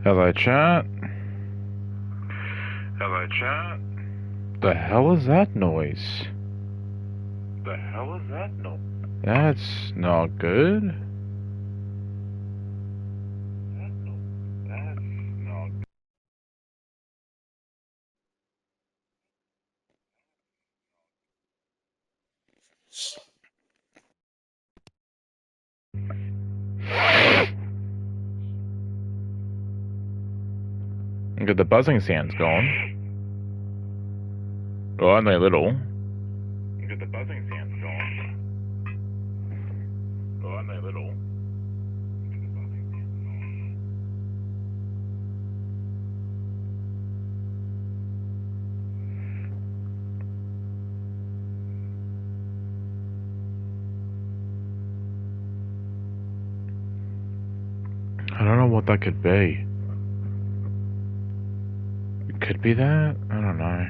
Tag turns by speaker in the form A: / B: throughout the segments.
A: Hello, chat.
B: Hello, chat.
A: The hell is that noise?
B: The hell is that noise?
A: That's not good.
B: That's not good.
A: Get the buzzing sounds going. Well, only a little.
B: Get the buzzing sounds going. Well, only a little.
A: I don't know what that could be. It could be that? I don't know.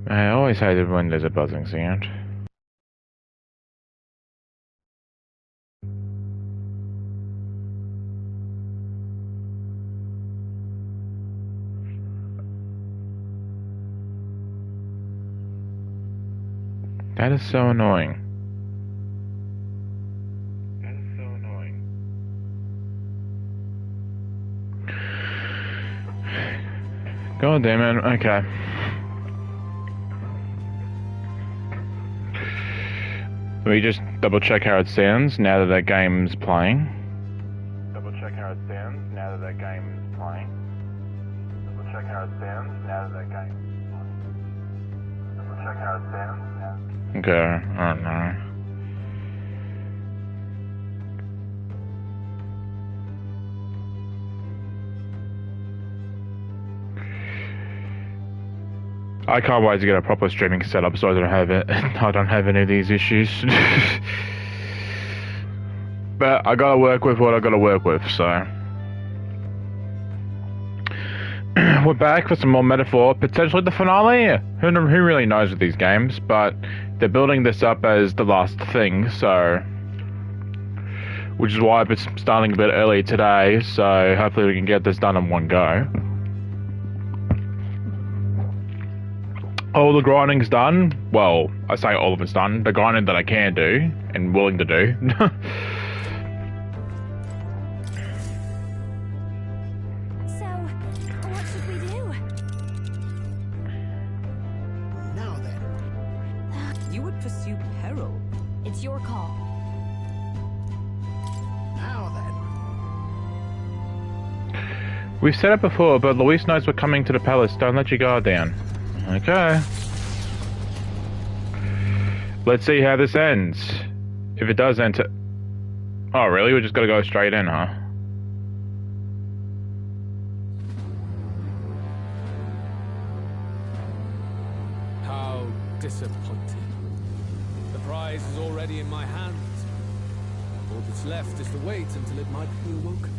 A: I always hate it when there's a buzzing sound. That is so annoying.
B: That is so annoying.
A: God damn it. Okay. Let me just double check how it sounds now that that game's playing.
B: Double check how it sounds now that that game is playing. Double check how it sounds now that that game is playing. Double check how it sounds now.
A: Okay, I don't know. I can't wait to get a proper streaming setup so I don't have it. I don't have any of these issues. But I gotta work with what I gotta work with, so. We're back for some more Metaphor, potentially the finale. Who really knows with these games, but they're building this up as the last thing, so. Which is why it's starting a bit early today, so hopefully we can get this done in one go. All the grinding's done. Well, I say all of it's done. The grinding that I can do and willing to do.
C: So, what should we do?
D: Now then.
E: You would pursue peril.
C: It's your call.
D: Now then.
A: We've said it before, but Luis knows we're coming to the palace. Don't let your guard down. Okay. Let's see how this ends. If it does end to... Oh, really? We just gotta go straight in, huh?
F: How disappointing. The prize is already in my hands. All that's left is to wait until it might be awoken.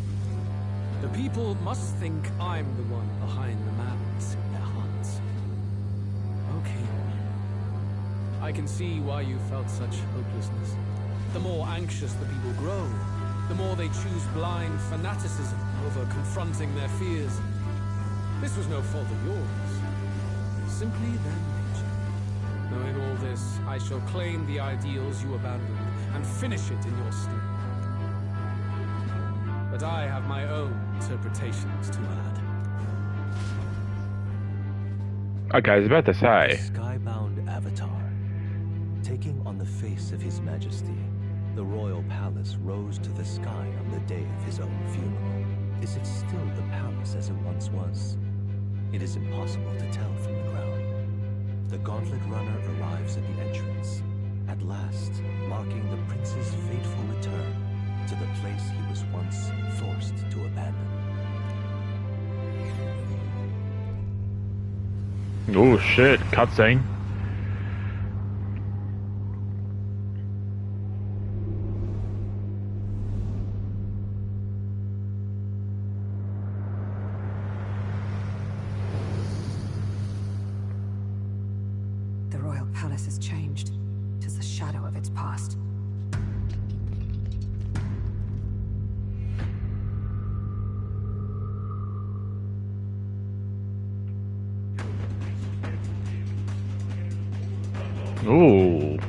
F: The people must think I'm the one behind the madness in their hearts. Okay. I can see why you felt such hopelessness. The more anxious the people grow, the more they choose blind fanaticism over confronting their fears. This was no fault of yours. Simply their nature. Knowing all this, I shall claim the ideals you abandoned and finish it in your stead. But I have my own interpretations to add.
A: Okay, I was about to say.
G: Skybound avatar. Taking on the face of His Majesty, the royal palace rose to the sky on the day of his own funeral. Is it still the palace as it once was? It is impossible to tell from the ground. The gauntlet runner arrives at the entrance, at last marking the prince's fateful return to the place he was once forced to abandon.
A: Oh shit, cutscene.
E: palace has changed. 'Tis the shadow of its past.
A: Ooh.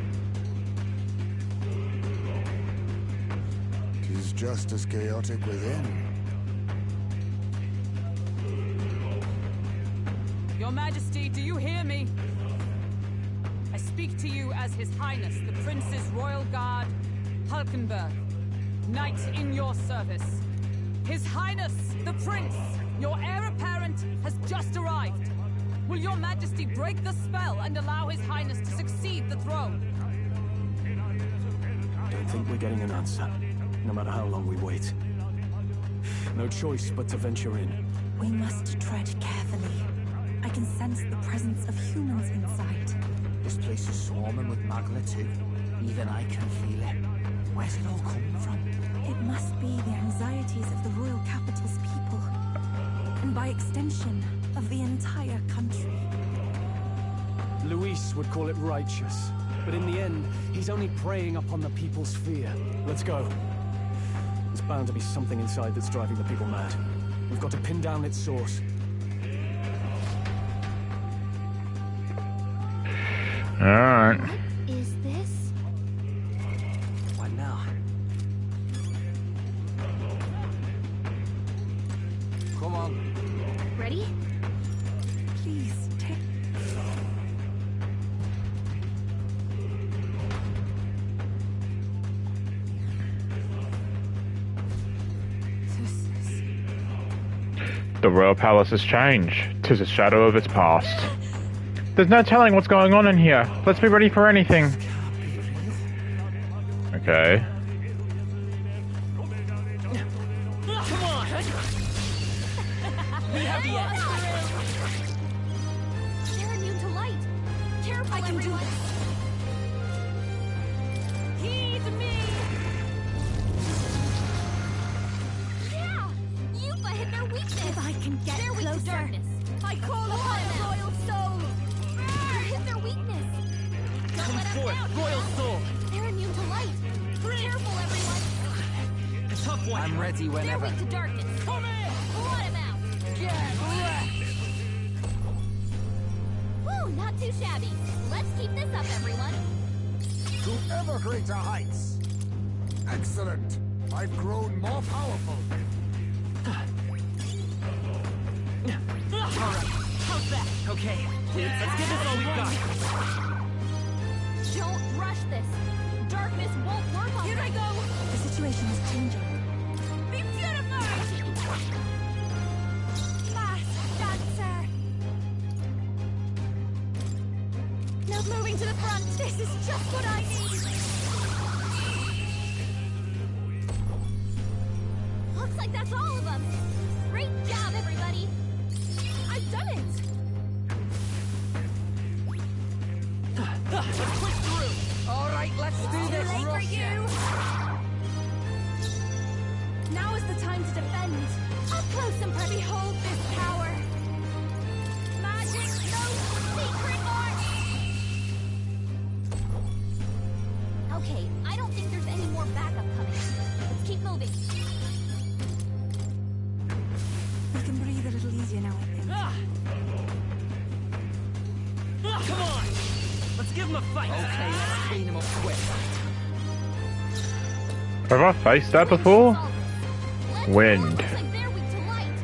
D: Tis just as chaotic within.
E: Your Majesty, do you hear me? I speak to you as His Highness, the Prince's Royal Guard, Hulkenberg, Knight in your service. His Highness, the Prince, your heir apparent, has just arrived. Will your Majesty break the spell and allow His Highness to succeed the throne?
F: Don't think we're getting an answer, no matter how long we wait. No choice but to venture in.
C: We must tread carefully. I can sense the presence of humans inside.
H: This place is swarming with Magla too. Even I can feel it. Where's it all coming from?
C: It must be the anxieties of the royal capital's people. And by extension, of the entire country.
F: Luis would call it righteous, but in the end, he's only preying upon the people's fear. Let's go. There's bound to be something inside that's driving the people mad. We've got to pin down its source.
A: Alright.
C: What is this?
H: What now? Come on.
C: Ready? Please, take...
A: The royal palace has changed. 'Tis a shadow of its past. There's no telling what's going on in here. Let's be ready for anything. Okay.
E: Come on! We have the edge.
C: They're immune to light. Careful, I can do this.
E: Heed me!
C: Yeah! Yupa hit their weakness. If I can get
E: They're weak to
C: closer.
E: darkness. I call upon
C: Blood,
E: them.
C: royal soul. You hit their weakness.
E: Come forth, royal soul.
C: They're immune to light. Careful, everyone.
E: A tough one.
H: I'm ready
C: They're
H: whenever.
C: weak to darkness.
E: Come in!
C: Blot him out. Woo, not too shabby. Let's keep this up, everyone.
D: To ever greater heights. Excellent. I've grown more powerful.
E: How's that? Okay. Let's give this all we've got.
C: Don't rush this. Darkness won't work on
E: Here I
C: them.
E: go!
C: The situation is changing.
E: Be beautified!
C: Fast, dancer. No moving to the front. This is just what I need. Looks like that's all of them. Great job, everybody. I've done it.
E: Let's push through!
H: All right, let's do
C: Too
H: this.
C: late for
H: Rush
C: you. Now is the time to defend. Up close and behold this power. Magic, no secret art. Okay, I don't think there's any more backup coming. Let's keep moving. We can breathe a little easier now, I think.
E: Come on! Let's give him a fight!
H: Okay, let's clean him up quick.
A: Have I faced that before?
C: Let's
A: Wind.
C: go. Looks like they're weak to light.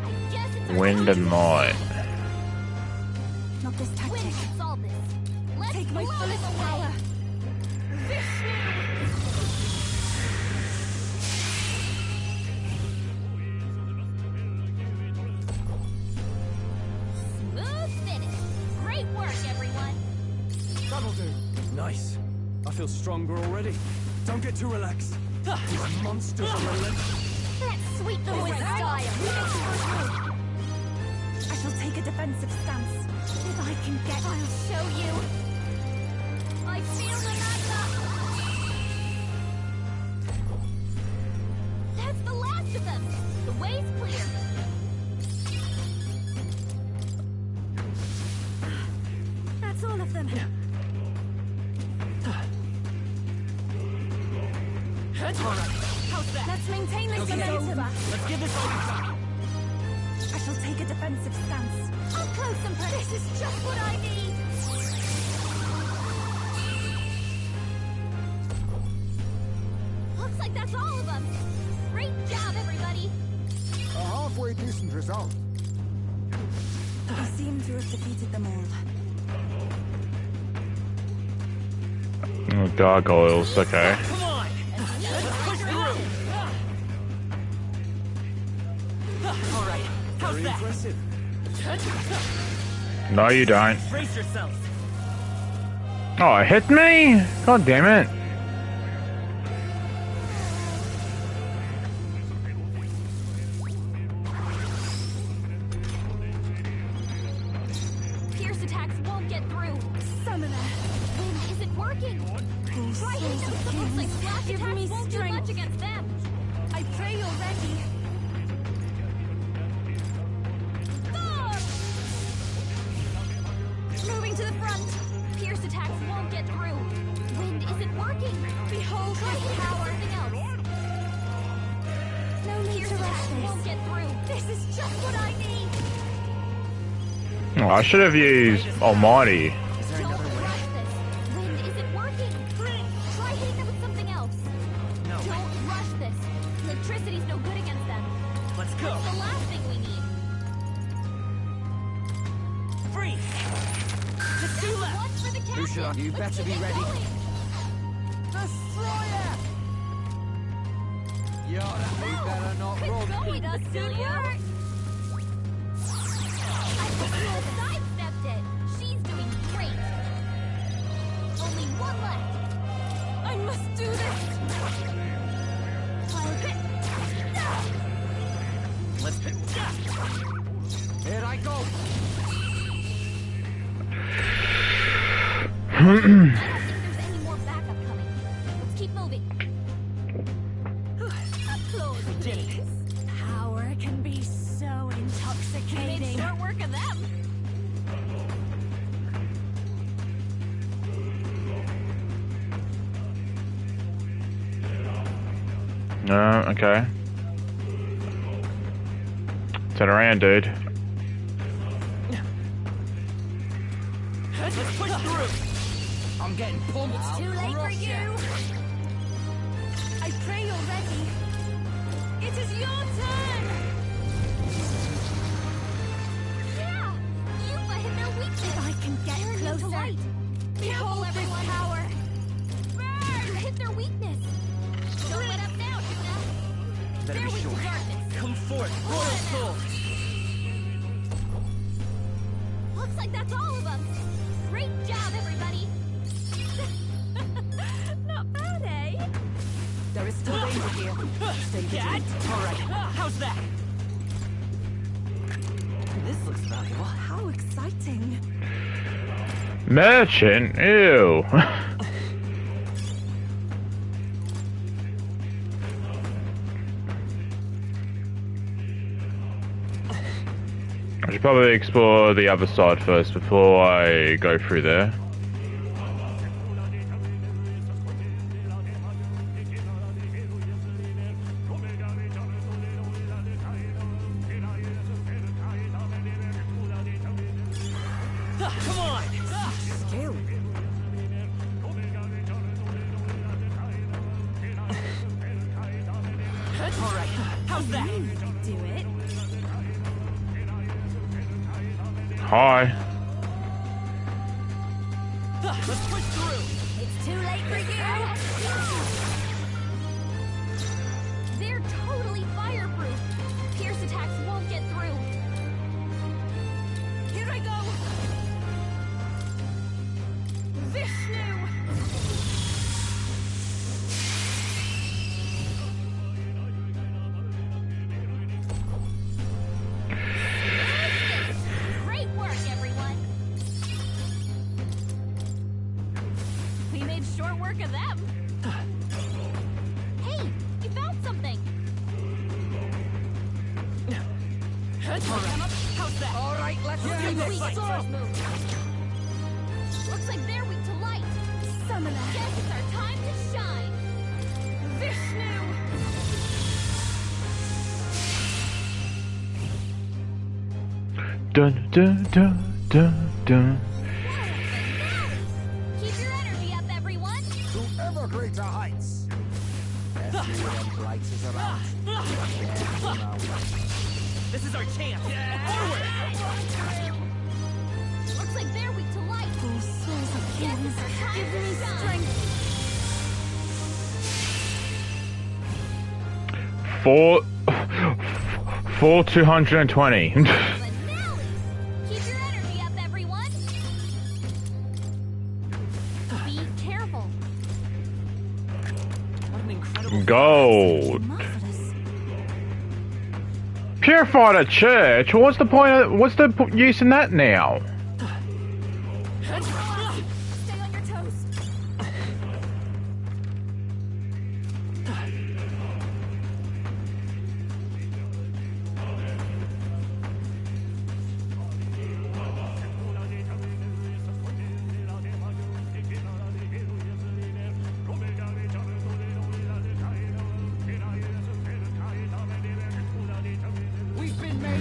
C: I guess it's our
A: Wind
C: time
A: and
C: to-
A: light.
C: Not this tactic. Wind can solve this. Let's take my fullest power. Smooth finish. Great work, everyone.
F: That'll do. Nice. I feel stronger already. Don't get too relaxed. These monsters are relentless.
C: That's sweet little style. I shall take a defensive stance. If I can get... I'll show you. I feel the magma. That's the last of them. The way's clear. That's all of them. Let's maintain this momentum.
H: Let's give this all we got.
C: I shall take a defensive stance. Up close and personal. This is just what I need. Looks like that's all of them. Great job, everybody.
D: A halfway decent result.
C: We seem to have defeated them all.
A: Oh, gargoyles, okay.
H: Come on! Let's push through! Alright, how's
G: Very
H: that?
G: impressive.
A: No, you don't.
H: Brace yourself!
A: Oh, it hit me? God damn it.
C: Pierce attacks won't get through. Summoner. Wind isn't working. Try hitting them. Looks like flash attacks won't do much against them. I pray you're ready. Moving to the front. Pierce attacks won't get through. Wind isn't working. Behold his power. Something else. No need to rush this. Won't get through. This is just what I need.
A: Oh, I should have used Almighty.
C: Don't rush this. Wind isn't working. Try hitting them with something else.
H: No.
C: Don't rush this. Electricity's no good against them.
H: Let's go!
C: That's the last thing we need.
H: Freeze! Just two left!
C: One for the captain.
H: Lucian, you
C: Let's
H: better
C: get
H: be ready.
C: going.
H: Destroyer! Yara, we better not
C: Good
H: roll.
C: going, Celia. I sidestepped it. She's doing great. Only one left. I must do this.
H: Let's pick. Here I go!
C: I don't think there's any more backup coming. Let's keep moving. Applause, please. Power can be so intoxicating. Made short work of them.
A: No, okay. Turn around, dude.
H: Let's push through! I'm getting pumped.
C: It's too late for you. I pray you're ready. It is your turn. Yeah, Yuba hit their weakness. If I can get closer. Behold everyone's power. You hit their weakness. Don't let up now, Yuba.
H: Better
C: They're
H: be
C: weak
H: sure.
C: to darkness.
H: Come forth, Royal Soul!
C: Looks like that's all of them. Great job, everybody. Not bad, eh?
E: There is still danger here. Stay vigilant.
H: Alright, how's that?
E: This looks valuable. How exciting.
A: Merchant? Ew. I should probably explore the other side first before I go through there.
H: Come on!
E: Skill.
H: Alright, how's that?
C: Do it.
A: Hi.
H: Let's push through!
C: It's too late for you. They're totally fireproof. Pierce attacks won't get through. Here I go. Vishnu. Great work, everyone. We made short work of them. Hey, you found something.
H: How's that? Alright, let's
C: Weak
H: do this!
C: first move. Looks like they're weak to light. Summoner. Guess it's our time to shine. Vishnu.
A: Dun dun dun dun dun.
C: Keep your energy up, everyone.
D: To ever greater heights.
H: Everyone bright is around. Careful now. This is our chance.
C: Looks like they're weak to light. Those souls of kings, give me strength.
A: 220.
C: Keep your energy up, everyone. Be careful.
H: What an incredible
A: Gold. Purify the church. What's the point? What's the use in that now?
C: Stay on your toes.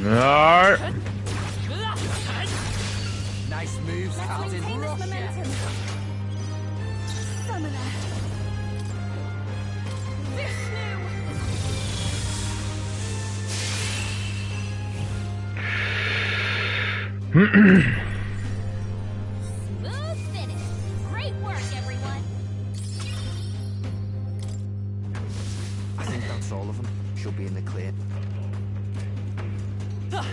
A: No.
H: nice moves, Captain.
C: Maintain this momentum. Summoner. Vishnu. Smooth finish. Great work, everyone.
H: I think that's all of them. She'll be in the clear. Look.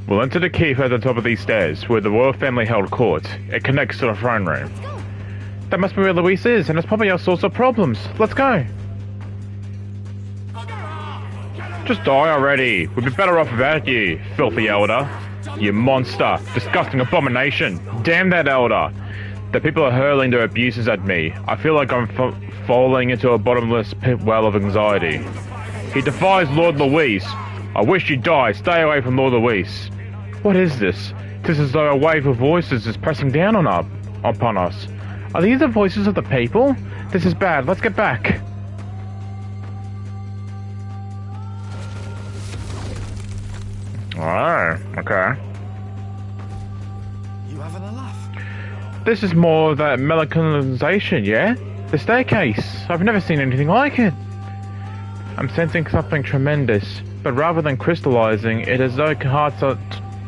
A: We'll enter the keep at the top of these stairs, where the royal family held court. It connects to the throne room.
C: Let's go.
A: That must be where Luis is, and it's probably our source of problems. Let's go. Just die already. We'd be better off without you, filthy elder. You monster. Disgusting abomination. Damn that elder. The people are hurling their abuses at me. I feel like I'm falling into a bottomless pit well of anxiety. He defies Lord Luis. I wish you'd die. Stay away from Lord Luis. What is this? It is as though a wave of voices is pressing down upon us. Are these the voices of the people? This is bad. Let's get back. Oh, okay.
H: You having a laugh?
A: This is more that melancholisation, yeah? The staircase. I've never seen anything like it. I'm sensing something tremendous, but rather than crystallizing, it is as though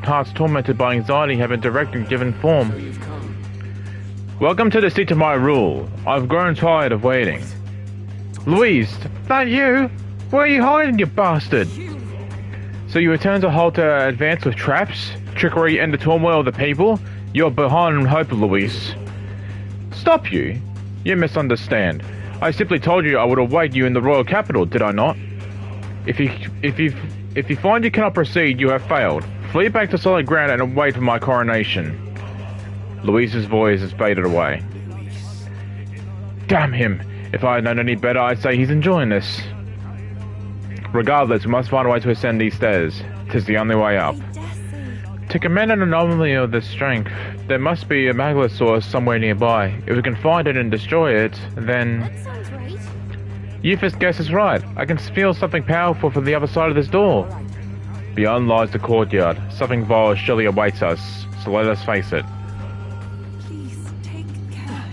A: hearts tormented by anxiety have been directly given form. Welcome to the seat of my rule. I've grown tired of waiting. Louise, that you? Where are you hiding, you bastard? So you return to halt to advance with traps, trickery, and the turmoil of the people? You're behind hope, Louise. Stop you? You misunderstand. I simply told you I would await you in the royal capital, did I not? If you find you cannot proceed, you have failed. Flee back to solid ground and wait for my coronation. Louise's voice has faded away. Damn him! If I had known any better, I'd say he's enjoying this. Regardless, we must find a way to ascend these stairs. 'Tis the only way up. To command an anomaly of this strength, there must be a magma source somewhere nearby. If we can find it and destroy it, then...
C: That sounds right.
A: Euphis guess is right. I can feel something powerful from the other side of this door. Beyond lies the courtyard. Something vile surely awaits us, so let us face it.
E: Please take care.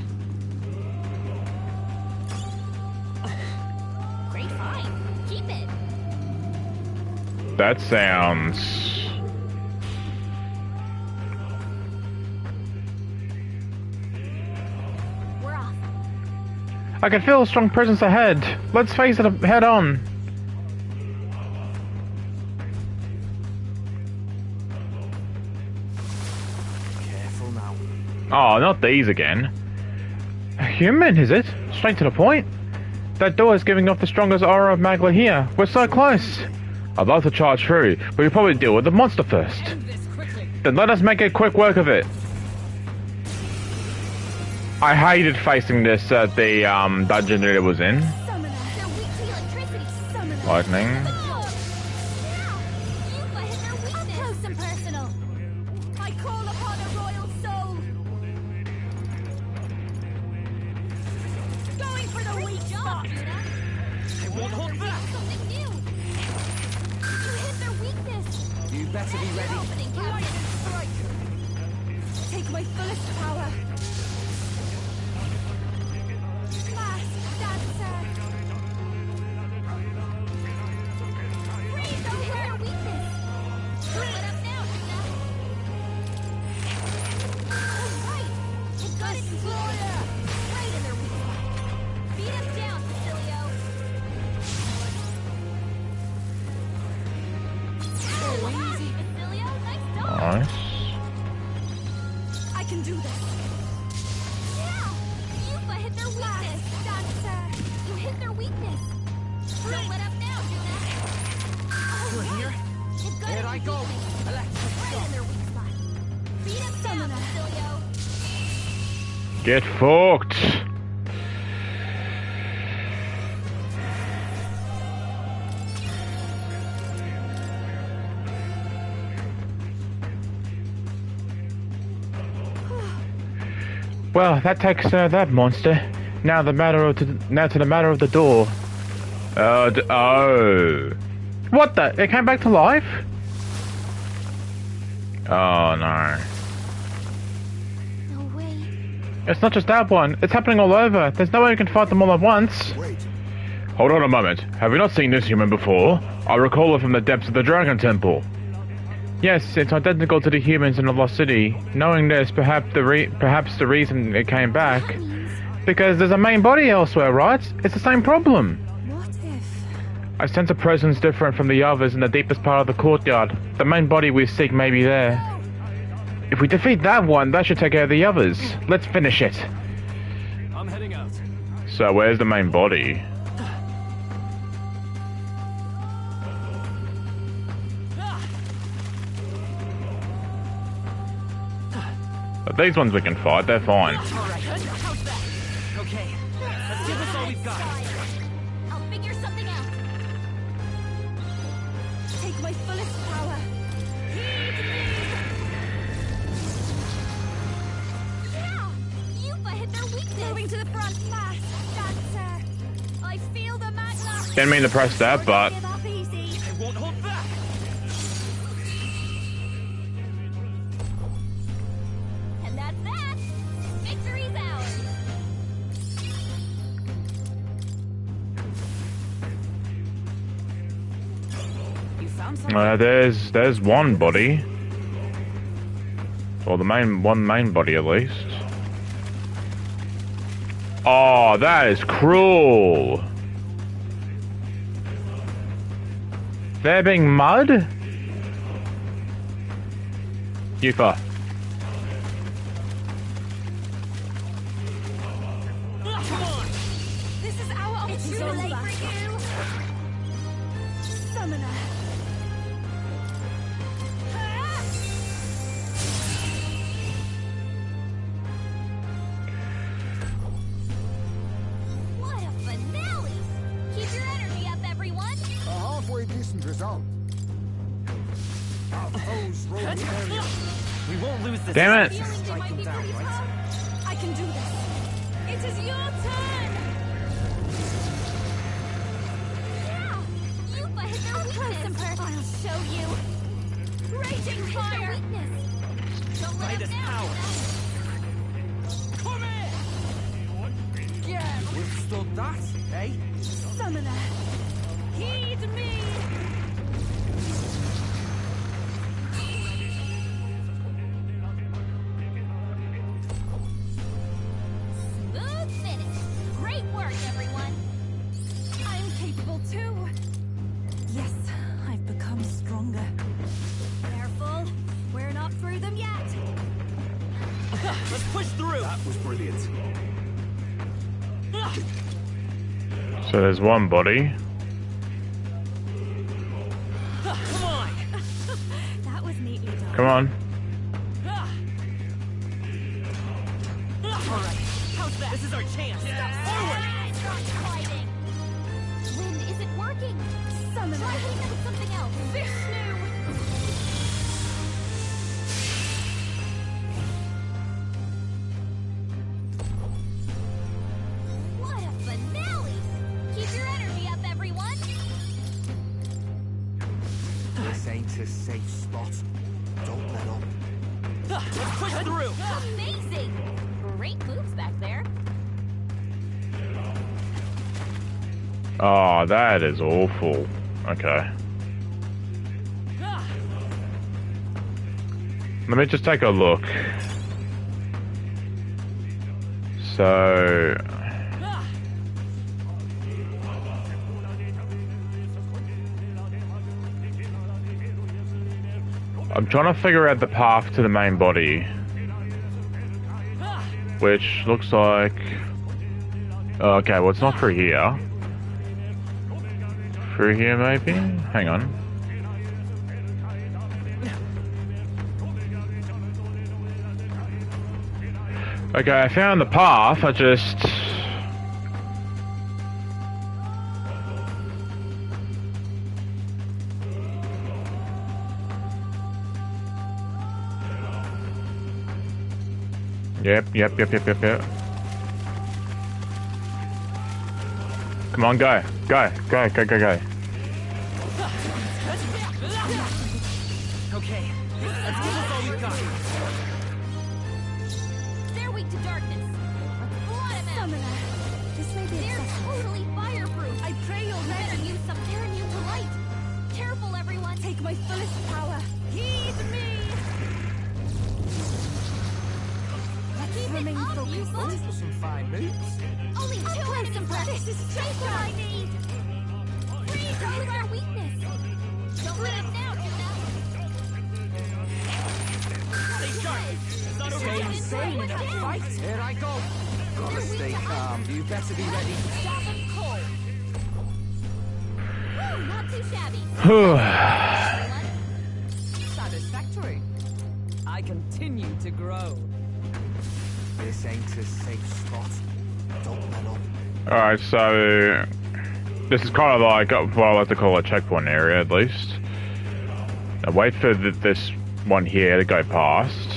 C: Great find. Keep it.
A: That sounds...
C: We're off.
A: I can feel a strong presence ahead. Let's face it head on.
H: Careful now.
A: Oh, not these again. A human, is it? Straight to the point. That door is giving off the strongest aura of Magla here. We're so close. I'd love to charge through, but we'll probably deal with the monster first.
E: End this quickly.
A: Then let us make a quick work of it. I hated facing this at the dungeon that it was in.
C: Summoner. They're weak to electricity. Summoner.
A: Lightning.
C: Now, you hit their weakness. Up close and personal. I call upon a royal soul.
H: won't hold back.
C: Something new. You hit their weakness.
H: You better be ready.
C: Opening, Captain. Take my fullest power. Mask dancer. Freeze! You hit their weakness. Split up now, Luna. Oh, right. It got exploder. Right in their weak spot. Beat him down, Facilio. Oh, easy, Facilio. Nice dog.
A: Nice.
C: I can do this. Yeah! Yupa hit their weakness. Dancer. You hit their weakness. Don't let up now, Juna.
H: Still here?
C: You've got
H: Here
C: it
H: I go.
C: easy.
H: Electric
C: Right
H: shock.
C: in their weak spot. Beat him down, Facilio.
A: Get fucked. Well, that takes that monster. Now the matter of to the matter of the door. Oh, what the? It came back to life? Oh no!
C: No way.
A: It's not just that one. It's happening all over. There's no way we can fight them all at once.
D: Wait.
A: Hold on a moment. Have we not seen this human before? I recall it from the depths of the Dragon Temple. Yes, it's identical to the humans in the Lost City. Knowing this, perhaps the reason it came back,
C: That means,
A: because there's a main body elsewhere, right? It's the same problem.
C: what if...
A: I sense a presence different from the others in the deepest part of the courtyard. The main body we seek may be there. If we defeat that one, that should take care of the others. Let's finish it.
F: I'm heading out.
A: So where's the main body? But these ones we can fight, they're fine.
H: All right, how's that? Okay, let's give this all we've got.
C: I'll figure something out. Take my fullest power. Yeah! Yupa hit their weakness. Moving to the front. Fast, dancer. I feel the magma.
A: Didn't mean to press that, but
C: Give up easy.
H: I won't hold back.
C: And that's that. Victory's ours.
E: You found something?
A: there's one body. Or the one main body at least. Oh, that is cruel. They're being mud? Yupa.
H: Come on.
C: This is our opportunity. Too late for you. Summoner. What a finale! Keep your energy up, everyone.
D: A halfway decent result. Our foes roam the area.
H: We won't lose this.
A: Damn it.
C: Feeling they
H: Strike
C: might
H: them
C: be
H: down,
C: pretty
H: right?
C: tough. I can do this. It is your turn. Yeah, Yupa hit their weakness. I'll show you. Raging fire. Don't let
H: By
C: us
H: this
C: down.
H: power. Come in. Yeah, withstood that, eh?
C: Summoner. Heed me. Smooth finish. Great work, everyone. I'm capable too. Yes, I've become stronger. Careful. We're not through them yet.
H: Let's push through.
D: That was brilliant.
A: So there's one body.
H: Come on.
C: That was neatly done.
A: Come on.
H: All right, how's that? This is our chance. Forward.
C: Stop fighting. Wind isn't working. Summoner. Try hitting them with something else. Vishnu. What a finale! Keep your energy up, everyone.
H: ain't a safe spot. Don't let up.
E: Let's push through!
C: Amazing! Great moves back there.
A: Oh, that is awful. Okay. Let me just take a look. So... I'm trying to figure out the path to the main body. Which looks like... Okay, well it's not through here. Through here maybe? Hang on. Okay, I found the path, I just... Yep. Come on, go. Go.
H: Okay, let's give us all we got.
C: They're weak to darkness. Blot 'em out. This may be They're totally fireproof. I pray you'll better use some. They're immune to light. Careful, everyone. Take my fullest power. Heed me. Keep it up, you folks.
H: Those were some fine moves.
C: Only 2 items left. This is just what I need. Freeze or use our weakness. Don't let up now, Judah.
H: Stay sharp. It's not over. Stay insane in a fight. Here I go. Gotta stay calm. You better be ready.
C: Stop them cold. Whew, not too shabby.
E: Satisfactory. I continue to grow.
H: This ain't a safe spot. Don't let up.
A: Alright, so... This is kind of like what I like to call a checkpoint area, at least. Now wait for this one here to go past.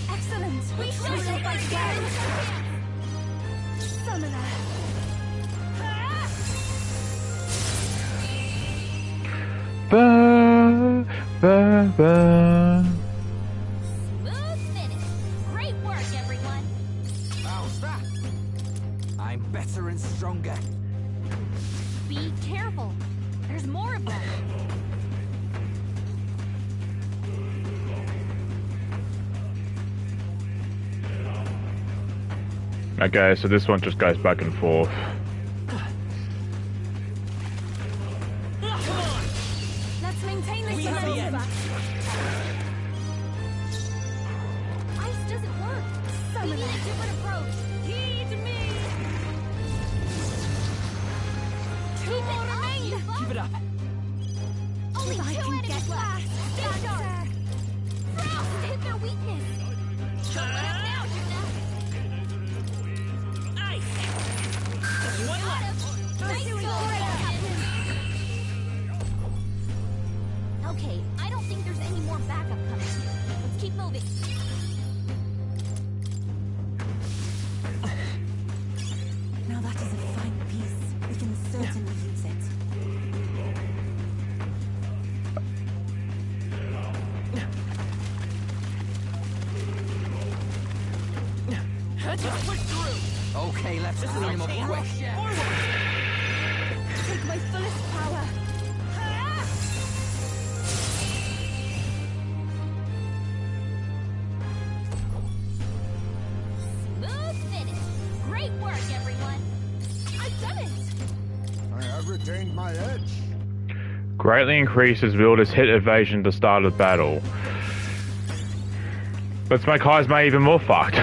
C: Excellent. We should have by again. Summoner. Smooth finish. Great work, everyone.
H: How's that? I'm better and stronger.
C: Be careful. There's more of them.
A: Okay, so this one just goes back and forth.
C: Let's maintain this.
E: We have the end.
C: Ice doesn't work. We need a different approach. Heed me. Keep it up, you folks.
E: Keep it up.
C: Only 2 enemies left. Stay sharp. Frost hit their weakness. Don't let up now, Judah.
E: Ice.
C: One left. Nice going, Captain. Okay, I don't think there's any more backup coming. Let's keep moving.
I: Now that is a fine piece. We can certainly use it.
E: Just push through.
H: Okay, let's clean him up quick.
I: Take my fullest power.
C: Smooth finish. Great work, everyone. I've done it.
D: I have retained my edge.
A: Greatly increases builder's hit evasion at the start of battle. Let's make Heisma even more fucked.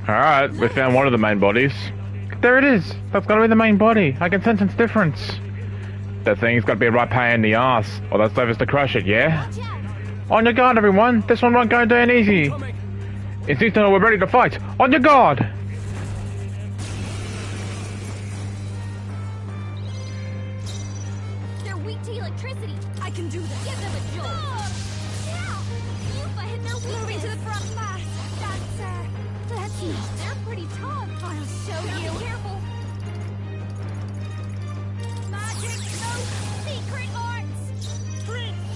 A: Alright, we found one of the main bodies. There it is! That's gotta be the main body. I can sense its difference. That thing's gotta be a right pain in the ass, or that's service to crush it, yeah? On your guard, everyone! This one won't go down easy! It's easy to know we're ready to fight! On your guard!
C: They're weak to electricity. I can do this. Give them a jolt. Yeah! You've hit their weakness. Moving to the front fast. Dancer. Let's see. They're pretty tough. I'll show you. Be careful. Magic Smoke. Secret arts. Prince.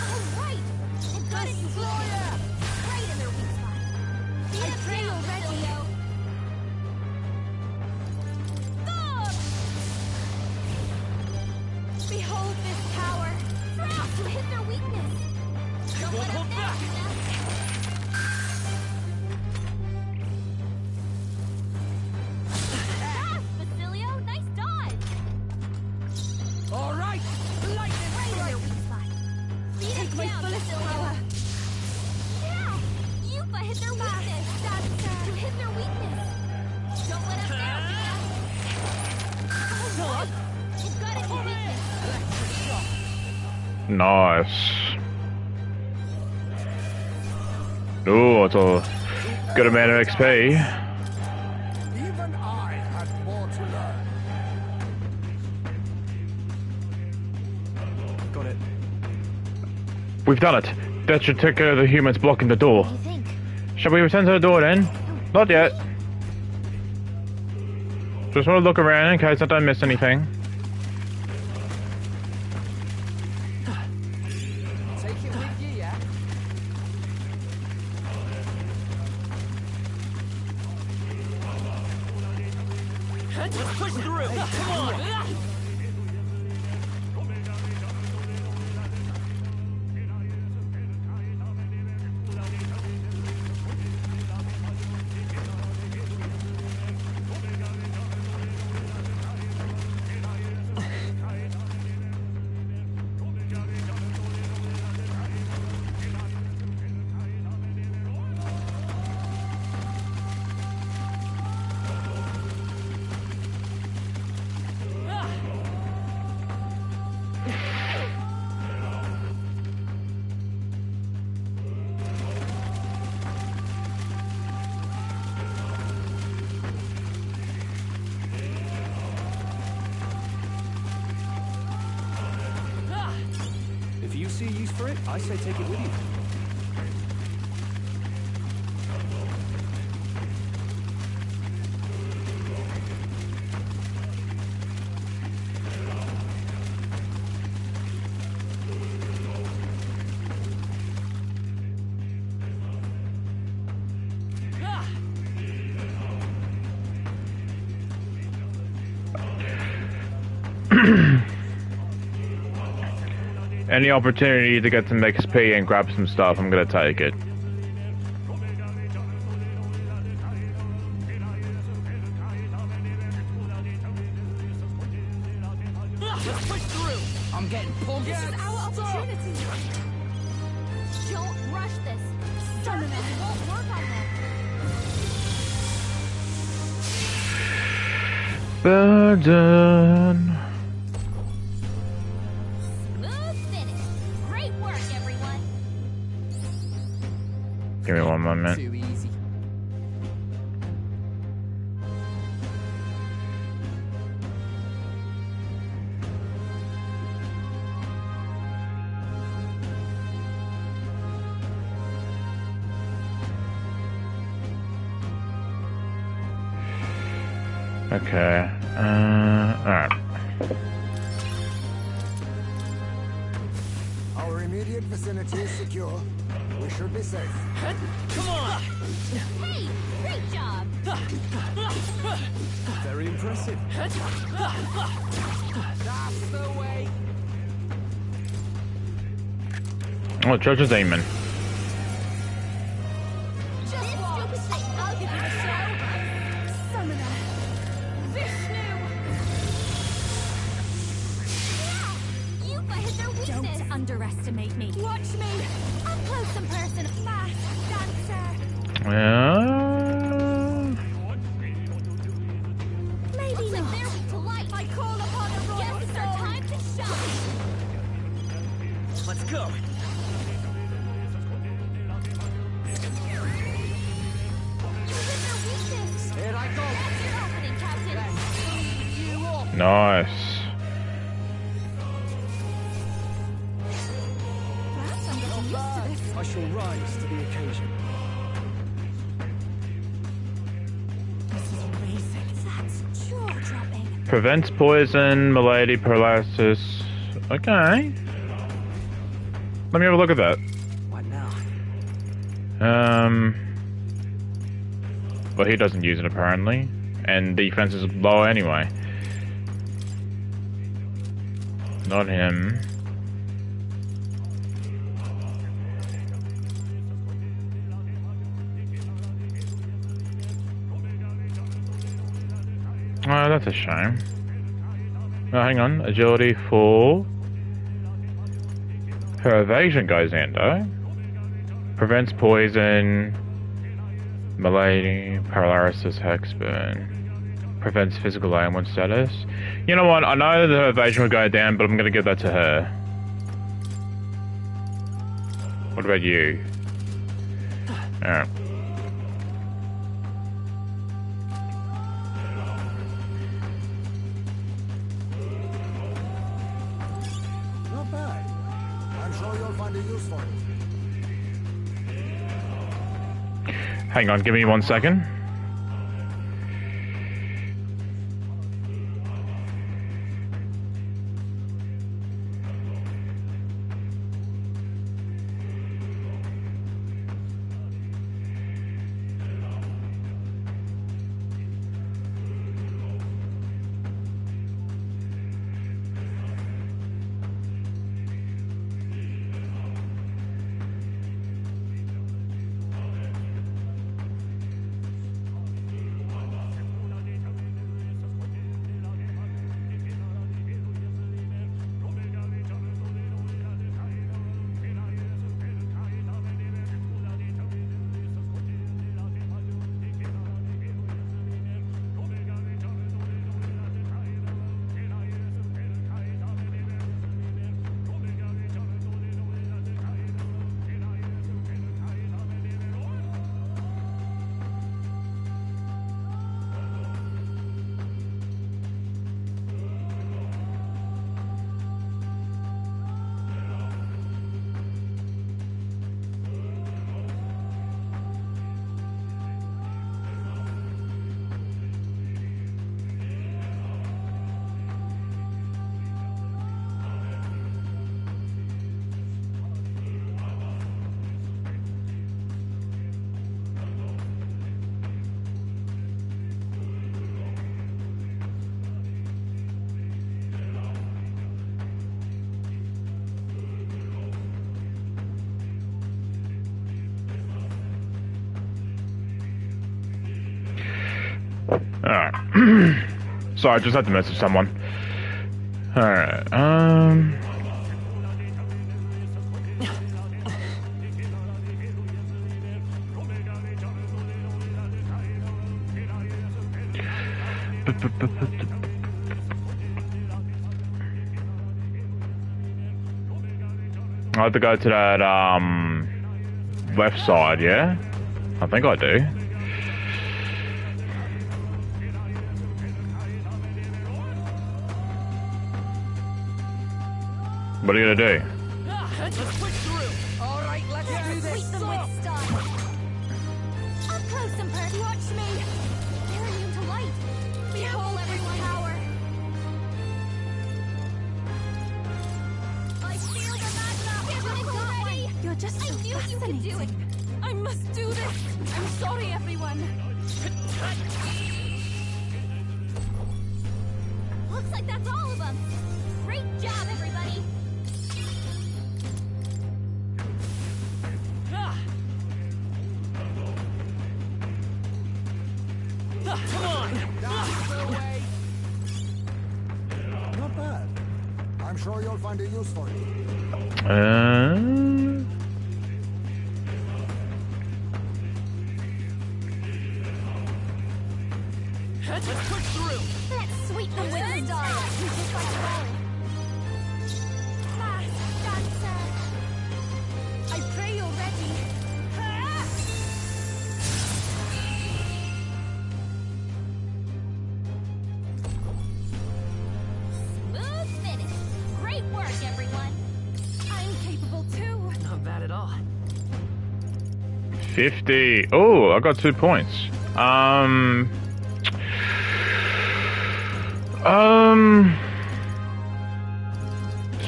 C: All right. They've got it. Destroyer. Right in their weak spot. I pray already. Behold this power. Trap to hit their weakness. Don't let them back. Basilio, nice dodge.
H: All right, lightning
C: Right in
H: strike.
C: their weak spot. Take my fullest power. Yeah, you've hit their weakness. Dancer to hit their weakness. Don't let them down. All right. You've got it. Weakness.
A: Nice. Ooh, it's a good amount of XP.
D: Even I had more to learn.
G: Got it.
A: We've done it. That should take care of the humans blocking the door.
C: What do you think?
A: Shall we return to the door then? Not yet. Just want to look around in case I don't miss anything.
H: Take it with you, yeah? Let's push through. Come on.
G: If you see use for it, I say take it with you.
A: Any opportunity to get some XP and grab some stuff, I'm gonna take it.
H: Let's push through. I'm getting pumped.
C: This is our opportunity. Don't rush this. Darkness won't work on them.
A: Burden.
C: Smooth finish. Great work, everyone.
A: Give me one moment.
H: Too easy.
A: Okay. Alright.
D: Our immediate vicinity is secure. We should be safe.
H: Come on.
C: Hey, great job.
G: Very impressive.
H: That's the way.
A: Oh, Church of Demon.
C: Just stupid thing. I'll give you a show. Summoner. Vishnu. Yeah, you've hit their weakness.
I: Don't underestimate me.
C: Watch me. Up close and personal. Fast dancer.
A: Yeah.
C: Maybe not. They're weak to light. I
H: go. Here I go.
C: That's your opening, Captain.
H: You off.
A: Nice.
I: Perhaps I'm getting used to this.
H: I shall rise to the occasion.
I: This is amazing.
C: That's jaw-dropping.
A: Prevents poison, malady, paralysis. Okay. Let me have a look at that.
H: What now?
A: Well, he doesn't use it apparently, and defense is low anyway. Not him. Oh, that's a shame. Oh, hang on. Agility 4. Her evasion goes in, though. Prevents poison. Malady. Paralysis. Hexburn. Prevents physical ailment status. You know what? I know that her evasion would go down, but I'm going to give that to her. What about you? Alright.
D: Not bad. I'm sure you'll find a use for it.
A: Hang on, give me 1 second. Alright. Sorry, I just had to message someone. Alright, I have to go to that, left side, yeah? I think I do. What are you gonna do?
H: Let's push through. All right, let's do this.
C: Sweep them with style. Up close and personal. Watch me. They're immune to light. Behold everyone's power. I feel the madness. Get ready.
I: You're just so
C: I knew you could do it. I must do this. I'm sorry, everyone. Looks like that's all of them. Great job, everybody.
H: Come on.
D: Not bad. I'm sure you'll find a use for it.
H: Let's push through.
C: Let's sweep them with style. Fast dancer.
A: 50. Oh, I got 2 points.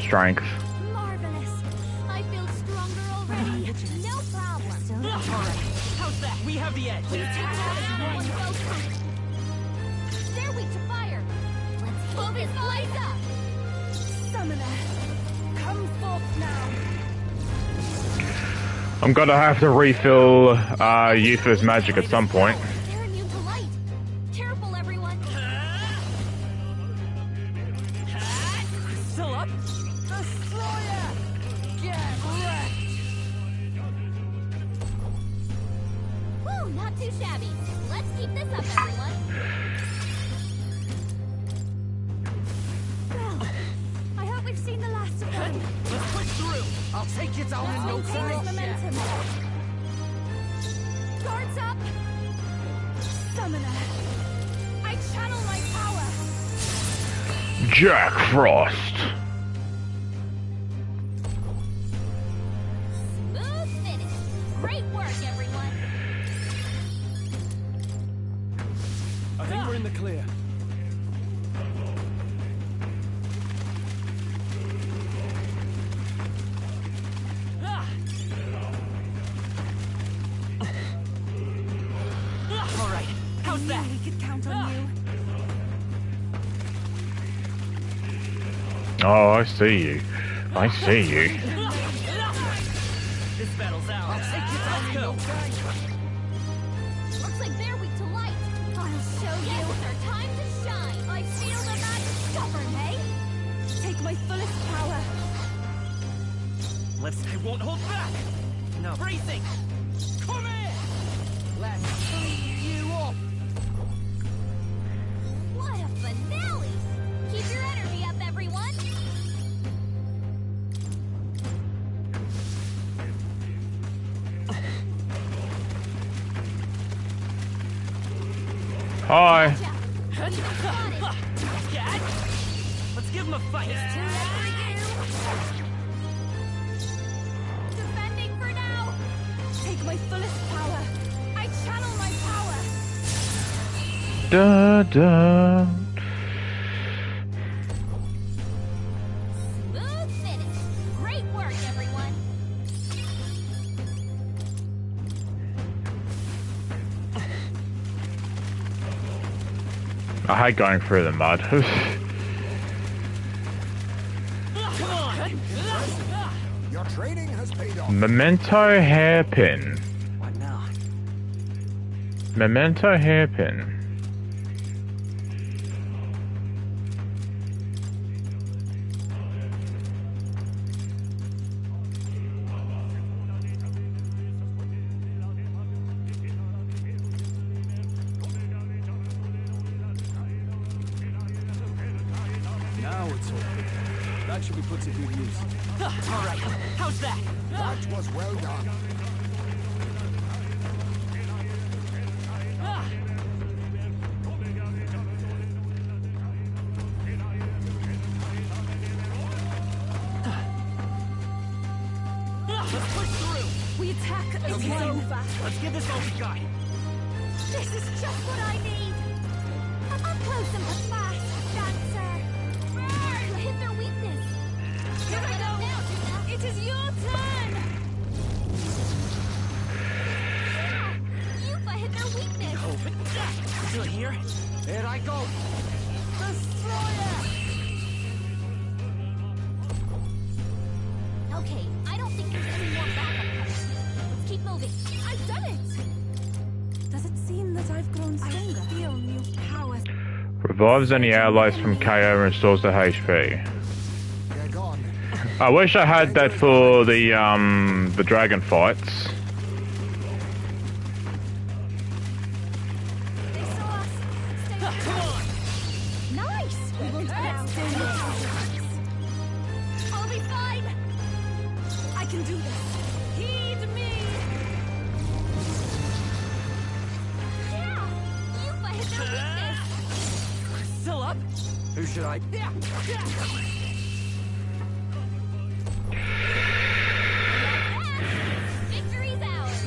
A: Strength.
C: Marvelous. I feel stronger already. No problem.
H: Alright, how's that? We have the edge.
C: They're weak to fire. Let's blow this place up.
I: Summoner, come forth now.
A: I'm gonna have to refill Yufa's magic at some point.
C: They're immune to light. Careful, everyone.
H: Still up?
I: Destroyer! Get wrecked!
C: Woo, not too shabby. Let's keep this up, everyone.
I: Well, I hope we've seen the last of them.
H: Let's push through. I'll take you down in no
I: Maintain
H: time.
I: this momentum.
C: Guards up.
I: Summoner, I channel my power.
A: Jack Frost.
C: Smooth finish. Great work, everyone.
F: I think we're in the clear.
H: Alright, how's that?
I: We could count on you.
A: Oh, I see you. I see you.
H: This battle's out. I'll take you down in no time.
C: Looks like they're weak to light. I'll show you. It's our time to shine. I feel the magic stubborn, hey?
I: Take my fullest power.
H: I won't hold back. No. Bracing. Come in. Let's free you up.
C: What a finale! Keep your energy up, everyone.
A: Hi.
H: Let's give him a fight.
C: Defending for now.
I: Take my fullest power. I channel my power.
A: Da da.
C: Smooth finish. Great work, everyone.
A: I hate going through the mud.
H: Come on.
D: Your training has paid off.
A: Memento hairpin.
H: What now?
A: Memento hairpin.
F: Now it's all good. That should be put to good use.
H: Alright, how's that?
D: That was well done.
H: Let's push through.
I: We attack as
H: Okay.
I: over.
H: Let's give this all we got.
C: This is just what I need. Up close and fast, dancer. You hit their weakness.
I: Here I go.
C: Now, Judah.
I: It is your turn.
C: Yufa hit their weakness.
H: Open. Still here? There I go.
I: Destroyer.
C: Okay, I don't think there's any more backup coming. Let's keep moving.
I: I've done it. Does it seem that I've grown stronger? I feel new power.
A: Revives any allies from KO and restores the HP.
D: They're gone.
A: I wish I had that for the dragon fights.
I: They saw us. Stay
H: Come on.
C: Nice!
I: We won't outdo you.
C: I'll be fine!
I: I can do this. Heed me.
C: Yeah! Yufa hit their weakness!
H: Still up? Who should I?
C: Victory's ours!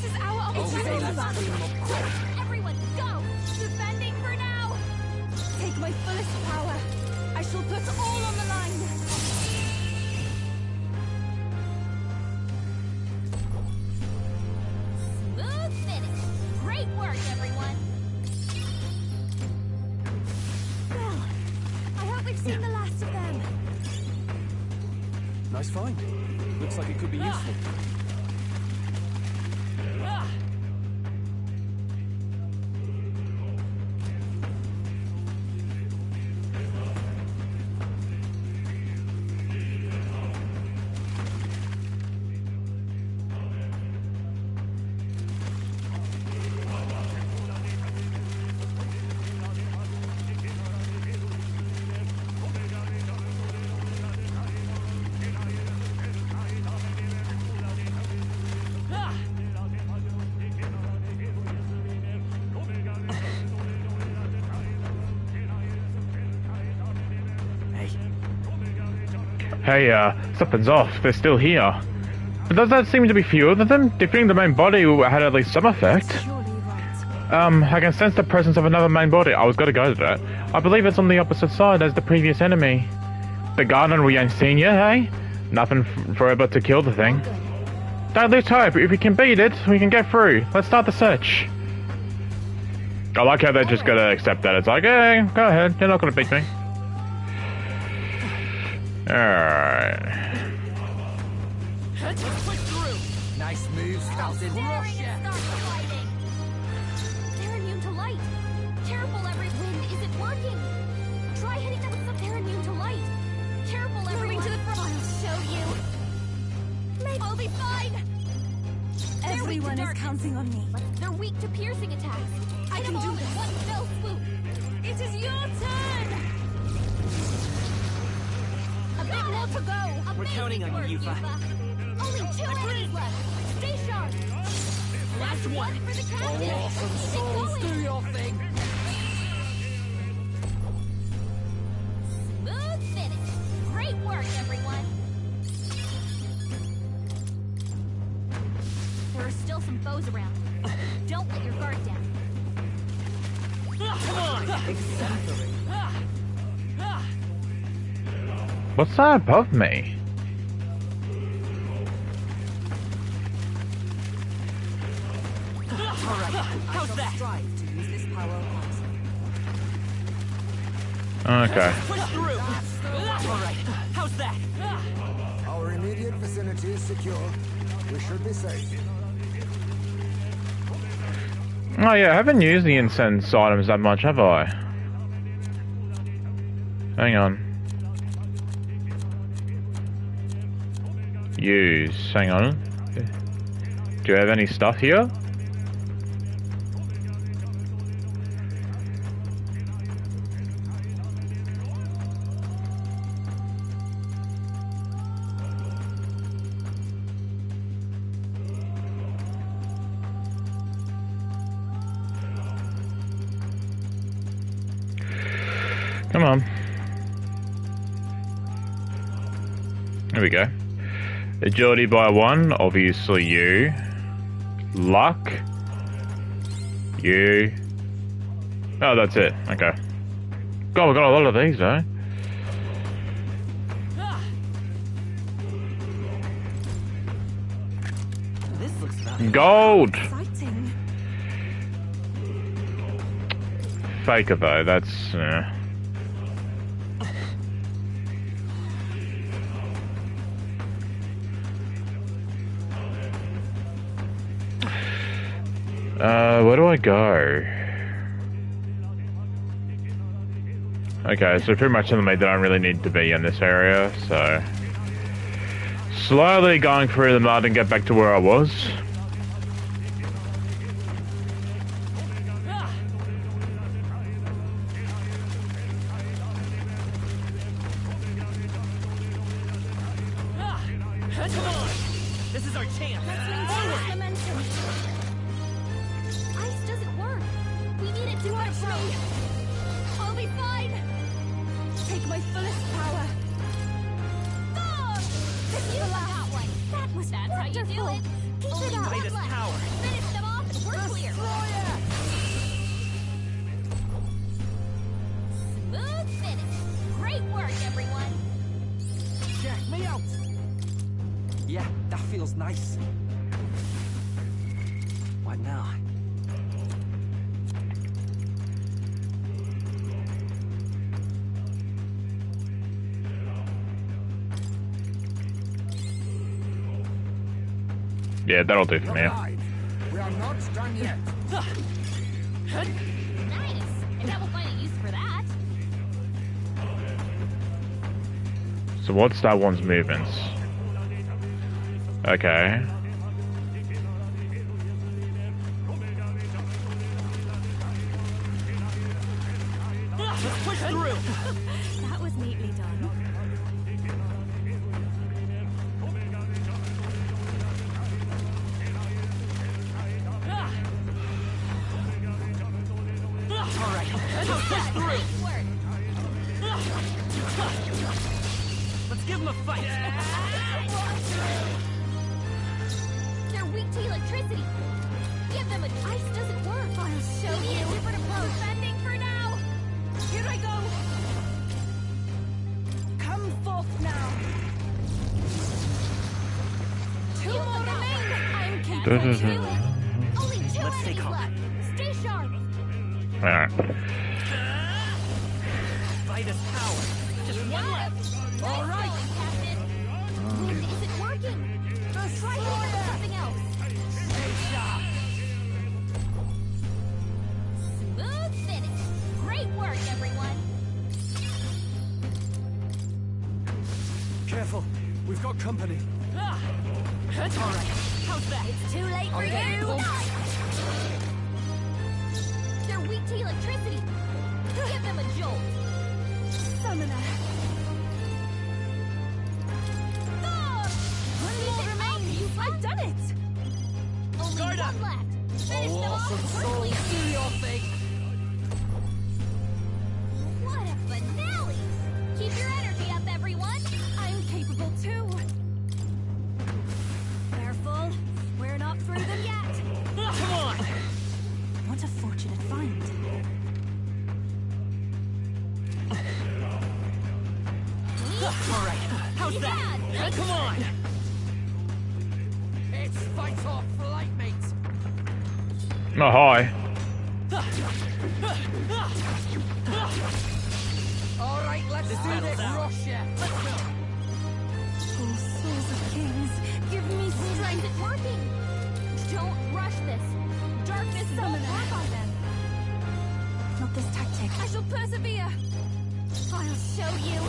I: This is our opportunity.
H: let's clean them up quick.
C: Everyone, go! Defending for now!
I: Take my fullest power. I shall put all on the line.
C: Smooth finish! Great work, everyone!
I: Well, I hope we've seen the last of them.
F: Nice find. Looks like it could be useful.
A: Hey, something's off. They're still here. But does that seem to be few of them? Defeating the main body had at least some effect.
I: Surely right.
A: I can sense the presence of another main body. I was gonna go to that. I believe it's on the opposite side as the previous enemy. The garden we ain't seen yet, hey? Nothing forever to kill the thing. Don't lose hope. If we can beat it, we can get through. Let's start the search. I like how they just gotta accept that. It's like, hey, go ahead. You're not gonna beat me. Alright.
H: Push through. Nice moves, Captain.
C: Daring and start the fighting! They're immune to light! Careful, every wind isn't working! Try hitting them with some they're immune to light! Careful, everyone!
I: to the front.
C: I'll show you! I'll be fine! They're weak to
I: Everyone is
C: darkness.
I: counting on me.
C: They're weak to piercing attacks.
I: I
C: Hit
I: can
C: them
I: do
C: all in
I: this.
C: one fell swoop.
I: It is your turn.
C: A bit more to go.
H: We're counting on you, Yufa.
C: Only 2 enemies left. Stay sharp.
H: Last one.
C: For the captain.
H: Awesome
C: Keep
H: souls,
C: going.
H: do your thing.
C: Smooth finish. Great work, everyone. There are still some foes around. Don't let your guard down.
H: Come on. Exemplary.
A: What's that above me?
H: How's that?
I: Strive to use this power wisely.
A: Okay.
H: Push through. All right. How's that?
D: Our immediate vicinity is secure. We should be safe.
A: Oh yeah, I haven't used the incense items that much, have I? Hang on. Use. Hang on. Do you have any stuff here? Come on. There we go. Agility by 1, obviously you. Luck. You. Oh, that's it. Okay. God, we got a lot of these, though.
H: This looks valuable.
A: Gold!
I: Exciting.
A: Faker, though. That's... where do I go? Okay, so pretty much telling me that I don't really need to be in this area, so... Slowly going through the mud and get back to where I was.
H: Come on. This is our chance.
C: Let's maintain this momentum. Ice doesn't work. We need it to work for me. I'll be fine.
I: Take my fullest power.
C: This is the last one. That was
I: That's
C: wonderful.
H: Only
C: Keep it up.
H: Midas power.
C: Finish
H: feels nice. What now?
A: Yeah, that'll do for me.
D: We are not done yet.
C: Nice! And I will find a use for that.
A: So what's that one's movements? Okay.
H: Let's push through.
I: That was neatly done.
H: Alright, let's push through. Let's give him a fight.
C: They're weak to electricity. Give them a ice doesn't work. I'll show you. A different approach. Defending for now.
I: Here I go. Come forth now. Two more remain. I'm capable of it.
C: Only two
H: Let's stay
C: enemies
H: calm.
C: left. Stay sharp.
A: Alright.
H: Fight is power. Just one left.
C: All right, Captain. This isn't working. Let's try something else. Smooth finish. Great work, everyone.
F: Careful, we've got company.
H: That's alright. How's that?
C: It's too late for
H: Okay,
C: you.
H: cool.
C: They're weak to electricity. Give them a jolt.
I: Summoner.
C: One more remains.
I: I've done it.
C: Only
H: Guard
C: one
H: up.
C: left. Finish them off
H: Some
C: quickly.
H: souls see your fate.
C: What a finale! Keep your energy up, everyone.
I: I'm capable too. Careful. We're not through them yet.
H: Come on.
I: What a fortunate find.
H: Alright, how's that? Come on. It's fight or flight, mates.
A: Oh, hi.
H: Alright, let's do this. Russia. Let's go.
I: Oh, souls of kings, give me
C: Why
I: strength.
C: is it working? Don't rush this. Darkness won't
I: Summoner.
C: work on them.
I: Not this tactic. I shall persevere.
C: I'll show you.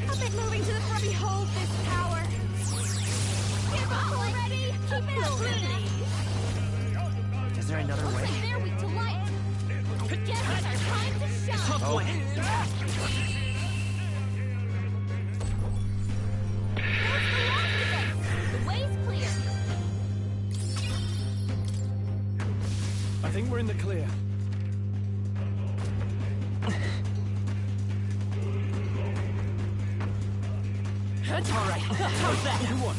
I: A bit moving to the front. Behold this power.
C: Give up already. Keep it up, please.
H: Is there another
C: Looks
H: way?
C: like they're weak to light. I guess it's our time to shine.
H: Tough one.
C: That's the last of us. The way's clear.
F: I think we're in the clear.
H: That's alright. How's that?
F: Come on.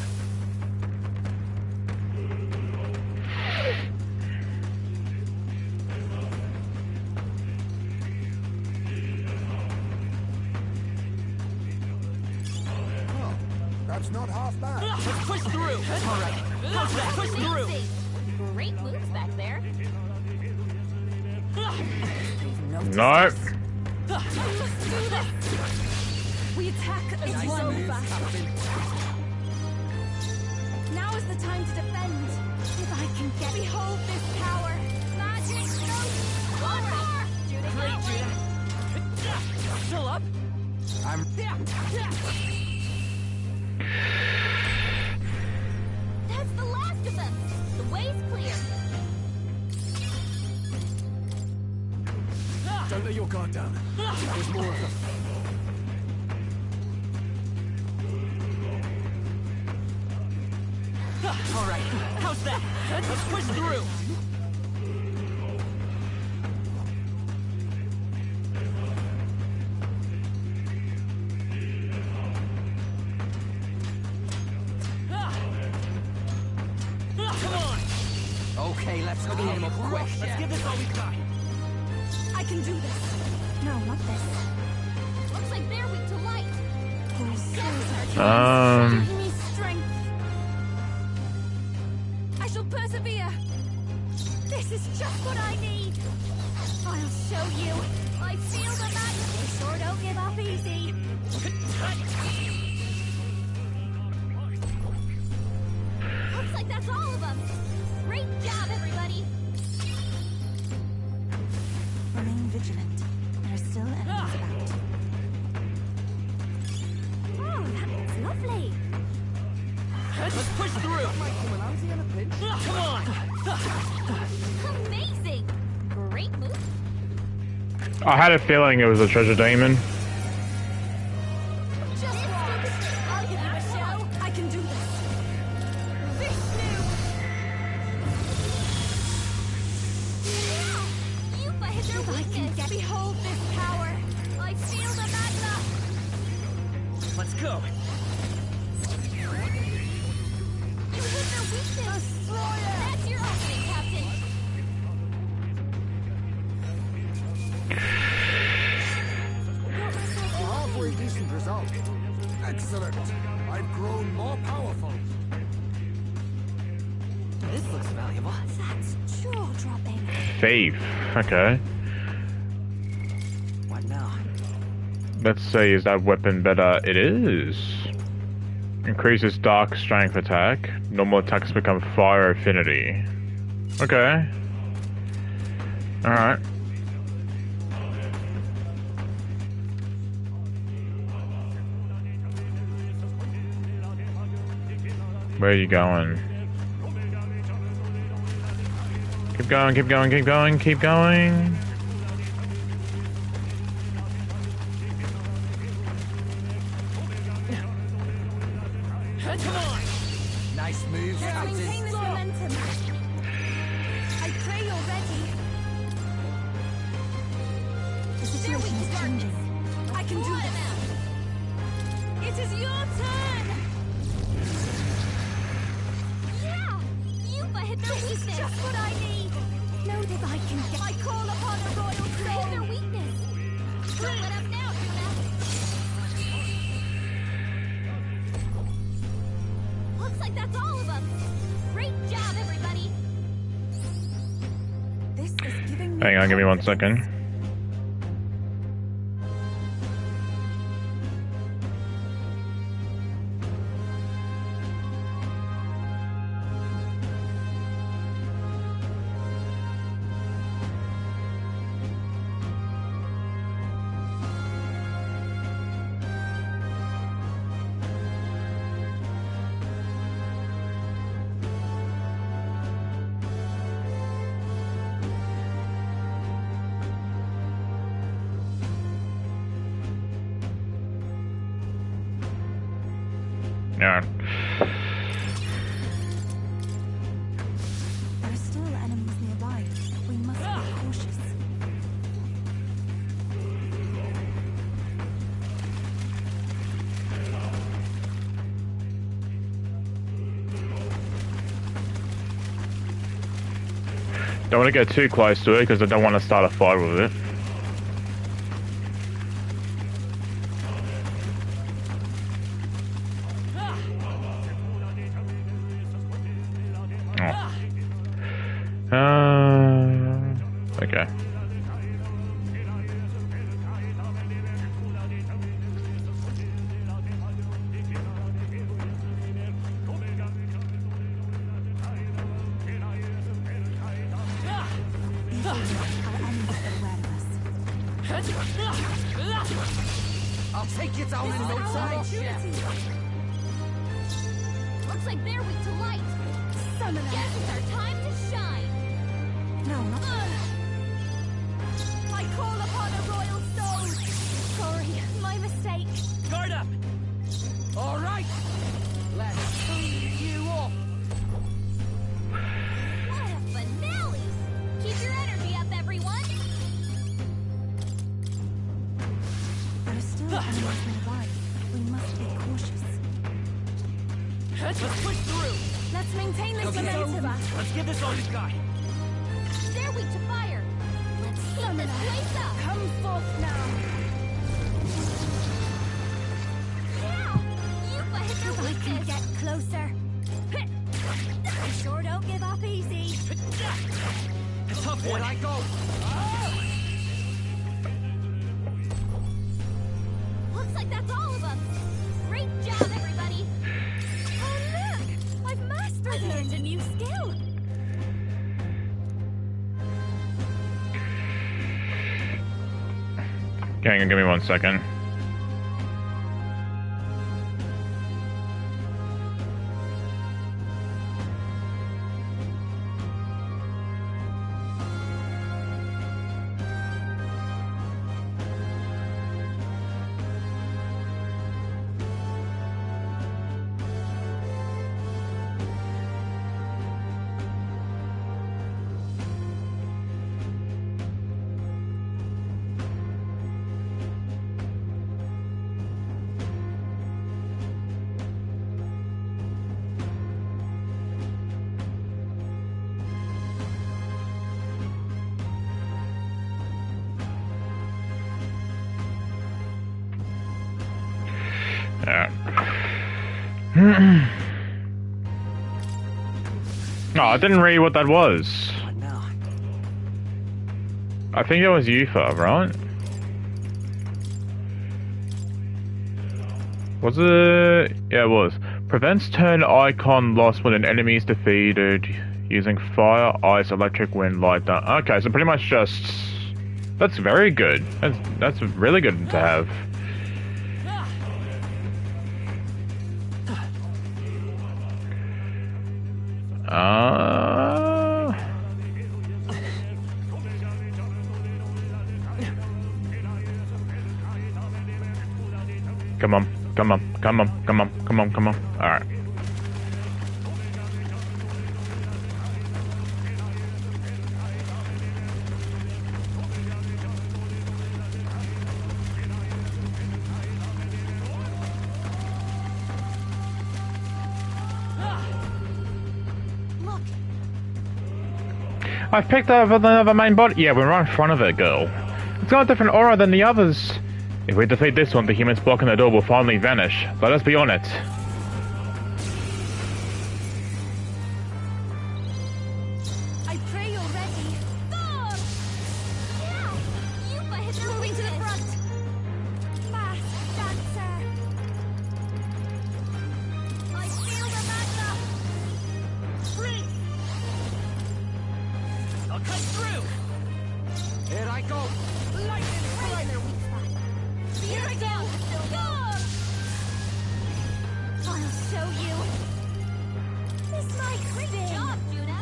D: Oh, that's not half bad.
H: Let's push through. That's alright. How's that? Push through.
C: Amazing. Great moves back there.
A: No.
I: I must do this. We attack as one. Now is the time to defend. If I can get behold this power. Magic
C: One more. Judith
H: Great,
C: that way.
H: Judah. Still up?
D: I'm
C: That's the last of them. The way's clear.
F: Don't let your guard down. There's more of them.
H: Alright. How's that? Let's push through. Come on. Okay, let's get him a quick. Let's give this all we've got.
I: I can do this. No, not this.
C: Looks like they're weak to
I: Give me strength. I shall persevere. This is just what I need. I'll show you. I feel the madness. They sure don't give up easy. Looks like that's all of them. Great job, everybody. Remain vigilant. There are still enemies about. Oh, that looks lovely.
H: Let's push through. Come on.
C: Amazing! Great move.
A: I had a feeling it was a treasure demon.
I: Just walk. I'll give you a show. I can do this. Vishnu!
C: Yeah! Yupa hit their weakness.
I: Behold this power.
C: I feel the magma.
H: Let's go.
C: You hit their weakness. That's your opening, Captain.
D: A halfway decent result. Excellent. I've grown more powerful.
H: This looks valuable.
I: That's jaw-dropping.
A: Thief. Okay.
H: What now?
A: Let's say, is that weapon better? It is. Increases dark strength attack. Normal attacks become fire affinity. Okay. Alright. Where are you going? Keep going, keep going, keep going, keep going.
H: Come on.
D: Nice moves,
I: Maintain
D: Captain.
I: this momentum. I pray you're ready. The situation is changing. I can do this. It is your turn.
C: Yeah! Yupa hit their
I: This is
C: weakness.
I: just what I need. Know that I can get. I call upon a royal
C: Hit their
I: soul.
C: weakness. Don't let up now, Tuna. Looks like that's all of them. Great job, everybody.
I: This is giving me
A: Hang on, give me 1 second. Yeah.
I: There are still enemies nearby. We must be cautious.
A: Don't want to get too close to it because I don't want to start a fight with it. Okay.
I: Our enemies are aware of us.
H: I'll take you down in no time.
C: Looks like they're weak to light.
I: Summoner.
C: Guess it's our time to shine.
I: No, not I call upon a royal soul. Sorry, my mistake.
H: Guard up. All right. Let's clean you off.
C: What a finale! Keep your energy up, everyone.
I: There are still enemies nearby. We must be cautious.
H: Let's push through.
I: Let's maintain this momentum.
H: Let's give this all you got.
C: They're weak to fire. Let's heat this place up.
I: Come forth now.
C: Yeah! Yupa
I: We can get closer. I sure don't give up easy.
H: A tough one. I go.
C: Looks like that's all of them. Great job, everybody.
I: Oh look! I've mastered it. I've learned a new skill.
A: Hang on, give me 1 second. Oh, I didn't read what that was.
H: What now?
A: I think it was Yufa, right? Was it? Yeah, it was. Prevents turn icon loss when an enemy is defeated using fire, ice, electric, wind, light, dark. Okay, so pretty much just... That's very good. That's really good to have. Come on, come on, come on, come on, come on, come on. Alright. I've picked up another main body. Yeah, we're right in front of it, girl. It's got a different aura than the others. If we defeat this one, the humans blocking the door will finally vanish. Let us be on it.
I: I pray you're ready.
C: Go! Yeah! Yufa hit their
I: Moving to the
C: weakness.
I: front. Fast dancer.
C: I feel the magma.
H: Freeze! I'll cut through. Here I go. Lightning
C: Right in their weak spot. Here I go! Go!
I: I'll show you. This might
C: Great
I: spin.
C: job, Juna.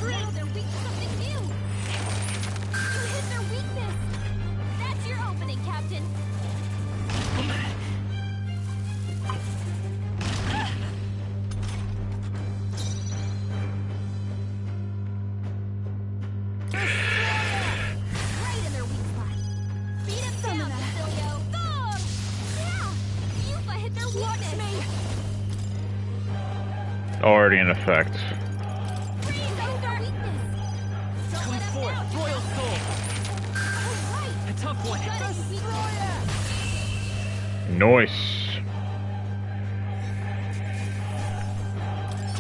C: Now they're weak to something new. You hit their weakness. That's your opening, Captain. Right in their weak spot. Beat him down, Cecilio. Go! Yeah! Yufa hit their weakness.
I: Watch me.
A: Already in effect.
C: Freeze out their weakness. Don't
H: Come
C: let us
H: forth,
C: down,
H: Royal
C: Captain.
H: Soul.
C: All right.
H: A tough one.
C: Got it, you weak
A: Nice.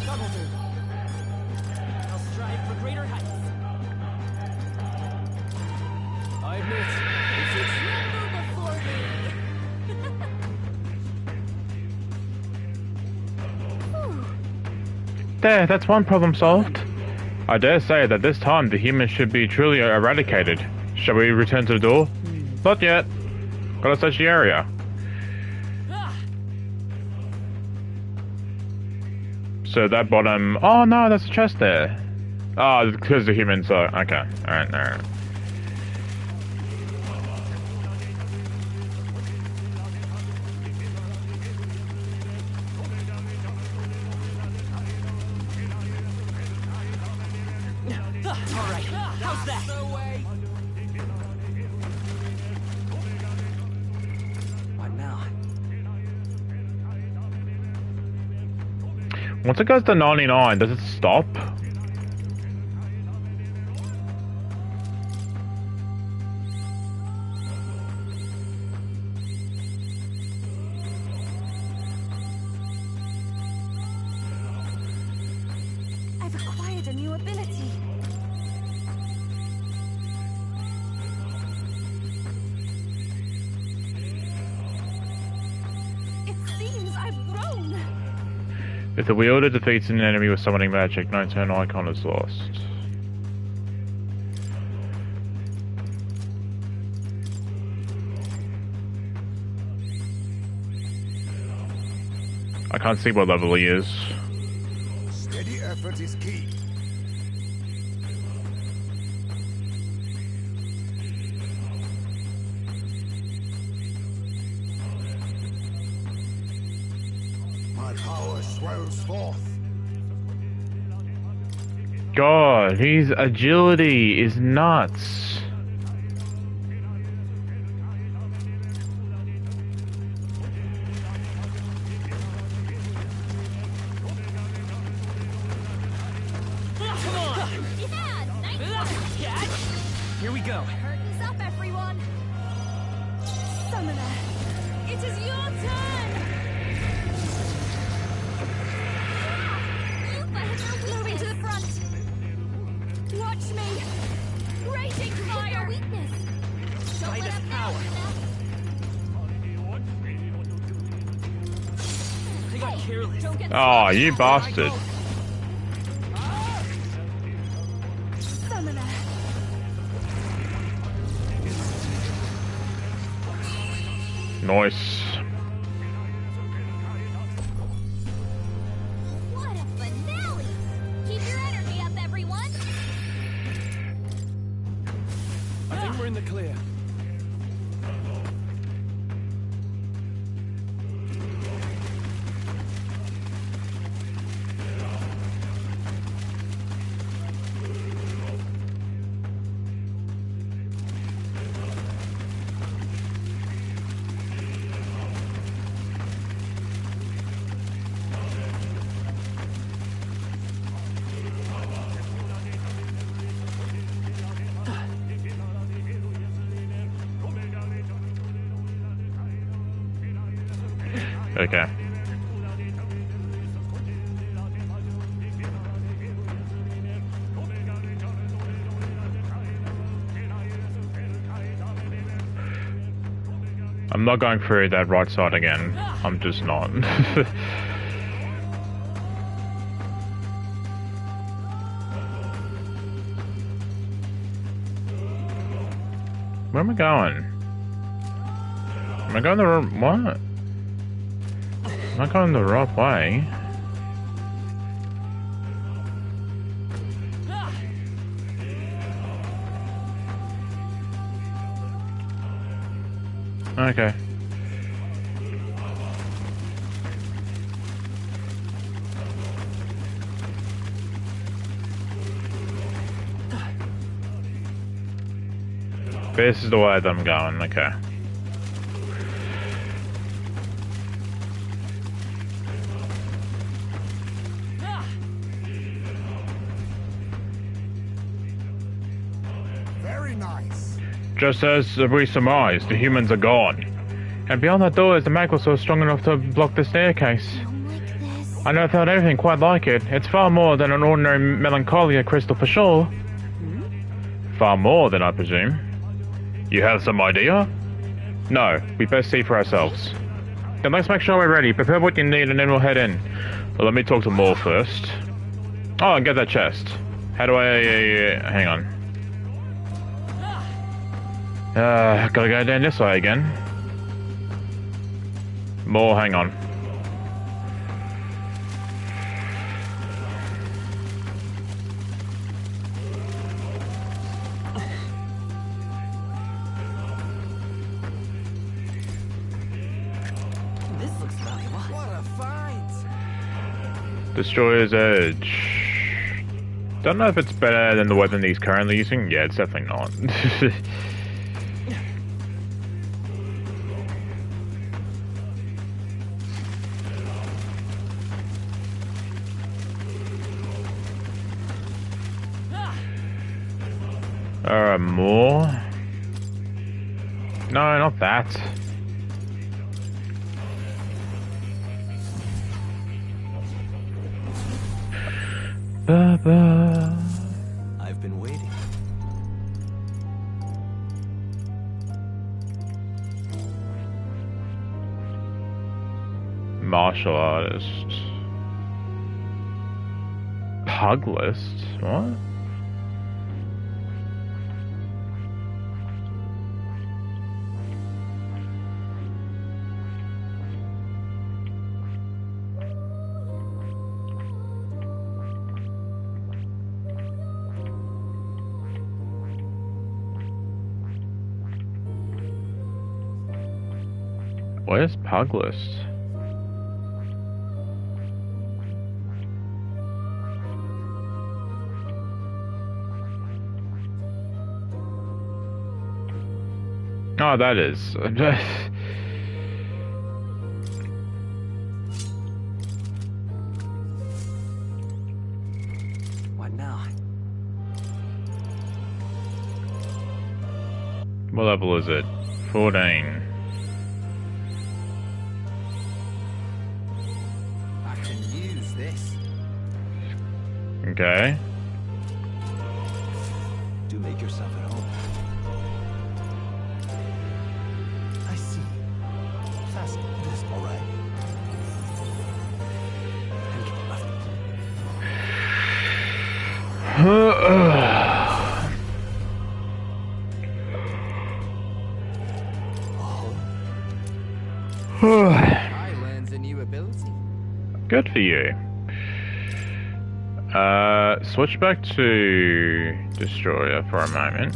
H: That'll do. I'll strive for greater heights. I admit, it's
C: Tremble before me.
A: There, that's one problem solved. I dare say that this time the humans should be truly eradicated. Shall we return to the door? Not yet. Gotta search the area. So that bottom... Oh no, there's a chest there. Oh, because the humans are... Okay, alright, alright.
H: all right. How's that? What now?
A: Once it goes to 99, does it stop?
I: I've acquired a new ability. It seems I've grown.
A: If the wielder defeats an enemy with summoning magic, no turn icon is lost. I can't see what level he is.
D: Steady effort is key. My power swells forth.
A: God, his agility is nuts.
H: Here we go.
I: Curtains up, everyone. Summoner, it is your turn. Moving to the front. Watch me. Raging fire. Weakness.
H: Midas power. They got careless.
I: Don't get
A: Oh, you bastard.
I: Summoner.
A: Nice.
I: What a finale! Keep your energy up, everyone.
F: I think we're in the clear.
A: Okay. I'm not going through that right side again. I'm just not. Where am I going? Am I going the wrong... What? Am I going the right way? Okay. This is the way that I'm going, okay.
D: Very nice.
A: Just as we surmised, the humans are gone. And beyond that door is the Magnus strong enough to block the staircase.
I: Like this.
A: I never felt anything quite like it. It's far more than an ordinary melancholia crystal for sure. Far more than I presume. You have some idea? No, we best see for ourselves. Then let's make sure we're ready. Prepare what you need and then we'll head in. Well, let me talk to Moore first. Oh, and get that chest. How do I... hang on. Gotta go down this way again. More, hang on.
H: This looks valuable. What a find!
A: Destroyer's Edge. Don't know if it's better than the weapon he's currently using. Yeah, it's definitely not. More? No, not that. Ba-ba.
G: I've been waiting.
A: Martial artist. Pug list? What? Where's pug list? Oh, that is.
H: What now?
A: What level is it? 14.
H: I can use this.
A: Okay.
G: Do make yourself at home. I see. Fasten this, all right. And keep left.
H: I learned a new ability.
A: Good for you. Switch back to Destroyer for a moment.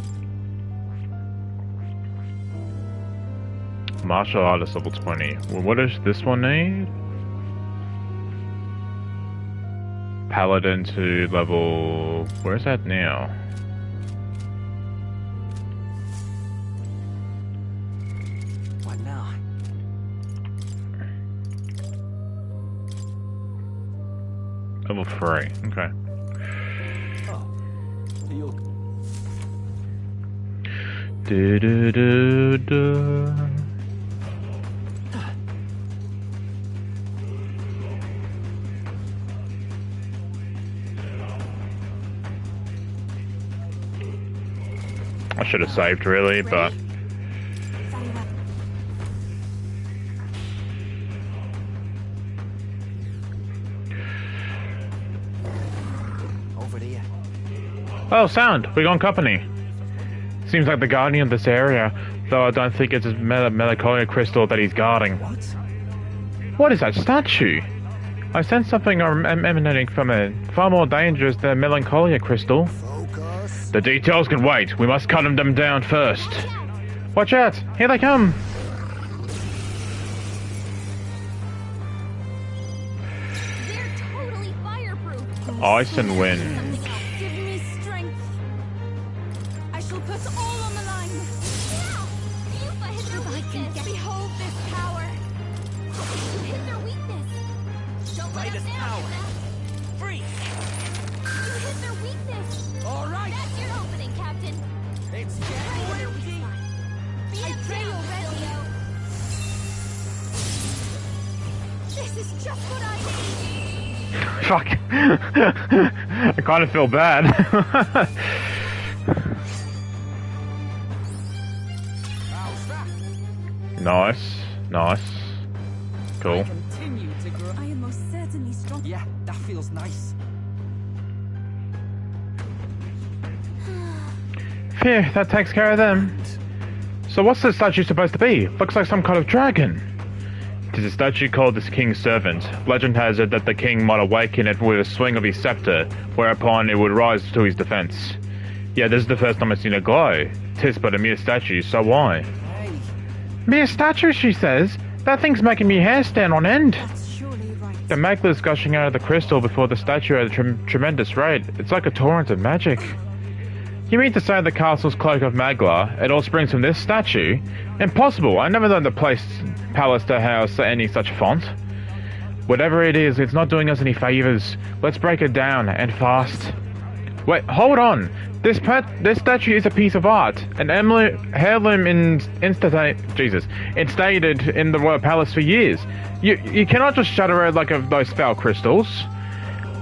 A: Martial Artist level 20. Well, what does this one need? Paladin to level... Where's that now?
H: What now?
A: Level 3. Okay.
G: Oh, you'll
A: Do do do do. I should have saved really, but
H: Over there.
A: oh, sound! We got company. Seems like the guardian of this area, though I don't think it's his melancholia crystal that he's guarding.
G: what?
A: What is that statue? I sense something emanating from it, far more dangerous than melancholia crystal.
D: Focus.
A: The details can wait. We must cut them down first. Watch out! Here they come!
C: They're totally fireproof.
A: Ice and wind.
I: Give me strength. I shall put all on the line.
C: Yeah! Yufa hit their
I: If I can
C: weakness.
I: behold this power.
C: You hit their weakness. Don't let us
H: Brightest
C: down.
H: power.
C: Yufa.
H: Freeze!
C: You hit their weakness.
H: All right.
C: That's your opening, Captain.
H: It's
C: Pray
H: getting
C: for their
H: real.
C: weak spot. Be
I: I
C: it
I: pray
C: down,
I: already.
C: Silio.
I: This is just what I need.
A: Fuck. I kind of feel bad.
H: How's that?
A: Nice. Nice. Cool.
E: Continue to grow.
I: I am most certainly strong.
H: Yeah, that feels nice.
A: Phew, that takes care of them. So what's this statue supposed to be? Looks like some kind of dragon. It is a statue called the King's Servant. Legend has it that the king might awaken it with a swing of his scepter, whereupon it would rise to his defense. Yeah, this is the first time I've seen a glow. 'Tis but a mere statue, so why?
H: Hey,
A: Mere statue, she says? That thing's making me hair stand on end.
I: That's surely right.
A: The magma's gushing out of the crystal before the statue at a tremendous rate. It's like a torrent of magic. You mean to say the castle's cloak of Magla, it all springs from this statue? Impossible! I never known the palace to house any such font. Whatever it is, it's not doing us any favors. Let's break it down, and fast. Wait, hold on! This statue is a piece of art, an heirloom instated in the royal palace for years. You cannot just shatter it like those foul crystals.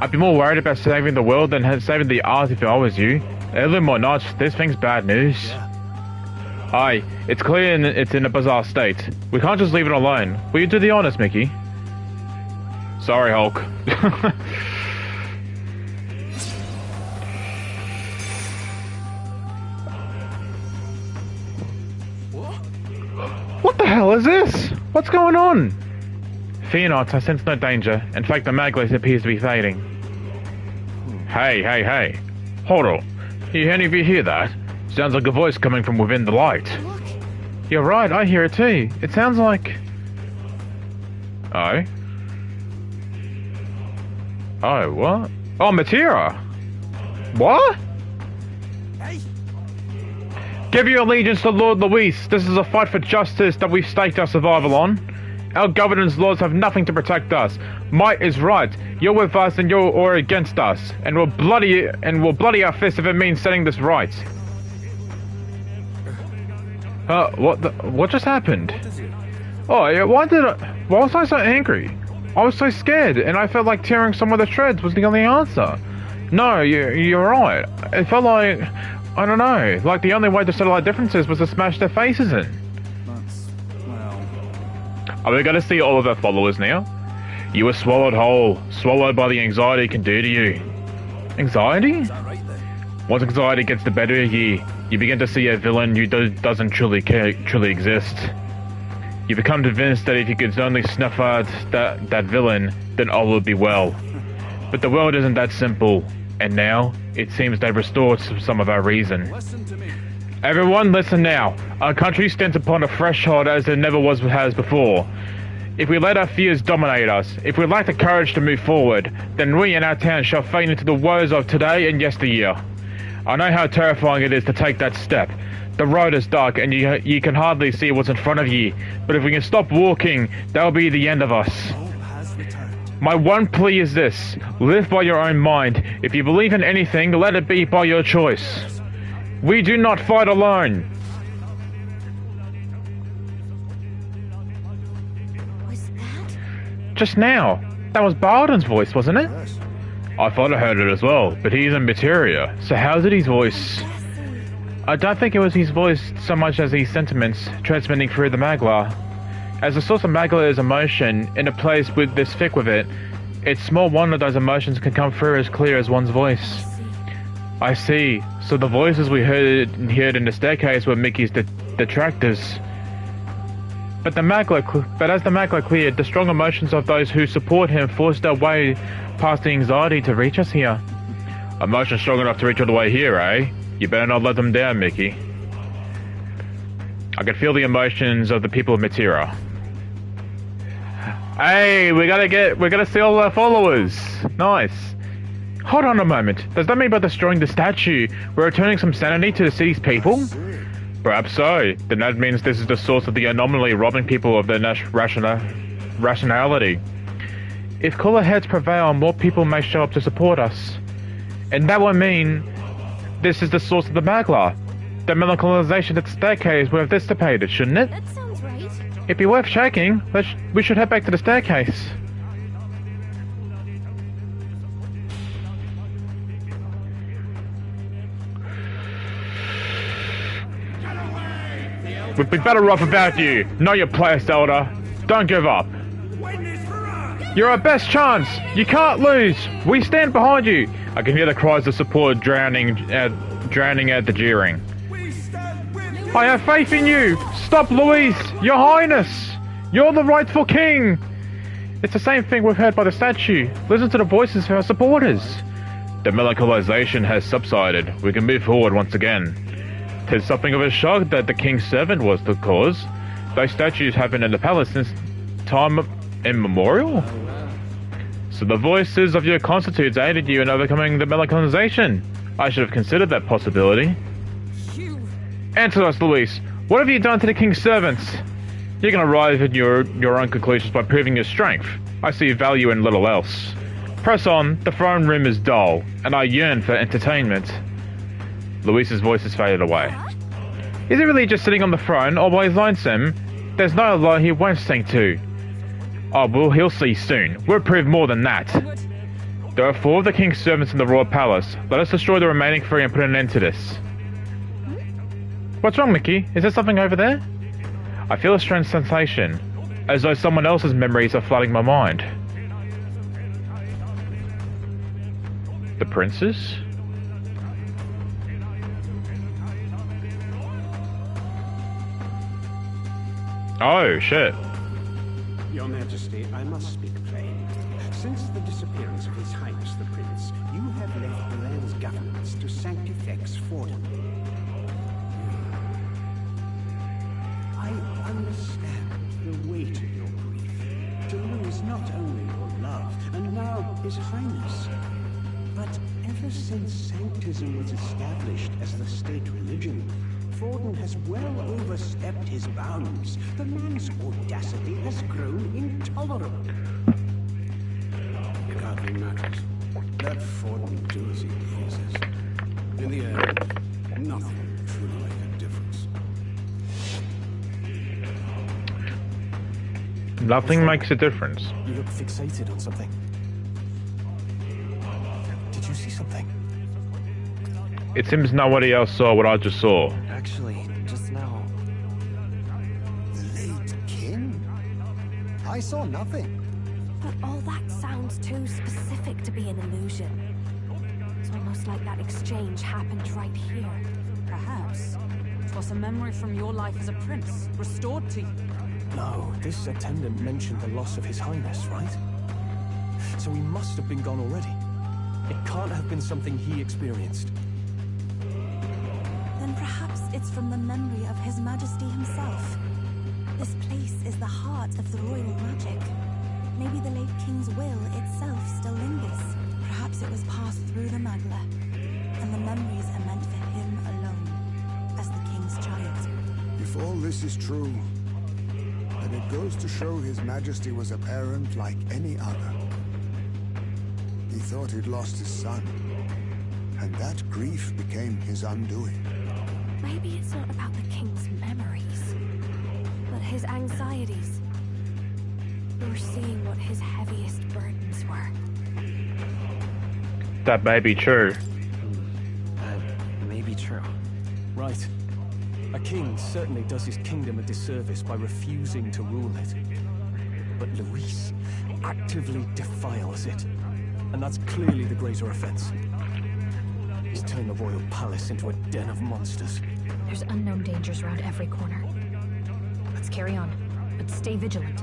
A: I'd be more worried about saving the world than saving the art if I was you. Early or not, this thing's bad news. Aye, it's clear it's in a bizarre state. We can't just leave it alone. Will you do the honors, Mickey? Sorry, Hulk. What the hell is this? What's going on? Fear not, I sense no danger. In fact, the maglet appears to be fading. Hey. Hold on. Any of you hear that? Sounds like a voice coming from within the light.
I: Look.
A: You're right, I hear it too. It sounds like... Oh? Oh, what? Oh, Matera! What? Give your allegiance to Lord Luis. This is a fight for justice that we've staked our survival on. Our governance laws have nothing to protect us. Might is right. You're with us and you're or against us. And we'll bloody our fists if it means setting this right. What just happened? Oh, yeah, why was I so angry? I was so scared, and I felt like tearing someone to shreds was the only answer. No, you're right. It felt like, I don't know, like the only way to settle our differences was to smash their faces in. Are we going to see all of our followers now? You were swallowed whole, swallowed by the anxiety it can do to you. Anxiety? Once anxiety gets the better of you, you begin to see a villain who doesn't truly exist. You become convinced that if you could only snuff out that villain, then all would be well. But the world isn't that simple, and now, it seems they've restored some of our reason. Everyone, listen now. Our country stands upon a threshold as there never has before. If we let our fears dominate us, if we lack the courage to move forward, then we in our town shall fade into the woes of today and yesteryear. I know how terrifying it is to take that step. The road is dark and you can hardly see what's in front of you, but if we can stop walking, that'll be the end of us. My one plea is this: live by your own mind. If you believe in anything, let it be by your choice. We do not fight alone.
I: Was that?
A: Just now. That was Barden's voice, wasn't it? I thought I heard it as well, but he's in Materia, so how did his voice... I don't think it was his voice so much as his sentiments transmitting through the Magla. As the source of Magla is emotion, in a place with this thick with it, it's small wonder those emotions can come through as clear as one's voice. I see. So the voices we heard in the staircase were Mickey's detractors. But as the Magla cleared, the strong emotions of those who support him forced their way past the anxiety to reach us here. Emotions strong enough to reach all the way here, eh? You better not let them down, Mickey. I can feel the emotions of the people of Matera. Hey, we gotta see all our followers. Nice. Hold on a moment. Does that mean by destroying the statue, we're returning some sanity to the city's people? Perhaps so. Then that means this is the source of the anomaly robbing people of their rationality. If cooler heads prevail, more people may show up to support us. And that would mean this is the source of the Magla. The melanchalization at the staircase would have dissipated, shouldn't it?
I: That sounds right.
A: It'd be worth checking. We should head back to the staircase. We'd be better off without you. Know your place, Elder. Don't give up. You're our best chance. You can't lose. We stand behind you. I can hear the cries of support drowning out the jeering. I have faith in you. Stop, Luis. Your Highness. You're the rightful king. It's the same thing we've heard by the statue. Listen to the voices of our supporters. The melanchalization has subsided. We can move forward once again. 'Tis something of a shock that the king's servant was the cause. Those statues have been in the palace since time immemorial. So the voices of your constitutes aided you in overcoming the melanchalization. I should have considered that possibility. Answer us, Luis. What have you done to the king's servants? You can arrive at your own conclusions by proving your strength. I see value in little else. Press on. The throne room is dull, and I yearn for entertainment. Luis's voice has faded away. Is he really just sitting on the throne, always lonesome? There's no lie he won't sing to. Oh, well, he'll see soon. We'll prove more than that. There are 4 of the king's servants in the royal palace. Let us destroy the remaining 3 and put an end to this. What's wrong, Mickey? Is there something over there? I feel a strange sensation, as though someone else's memories are flooding my mind. The princess? Oh, shit.
J: Your Majesty, I must speak plain. Since the disappearance of His Highness the Prince, you have left the land's governance to Sanctifex Fordham. I understand the weight of your grief. To lose not only your love, and now His Highness, but ever since Sanctism was established as the state religion, Forden has well overstepped his bounds. The man's audacity has grown intolerable. Regarding matters, let Forden do as he pleases. In the end, nothing will truly make a difference.
A: Nothing makes a difference.
K: You look fixated on something. Did you see something?
A: It seems nobody else saw what I just saw.
H: Actually, just now.
D: The late king? I saw nothing.
I: But all that sounds too specific to be an illusion. It's almost like that exchange happened right here.
E: Perhaps. 'Twas a memory from your life as a prince, restored to you.
K: No, this attendant mentioned the loss of His Highness, right? So he must have been gone already. It can't have been something he experienced.
L: Then perhaps it's from the memory of His Majesty himself. This place is the heart of the royal magic. Maybe the late king's will itself still lingers. Perhaps it was passed through the Magla, and the memories are meant for him alone, as the king's child.
D: If all this is true, then it goes to show His Majesty was a parent like any other. He thought he'd lost his son, and that grief became his undoing.
I: Maybe it's not about the king's memories, but his anxieties. You're seeing what his heaviest burdens were.
A: That may be true.
H: That may be true.
K: Right. A king certainly does his kingdom a disservice by refusing to rule it. But Luis actively defiles it. And that's clearly the greater offense. He's turned the royal palace into a den of monsters.
M: There's unknown dangers around every corner. Let's carry on, but stay vigilant.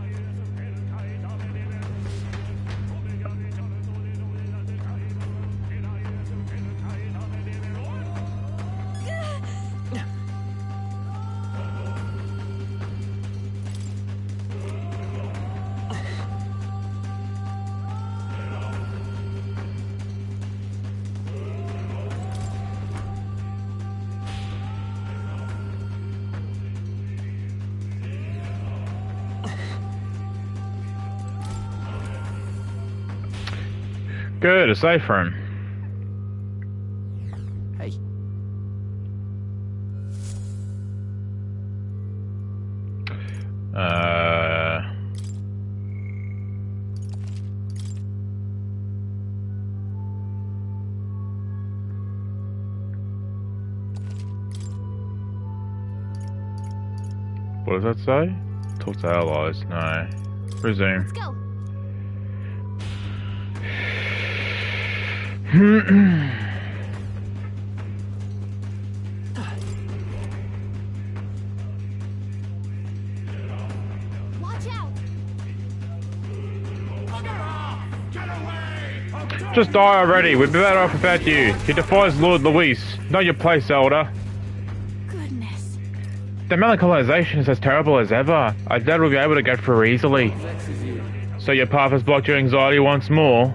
A: Good, a safe room.
H: Hey.
A: What does that say? Talk to allies. No. Resume.
I: Let's go. Watch out!
A: Just die already. We'd be better off without you. He defies Lord Luis. Know your place, Elder.
L: Goodness.
A: The melancholisation is as terrible as ever. I doubt we'll be able to get through easily. So your path has blocked your anxiety once more.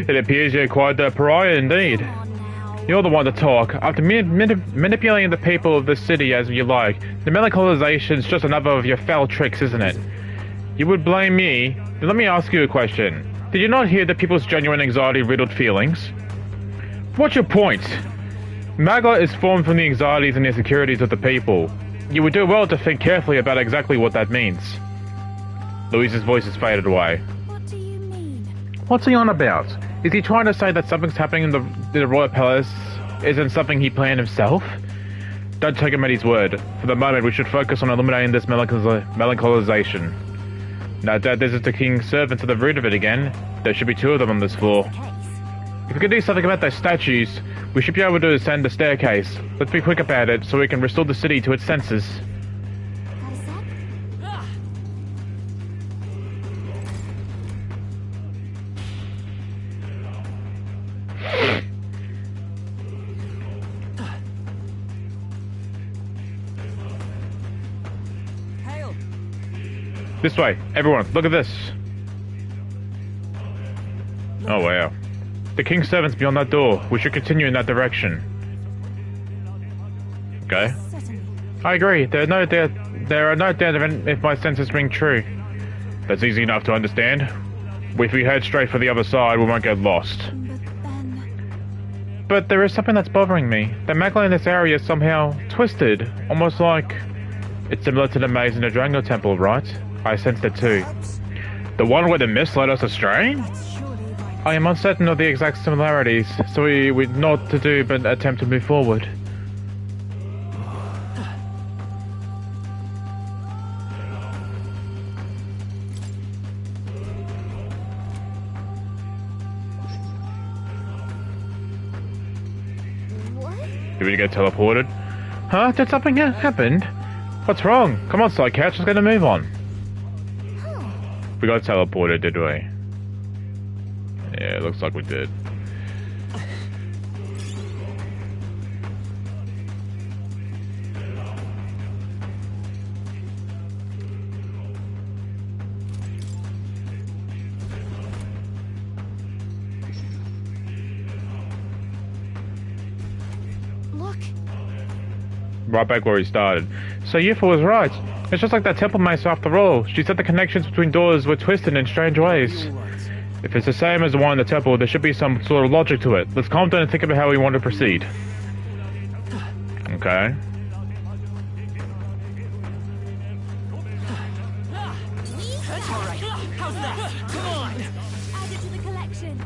A: It appears you're quite the pariah indeed. You're the one to talk. After manipulating the people of this city as you like, the melancholization's just another of your foul tricks, isn't it? You would blame me? Then let me ask you a question. Did you not hear the people's genuine anxiety-riddled feelings? What's your point? Magla is formed from the anxieties and insecurities of the people. You would do well to think carefully about exactly what that means. Louise's voice has faded away.
L: What do you mean?
A: What's he on about? Is he trying to say that something's happening in the Royal Palace isn't something he planned himself? Don't take him at his word. For the moment, we should focus on eliminating this melancholisation. Now, Dad, this is the King's servant to the root of it again. There should be 2 of them on this floor. If we could do something about those statues, we should be able to ascend the staircase. Let's be quick about it so we can restore the city to its senses. This way, everyone, look at this. Oh wow. The King's servant's beyond that door. We should continue in that direction. Okay. I agree. There are no doubt if my senses ring true. That's easy enough to understand. If we head straight for the other side, we won't get lost. But there is something that's bothering me. The magma in this area is somehow twisted. Almost like it's similar to the maze in the Drango Temple, right? I sensed it too. The one where the mist led us astray? I am uncertain of the exact similarities, so we know what to do but attempt to move forward. Did we get teleported? Huh? Did something happen? What's wrong? Come on, Sidecatch, let's get a move on. We got teleported, did we? Yeah, it looks like we did.
I: Look.
A: Right back where he started. So Yufa was right. It's just like that temple mace after all. She said the connections between doors were twisted in strange ways. If it's the same as the one in the temple, there should be some sort of logic to it. Let's calm down and think about how we want to proceed. Okay.
H: How's that? Come on!
I: Add it to the collection.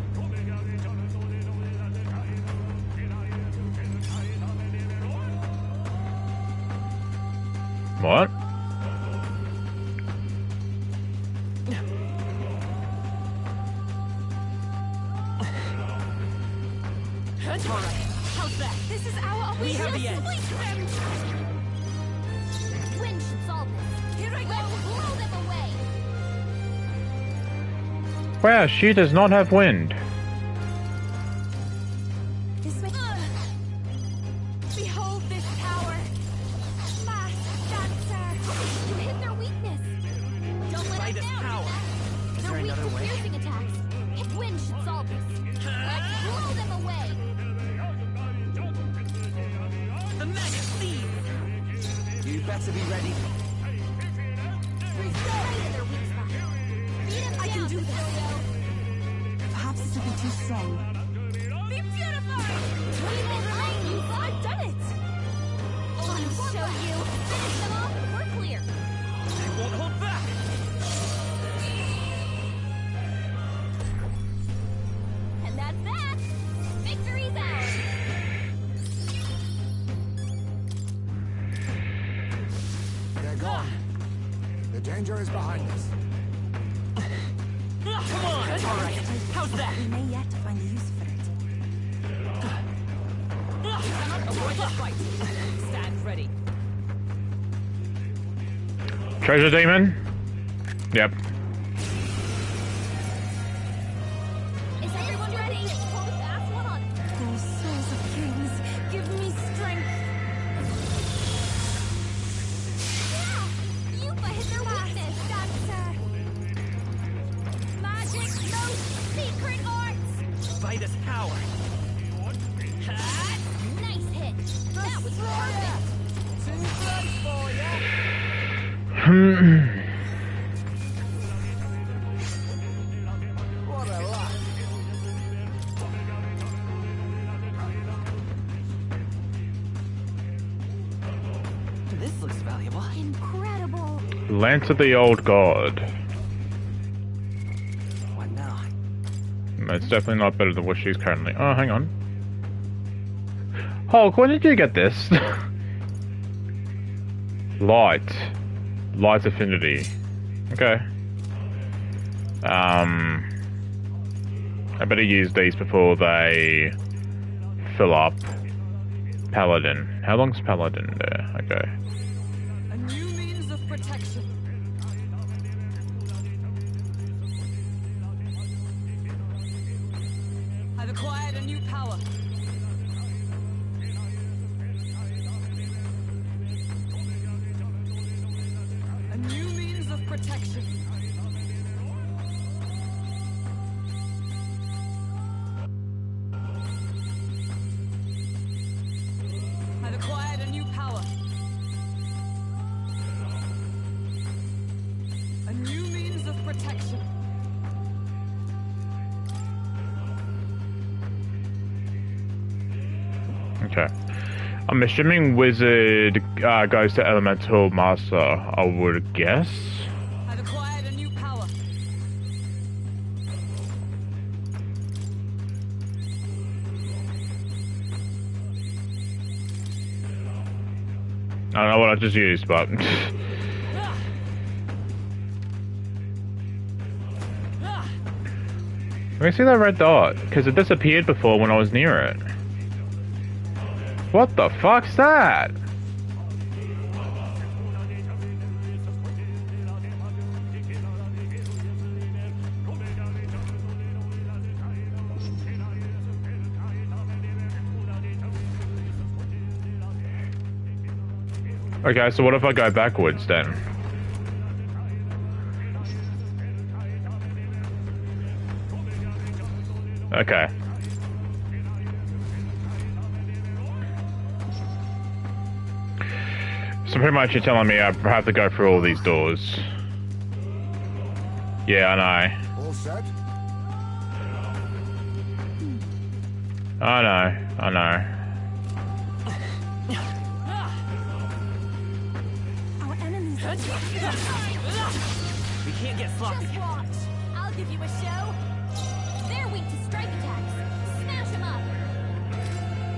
A: What?
H: How's that?
I: This is our
H: We have the edge.
I: Wind should solve this. Here I go. Blow them away.
A: Wow, she does not have wind.
I: Behold this power. Mass dancer. You hit their weakness. Don't let us down.
H: Power. Is there
I: Their weak
H: another way?
I: piercing attacks. Wind should solve this. Let's blow them away.
H: The magic seed! You better be ready.
I: I can do this.
L: Perhaps this will be too strong.
I: Be beautified! I've done it! I'll show you. Finish them off and we're clear.
H: They won't hold back!
I: And that's that. Victory's ours.
D: They're gone. The danger is behind us.
H: Come on! All right. How's that?
L: We may yet find a use for it.
E: Avoid the fight. Stand ready.
A: Treasure demon? Yep.
I: Is everyone ready? Pull the fast one on.
L: Those souls of kings, give me strength.
I: Yeah! Yupa hit their weakness. Dancer. Magic, no secret arts.
H: Bite us power.
I: Nice hit. That was perfect.
H: Too close for ya. What a luck. This looks valuable.
I: Incredible.
A: Lance of the Old God.
H: What now?
A: It's definitely not better than what she's currently. Oh, hang on. Hulk, when did you get this? Light affinity. Okay. I better use these before they fill up. Paladin. How long's Paladin there? Okay.
E: A new means of protection. I've acquired a new power. A new means of protection. I've acquired a new power. A new means of protection.
A: Okay. I'm assuming Wizard goes to Elemental Master, I would guess.
E: I've acquired a new power.
A: I don't know what I just used, but... Can we see that red dot? Because it disappeared before when I was near it. What the fuck's that? Okay, so what if I go backwards then? Okay. So pretty much you're telling me I have to go through all these doors. Yeah, I know.
D: All set?
A: I know.
I: Our enemies.
H: We can't get sloppy.
C: Just watch. I'll give you a show. They're weak to strike attacks. Smash them up.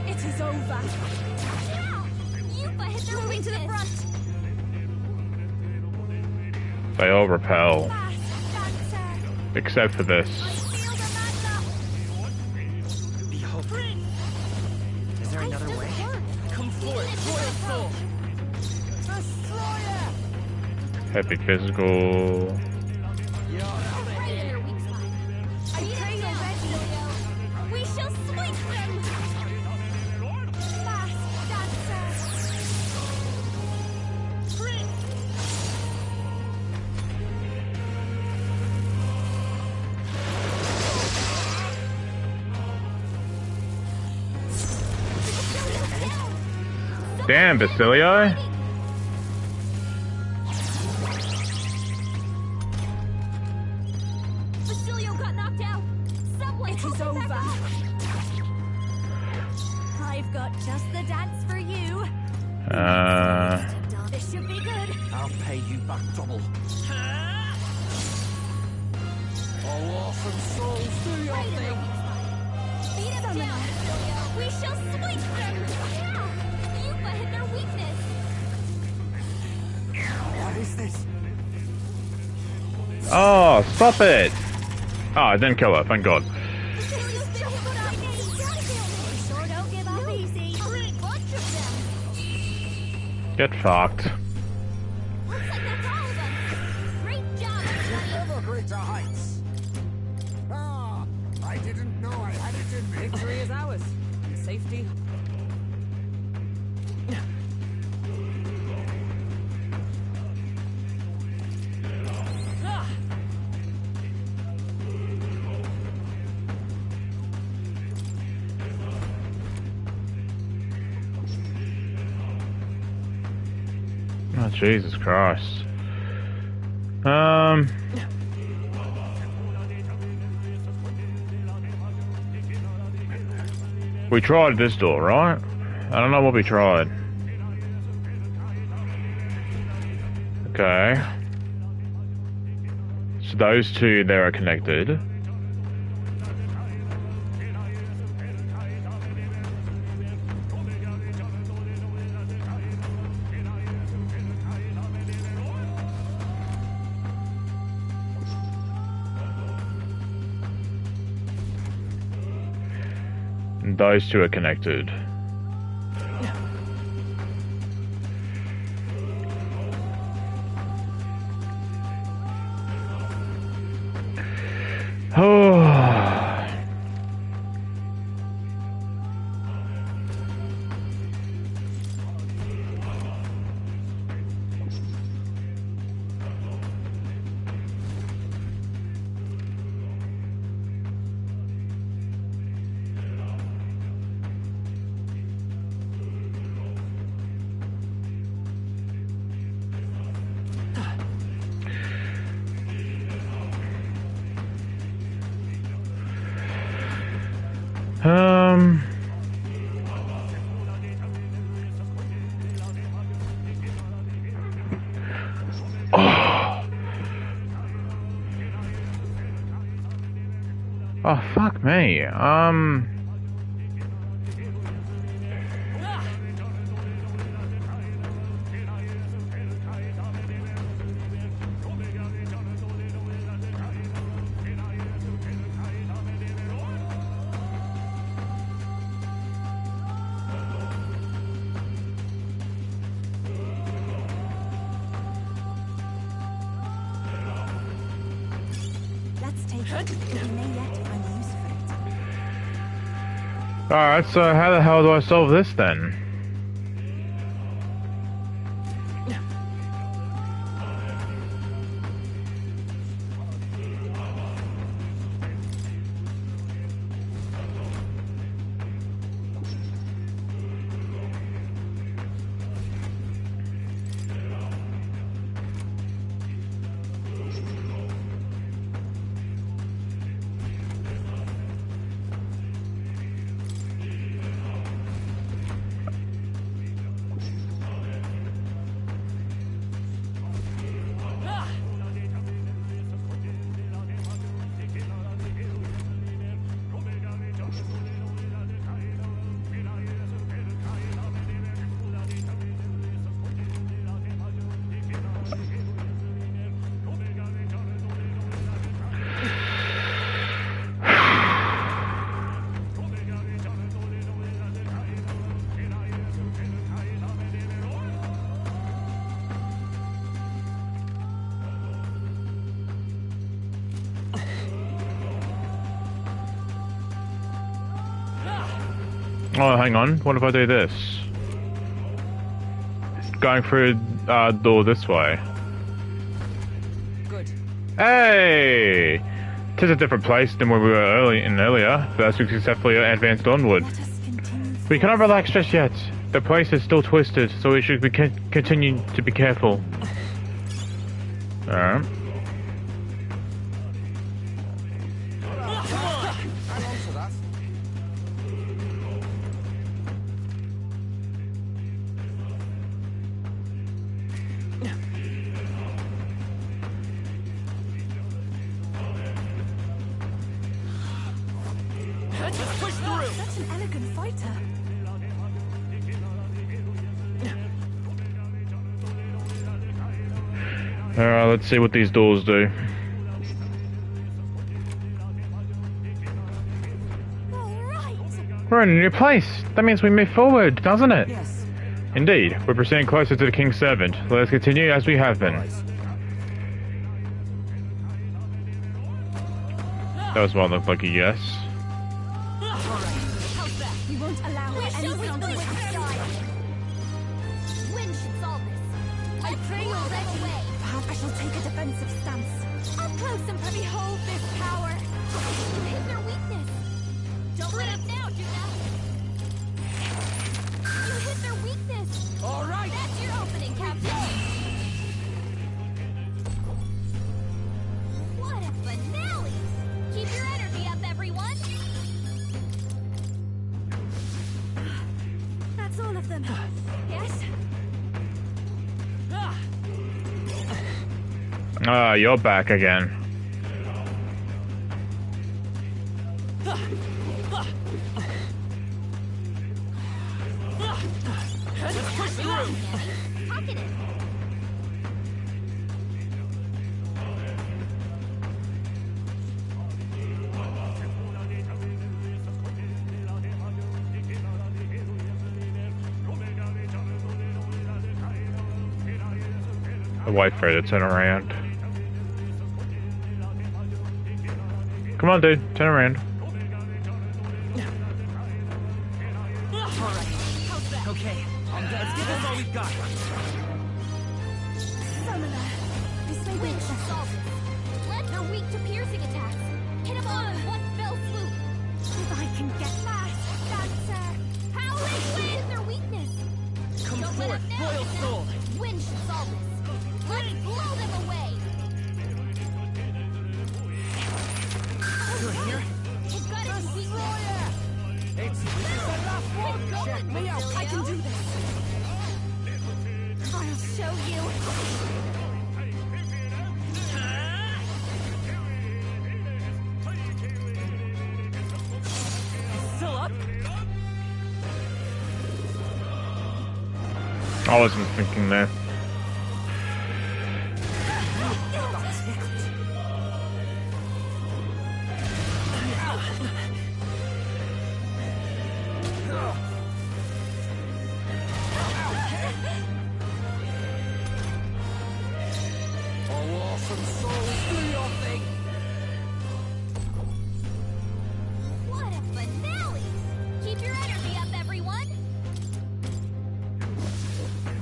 I: It is over.
C: Yupa hit their
I: Moving to the
C: weakness.
I: front.
A: They all repel.
I: Fast dancer.
A: Except for this.
I: Feel the matchup.
H: Be hopeful. Is there another way? Come forth, royal soul.
A: Heavy physical.
C: Right in their weak spot.
I: I pray you're ready.
C: We shall sweep them.
I: Fast dancer.
A: Damn, Basilio.
C: Basilio got knocked out. Someone
I: It is
C: help him back
I: over.
C: up.
I: I've got just the dance for you. This should be good.
H: I'll pay you back double. Oh, awesome souls, do your
C: Right in their
H: thing.
C: weak spot. Beat him down, Basilio. We shall sweep them. Yeah. Yupa hit their weakness.
H: What is this?
A: Oh, stop it! Oh, I didn't kill her, thank God.
I: Basilio's just what I need. We sure don't give up easy.
C: Bunch of them.
A: Get fucked.
C: Looks like that's all of them. Great job, everybody.
D: Ever greater heights. Ah, I didn't know I had it in me.
E: Victory is ours. And safety.
A: Oh, Jesus Christ. We tried this door, right? I don't know what we tried. Okay. So those two there are connected. Those two are connected. Oh. Oh, fuck me.
L: Let's take it. We may yet find use for it.
A: Alright, so how the hell do I solve this then? Oh, hang on. What if I do this? Going through door this way.
E: Good.
A: Hey! Tis a different place than where we were earlier, but as we successfully advanced onward. We cannot relax just yet. The place is still twisted, so we should continue to be careful. Alright.
L: Such an elegant fighter.
A: Alright, let's see what these doors do. We're in a new place. That means we move forward, doesn't it?
J: Yes.
A: Indeed. We're proceeding closer to the King's servant. Let us continue as we have been. That was what looked like a yes.
L: We won't allow anything on the outside.
C: Wind should solve this. I pray you'll let away.
L: Perhaps I shall take a defensive stance.
C: Up close and behold this power. You hit their weakness. Don't let up now, Judah. You hit their weakness.
H: All right.
C: That's your opening, Captain. What a finale! Keep your energy up, everyone.
L: That's all of them.
C: Yes?
A: Ah, you're back again.
H: Let's push through.
C: Pocket it.
A: I'll wait for it to turn around. Come on, dude, turn around.
H: Alright. Okay, let's give this all we've got.
I: Summoner, this may be excessive. They're weak to piercing attacks. Hit them all with one fell swoop. If I can get last, Dancer. Howling wind! Their weakness.
H: Come
I: Don't let
H: forth,
I: up now,
H: royal soul.
I: Wind should solve this. Let's blow them away.
H: You're here?
I: You've got it, Destroyer!
H: It's the last one. Check me out.
I: I can do this. I'll show you.
H: Still up?
A: I wasn't thinking that.
I: What a finale! Keep your energy up, everyone!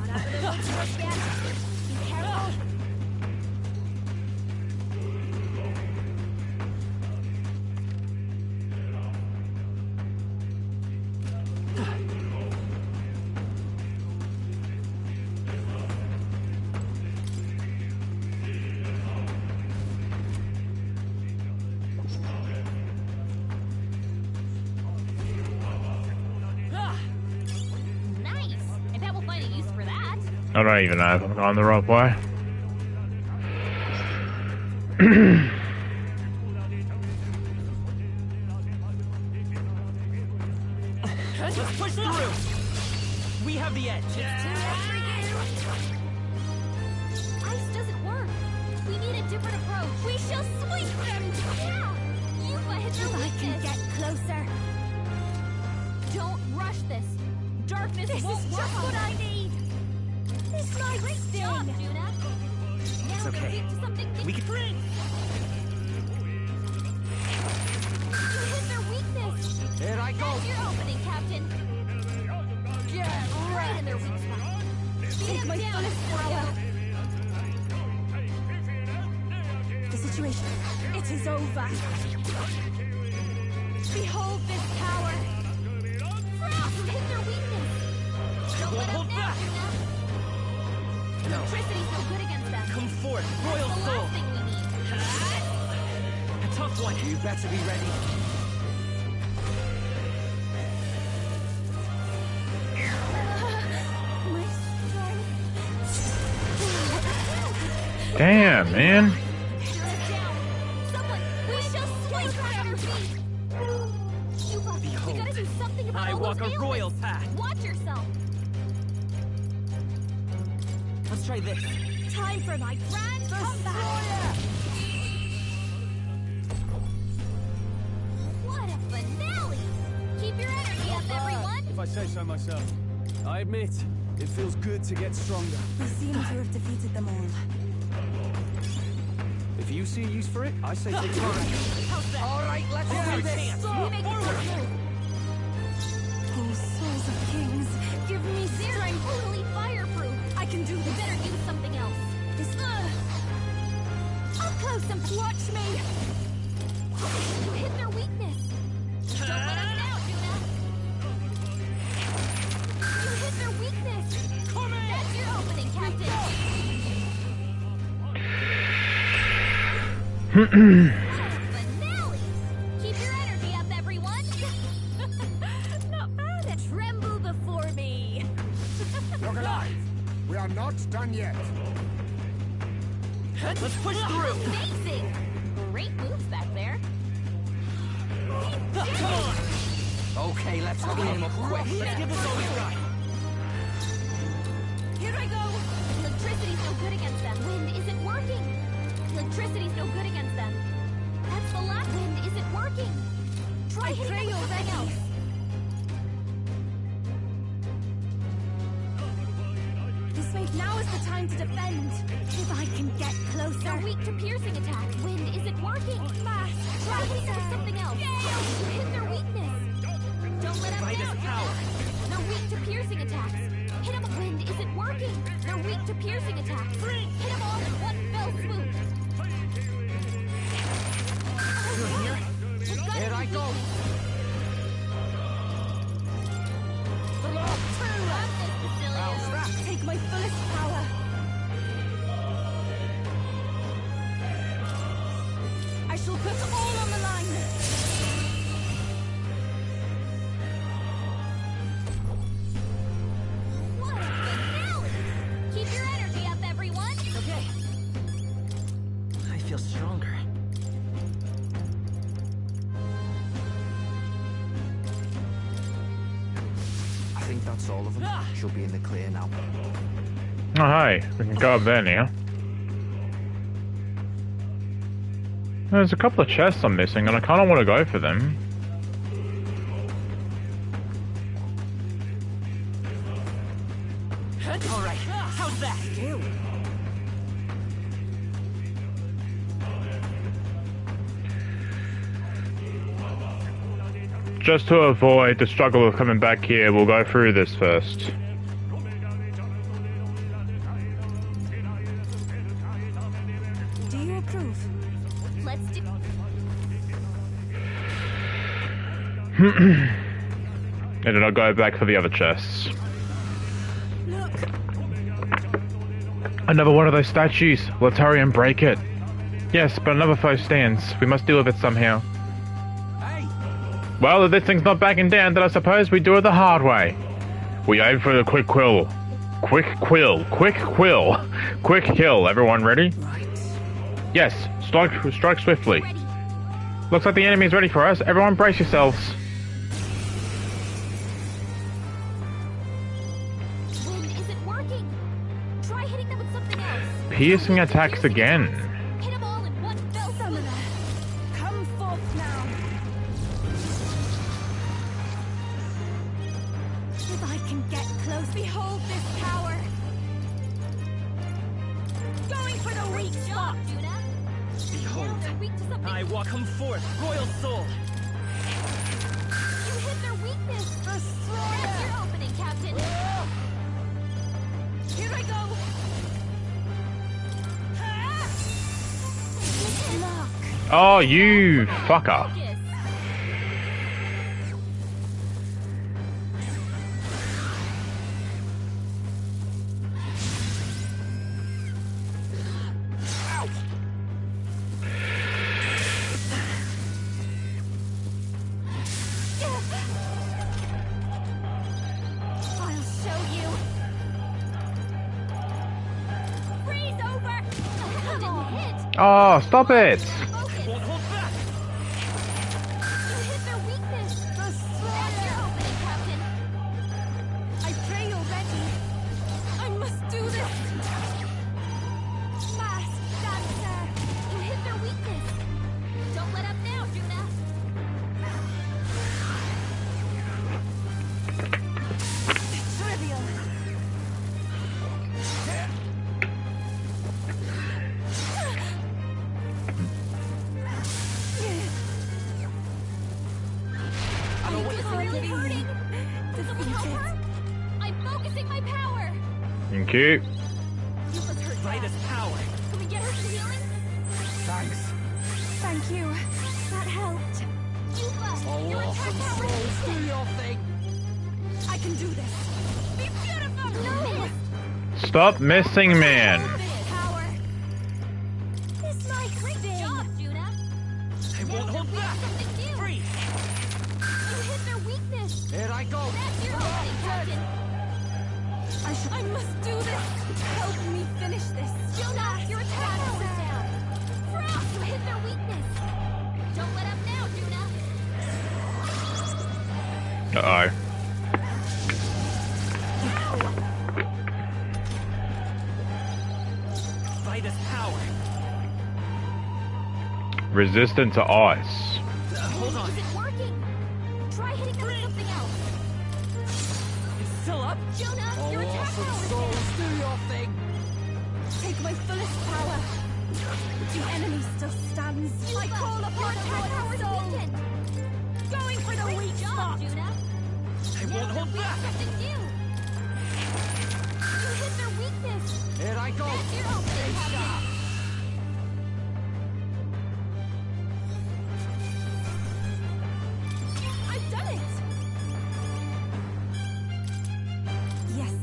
I: Not out of the woods just yet. Be careful. Nice! I bet we'll find a use for that.
A: I don't even know if I'm going the right way.
H: Let's push through. We have the edge.
I: Ice doesn't work. We need a different approach. We shall sweep them! Yeah! Yuba hit their weakness. I can get closer. Don't rush this. Darkness won't work. This is just what I need. This might sting. Juna.
H: It's okay. We can.
I: You hit their weakness.
H: There I go.
I: That's your opening, Captain. Yeah, right in their weak spot. Take my fullest power.
L: The situation.
I: It is over. Behold this power. Frost hit their weakness. Don't let
H: Hold
I: up now,
H: back.
I: Juna.
H: No.
I: Electricity's no good against them.
H: Come forth, royal
I: That's the
H: soul.
I: last thing we need.
H: A tough one. You better be ready.
I: My strength.
A: Damn, man.
I: Someone, we shall sweep at your feet. Yuba, we gotta do something about
H: I
I: all
H: walk
I: those
H: a royal
I: ailments.
H: path.
I: Watch yourself.
H: Let's try this.
I: Time for my grand comeback. What a finale! Keep your energy up, everyone.
K: If I say so myself. I admit, it feels good to get stronger.
L: We seem to have defeated them all.
K: If you see a use for it, I say take it.
H: Alright, let's do this.
I: We make it through.
L: Oh, souls of kings,
I: Give me strength. Totally fireproof.
L: I can do
I: We
L: this.
I: better do something else. This. Up close and watch me. You hit their weakness. Don't let us down, Juna. You hit their weakness. That's your opening, Captain. Finale! Keep your energy up, everyone. Not bad. Tremble before me.
D: Look alive! We are not done yet.
H: Let's push through.
I: Amazing. Great moves back there.
H: Okay, let's clean him up quick. Let's give this all we got.
I: Here I go. Electricity's no good against them. Wind isn't working. Electricity's no good against them. That's the last wind isn't working. Try hitting it with something else.
L: This
C: Now is the time to defend. If I can get closer.
I: They're weak to piercing attacks. Wind isn't working. Fast. Try hitting them with something else. You hit their weakness. Don't let them down. They're weak to piercing attacks. Hit them. Wind isn't working. They're weak to piercing attacks. Hit them all in one fell swoop.
H: You're here? Here I go.
C: Take my fullest power. I shall put all on the line.
I: What a finale! Keep your energy up, everyone.
H: Okay. I feel stronger. I think that's all of them. She'll be in the clear now.
A: Oh, hey, we can go up there now. There's a couple of chests I'm missing, and I kind of want to go for them.
H: Alright, how's that? Ew.
A: Just to avoid the struggle of coming back here, we'll go through this first.
L: Do you approve?
I: Let's do.
A: And then I'll go back for the other chests.
L: Look,
A: Another one of those statues. Let's hurry and break it. Yes, but another foe stands. We must deal with it somehow. Well, if this thing's not backing down, then I suppose we do it the hard way. We aim for the quick quill. Quick quill. Quick quill. Quick kill. Everyone ready?
H: Right.
A: Yes. Strike swiftly.
I: Ready.
A: Looks like the enemy's ready for us. Everyone brace yourselves.
I: Wind isn't working. Try hitting them with something else.
A: Piercing attacks again.
I: Hit them all in one fell swoop.
C: Summoner, come forth now. If I can get close, behold this power. Going for the weak spot.
I: Juna.
H: Behold,
I: Now they're weak to something.
H: I will come forth, royal soul.
I: You hit their weakness. That's your opening, Captain.
C: Here I go. Lock.
A: Oh, you fucker.
I: Focus.
C: I'll show you.
I: Freeze over. That didn't hit.
A: Oh, stop it.
I: Focus.
H: Won't hold back.
I: You hit their weakness. That's your opening, Captain.
C: I pray you're ready. I must do this. Masked dancer.
I: You hit their weakness. Don't let up now, Juna.
C: Trivial.
I: Really hurting. Someone help her. I'm focusing my power.
A: Thank you.
I: Yufa's hurt
H: Right
I: bad.
H: as power.
I: Can we get her some healing?
H: Thanks.
C: Thank you. That helped.
I: Yufa, your attack power is
H: Do your thing.
C: I can do this.
I: Be beautiful. No.
A: Stop missing, man.
C: Power. This might
I: Great job, Juna.
H: I won't hold back.
I: Something new.
H: Free.
I: You hit their weakness.
H: Here I go.
I: That's your opening, Captain.
C: I must do this. Help me finish this.
I: Juna, your attack power is down. Frost, you hit their weakness. Don't let up now, Juna.
A: Uh-oh.
H: Right as power.
A: Resistant to ice.
H: Hold on.
I: Is it working? Try hitting them with something else.
E: Still up?
C: Jonah, your
E: All
C: attack
E: for the
C: power is
E: souls,
C: down.
E: do your thing!
L: Take my fullest power. The enemy still stands.
C: I call upon your attack power weakened.
L: Going for the
C: Great
L: weak
C: job,
L: spot.
C: Judah.
E: I won't hold back!
C: You hit their weakness.
E: Here I go!
C: That's your opening, Captain.
L: I've done it. Yes,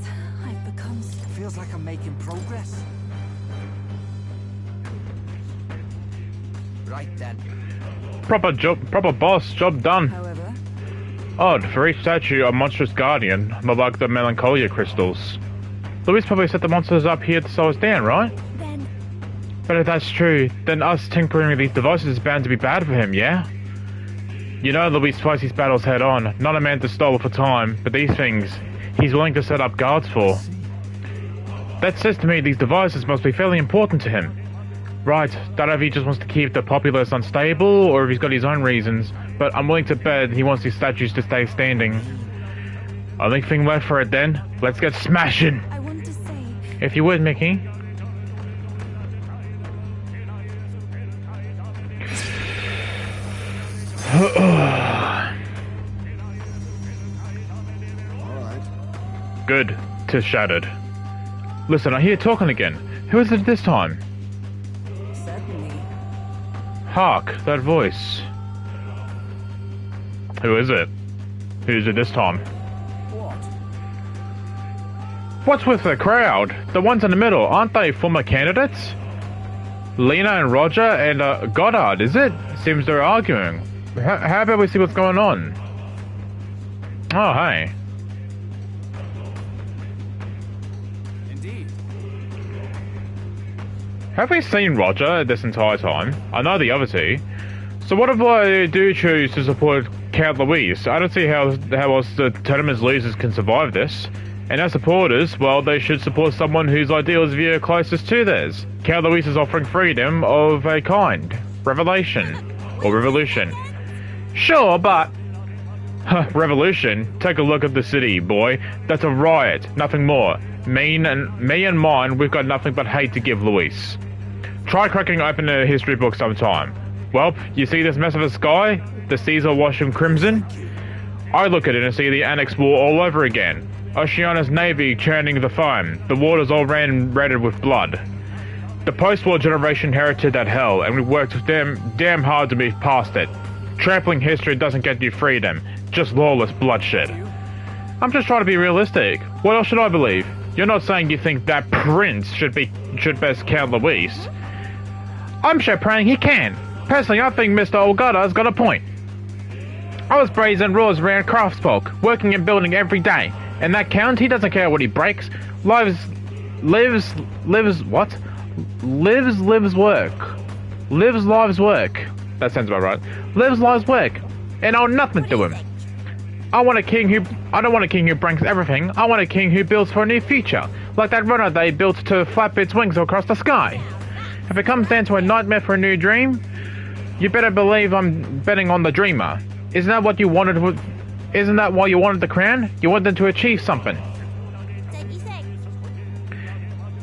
L: I've become.
H: Feels like I'm making progress. Right then.
A: Proper boss, job done.
L: However,
A: Odd, for each statue, a monstrous guardian, not like the melancholia crystals. Louis probably set the monsters up here to slow us down, right?
L: then
A: But if that's true, then us tinkering with these devices is bound to be bad for him, yeah? You know Louis fights his battles head on, not a man to stall for time, but these things, he's willing to set up guards for. That says to me these devices must be fairly important to him. Right, don't know if he just wants to keep the populace unstable, or if he's got his own reasons, but I'm willing to bet he wants his statues to stay standing. Only thing left for it then, let's get smashing!
L: I want to say,
A: If you would, Mickey.
D: Alright.
A: Good. 'Tis shattered. Listen, I hear you talking again. Who is it this time?
L: certainly.
A: Hark, that voice. Who is it? Who's it this time?
H: What?
A: What's with the crowd? The ones in the middle, aren't they former candidates? Lena and Roger and Goddard, is it? Seems they're arguing. How about we see what's going on? Oh, hey.
F: Indeed.
A: Have we seen Roger this entire time? I know the other two. So what if I do choose to support Count Louise? I don't see how else the tournament's losers can survive this. And as supporters, well, they should support someone whose ideals veer closest to theirs. Count Louise is offering freedom of a kind. Revelation. Or revolution. Sure, but... revolution? Take a look at the city, boy. That's a riot, nothing more. Me and mine, we've got nothing but hate to give Louise. Try cracking open a history book sometime. Well, you see this mess of a sky? The seas are washing crimson? I look at it and see the Annex War all over again. Oceania's navy churning the foam. The waters all ran redder with blood. The post-war generation inherited that hell, and we worked damn hard to move past it. Trampling history doesn't get you freedom, just lawless bloodshed. I'm just trying to be realistic. What else should I believe? You're not saying you think that prince should best Count Louise. I'm sure praying he can. Personally, I think Mr. Olgada's got a point. I was brazen rules around craftsfolk, working and building every day. And that Count, he doesn't care what he breaks. Lives work. Lives lives work. That sounds about right. Lives lives work. And owe nothing to him. I don't want a king who breaks everything. I want a king who builds for a new future. Like that runner they built to flap its wings across the sky. If it comes down to a nightmare for a new dream, you better believe I'm betting on the dreamer. Isn't that what you wanted? Isn't that why you wanted the crown? You wanted to achieve something.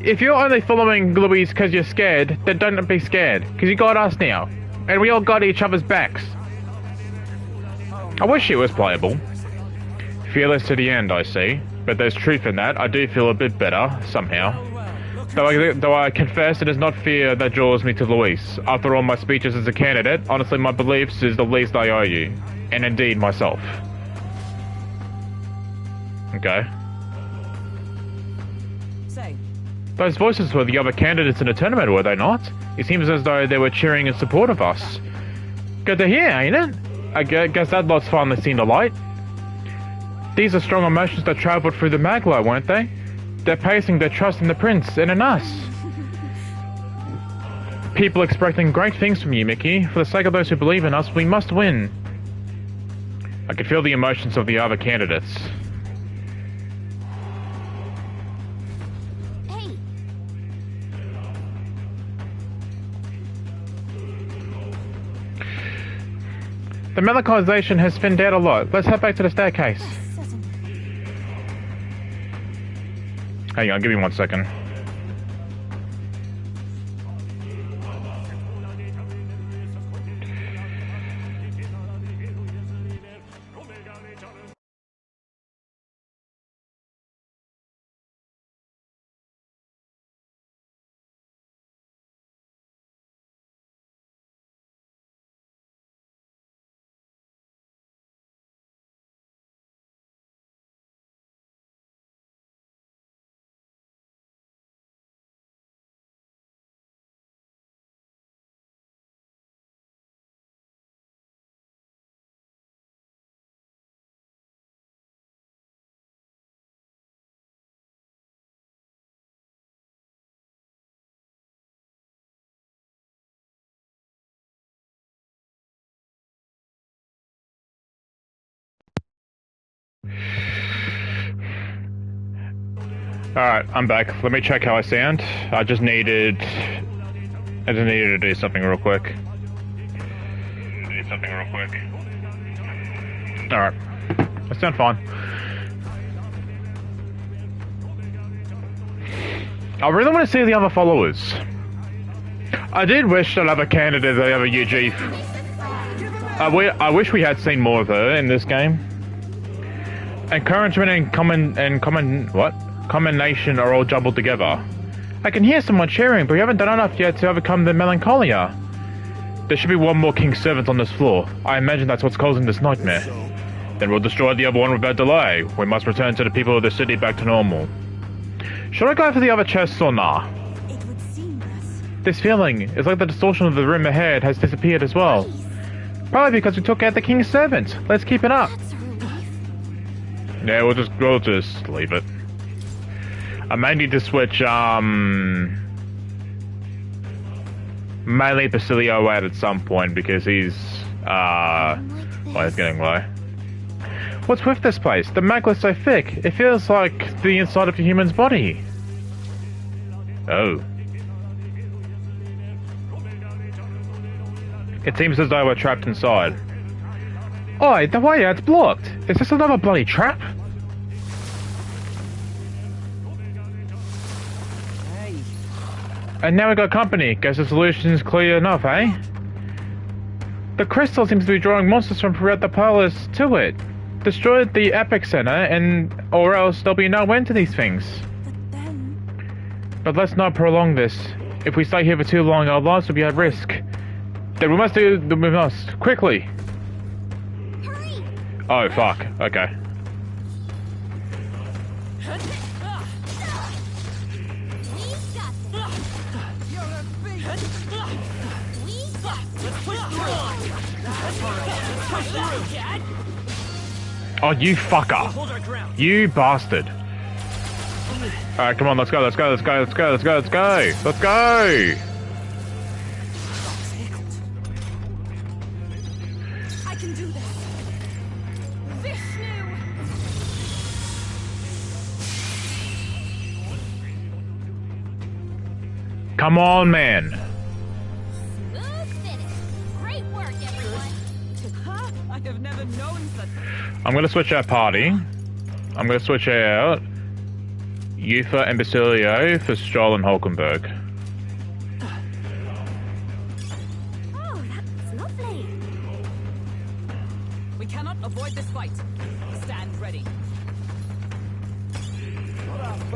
A: If you're only following Louise because you're scared, then don't be scared. Because you got us now. And we all got each other's backs. I wish it was playable. Fearless to the end, I see. But there's truth in that. I do feel a bit better, somehow. Though I confess it is not fear that draws me to Louise. After all my speeches as a candidate, honestly my beliefs is the least I owe you. And indeed myself. Okay.
E: Say,
A: Those voices were the other candidates in the tournament, were they not? It seems as though they were cheering in support of us. Good to hear, ain't it? I guess that lot's finally seen the light. These are strong emotions that travelled through the Maglo, weren't they? They're placing their trust in the prince and in us. People expecting great things from you, Mickey. For the sake of those who believe in us, we must win. I could feel the emotions of the other candidates.
C: Hey,
A: The melancholisation has thinned out a lot. Let's head back to the staircase.
L: Certainly.
A: Hang on, give me 1 second. Alright, I'm back. Let me check how I sound. I just needed to do something real quick. Alright. I sound fine. I really want to see the other followers. I did wish another candidate, the other UG. I wish we had seen more of her in this game. Encouragement and commendation are all jumbled together. I can hear someone cheering, but we haven't done enough yet to overcome the melancholia. There should be one more king's servant on this floor. I imagine that's what's causing this nightmare. Then we'll destroy the other one without delay. We must return to the people of the city back to normal. Should I go for the other chests or nah?
L: It would seem that...
A: This feeling is like the distortion of the room ahead has disappeared as well. Probably because we took out the king's servant. Let's keep it up. Yeah, we'll just leave it. I may need to switch, mainly Basilio out at some point because he's getting low. What's with this place? The magma's so thick, it feels like the inside of a human's body. Oh. It seems as though we're trapped inside. Oi, the way out's blocked. Is this another bloody trap? And now we got company. Guess the solution is clear enough, eh? The crystal seems to be drawing monsters from throughout the palace to it. Destroy the epic center, or else there'll be no end to these things. But let's not prolong this. If we stay here for too long, our lives will be at risk. Then we must do the move quickly.
I: Hurry!
A: Oh fuck. Okay. Oh, you fucker. You bastard. Alright, come on, let's go. I
I: can do this. Vishnu!
A: Come on, man.
I: Smooth finish. Great work, everyone.
E: I have never known such.
A: I'm gonna switch our party. I'm gonna switch out Yufa and Basilio for Stroll and Hulkenberg.
I: Oh, that's lovely.
E: We cannot avoid this fight. Stand ready.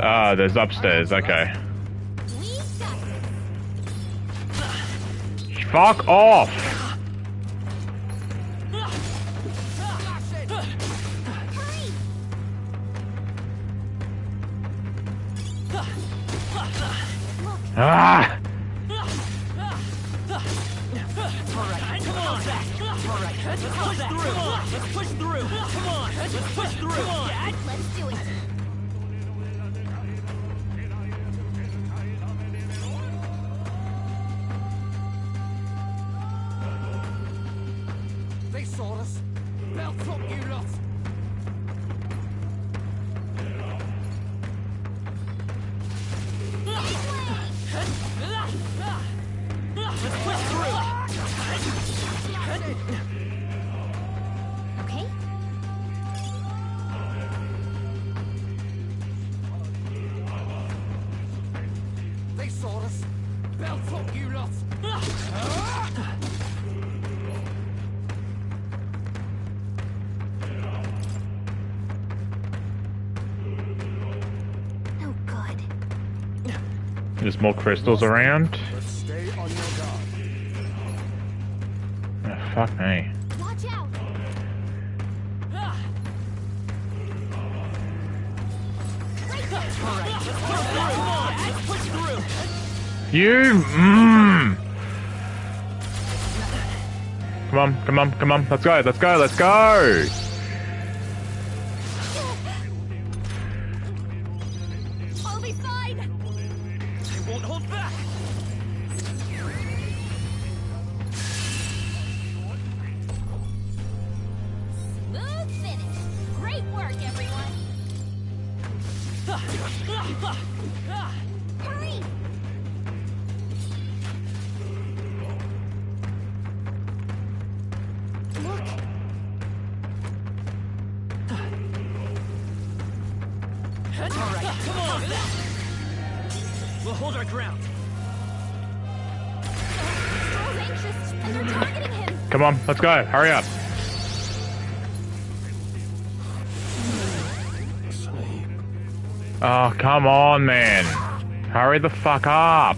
A: Ah, there's upstairs. Okay. Fuck off! Ah!
I: Let's do it.
H: They saw us. They'll talk you lot.
I: Okay.
A: There's more crystals around.
D: But stay on your guard.
A: Oh, fuck me.
I: Watch out!
A: You, Come on, come on, come on. Let's go, let's go, let's go!
I: I'll be fine!
H: I won't hold back!
I: Smooth finish! Great work, everyone! Hurry! Look!
H: Alright, come on! We'll hold our ground.
I: Stroll's anxious, and they're targeting him!
A: Come on, let's go, hurry up. Oh, come on, man. Hurry the fuck up.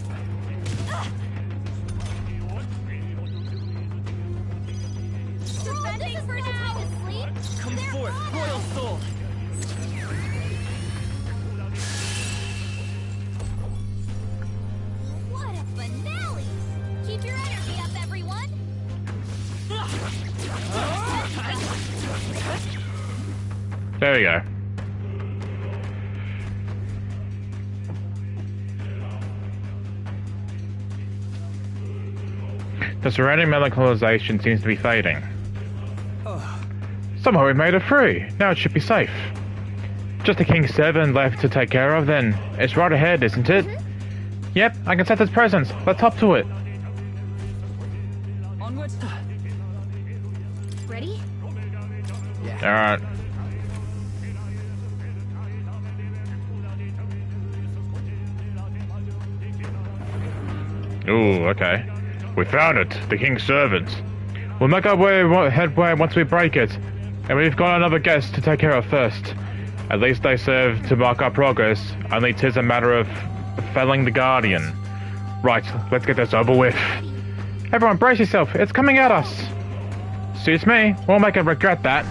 I: Stroll, this is for now! Asleep?
H: Come
I: They're
H: forth,
I: on
H: royal
I: us.
H: soul!
I: What a finale! Keep your energy up, everyone!
A: There we go. The surrounding melancholisation seems to be fading. Somehow we made it through. Now it should be safe. Just the King's servant left to take care of then. It's right ahead, isn't it? Yep, I can sense its presence. Let's hop to it.
E: Onward.
I: Ready?
A: Alright. Ooh, okay. We found it. The King's servant. We'll make our headway once we break it. And we've got another guest to take care of first. At least they serve to mark our progress. Only 'tis a matter of felling the Guardian. Right, let's get this over with. Everyone brace yourself. It's coming at us. Suits me. We'll make it regret that.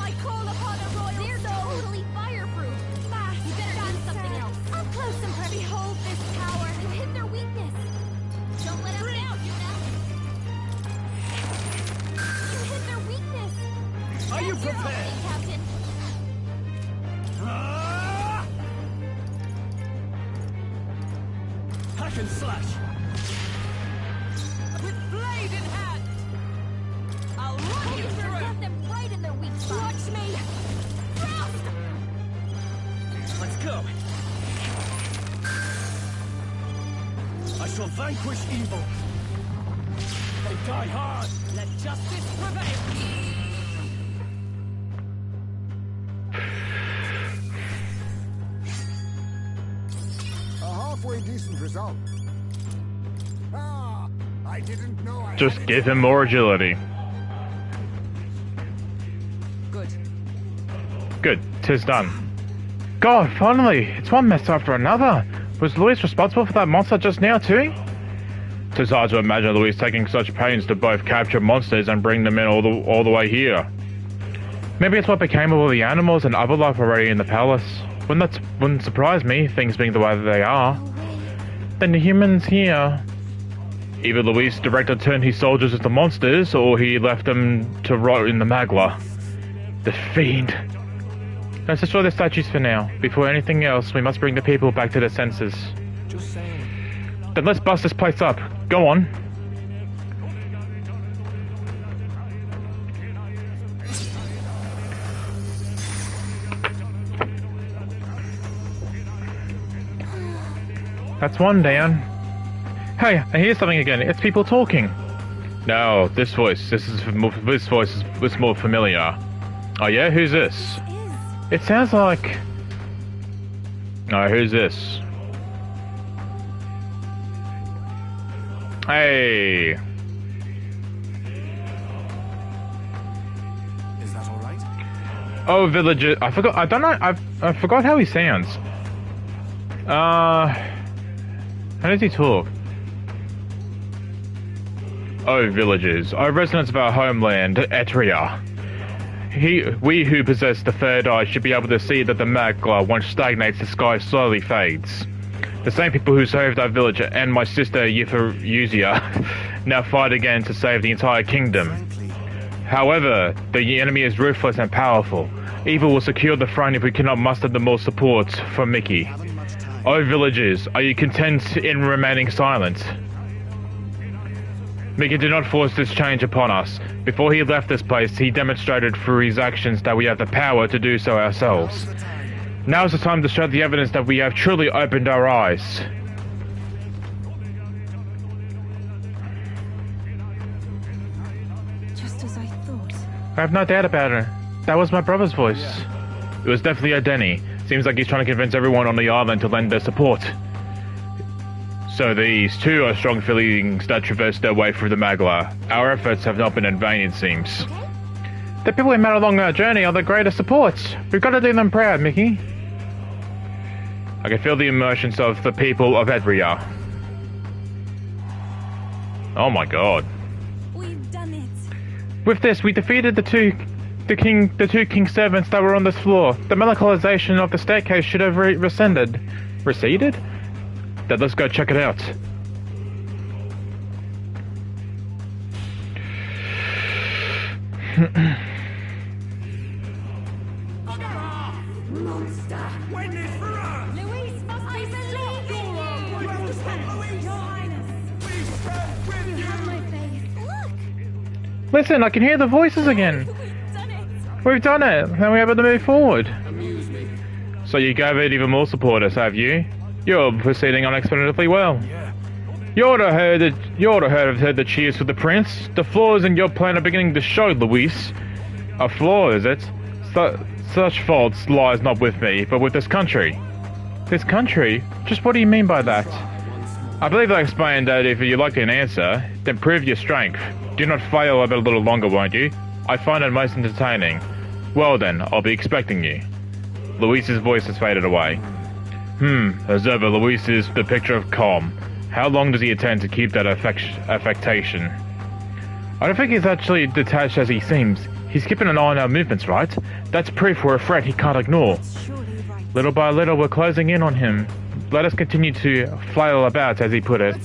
I: I call upon a royal They're totally fireproof! Fast! You better do something else! Up close and personal! Behold this power! You hit their weakness! Don't let us down, Yuna! You hit their weakness!
H: Are you
I: That's your
H: prepared?
I: opening, Captain!
H: Hack and slash!
E: With blade in hand! I'll run you
I: You
E: through!
I: got them right in their weak spot! Watch me! Frost!
H: Let's go! I shall vanquish evil! And die hard!
E: Let justice prevail!
D: A halfway decent result. Ah, I didn't know I
A: Just
D: had
A: give
D: it.
A: him more agility.
E: Good.
A: Good, 'tis done. God, finally! It's one mess after another. Was Louis responsible for that monster just now too? 'Tis hard to imagine Louis taking such pains to both capture monsters and bring them in all the way here. Maybe it's what became of all the animals and other life already in the palace. Wouldn't surprise me, things being the way that they are. Then the humans here... Either Luis directed turned his soldiers into monsters, or he left them to rot in the Magla. The fiend. Let's destroy the statues for now. Before anything else, we must bring the people back to their senses.
K: Just saying.
A: Then let's bust this place up. Go on. That's one down. Hey, I hear something again. It's people talking. No, this voice. This voice is more familiar. Oh yeah, who's this? It sounds like... No, who's this? Hey!
H: Is that all right?
A: Oh, villagers. I forgot. I don't know. I forgot how he sounds. How does he talk? Oh, villagers. Oh, residents of our homeland, Etria. We who possess the third eye should be able to see that the magla, once stagnates, the sky slowly fades. The same people who saved our village and my sister Euphausia now fight again to save the entire kingdom. However, the enemy is ruthless and powerful. Evil will secure the throne if we cannot muster the more support for Mickey. Oh, villagers, are you content in remaining silent? Mickey did not force this change upon us. Before he left this place, he demonstrated through his actions that we have the power to do so ourselves. Now is the time to show the evidence that we have truly opened our eyes.
L: Just as I thought.
A: I have no doubt about it. That was my brother's voice. It was definitely Odeni. Seems like he's trying to convince everyone on the island to lend their support. So these two are strong feelings that traverse their way through the Magla. Our efforts have not been in vain, it seems. The people we met along our journey are the greatest supports. We've got to do them proud, Mickey. I can feel the emotions of the people of Edria. Oh my god.
L: We've done it.
A: With this, we defeated the two king servants that were on this floor. The melanchalization of the staircase should have receded. Receded? Then let's go check it out.
C: Monster! Win this for us! Louise must be stopped! You have to stop Louise! Your Highness! We stand with you! Have my faith. Look!
A: Listen, I can hear the voices again. We've done it, and we're able to move forward.
F: Amuse me.
A: So you gave it even more supporters, have you? You're proceeding unexpectedly well.
F: Yeah.
A: You ought to have heard the cheers for the prince. The flaws in your plan are beginning to show, Luis. A flaw, is it? Such faults lies not with me, but with this country. This country? Just what do you mean by that? I believe I explained that if you'd like an answer, then prove your strength. Do not fail a little longer, won't you? I find it most entertaining. Well then, I'll be expecting you. Luis's voice has faded away. Observer Luis is the picture of calm. How long does he intend to keep that affectation? I don't think he's actually detached as he seems. He's keeping an eye on our movements, right? That's proof we're a threat he can't ignore. Little by little, we're closing in on him. Let us continue to flail about, as he put it.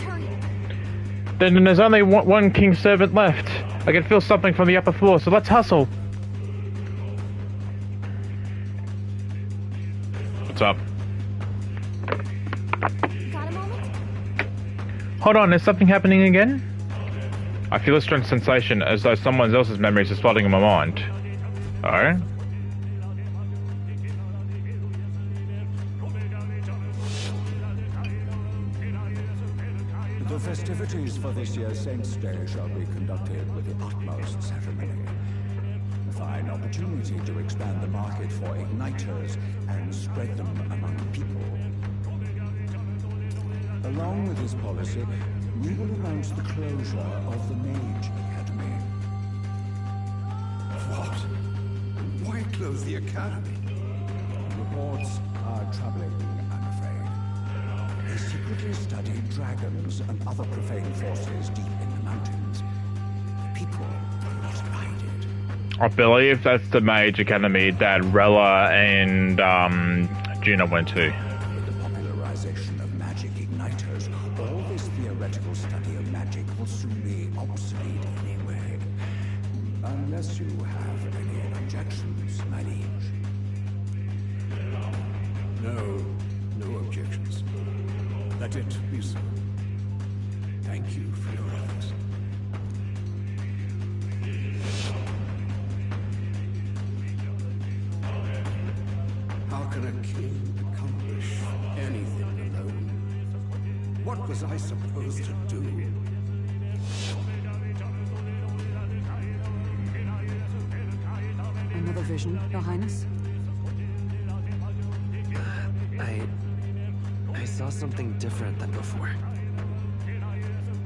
A: Then there's only one king servant left. I can feel something from the upper floor, so let's hustle. What's up?
I: Got a moment?
A: Hold on, is something happening again? I feel a strange sensation as though someone else's memories is flooding in my mind. Alright.
J: The festivities for this year's Saints' Day shall be conducted with the utmost ceremony. A fine opportunity to expand the market for igniters and spread them among the people. Along with this policy, we will announce the closure of the Mage Academy.
D: What? Why close the academy?
J: Reports are troubling, I'm afraid. They secretly study dragons and other profane forces deep in the mountains. People will not hide it.
A: I believe that's the Mage Academy that Rella and Gina went to.
J: With the popularization of magic igniters, all this theoretical study of magic will soon be obsolete anyway. Unless you have any objections, my liege.
N: No objections. Let it be so. Thank you for your efforts.
D: How can a king accomplish anything alone? What was I supposed to do?
E: Another vision, Your Highness?
O: I saw something different than before.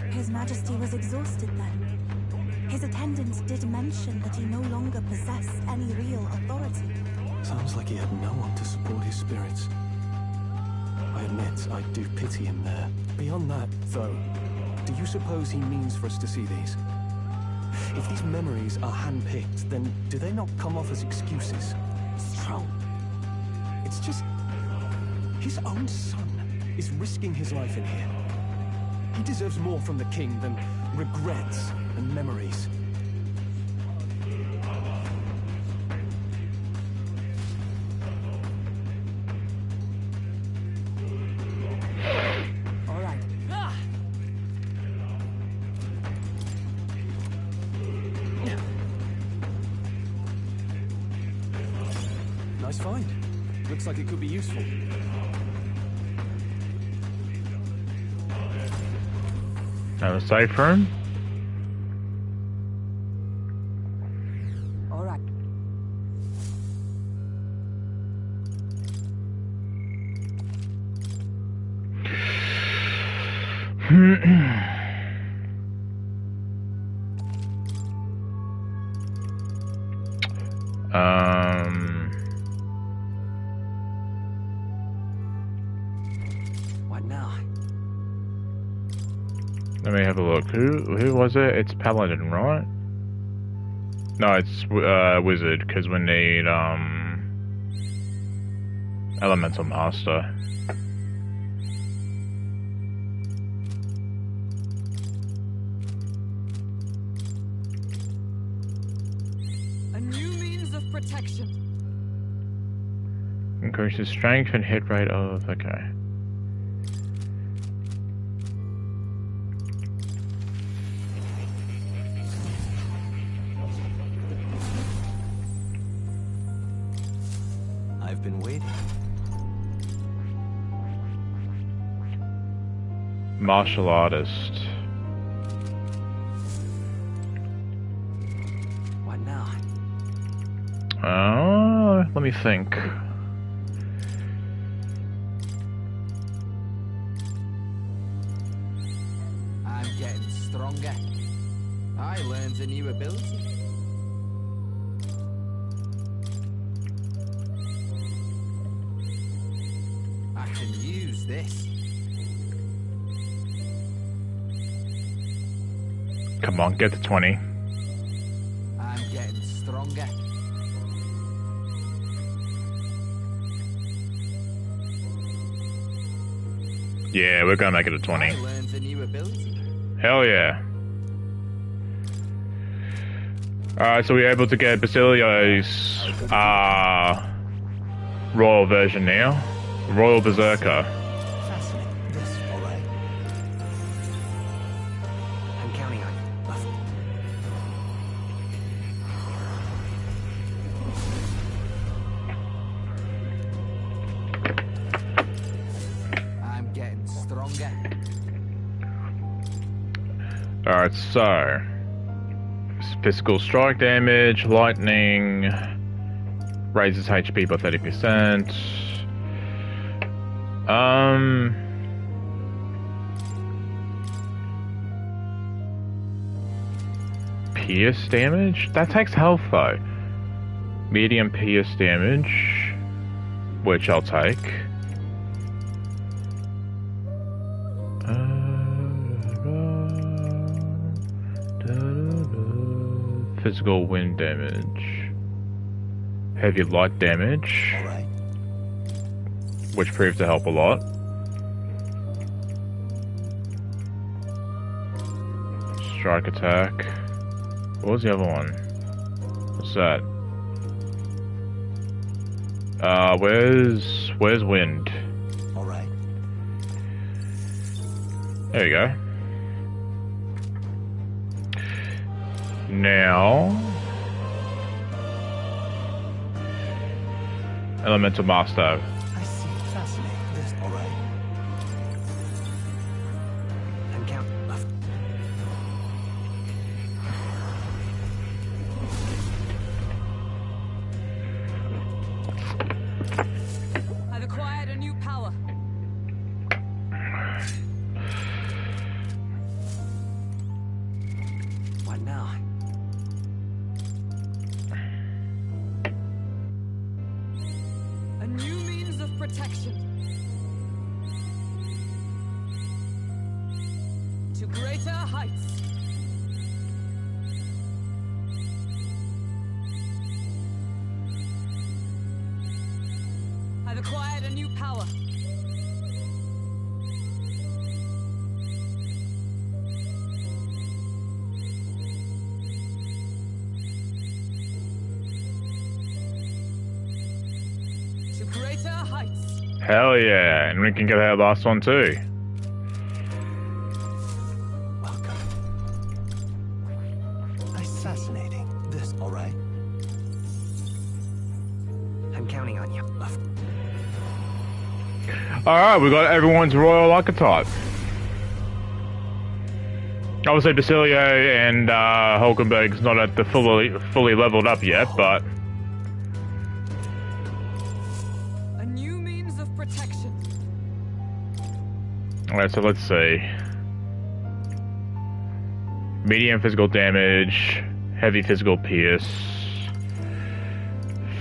L: His Majesty was exhausted then. His attendant did mention that he no longer possessed any real authority.
K: Sounds like he had no one to support his spirits. I admit, I do pity him there. Beyond that, though, do you suppose he means for us to see these? If these memories are hand-picked, then do they not come off as excuses?
H: Strong.
K: It's just... his own son is risking his life in here. He deserves more from the king than regrets and memories.
H: All right.
K: Nice find. Looks like it could be useful.
A: Have a safe room?
H: All right. What now?
A: Let me have a look. Who was it? It's Paladin, right? No, it's Wizard, because we need Elemental Master.
E: A new means of protection.
A: Increases strength and hit rate of... okay.
G: I've been waiting.
A: Martial artist.
H: What now?
A: Let me think.
H: I'm getting stronger. I learned a new ability. I can use this.
A: Come on, get to 20.
H: I'm getting stronger.
A: Yeah, we're gonna make it a 20.
H: I learned a new ability.
A: Hell yeah. Alright, so we're able to get Basilio's royal version now. Royal Berserker.
G: Fascinating. Yes, all right.
H: I'm carrying on. Left. I'm getting stronger.
A: Alright, so physical strike damage, lightning, raises HP by 30%. Pierce damage? That takes health though. Medium pierce damage, which I'll take. Physical wind damage. Heavy light damage.
G: All right.
A: Which proved to help a lot. Strike attack. What was the other one? What's that? Where's wind?
G: All right.
A: There you go. Now, Elemental Master.
G: I see. Fascinating. Yes, all right.
H: I'm counting. Left.
E: I've acquired a new power.
H: What now?
E: protection. To greater heights. I've acquired a new power. To greater heights.
A: Hell yeah, and we can get our last one too.
G: That's fascinating. This, all right?
H: I'm counting on you.
A: Alright, we got everyone's royal archetype. Obviously Basilio and Hulkenberg's not at the fully leveled up yet, but
E: A new means of protection.
A: alright, so let's see. Medium physical damage, heavy physical pierce,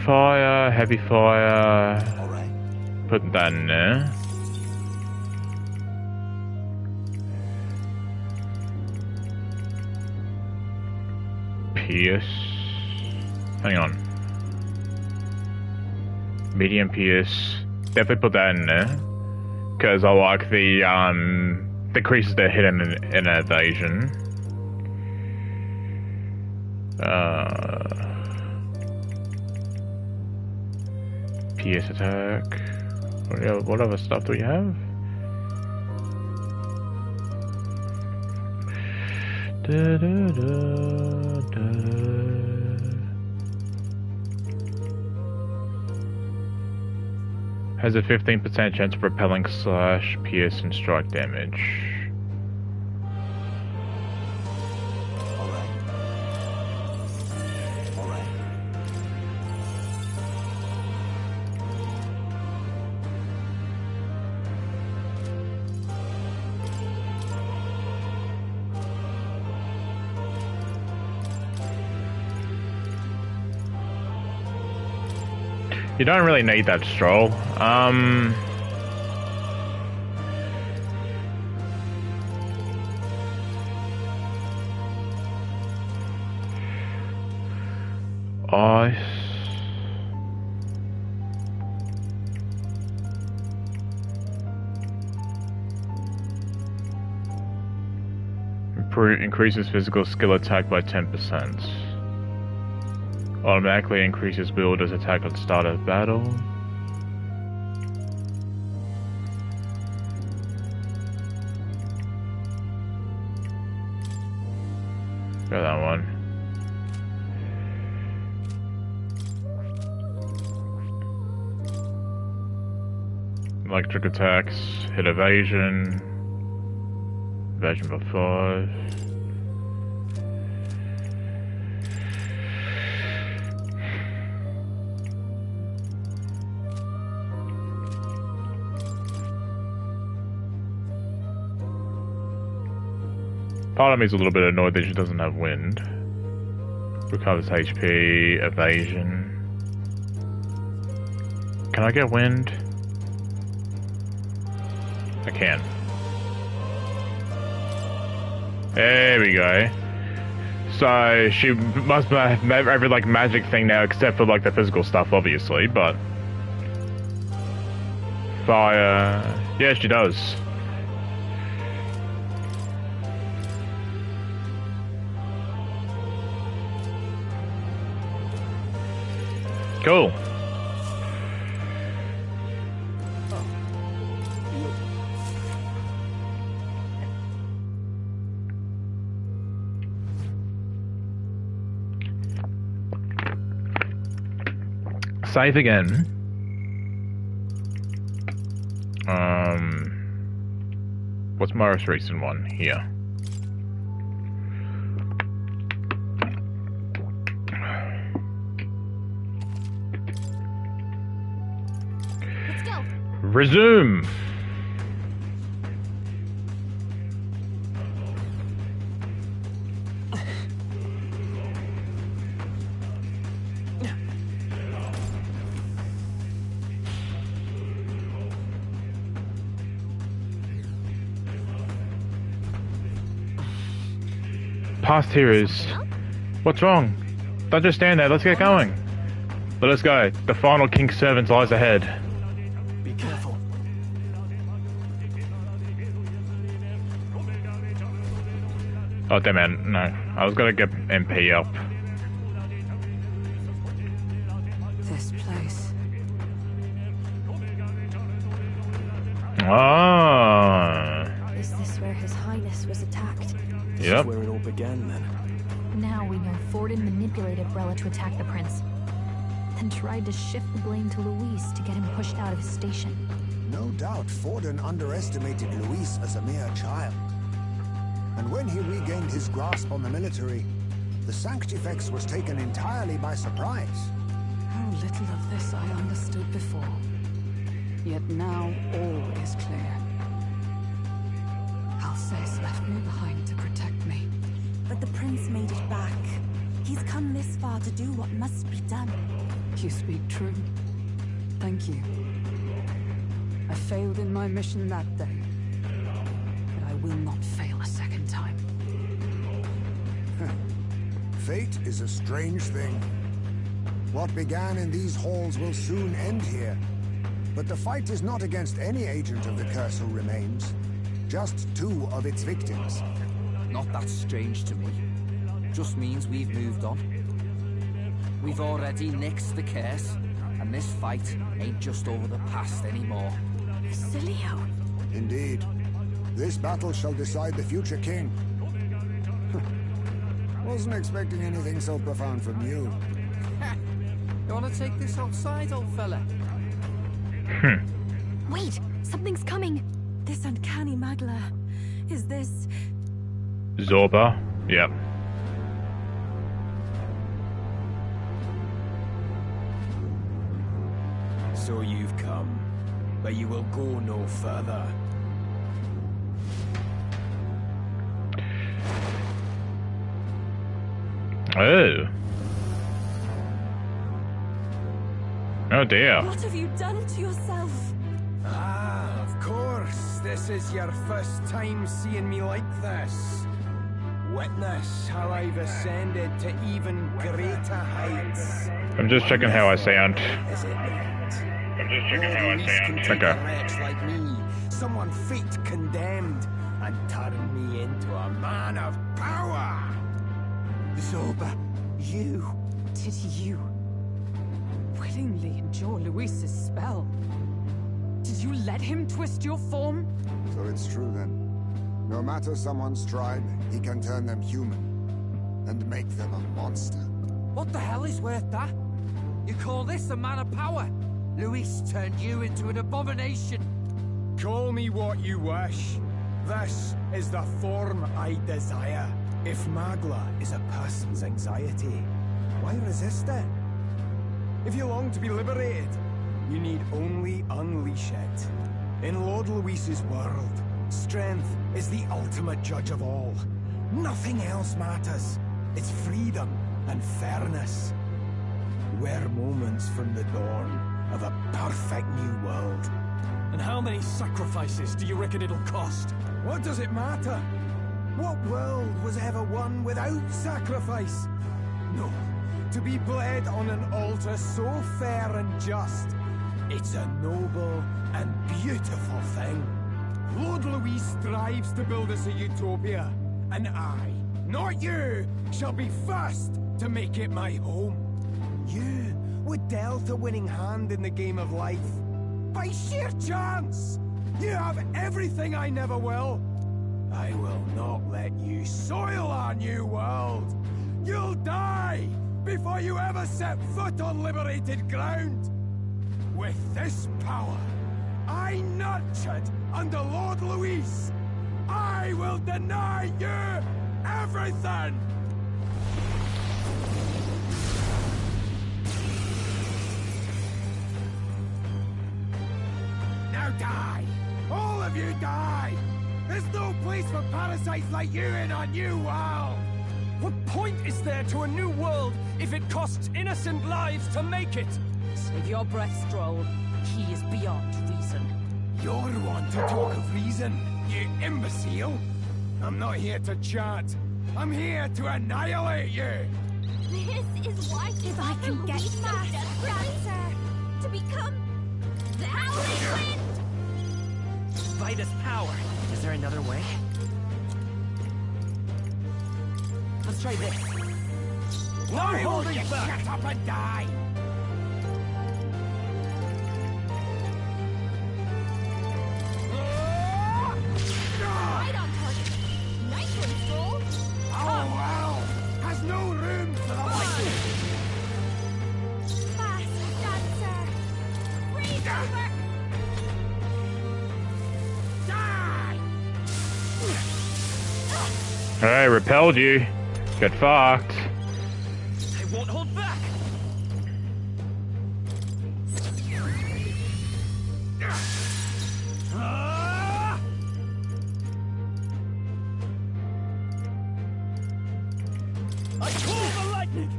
A: fire, heavy fire.
G: Alright.
A: Put that in there. Pierce. Hang on. Medium pierce. Definitely put that in there. Because I like the decreases their hit and evasion. Pierce attack. What other stuff do we have? Has a 15% chance of repelling slash, pierce, and strike damage. You don't really need that stroll. Ice. Increases physical skill attack by 10%. Automatically increases builder's attack at start of battle. Got that one. Electric attacks, hit evasion. Evasion by 5. Part of me is a little bit annoyed that she doesn't have wind. Recovers HP, evasion. Can I get wind? I can. There we go. So she must have every like magic thing now except for like the physical stuff obviously, but fire. Yeah, she does. Cool. Save again. What's my most recent one? Here.
I: Let's go.
A: Resume. past here is... What's wrong? Don't just stand there, let's get going. Let us go. The final king's servant lies ahead.
K: Be careful.
A: Oh damn it, no. I was gonna get MP up.
E: This place.
A: Ah.
M: Is this where His Highness was attacked?
K: This
A: Yep.
K: is where it all began then.
M: Now we know Forden manipulated Brella to attack the prince, then tried to shift the blame to Luis to get him pushed out of his station.
D: No doubt Forden underestimated Luis as a mere child. And when he regained his grasp on the military, the Sanctifex was taken entirely by surprise.
E: How little of this I understood before. Yet now all is clear. Alsace left me behind to protect me.
L: But the prince made it back. He's come this far to do what must be done.
E: You speak true. Thank you. I failed in my mission that day, but I will not fail a second time.
D: Fate is a strange thing. What began in these halls will soon end here. But the fight is not against any agent of the curse who remains. Just 2 of its victims.
H: Not that strange to me. Just means we've moved on. We've already nixed the curse, and this fight ain't just over the past anymore.
L: Basilio.
D: Indeed. This battle shall decide the future king. Wasn't expecting anything so profound from you.
H: You wanna take this outside, old fella?
M: Wait! Something's coming!
L: This uncanny Magla. Is this...
A: Zorba? Yep.
O: So you've come, but you will go no further.
A: Oh. Oh dear.
L: What have you done to yourself?
O: Ah, of course. This is your first time seeing me like this. Witness how I've ascended to even greater heights.
A: I'm just checking how I sound.
O: Is it not?
A: I'm just checking how I sound.
O: Take
A: Okay.
O: a wretch like me, someone fate condemned, and turn me into a man of power.
J: Zorba, you...
E: Did you willingly endure Luis's spell? Did you let him twist your form?
D: So it's true then. No matter someone's tribe, he can turn them human. And make them a monster.
H: What the hell is worth that? You call this a man of power? Luis turned you into an abomination.
O: Call me what you wish. This is the form I desire. If Magla is a person's anxiety, why resist it? If you long to be liberated, you need only unleash it. In Lord Luis's world, strength is the ultimate judge of all. Nothing else matters. It's freedom and fairness. We're moments from the dawn of a perfect new world.
K: And how many sacrifices do you reckon it'll cost?
O: What does it matter? What world was ever won without sacrifice? No. To be bled on an altar so fair and just, it's a noble and beautiful thing. Lord Luis strives to build us a utopia, and I, not you, shall be first to make it my home. You were dealt a winning hand in the game of life. By sheer chance! You have everything I never will. I will not let you soil our new world. You'll die before you ever set foot on liberated ground. With this power, I nurtured under Lord Luis, I will deny you everything! Now die! All of you die! There's no place for parasites like you in our new world!
K: What point is there to a new world if it costs innocent lives to make it?
E: Save your breath, Stroll. He is beyond reason.
O: You're one to talk of reason, you imbecile! I'm not here to chat. I'm here to annihilate you!
I: This is why if I can get fast, dancer, to become the Howling Wind!
P: Vitus power. Is there another way? Let's try this.
O: No holding back! Shut up and die!
I: Right on target. Nice one, Stroll.
O: Oh, wow! Has no room for the lightning!
I: Fast, dancer. Freeze over.
O: Die!
A: Hey, repelled you. Get fucked.
P: I won't hold back.
O: I call the lightning!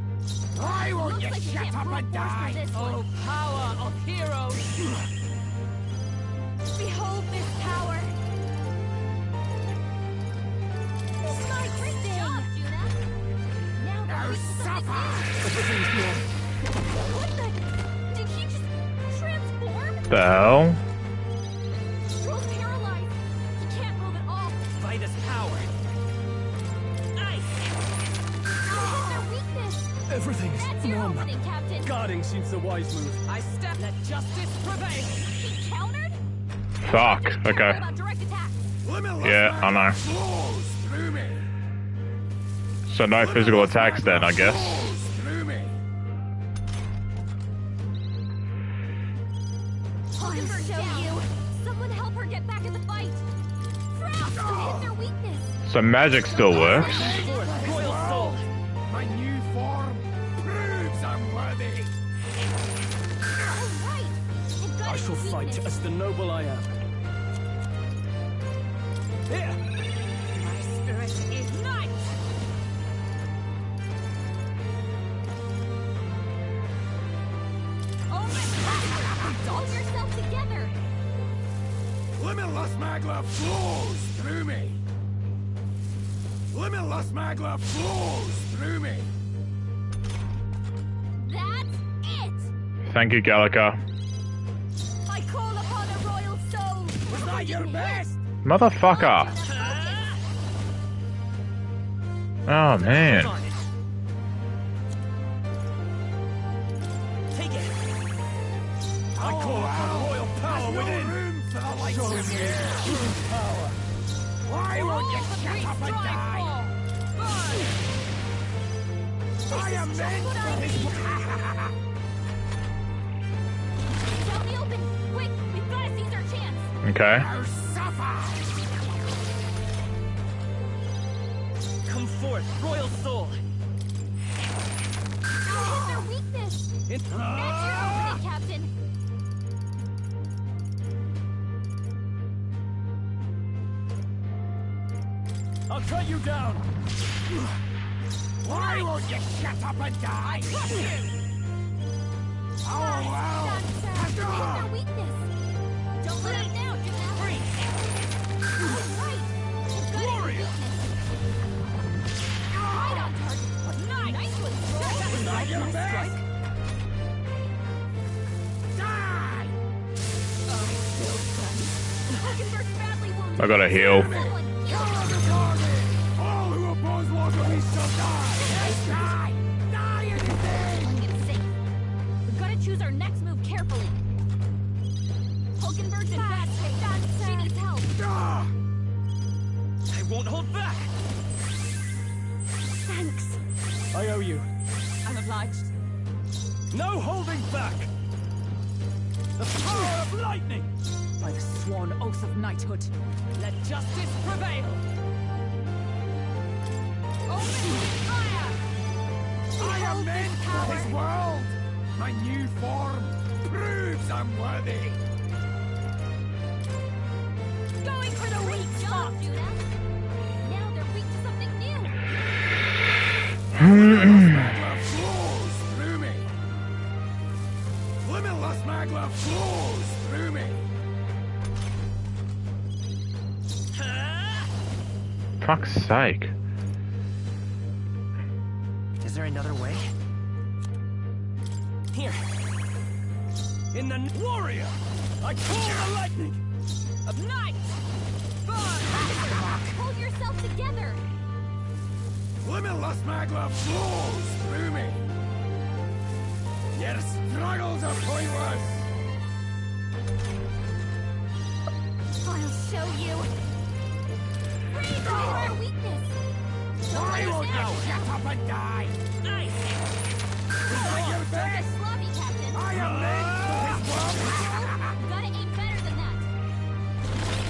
O: Why won't you shut up and die?
E: Oh, power of heroes!
I: Behold this power. This is my great job, Juna. Now
O: Now
I: we
O: suffer!
I: What the? Did he just transform?
A: The hell?
I: Stroll's paralyzed. He can't move at all.
P: Vitus power. Nice.
I: Look at their weakness.
K: Everything's
I: That's your
K: numb.
I: opening, Captain.
K: Guarding seems the wise move.
E: I step, let justice prevail.
I: He countered?
A: Fuck.
I: Careful
A: Okay.
I: about direct attacks.
A: Yeah, I know.
O: Flows through me!
A: So no physical attacks then, I guess.
O: Flows through me!
I: Hulkenberg down. You. Someone help her get back in the fight. Frost to hit their weakness.
A: So magic still works.
P: Royal soul.
O: My new form proves I'm worthy!
I: All right. I've got
K: I
I: his
K: shall fight
I: weakness.
K: as the noble I am. Here!
E: My spirit ignites!
I: Hold yourself together.
O: Limitless magla flows through me! Limitless magla flows through me!
I: That's it.
A: Thank you, Gallica.
I: I call upon a royal soul.
O: Was that your best?
A: Motherfucker. Oh, man.
P: Take it.
O: I call upon royal power within! Room for the lights of the air! Power! Why won't you shut up and die? I am meant for this!
I: It's out in the open. Quick, we've got to seize our chance.
A: Okay.
O: Now suffer!
P: Come forth, royal soul.
I: Hit their weakness. That's your opening, Captain.
K: I'll cut you down!
O: Why won't you shut up and die? Oh, wow!
I: Hit their weakness. Don't let up now, Juna. All right. We've got his weakness. Right on target. Nice one, Stroll.
O: Was that your best? Die!
I: Hulkenberg's badly wounded.
A: I gotta heal.
I: Someone heal
O: Cover the target! All who oppose Waterloo shall die! Die! Die anything!
I: Playing it safe. We've got to choose our next move carefully. Hulkenberg's in bad shape. She needs help.
O: Ah!
P: I won't hold back.
I: Thanks.
K: I owe you.
E: I'm obliged.
K: No holding back! The power of lightning!
E: By the sworn oath of knighthood, let justice prevail. Open fire!
O: I am meant for this world! My new form proves I'm worthy!
I: Going for the weak spot. Juna. Now they're weak to something new.
O: Magla flows through me! Limitless magla flows through me!
A: Fuck's sake.
K: Here. In the warrior, I call the lightning
E: of night. Burn!
I: Hold yourself together.
O: Limitless magma flows through me. Your struggles are pointless.
I: I'll show you. Freeze our weakness.
O: Why won't you shut up and die?
E: Nice.
O: Your best.
I: Sloppy, Captain.
O: I am meant for his work.
I: You gotta aim better than that.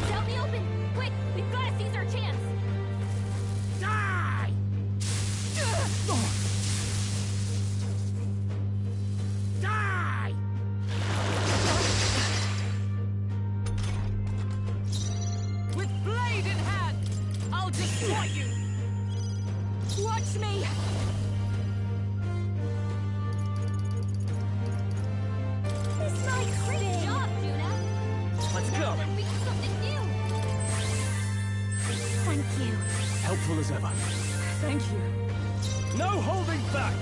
I: It's out in the open. Quick, we've gotta seize our chance.
O: Die! Die!
E: With blade in hand, I'll destroy you.
I: Watch me. This might great job, Juna.
K: Let's go.
I: We're reaching something new. Thank you.
K: Helpful as ever.
E: Thank you.
K: No holding back.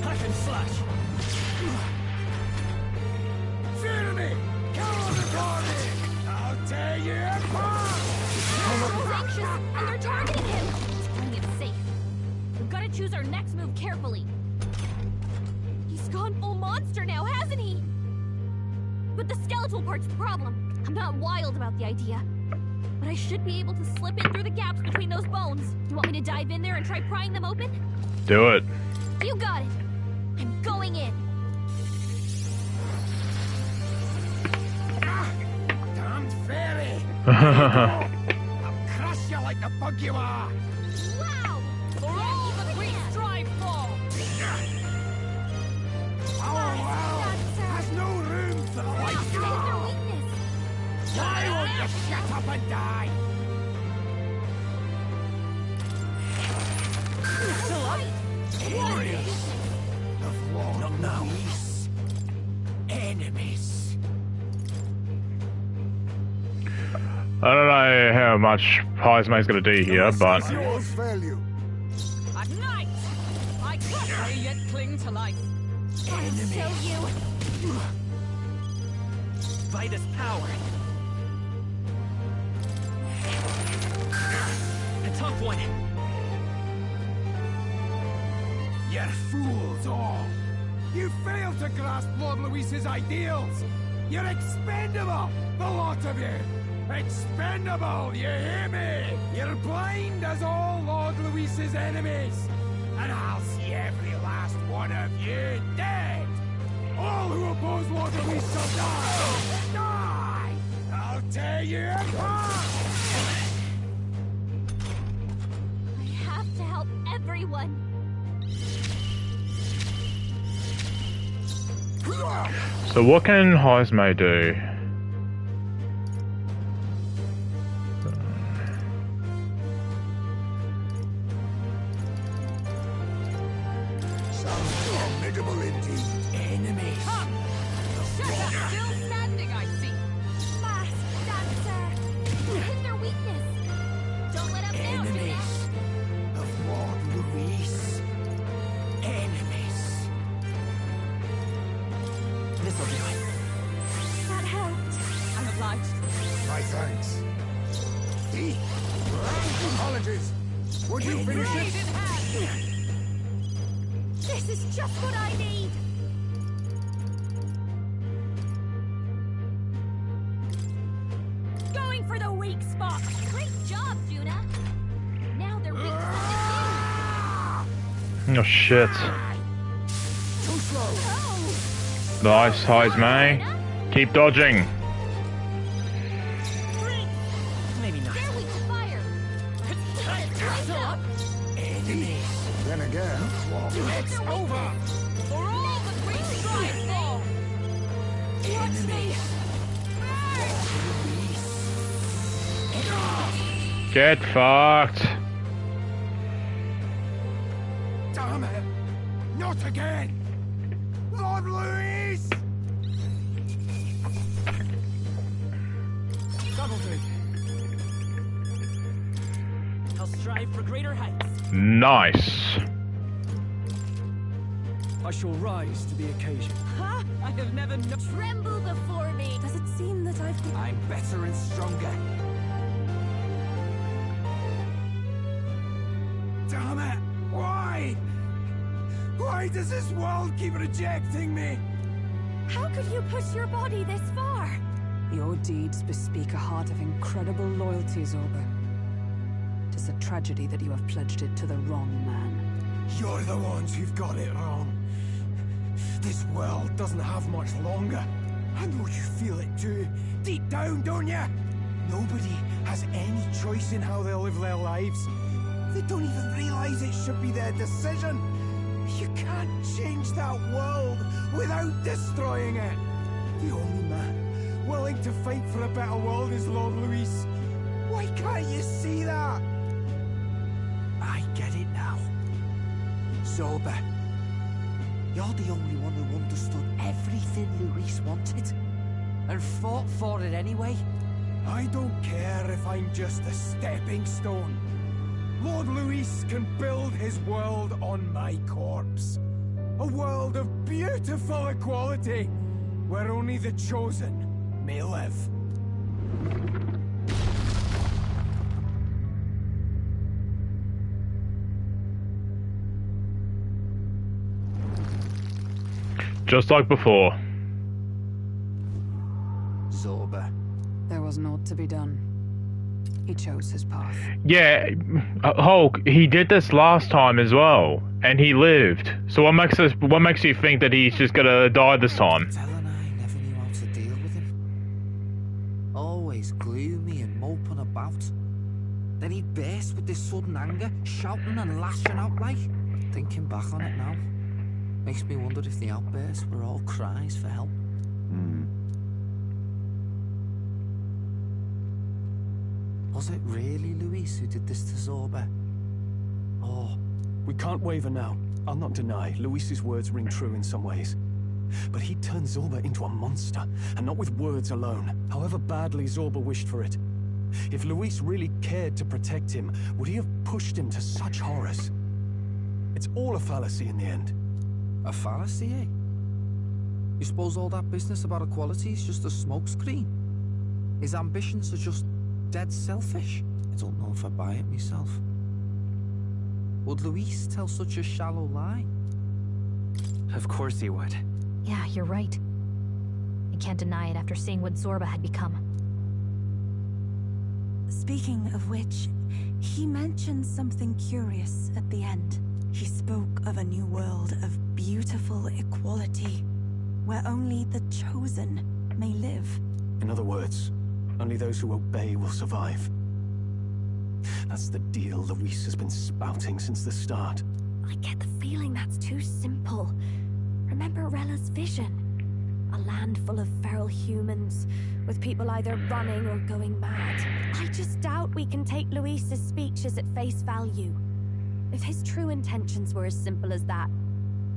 K: Hack and slash.
O: Fear me! Come before me! I'll tear you apart!
I: He's anxious, and they're targeting him. He's playing it safe. We've got to choose our next move carefully. He's gone full monster now, hasn't he? But the skeletal part's the problem. I'm not wild about the idea. But I should be able to slip in through the gaps between those bones. You want me to dive in there and try prying them open?
A: Do it.
I: You got it. I'm going in.
O: Damned fairy! I'll crush you like the bug you are!
I: Wow!
E: For all that we strive for!
O: Our world has no room for the white straw! Why won't you shut up and die? Warriors of Lord Luis. Enemies.
A: I don't know how much Heismay's gonna do here, but
E: At night, I crush yet cling to life.
I: I'll show you.
P: Vitus power. A tough one.
O: You're fools all. You failed to grasp Lord Luis's ideals. You're expendable, the lot of you. Expendable, you hear me? You're blind as all Lord Luis's enemies. And I'll see every last one of you dead. All who oppose Lord Luis shall die. Die! I'll tear you apart.
I: I have to help everyone.
A: so what can Heismay do?
O: Some formidable indeed. Enemies.
E: Still standing, I see.
I: Fast, dancer. Hit their weakness. Don't let up now,
O: Enemies of Lord Luis. Enemies.
P: This'll do it.
I: That helped.
E: I'm obliged.
O: My thanks. Deep. Apologies. Would you finish
E: Blade
O: it?
E: in hand.
I: This is just what I need. Going for the weak spot. Great job, Juna. Now they're weak
A: Oh shit.
O: Too slow.
A: Nice, Heismay. Keep dodging.
P: Maybe not.
I: They're weak to fire. Let's up.
O: Enemies. Then again, it's over.
E: For all that we strive for!
I: Watch me.
A: Get fucked.
O: Damn it! Not again! Lord Luis!
P: Double drink. I'll strive for greater heights.
A: Nice.
K: I shall rise to the occasion.
E: Ha! I have never known.
I: Tremble before me!
L: Does it seem that I've been...
H: I'm better and stronger.
O: Damn it! Why? Why does this world keep rejecting me?
I: How could you push your body this far?
E: Your deeds bespeak a heart of incredible loyalty, Zorba. 'Tis a tragedy that you have pledged it to the wrong man.
O: You're the ones who've got it wrong. This world doesn't have much longer. I know you feel it too. Deep down, don't you? Nobody has any choice in how they live their lives. They don't even realize it should be their decision. You can't change that world without destroying it. The only man willing to fight for a better world is Lord Luis. Why can't you see that?
H: I get it now. Zorba, you're the only one who understood everything Luis wanted and fought for it anyway.
O: I don't care if I'm just a stepping stone. Lord Luis can build his world on my corpse. A world of beautiful equality, where only the chosen may live.
A: Just like before.
H: Zorba.
E: There was naught to be done. He chose his path.
A: Yeah, Hulk, he did this last time as well, and he lived. So what makes you think that he's just gonna die this time?
H: Telling I never knew how to deal with him. Always gloomy and moping about. Then he'd burst with this sudden anger, shouting and lashing out like. Thinking back on it now, makes me wonder if the outbursts were all cries for help. Was it really Luis who did this to Zorba? Or...
K: We can't waver now. I'll not deny, Luis's words ring true in some ways. But he turned Zorba into a monster, and not with words alone, however badly Zorba wished for it. If Luis really cared to protect him, would he have pushed him to such horrors? It's all a fallacy in the end.
H: A fallacy, eh? You suppose all that business about equality is just a smokescreen? His ambitions are just dead selfish? I don't know if I buy it myself. Would Luis tell such a shallow lie?
P: Of course he would.
M: Yeah, you're right. I can't deny it after seeing what Zorba had become.
L: Speaking of which, he mentioned something curious at the end. He spoke of a new world of beautiful equality, where only the chosen may live.
K: In other words, only those who obey will survive. That's the deal Luis has been spouting since the start.
I: I get the feeling that's too simple. Remember Rella's vision? A land full of feral humans, with people either running or going mad. I just doubt we can take Luis's speeches at face value. If his true intentions were as simple as that,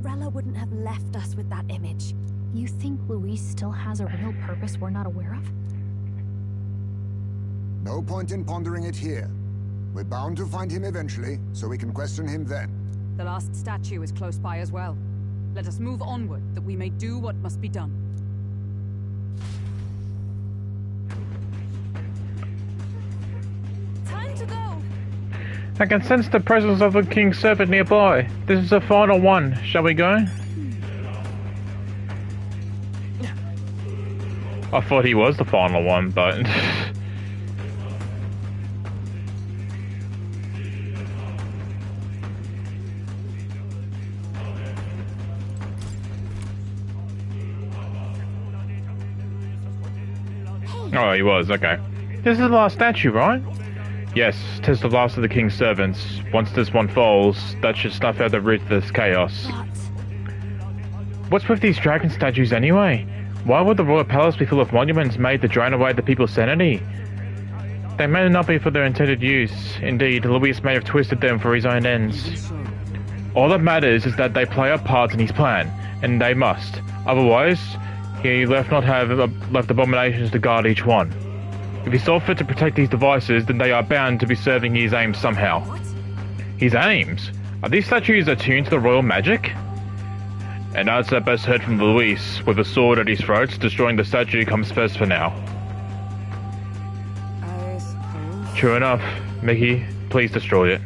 I: Rella wouldn't have left us with that image.
M: You think Luis still has a real purpose we're not aware of?
D: No point in pondering it here. We're bound to find him eventually, so we can question him then.
E: The last statue is close by as well. Let us move onward, that we may do what must be done.
I: Time to go!
A: I can sense the presence of a king's servant nearby. This is the final one. Shall we go? I thought he was the final one, but... Oh, he was, okay. This is the last statue, right? Yes, 'tis the last of the king's servants. Once this one falls, that should snuff out the root of this chaos. What's with these dragon statues anyway? Why would the royal palace be full of monuments made to drain away the people's sanity? They may not be for their intended use. Indeed, Luis may have twisted them for his own ends. All that matters is that they play a part in his plan, and they must. Otherwise, he left abominations to guard each one. If he saw fit to protect these devices, then they are bound to be serving his aims somehow. His aims? Are these statues attuned to the royal magic? And as I best heard from Luis, with a sword at his throat, destroying the statue comes first for now.
E: I suppose.
A: True enough. Mickey, please destroy it.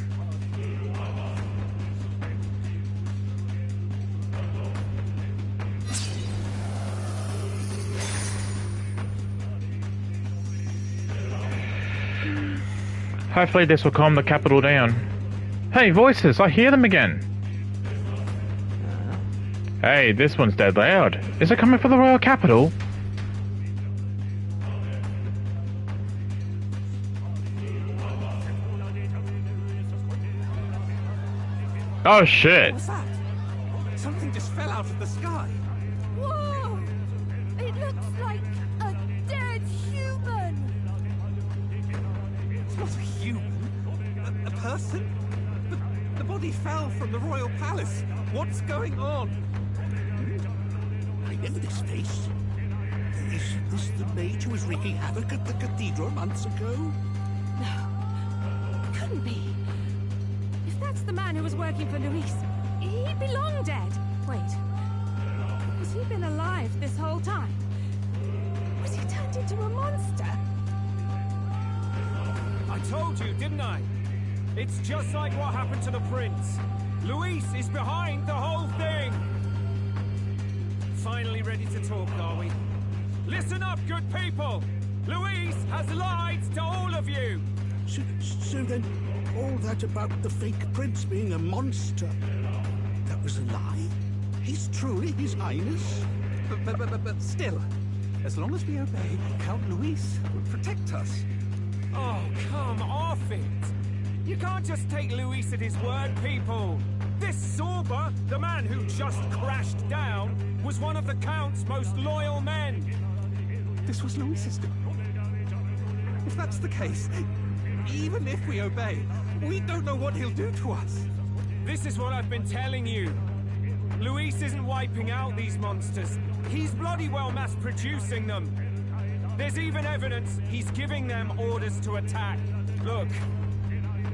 A: Hopefully this will calm the capital down. Hey, voices! I hear them again! Hey, this one's dead loud. Is it coming for the royal capital? Oh shit!
O: What's that? Something just fell out of the sky.
C: Whoa! It looks like a dead human!
O: It's not a human. A person? But the body fell from the royal palace. What's going on?
N: I know this face. Isn't this the mage who was wreaking havoc at the cathedral months ago?
E: No. Couldn't be. If that's the man who was working for Luis, he'd be long dead. Wait. Has he been alive this whole time? Was he turned into a monster?
F: I told you, didn't I? It's just like what happened to the prince. Luis is behind the whole thing. Finally ready to talk, are we? Listen up, good people! Luis has lied to all of you!
N: So then, all that about the fake prince being a monster, that was a lie? He's truly His Highness?
O: But still, as long as we obey, Count Luis will protect us.
F: Oh, come off it! You can't just take Luis at his word, people! This Zorba, the man who just crashed down, was one of the Count's most loyal men!
O: This was Luis's doing. If that's the case, even if we obey, we don't know what he'll do to us.
F: This is what I've been telling you. Luis isn't wiping out these monsters. He's bloody well mass-producing them. There's even evidence he's giving them orders to attack. Look,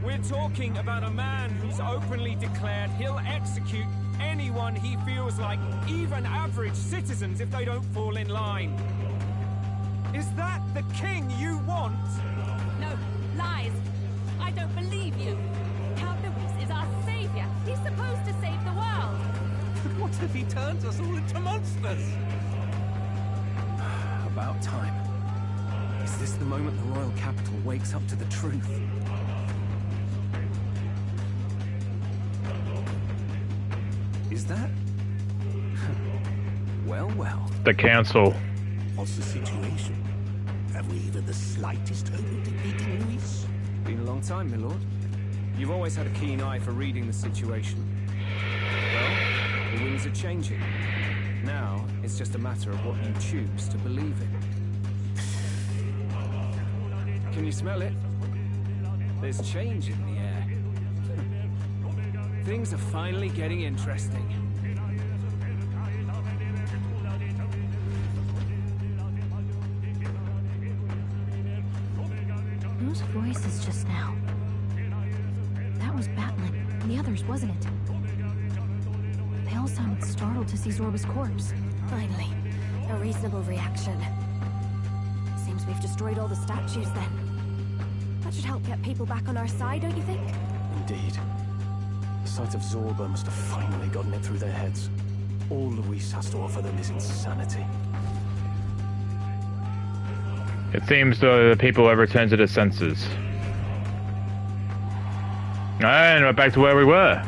F: we're talking about a man who's openly declared he'll execute anyone he feels like, even average citizens, if they don't fall in line. Is that the king you want?
E: No, lies. I don't believe you. Count Luis is our savior. He's supposed to save the world.
O: But what if he turns us all into monsters?
K: About time. Is this the moment the royal capital wakes up to the truth? Is that? Well, well.
A: The council.
N: What's the situation? Have we even the slightest hope of defeating Luis?
K: Been a long time, my lord. You've always had a keen eye for reading the situation. Well, the winds are changing. Now, it's just a matter of what you choose to believe in. Can you smell it? There's change in the air. Things are finally getting interesting.
M: Those voices just now. That was Batlin, and the others, wasn't it? They all sounded startled to see Zorba's corpse.
C: Finally, a reasonable reaction. Seems we've destroyed all the statues then. That should help get people back on our side, don't you think?
K: Indeed. The sight of Zorba must have finally gotten it through their heads. All Luis has to offer them is insanity.
A: It seems the people have returned to their senses. And we're back to where we were.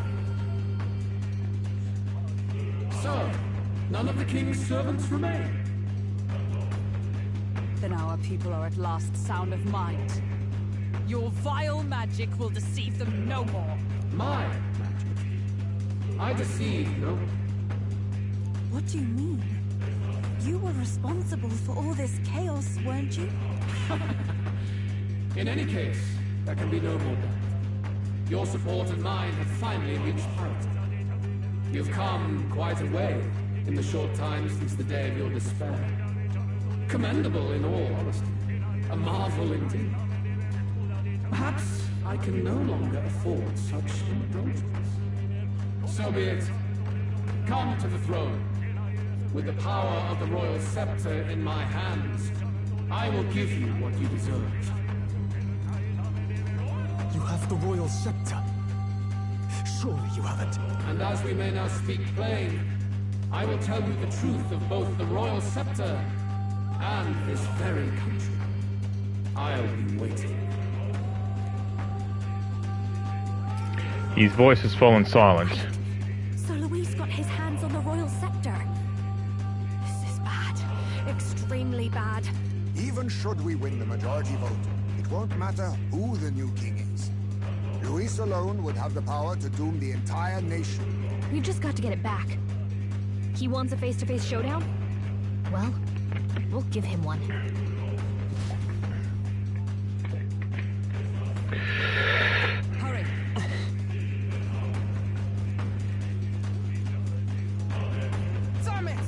Q: So, none of the king's servants remain.
E: Then our people are at last sound of mind. Your vile magic will deceive them no more.
Q: My magic? I deceive no one.
L: What do you mean? You were responsible for all this chaos, weren't you?
Q: In any case, there can be no more doubt. Your support and mine have finally reached parity. You've come quite a way in the short time since the day of your despair. Commendable in all honesty. A marvel indeed. Perhaps I can no longer afford such indulgence. So be it. come to the throne. With the power of the royal scepter in my hands, I will give you what you deserve.
K: You have the royal scepter. Surely you haven't.
Q: And as we may now speak plain, I will tell you the truth of both the royal scepter and this very country. I'll be waiting.
A: His voice has fallen silent.
L: So Luis got his hands on the royal scepter. This is bad. Extremely bad.
D: Even should we win the majority vote, it won't matter who the new king is. Luis alone would have the power to doom the entire nation.
M: You just got to get it back. He wants a face-to-face showdown? Well, we'll give him one.
E: Hurry. Damn it!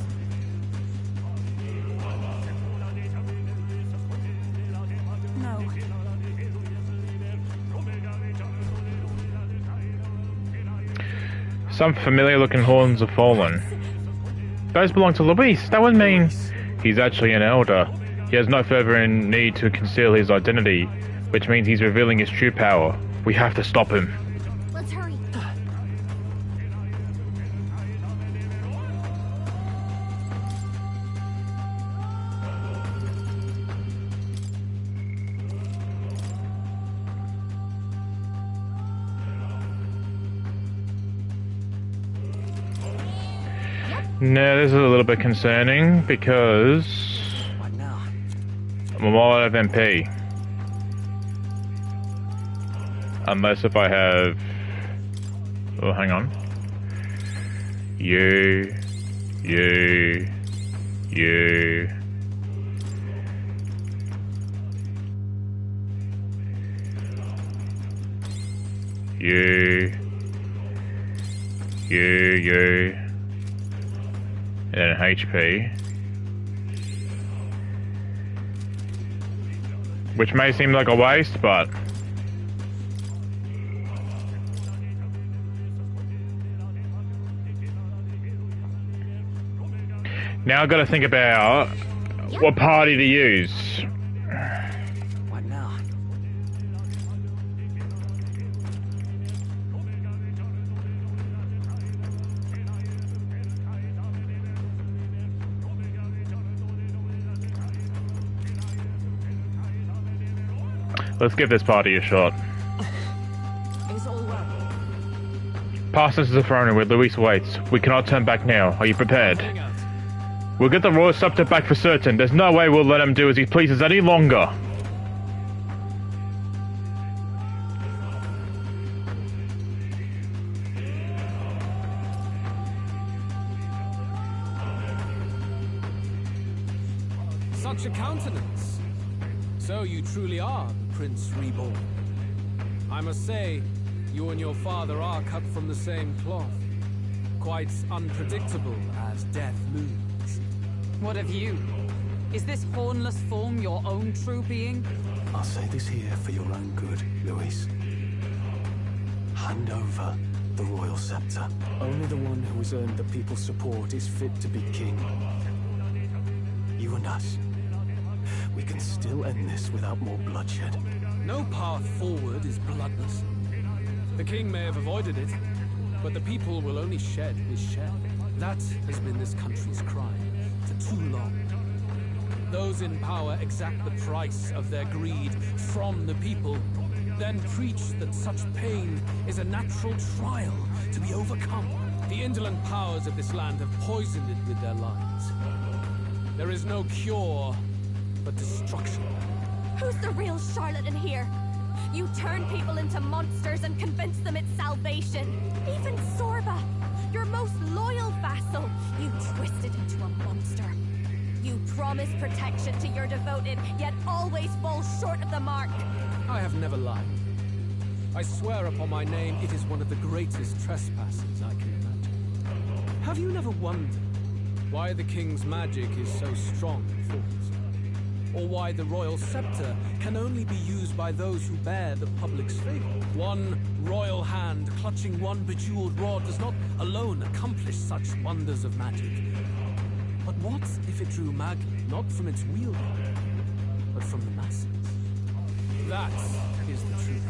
L: No.
A: Some familiar-looking horns have fallen. Those belong to Luis. That would mean he's actually an elder. He has no further need to conceal his identity, which means he's revealing his true power. We have to stop him.
I: Let's hurry.
A: Now, this is a little bit concerning because I'm all out of MP. Unless if I have... Oh, hang on. You... You... You... And then HP. Which may seem like a waste, but... Now I've got to think about what party to use.
K: What now?
A: Let's give this party a shot.
E: It's all well.
A: Pass us to the throne where Luis waits. We cannot turn back now. Are you prepared? We'll get the royal scepter back for certain. There's no way we'll let him do as he pleases any longer.
F: Such a countenance. So you truly are the Prince Reborn. I must say, you and your father are cut from the same cloth. Quite unpredictable as death looms.
E: What of you? Is this hornless form your own true being?
K: I'll say this here for your own good, Luis. Hand over the royal scepter. Only the one who has earned the people's support is fit to be king. You and us. We can still end this without more bloodshed.
F: No path forward is bloodless. The king may have avoided it, but the people will only shed his shed. That has been this country's crime for too long. Those in power exact the price of their greed from the people, then preach that such pain is a natural trial to be overcome. The indolent powers of this land have poisoned it with their lies. There is no cure but destruction.
I: Who's the real Charlotte in here? You turn people into monsters and convince them it's salvation. Even Sorba, your most loyal vassal, you twisted into a monster. You promise protection to your devoted, yet always fall short of the mark.
F: I have never lied. I swear upon my name, it is one of the greatest trespasses I can imagine. Have you never wondered why the king's magic is so strong and force? or why the royal scepter can only be used by those who bear the public's favor. One royal hand clutching one bejeweled rod does not alone accomplish such wonders of magic. But what if it drew Magla not from its wielder, but from the masses? That is the truth.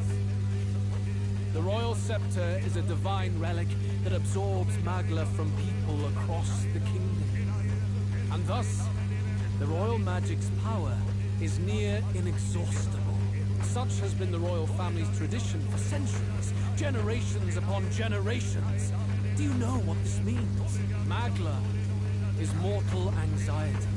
F: The royal scepter is a divine relic that absorbs Magla from people across the kingdom. And thus, the royal magic's power is near inexhaustible. Such has been the royal family's tradition for centuries, generations upon generations. Do you know what this means? Magla is mortal anxiety,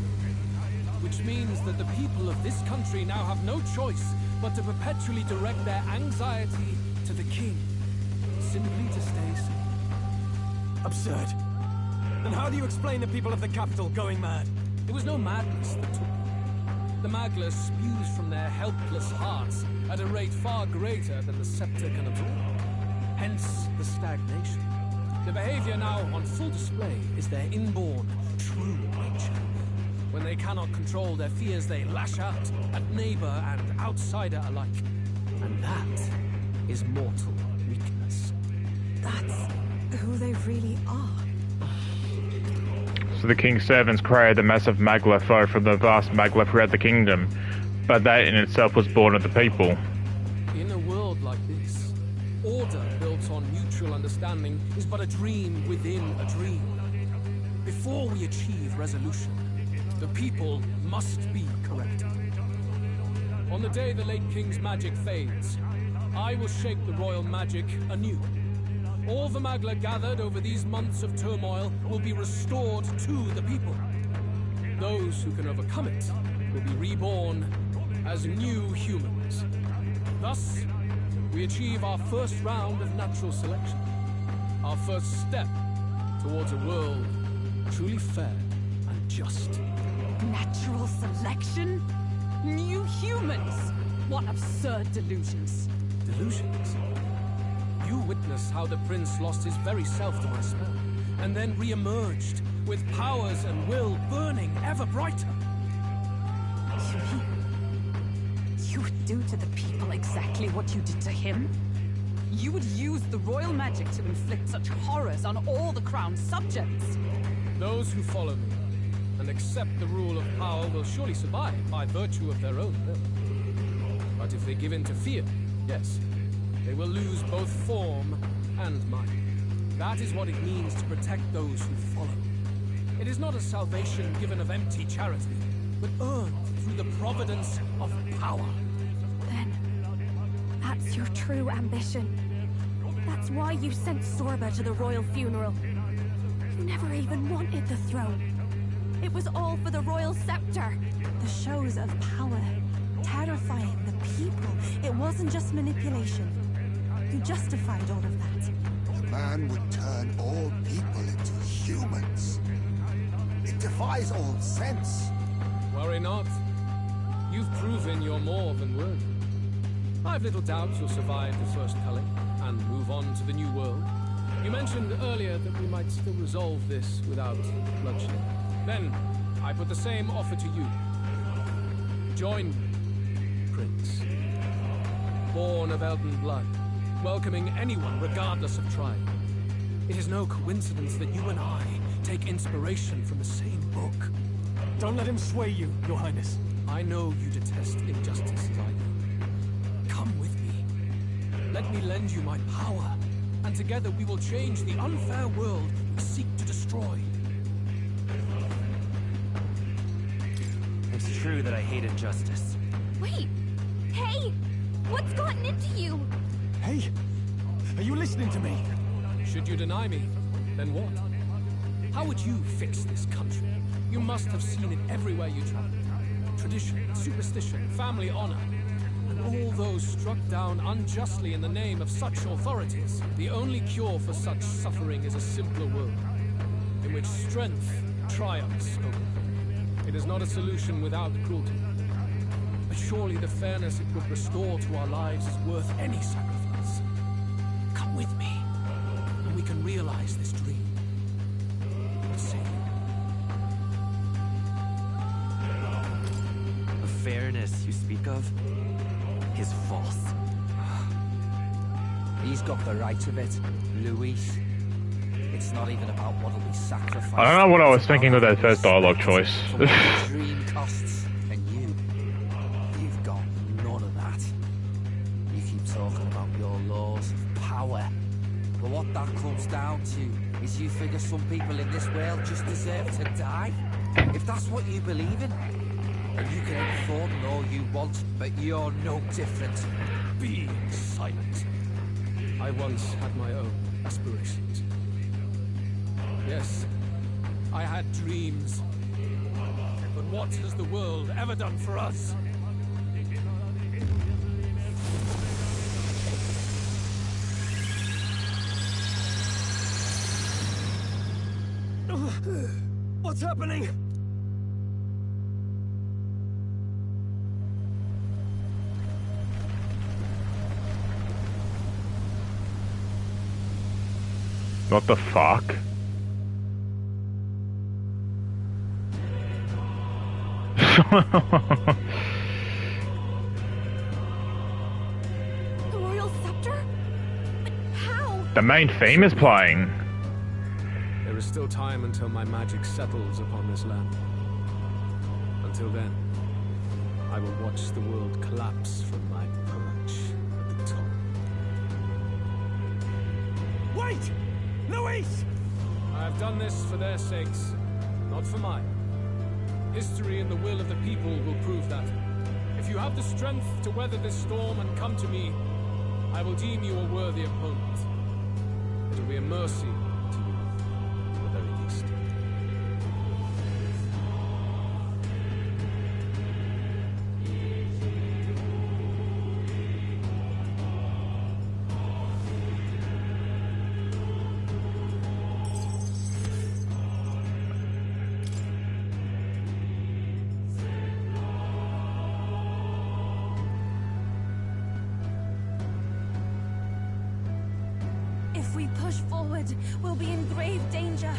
F: which means that the people of this country now have no choice but to perpetually direct their anxiety to the king, simply to stay safe.
K: Absurd. And how do you explain the people of the capital going mad?
F: It was no madness that took them. The Magla spews from their helpless hearts at a rate far greater than the scepter can absorb. Hence the stagnation. The behavior now on full display is their inborn, true nature. When they cannot control their fears, they lash out at neighbor and outsider alike. And that is mortal weakness.
L: That's who they really are.
A: So the king's servants created the massive Magla foe from the vast Magla throughout the kingdom, but that in itself was born of the people.
F: In a world like this, order built on mutual understanding is but a dream within a dream. Before we achieve resolution, the people must be corrected. On the day the late king's magic fades, I will shape the royal magic anew. All the Magla gathered over these months of turmoil will be restored to the people. Those who can overcome it will be reborn as new humans. Thus, we achieve our first round of natural selection. Our first step towards a world truly fair and just.
E: Natural selection? New humans? What absurd delusions.
F: Delusions? You witnessed how the prince lost his very self to my spell, and then re-emerged with powers and will burning ever brighter.
E: You would do to the people exactly what you did to him? You would use the royal magic to inflict such horrors on all the crown's subjects?
F: Those who follow me and accept the rule of power will surely survive by virtue of their own will. But if they give in to fear, yes, they will lose both form and might. That is what it means to protect those who follow. It is not a salvation given of empty charity, but earned through the providence of power.
C: Then, that's your true ambition. That's why you sent Sorba to the royal funeral. You never even wanted the throne. It was all for the royal scepter.
L: The shows of power, terrifying the people. It wasn't just manipulation. You justified all of that.
D: The man would turn all people into humans. It defies all sense.
F: Worry not. You've proven you're more than worthy. I've little doubt you'll survive the first culling and move on to the new world. You mentioned earlier that we might still resolve this without bloodshed. Then, I put the same offer to you. Join me, Prince. Born of Elden blood, welcoming anyone regardless of tribe. It is no coincidence that you and I take inspiration from the same book.
K: Don't let him sway you, Your Highness.
F: I know you detest injustice as I do. Come with me. Let me lend you my power, and together we will change the unfair world we seek to destroy.
P: It's true that I hate injustice.
C: Wait! Hey! What's gotten into you?
K: Hey! Are you listening to me?
F: Should you deny me, then what? How would you fix this country? You must have seen it everywhere you travel. Tradition, superstition, family honor, and all those struck down unjustly in the name of such authorities. The only cure for such suffering is a simpler world, in which strength triumphs over pain. It is not a solution without cruelty. But surely the fairness it would restore to our lives is worth any sacrifice. Come with me, and we can realize this dream. What say you?
H: fairness you speak of is false. He's got the right of it, Luis. It's not even about what'll be sacrificed.
A: I don't know what I was thinking with that first dialogue choice.
H: Dream costs, and you've got none of that. You keep talking about your laws of power, but what that comes down to is you figure some people in this world just deserve to die. If that's what you believe in, and you can have thought all you want, but you're no different. Be silent.
F: I once had my own aspirations. Yes, I had dreams. But what has the world ever done for us?
K: What's happening?
A: What the fuck?
C: The royal scepter? But how?
A: The main theme is playing.
F: There is still time until my magic settles upon this land. Until then, I will watch the world collapse from my perch at the top.
K: Wait! Luis!
F: I have done this for their sakes, not for mine. History and the will of the people will prove that. If you have the strength to weather this storm and come to me, I will deem you a worthy opponent. It will be a mercy to you, at the very least.
L: If we push forward, we'll be in grave danger.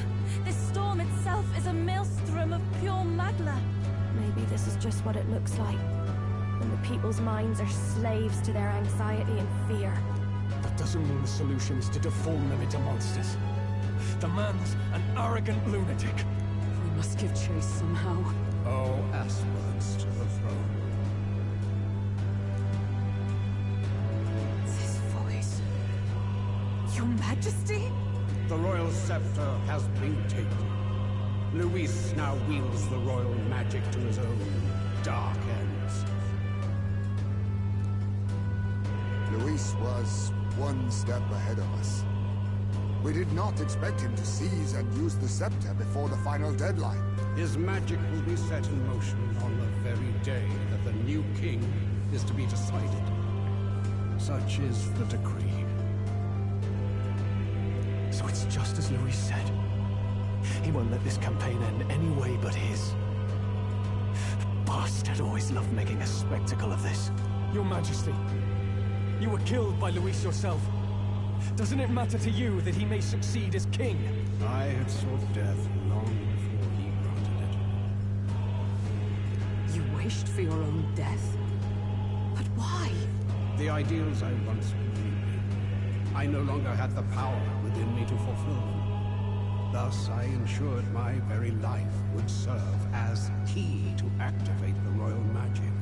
L: This storm itself is a maelstrom of pure magla.
M: Maybe this is just what it looks like. When the people's minds are slaves to their anxiety and fear.
K: That doesn't mean the solution is to deform them into monsters. The man's an arrogant lunatic.
E: We must give chase somehow.
N: All aspirants to the throne.
E: This voice. Your Majesty?
N: The royal scepter has been taken. Luis now wields the royal magic to his own dark ends.
D: Luis was one step ahead of us. We did not expect him to seize and use the scepter before the final deadline.
N: His magic will be set in motion on the very day that the new king is to be decided. Such is the decree.
K: So it's just as Luis said. He won't let this campaign end any way but his. The bastard always loved making a spectacle of this. Your Majesty, you were killed by Luis yourself. Doesn't it matter to you that he may succeed as king?
N: I had sought death long before he granted it.
E: You wished for your own death? But why?
N: The ideals I once believed in, I no longer had the power within me to fulfill them. Thus, I ensured my very life would serve as key to activate the royal magic.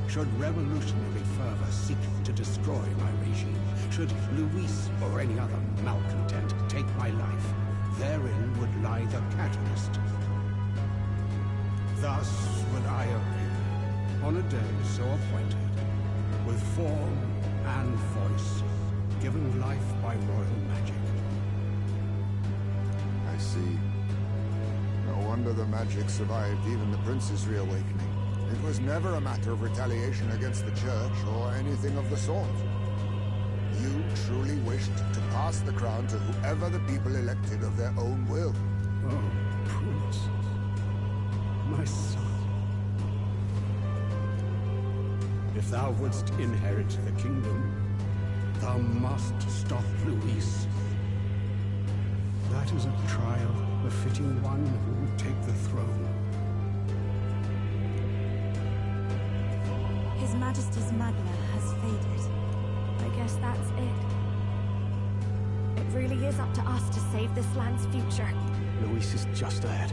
N: Should revolutionary fervor seek to destroy my regime, should Luis or any other malcontent take my life, therein would lie the catalyst. Thus would I appear, on a day so appointed, with form and voice, given life by royal magic.
D: I see. No wonder the magic survived even the prince's reawakening. It was never a matter of retaliation against the church or anything of the sort. You truly wished to pass the crown to whoever the people elected of their own will.
N: Oh, Prince. My son. If thou wouldst inherit the kingdom, thou must stop Luis. That is a trial befitting one who would take the throne.
L: His Majesty's magna has faded.
C: I guess that's it. It really is up to us to save this land's future.
K: Luis is just ahead.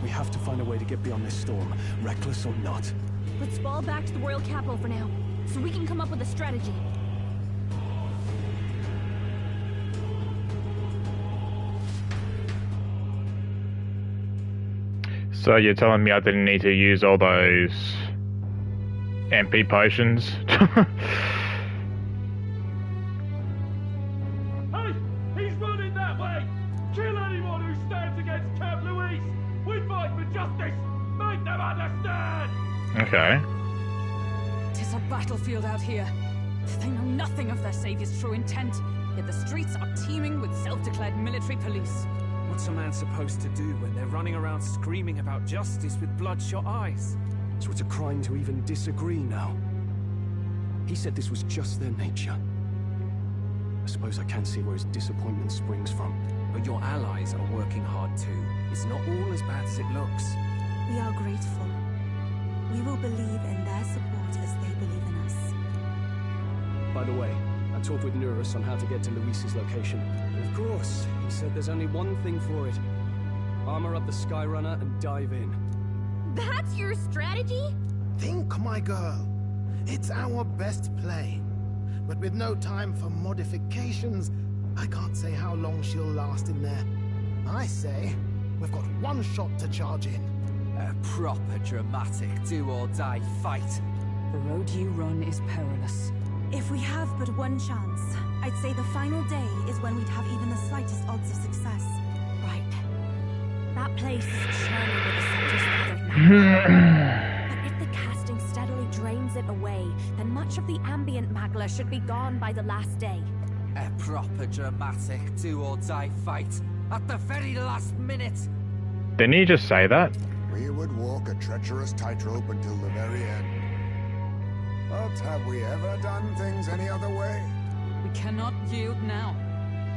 K: We have to find a way to get beyond this storm, reckless or not.
C: Let's fall back to the royal capital for now, so we can come up with a strategy.
A: So you're telling me I didn't need to use all those MP potions?
R: Hey! He's running that way! Kill anyone who stands against Count Luis! We fight for justice! Make them understand!
A: Okay.
E: Tis a battlefield out here. They know nothing of their savior's true intent, yet the streets are teeming with self-declared military police.
F: What's a man supposed to do when they're running around screaming about justice with bloodshot eyes?
K: So it's a crime to even disagree now. He said this was just their nature. I suppose I can see where his disappointment springs from.
P: But your allies are working hard too. It's not all as bad as it looks.
L: We are grateful. We will believe in their support as they believe in us.
K: By the way, I talked with Neurus on how to get to Luis's location. Of course, he said there's only one thing for it. Armor up the Skyrunner and dive in.
I: That's your strategy?
S: Think, my girl. It's our best play. But with no time for modifications, I can't say how long she'll last in there. I say, we've got one shot to charge in.
P: A proper dramatic do-or-die fight.
E: The road you run is perilous.
L: If we have but one chance, I'd say the final day is when we'd have even the slightest odds of success.
C: Right. That place is churning with the scepter's feathered magma. But if the casting steadily drains it away, then much of the ambient magma should be gone by the last day.
P: A proper dramatic do-or-die fight at the very last minute.
A: Didn't he just say that?
D: We would walk a treacherous tightrope until the very end. But have we ever done things any other way?
E: We cannot yield now.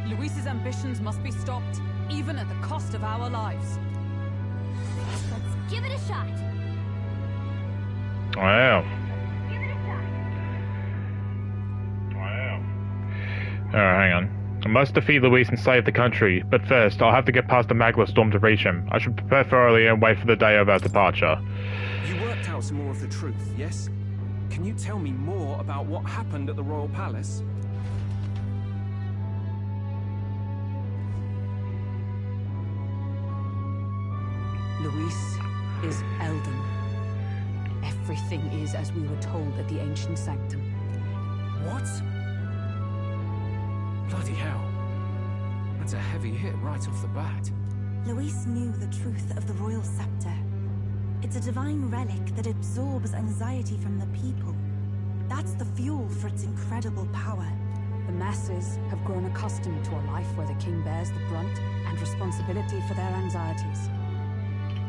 E: Luis's ambitions must be stopped, even at the cost of our lives.
I: Let's give it a shot.
A: Wow. Wow. Alright, hang on. I must defeat Luis and save the country, but first, I'll have to get past the Magla storm to reach him. I should prepare thoroughly and wait for the day of our departure.
F: You worked out some more of the truth, yes? Can you tell me more about what happened at the Royal Palace?
E: Luis is Elden. Everything is as we were told at the Ancient Sanctum.
F: What? Bloody hell. That's a heavy hit right off the bat.
L: Luis knew the truth of the royal scepter. It's a divine relic that absorbs anxiety from the people. That's the fuel for its incredible power.
E: The masses have grown accustomed to a life where the king bears the brunt and responsibility for their anxieties.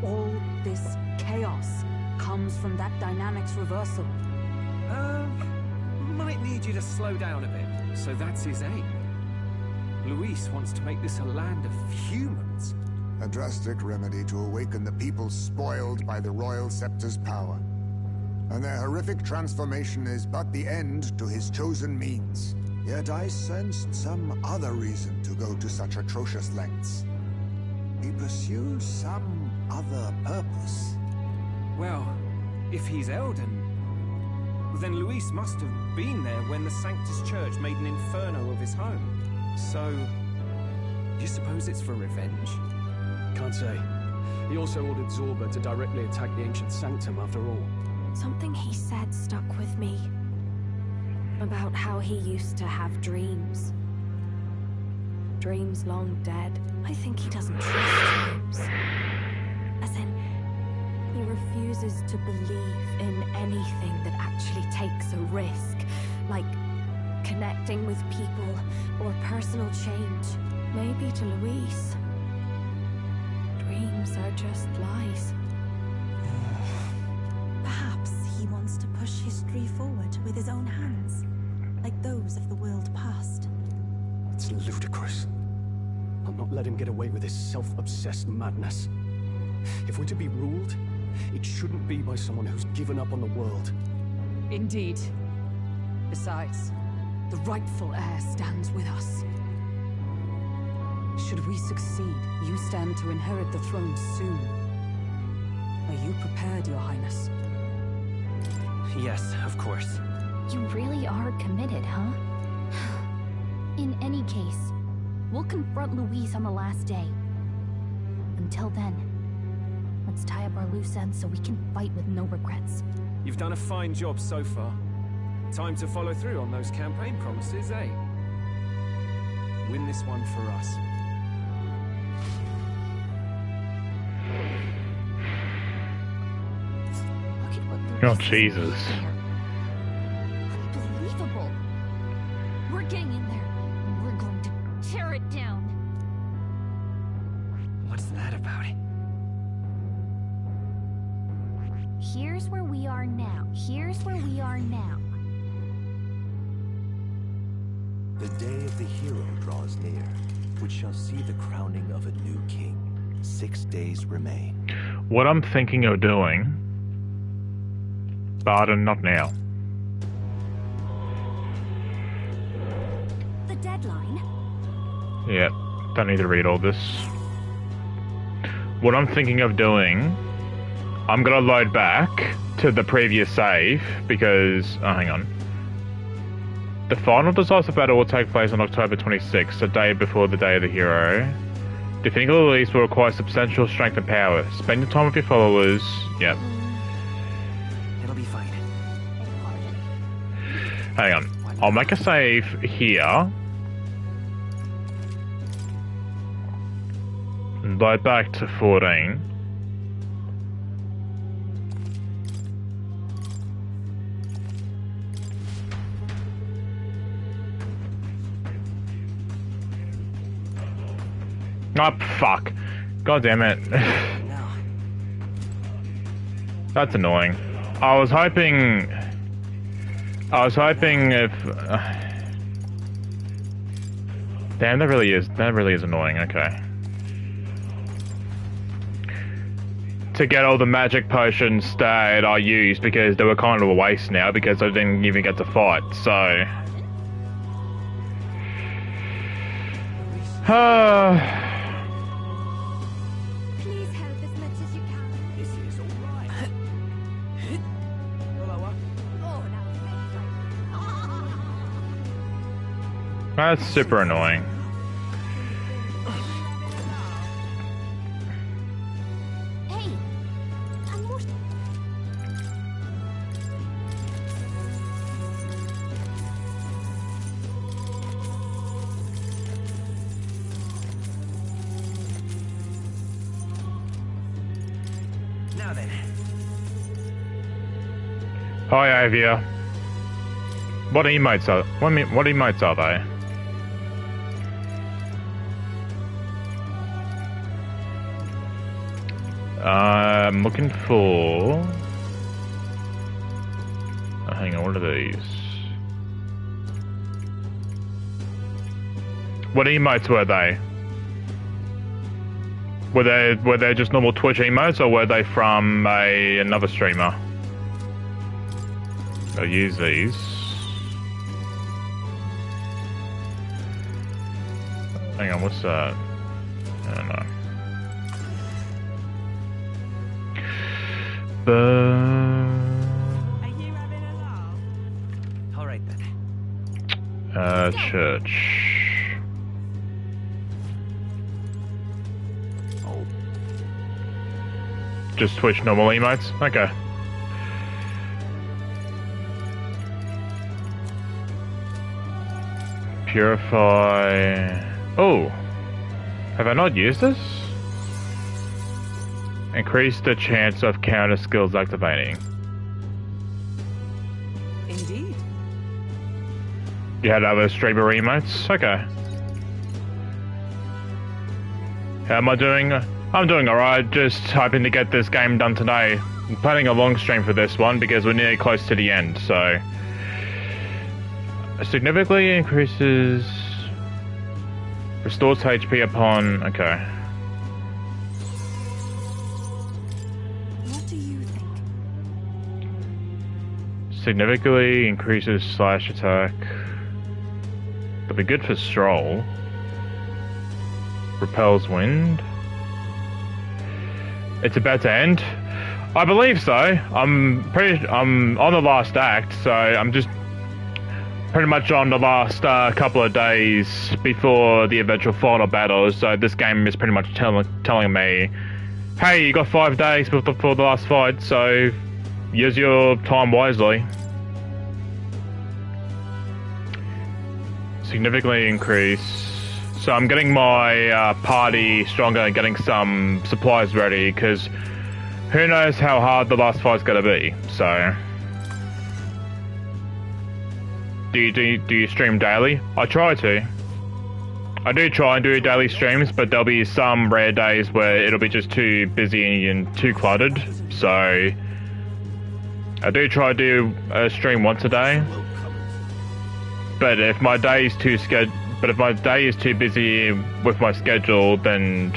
E: All this chaos comes from that dynamics reversal.
F: Might need you to slow down a bit. So that's his aim. Luis wants to make this a land of humans.
D: A drastic remedy to awaken the people spoiled by the royal scepter's power. And their horrific transformation is but the end to his chosen means. Yet I sensed some other reason to go to such atrocious lengths. He pursues some other purpose.
F: Well, if he's Elden, then Luis must have been there when the Sanctus Church made an inferno of his home. So, you suppose it's for revenge?
K: Can't say. He also ordered Zorba to directly attack the Ancient Sanctum after all.
C: Something he said stuck with me. About how he used to have dreams. Dreams long dead. I think he doesn't trust dreams. As in, he refuses to believe in anything that actually takes a risk. Like connecting with people or personal change. Maybe to Luis, dreams are just lies.
L: Perhaps he wants to push history forward with his own hands, like those of the world past.
K: It's ludicrous. I'll not let him get away with his self-obsessed madness. If we're to be ruled, it shouldn't be by someone who's given up on the world.
E: Indeed. Besides, the rightful heir stands with us. Should we succeed, you stand to inherit the throne soon. Are you prepared, Your Highness?
K: Yes, of course.
M: You really are committed, huh? In any case, we'll confront Luis on the last day. Until then, let's tie up our loose ends so we can fight with no regrets.
K: You've done a fine job so far. Time to follow through on those campaign promises, eh? Win this one for us.
M: Look at what
A: Oh,
M: Luis
A: Jesus.
M: is here. Unbelievable. We're getting in there, and we're going to tear it down.
K: What's that about?
I: Here's where we are now. Here's where we are now.
G: The day of the hero draws near, which shall see the crowning of a new king. 6 days remain.
A: What I'm thinking of doing, but not now.
I: The deadline?
A: Yeah, don't need to read all this. What I'm thinking of doing, I'm gonna load back to the previous save because, oh, hang on. The final decisive battle will take place on October 26th, the day before the day of the hero. Defeating Luis will require substantial strength and power. Spend your time with your followers. Yep.
K: It'll be fine.
A: Hang on. I'll make a save here. And load back to 14. Oh, fuck. God damn it. That's annoying. I was hoping if... Damn, that really is annoying, okay. To get all the magic potions that I used because they were kind of a waste now because I didn't even get to fight, so...
I: Please help as much as you can.
K: This is alright.
I: Oh,
A: That's super annoying.
I: Hey, I'm more...
K: Now then.
A: Hi, Avia. What emotes are they? I'm looking for... Oh, hang on, what are these? What emotes were they? Were they just normal Twitch emotes, or were they from another streamer? I'll use these. Hang on, what's that? I don't know.
K: Are you having a laugh? Alright then.
A: Church.
K: Oh.
A: Just Twitch normal emotes? Okay. Purify... Oh! Have I not used this? Increase the chance of counter skills activating.
E: Indeed.
A: You had other streamer emotes? Okay. How am I doing? I'm doing alright, just hoping to get this game done today. I'm planning a long stream for this one because we're nearly close to the end, so... Significantly increases... Restores HP upon... Okay.
L: What do you think?
A: Significantly increases slash attack. That'd be good for Stroll. Repels wind. It's about to end? I believe so. I'm on the last act, so I'm just pretty much on the last couple of days before the eventual final battle, so this game is pretty much telling me, hey, you got 5 days before the last fight, so use your time wisely. Significantly increase. So I'm getting my party stronger and getting some supplies ready, because who knows how hard the last fight's gonna be, so... Do you stream daily? I try to. I do try and do daily streams, but there'll be some rare days where it'll be just too busy and too cluttered, so... I do try to do a stream once a day. But if my day is too busy with my schedule, then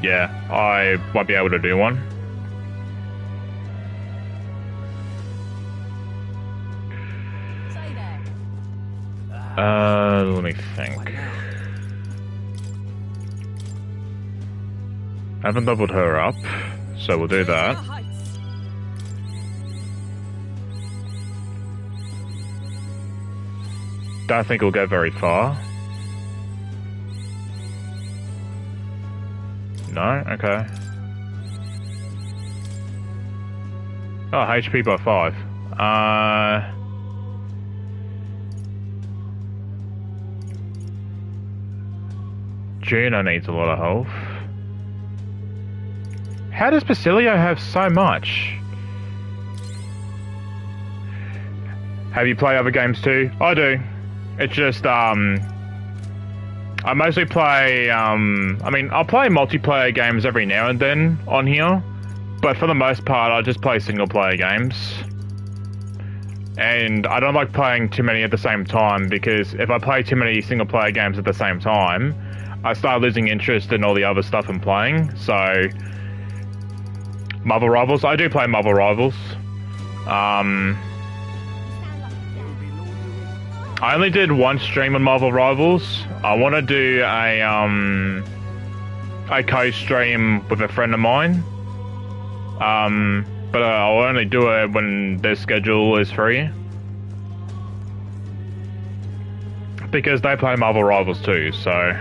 A: yeah, I won't be able to do one. Let me think. I haven't leveled her up, so we'll do that. Don't think we'll go very far. No? Okay. Oh, HP by 5. Juno needs a lot of health. How does Basilio have so much? Have you played other games too? I do. It's just, I mostly play, I mean, I'll play multiplayer games every now and then on here, but for the most part, I just play single-player games. And I don't like playing too many at the same time, because if I play too many single-player games at the same time, I start losing interest in all the other stuff I'm playing, so... Marvel Rivals, I do play Marvel Rivals. I only did one stream on Marvel Rivals. I want to do a co-stream with a friend of mine. But I'll only do it when their schedule is free. Because they play Marvel Rivals too, so...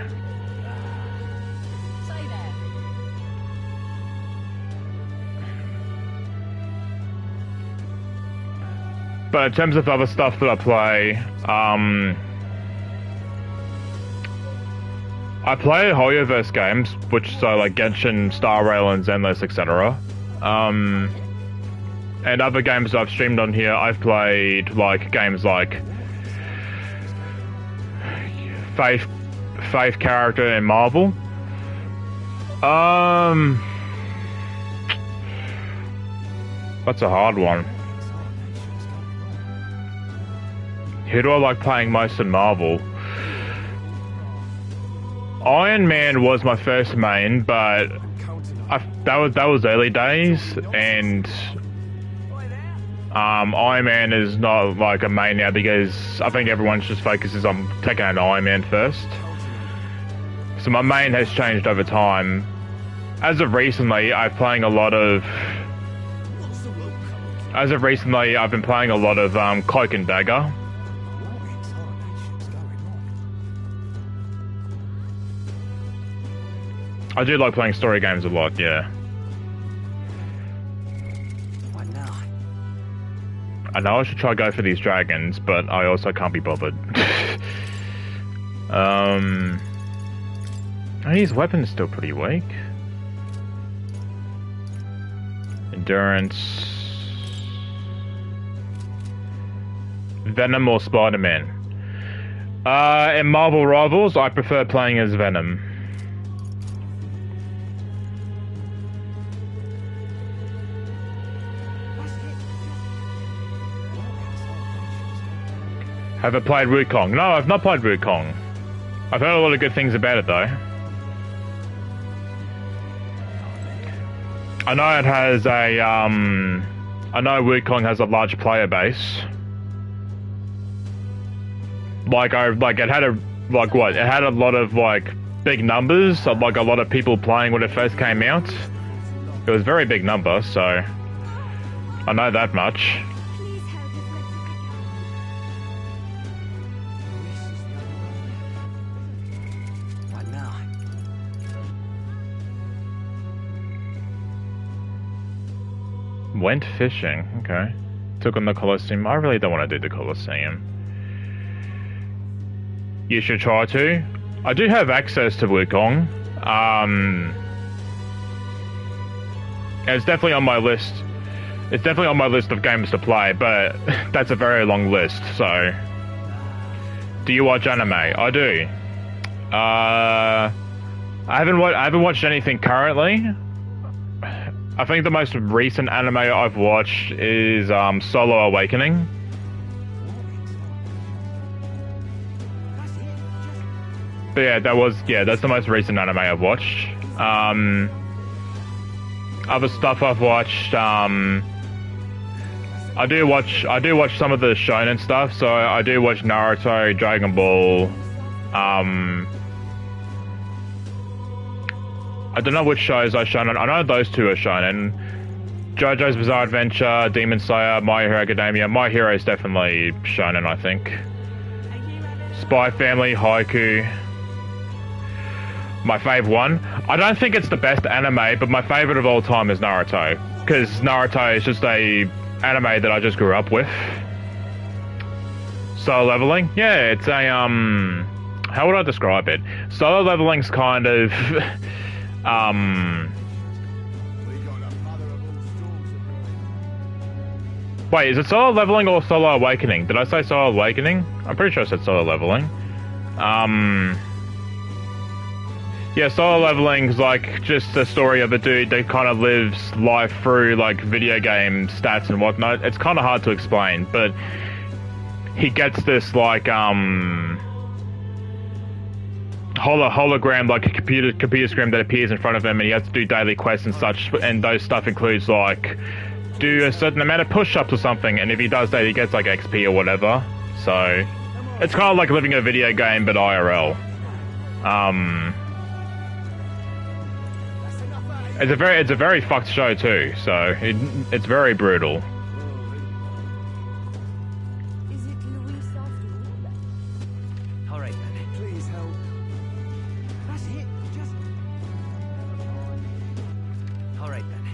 A: But in terms of other stuff that I play, I play Hoyoverse games, which so like Genshin, Star Rail, and Zenless, etc. And other games I've streamed on here, I've played like games like Faith Character and Marvel. That's a hard one. Who do I like playing most in Marvel? Iron Man was my first main, but that was early days, and Iron Man is not like a main now because I think everyone just focuses on taking out Iron Man first. So my main has changed over time. As of recently, I've been playing a lot of Cloak and Dagger. I do like playing story games a lot, yeah. I know I should try to go for these dragons, but I also can't be bothered. His weapon's still pretty weak. Endurance. Venom or Spider-Man? In Marvel Rivals, I prefer playing as Venom. Have I played Wukong? No, I've not played Wukong. I've heard a lot of good things about it though. I know it has a I know Wukong has a large player base. Like it had a lot of like big numbers, like a lot of people playing when it first came out. It was a very big number, so I know that much.
P: What now?
A: Went fishing, okay. Took on the Colosseum. I really don't want to do the Colosseum. You should try to. I do have access to Wukong. It's definitely on my list. It's definitely on my list of games to play, but that's a very long list, so... Do you watch anime? I do. I haven't watched anything currently. I think the most recent anime I've watched is Solo Awakening. But yeah, that's the most recent anime I've watched. Other stuff I've watched, I do watch some of the shonen stuff, so I do watch Naruto, Dragon Ball, I don't know which shows are shonen. I know those two are shonen. JoJo's Bizarre Adventure, Demon Slayer, My Hero Academia. My Hero is definitely shonen, I think. Spy Family, Haiku. My fave one. I don't think it's the best anime, but my favorite of all time is Naruto. Because Naruto is just a anime that I just grew up with. Solo Leveling? Yeah, it's a, how would I describe it? Solo Leveling's kind of, Wait, is it Solo Leveling or Solo Awakening? Did I say Solo Awakening? I'm pretty sure I said Solo Leveling. Yeah, Solo Leveling's like just the story of a dude that kind of lives life through like video game stats and whatnot. It's kind of hard to explain, but he gets this like hologram, like a computer screen that appears in front of him, and he has to do daily quests and such. And those stuff includes like do a certain amount of push-ups or something, and if he does that, he gets like XP or whatever. So it's kind of like living a video game, but IRL. It's a very fucked show too, so it's very brutal.
C: Is it Luis after all?
P: All right, then.
J: Please help. That's it. Just.
P: All right, then.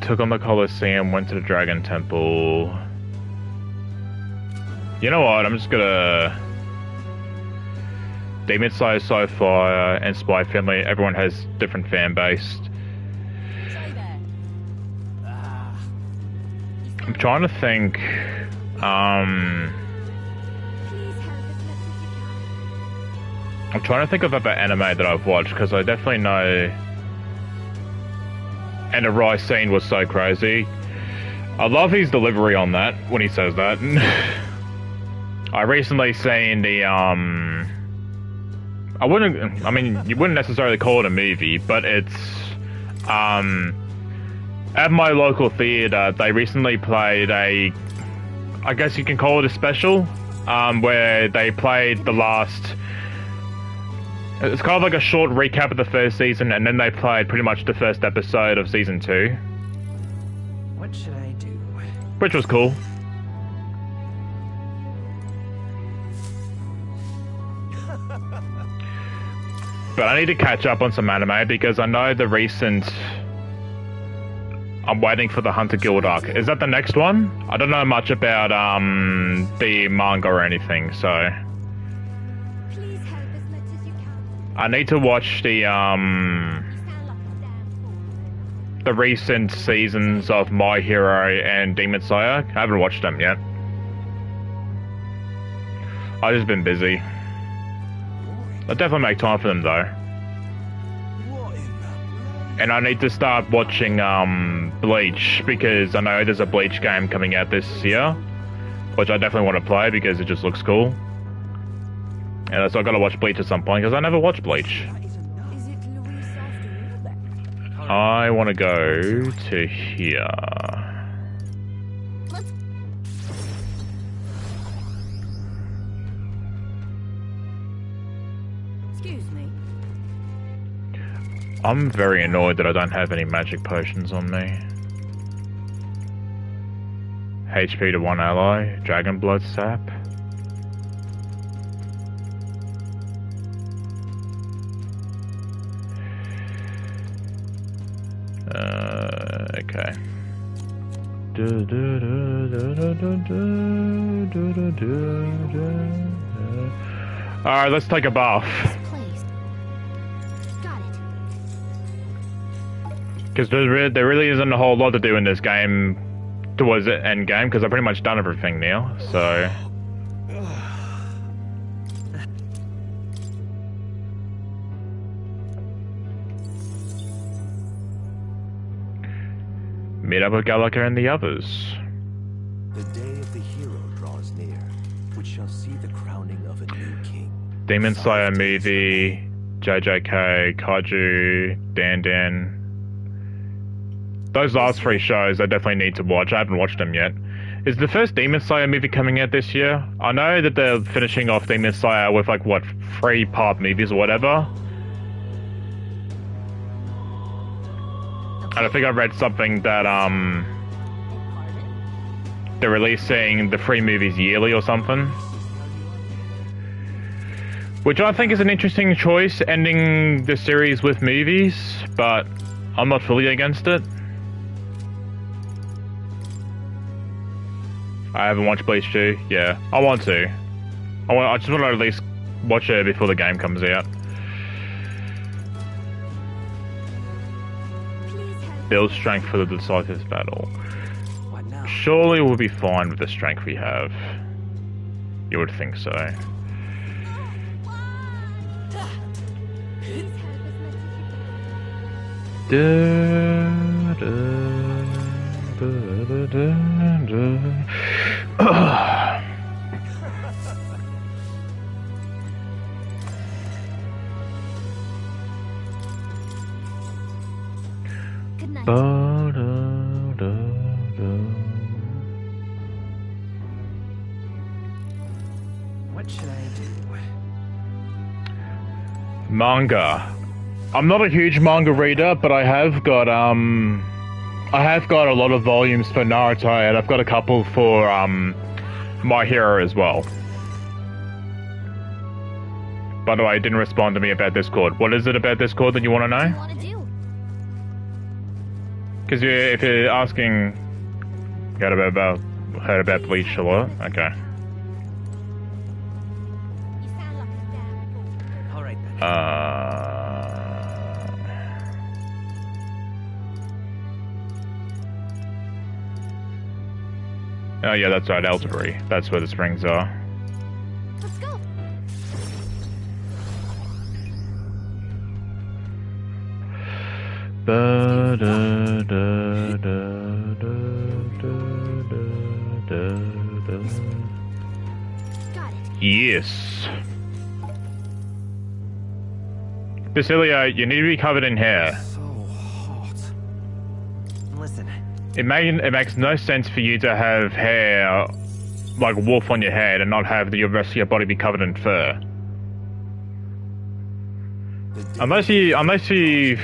A: Took on the Colosseum, went to the Dragon Temple. You know what, I'm just gonna... Demon Slayer, Sci-Fi, and Spy Family, everyone has different fan base. I'm trying to think... I'm trying to think of other anime that I've watched, because I definitely know... And the Rise scene was so crazy. I love his delivery on that, when he says that. I recently seen the, I mean, you wouldn't necessarily call it a movie, but it's, at my local theater, they recently played I guess you can call it a special, where they played the last, it's kind of like a short recap of the first season, and then they played pretty much the first episode of season 2.
P: What should I do?
A: Which was cool. But I need to catch up on some anime because I know the recent... I'm waiting for the Hunter Guild arc. Is that the next one? I don't know much about the manga or anything, so... I need to watch the recent seasons of My Hero and Demon Slayer. I haven't watched them yet. I've just been busy. I'll definitely make time for them though. And I need to start watching Bleach, because I know there's a Bleach game coming out this year, which I definitely want to play because it just looks cool. Yeah, so I gotta watch Bleach at some point, because I never watched Bleach. I want to go to here.
L: Excuse me.
A: I'm very annoyed that I don't have any magic potions on me. HP to one ally, Dragon Blood Sap. Okay. Alright, let's take a bath. Because there really isn't a whole lot to do in this game towards the end game, because I've pretty much done everything now, so... Meet up with Gallica and the others.
G: The day of the hero draws near, which shall see the crowning of a new king.
A: Demon Slayer movie, JJK, Kaiju, Dan. Those last three shows I definitely need to watch. I haven't watched them yet. Is the first Demon Slayer movie coming out this year? I know that they're finishing off Demon Slayer with like, what, 3-part movies or whatever? And I think I read something that, they're releasing the 3 movies yearly or something. Which I think is an interesting choice, ending the series with movies, but I'm not fully against it. I haven't watched Bleach 2. Yeah, I want to. I just want to at least watch it before the game comes out. Build strength for the decisive battle. Surely we'll be fine with the strength we have. You would think so.
I: Good night.
J: What should I do?
A: Manga. I'm not a huge manga reader, but I have got a lot of volumes for Naruto, and I've got a couple for My Hero as well. By the way, it didn't respond to me about Discord. What is it about Discord that you want to know? Because if you're asking, heard about Bleach a lot? Okay. Oh yeah, that's right, Elderbury. That's where the springs are.
I: Let's go.
A: Yes. Basilia, you need to be covered in hair.
H: So hot. Listen.
A: It makes no sense for you to have hair like wolf on your head and not have the rest of your body be covered in fur. Unless you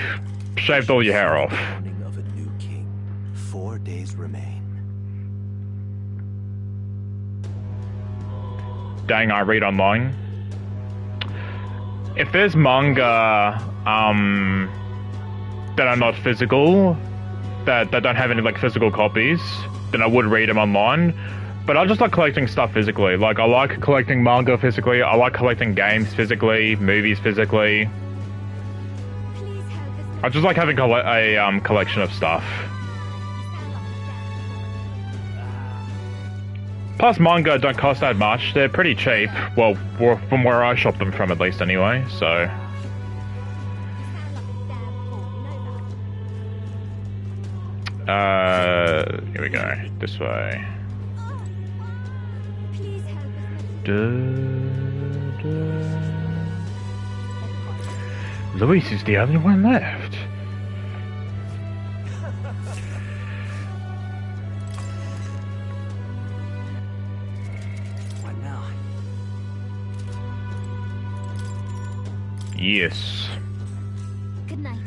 A: shaved all your hair off.
G: Of a new king. 4 days remain.
A: Dang, I read online. If there's manga that are not physical, that don't have any like physical copies, then I would read them online. But I just like collecting stuff physically. Like I like collecting manga physically. I like collecting games physically, movies physically. I just like having a collection of stuff. Plus, manga don't cost that much. They're pretty cheap. Well, from where I shop them from, at least, anyway. So. Here we go. This way. Luis is the only one left.
P: What now?
A: Yes.
I: Good night.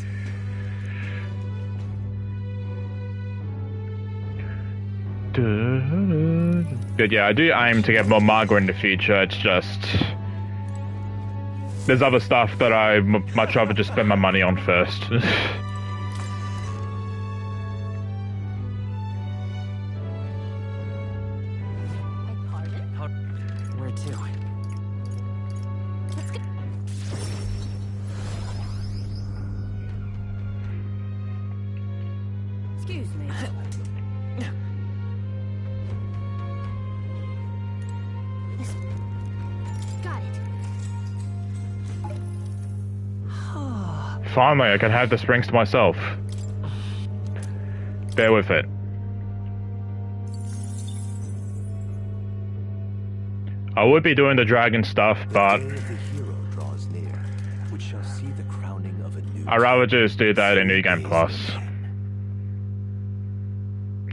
A: But yeah, I do aim to get more Margaret in the future. It's just there's other stuff that I much rather just spend my money on first.
P: Where to?
I: Let's go.
E: Excuse me.
I: Got it.
A: Finally, I can have the springs to myself. Bear with it. I would be doing the dragon stuff, but I'd rather just do that in New Game Plus.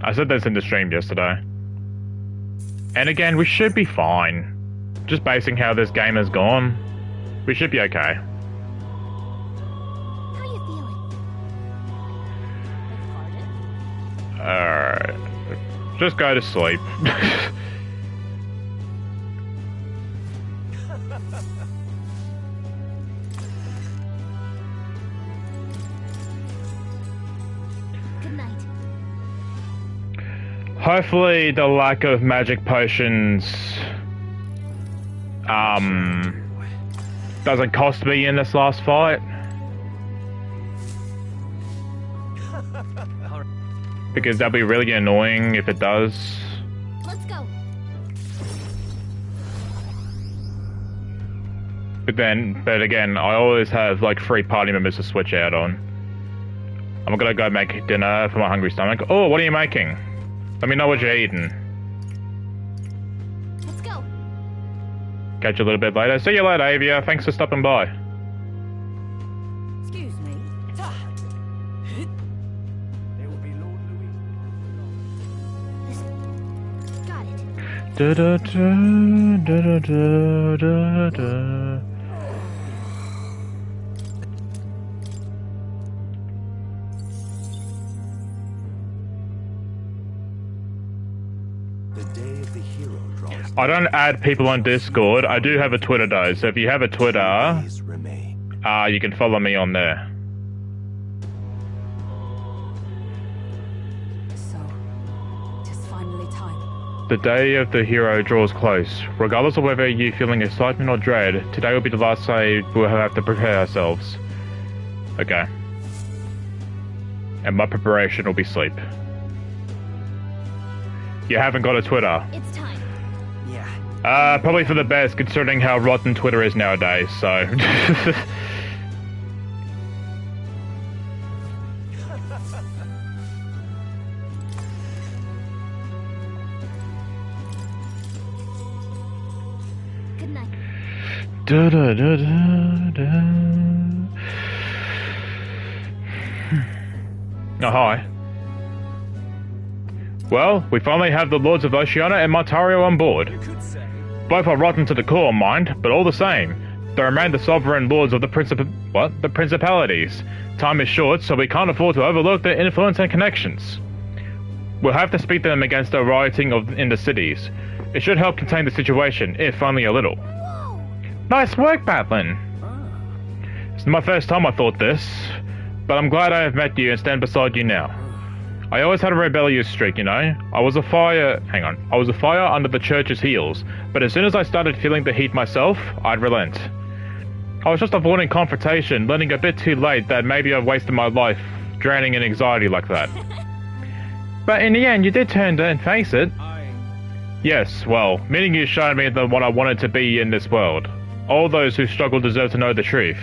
A: I said this in the stream yesterday. And again, we should be fine. Just basing how this game has gone, we should be okay.
I: How you feeling?
A: Alright. Just go to sleep.
I: Good night.
A: Hopefully the lack of magic potions doesn't cost me in this last fight. Because that'd be really annoying if it does.
I: Let's go.
A: But again, I always have like 3 party members to switch out on. I'm gonna go make dinner for my hungry stomach. Oh, what are you making? Let me know what you're eating.
I: Let's go.
A: Catch you a little bit later. See you later, Avia. Thanks for stopping by.
E: Excuse me.
J: There will be Lord Louis.
I: Got it.
A: Da da da da da da da. I don't add people on Discord. I do have a Twitter though, so if you have a Twitter, you can follow me on there.
E: So, tis finally time.
A: The day of the hero draws close. Regardless of whether you're feeling excitement or dread, today will be the last day we'll have to prepare ourselves. Okay. And my preparation will be sleep. You haven't got a Twitter.
I: It's time.
A: Probably for the best, considering how rotten Twitter is nowadays, so...
I: Good night.
A: Da da da da da. Oh, hi. Well, we finally have the Lords of Oceania and Montario on board. Both are rotten to the core, mind, but all the same, they remain the sovereign lords of the principalities. Time is short, so we can't afford to overlook their influence and connections. We'll have to speak to them against the rioting in the cities. It should help contain the situation, if only a little.
I: Whoa.
A: Nice work, Batlin. It's my first time I thought this, but I'm glad I have met you and stand beside you now. I always had a rebellious streak, you know. I was a fire under the church's heels, but as soon as I started feeling the heat myself, I'd relent. I was just avoiding confrontation, learning a bit too late that maybe I've wasted my life drowning in anxiety like that. But in the end, you did turn and face it. Yes, well, meeting you showed me what I wanted to be in this world. All those who struggle deserve to know the truth,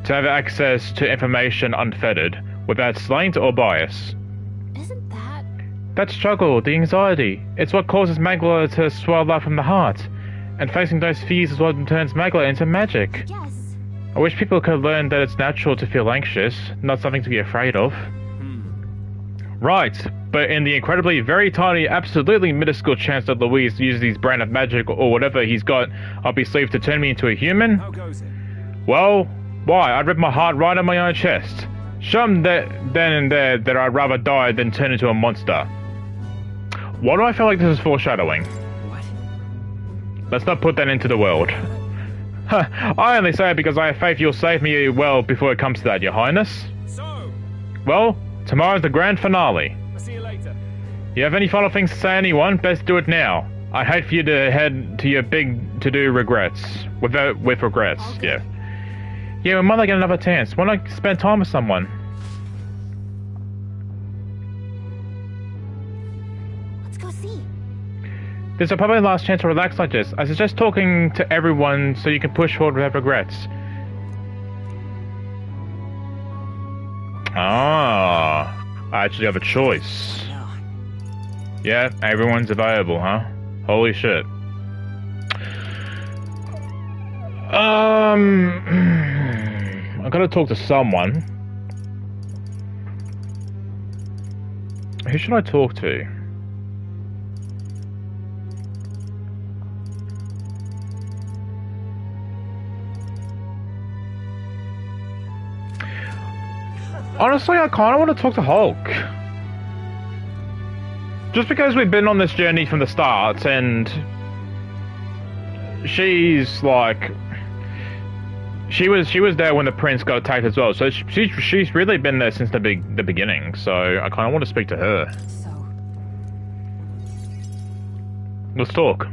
A: to have access to information unfettered, without slant or bias. That struggle, the anxiety, it's what causes Magla to swell up from the heart. And facing those fears is what turns Magla into magic.
I: Yes.
A: I wish people could learn that it's natural to feel anxious, not something to be afraid of. Right, but in the incredibly very tiny, absolutely minuscule chance that Louise uses his brand of magic or whatever he's got up his sleeve to turn me into a human?
F: How goes it?
A: Well, why? I'd rip my heart right on my own chest. Show him that then and there that I'd rather die than turn into a monster. Why do I feel like this is foreshadowing?
K: What?
A: Let's not put that into the world. I only say it because I have faith you'll save me well before it comes to that, Your Highness.
F: So?
A: Well, tomorrow's the grand finale.
F: I'll see you later.
A: You have any final things to say, anyone? Best do it now. I hate for you to head to your big to-do regrets. With regrets, okay. Yeah. Yeah, we might not get another chance. Why not spend time with someone?
I: Let's go see.
A: This is probably the last chance to relax like this. I suggest talking to everyone so you can push forward without regrets. Ah, I actually have a choice. Yeah, everyone's available, huh? Holy shit. I gotta talk to someone. Who should I talk to? Honestly, I kinda want to talk to Hulk. Just because we've been on this journey from the start, and she's like, she was there when the prince got attacked as well, so she's really been there since the beginning. So I kind of want to speak to her.
I: So,
A: let's talk.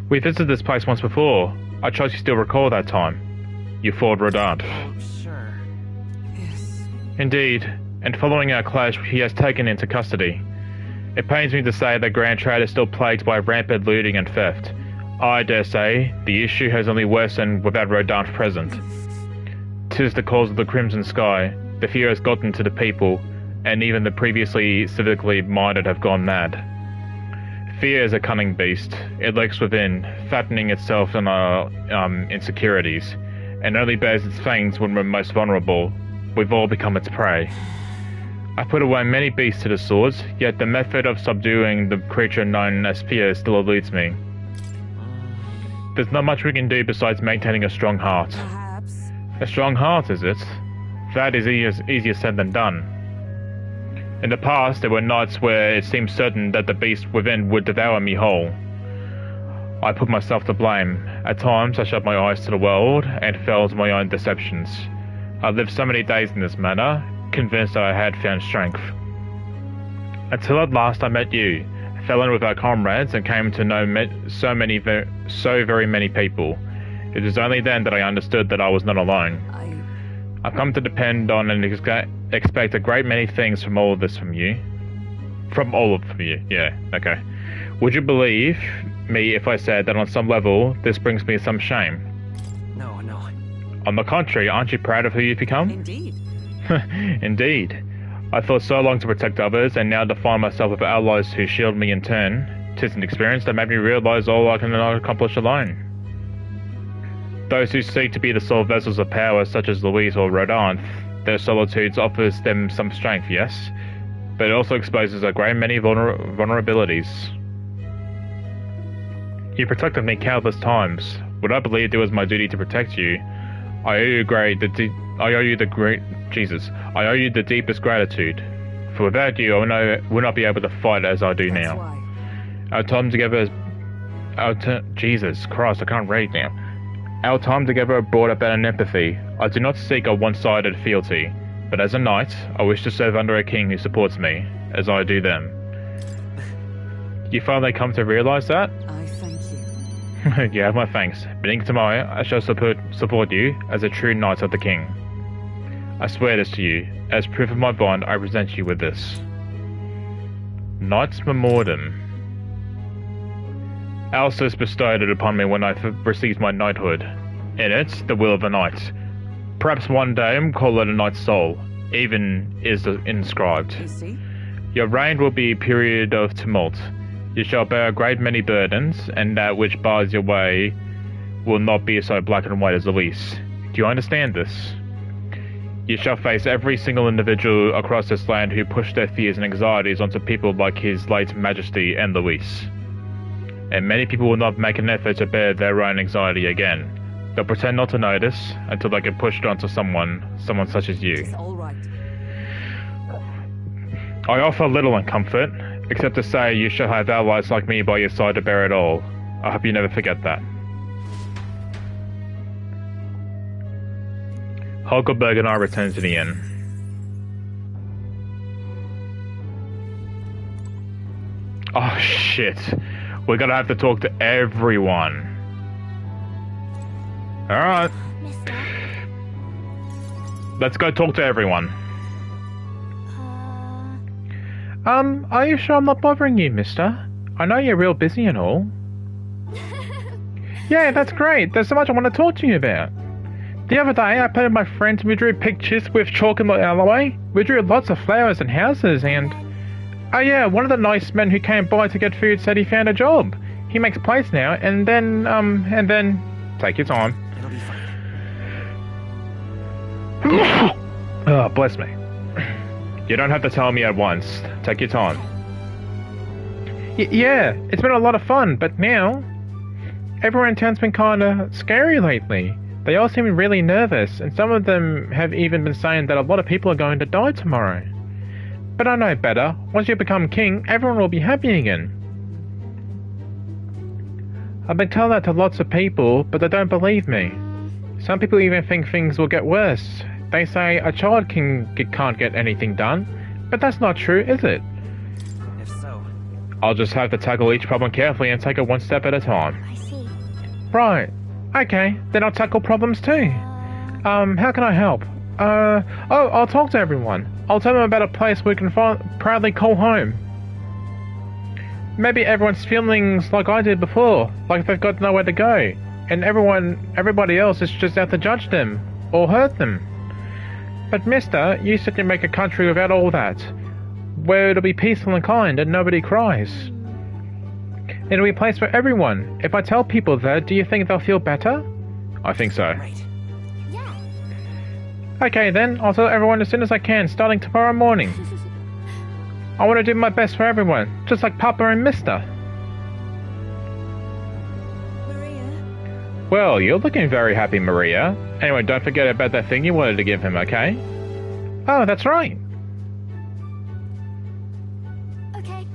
A: We visited this place once before. I trust you still recall that time. You fought Rodant.
H: Oh, sure. Yes.
A: Indeed. And following our clash, he has taken into custody. It pains me to say that Grand Trade is still plagued by rampant looting and theft. I dare say, the issue has only worsened without Rodant present. 'Tis the cause of the Crimson Sky. The fear has gotten to the people, and even the previously civically minded have gone mad. Fear is a cunning beast. It lurks within, fattening itself on our insecurities, and only bears its fangs when we're most vulnerable. We've all become its prey. I put away many beasts to the swords, yet the method of subduing the creature known as fear still eludes me. There's not much we can do besides maintaining a strong heart.
I: perhaps.
A: A strong heart, is it? That is easier said than done. In the past, there were nights where it seemed certain that the beast within would devour me whole. I put myself to blame. At times, I shut my eyes to the world and fell to my own deceptions. I lived so many days in this manner, convinced that I had found strength. Until at last I met you, fell in with our comrades, and came to know so very many people. It was only then that I understood that I was not alone. I've come to depend on and expect a great many things from all of this from you. From all of you, yeah, okay. Would you believe me if I said that on some level, this brings me some shame?
H: No.
A: On the contrary, aren't you proud of who you've become?
H: Indeed.
A: Indeed. I thought so long to protect others, and now to find myself with allies who shield me in turn. 'Tis an experience that made me realize all I cannot accomplish alone. Those who seek to be the sole vessels of power, such as Louise or Rodant, their solitude offers them some strength, yes, but it also exposes a great many vulnerabilities. You protected me countless times. What I believed it was my duty to protect you, I owe you the deepest gratitude. For without you, I would not be able to fight as I do now. Our time together Jesus Christ, I can't read now. Our time together brought about an empathy. I do not seek a one-sided fealty, but as a knight, I wish to serve under a king who supports me, as I do them. You finally come to realize that?
H: I thank you.
A: You have my thanks. Beginning tomorrow, I shall support you as a true knight of the king. I swear this to you. As proof of my bond, I present you with this. Knight's Memorandum. Alsus bestowed it upon me when I received my knighthood. In it, the will of a knight. Perhaps one day, call it a knight's soul. Even is inscribed.
H: You see?
A: Your reign will be a period of tumult. You shall bear a great many burdens, and that which bars your way will not be so black and white as Luis. Do you understand this? You shall face every single individual across this land who pushed their fears and anxieties onto people like His late Majesty and Luis. And many people will not make an effort to bear their own anxiety again. They'll pretend not to notice until they get pushed onto someone such as you.
E: It's all right.
A: I offer little in comfort, except to say you shall have allies like me by your side to bear it all. I hope you never forget that. Holgerberg and I return to the inn. Oh shit. We're gonna have to talk to everyone. Alright. Let's go talk to everyone. Are you sure I'm not bothering you, mister? I know you're real busy and all. Yeah, that's great. There's so much I want to talk to you about. The other day, I played with my friends and we drew pictures with chalk and alleyway. We drew lots of flowers and houses and... Oh yeah, one of the nice men who came by to get food said he found a job. He makes plates now, and then... Take your time. Oh, bless me. You don't have to tell me at once. Take your time. Yeah, it's been a lot of fun, but now... Everyone in town's been kinda scary lately. They all seem really nervous, and some of them have even been saying that a lot of people are going to die tomorrow. But I know better. Once you become king, everyone will be happy again. I've been telling that to lots of people, but they don't believe me. Some people even think things will get worse. They say a child can't get anything done, but that's not true, is it?
P: If so...
A: I'll just have to tackle each problem carefully and take it one step at a time.
I: I see.
A: Right. Okay, then I'll tackle problems too. How can I help? I'll talk to everyone. I'll tell them about a place we can proudly call home. Maybe everyone's feeling like I did before, like they've got nowhere to go, and everybody else is just out to judge them, or hurt them. But mister, you said you make a country without all that, where it'll be peaceful and kind and nobody cries. It'll be a place for everyone. If I tell people that, do you think they'll feel better? I think so.
P: Right.
I: Yeah.
A: Okay then, I'll tell everyone as soon as I can, starting tomorrow morning. I want to do my best for everyone, just like Papa and Mister.
L: Maria?
A: Well, you're looking very happy, Maria. Anyway, don't forget about that thing you wanted to give him, okay? Oh, that's right.
I: Okay.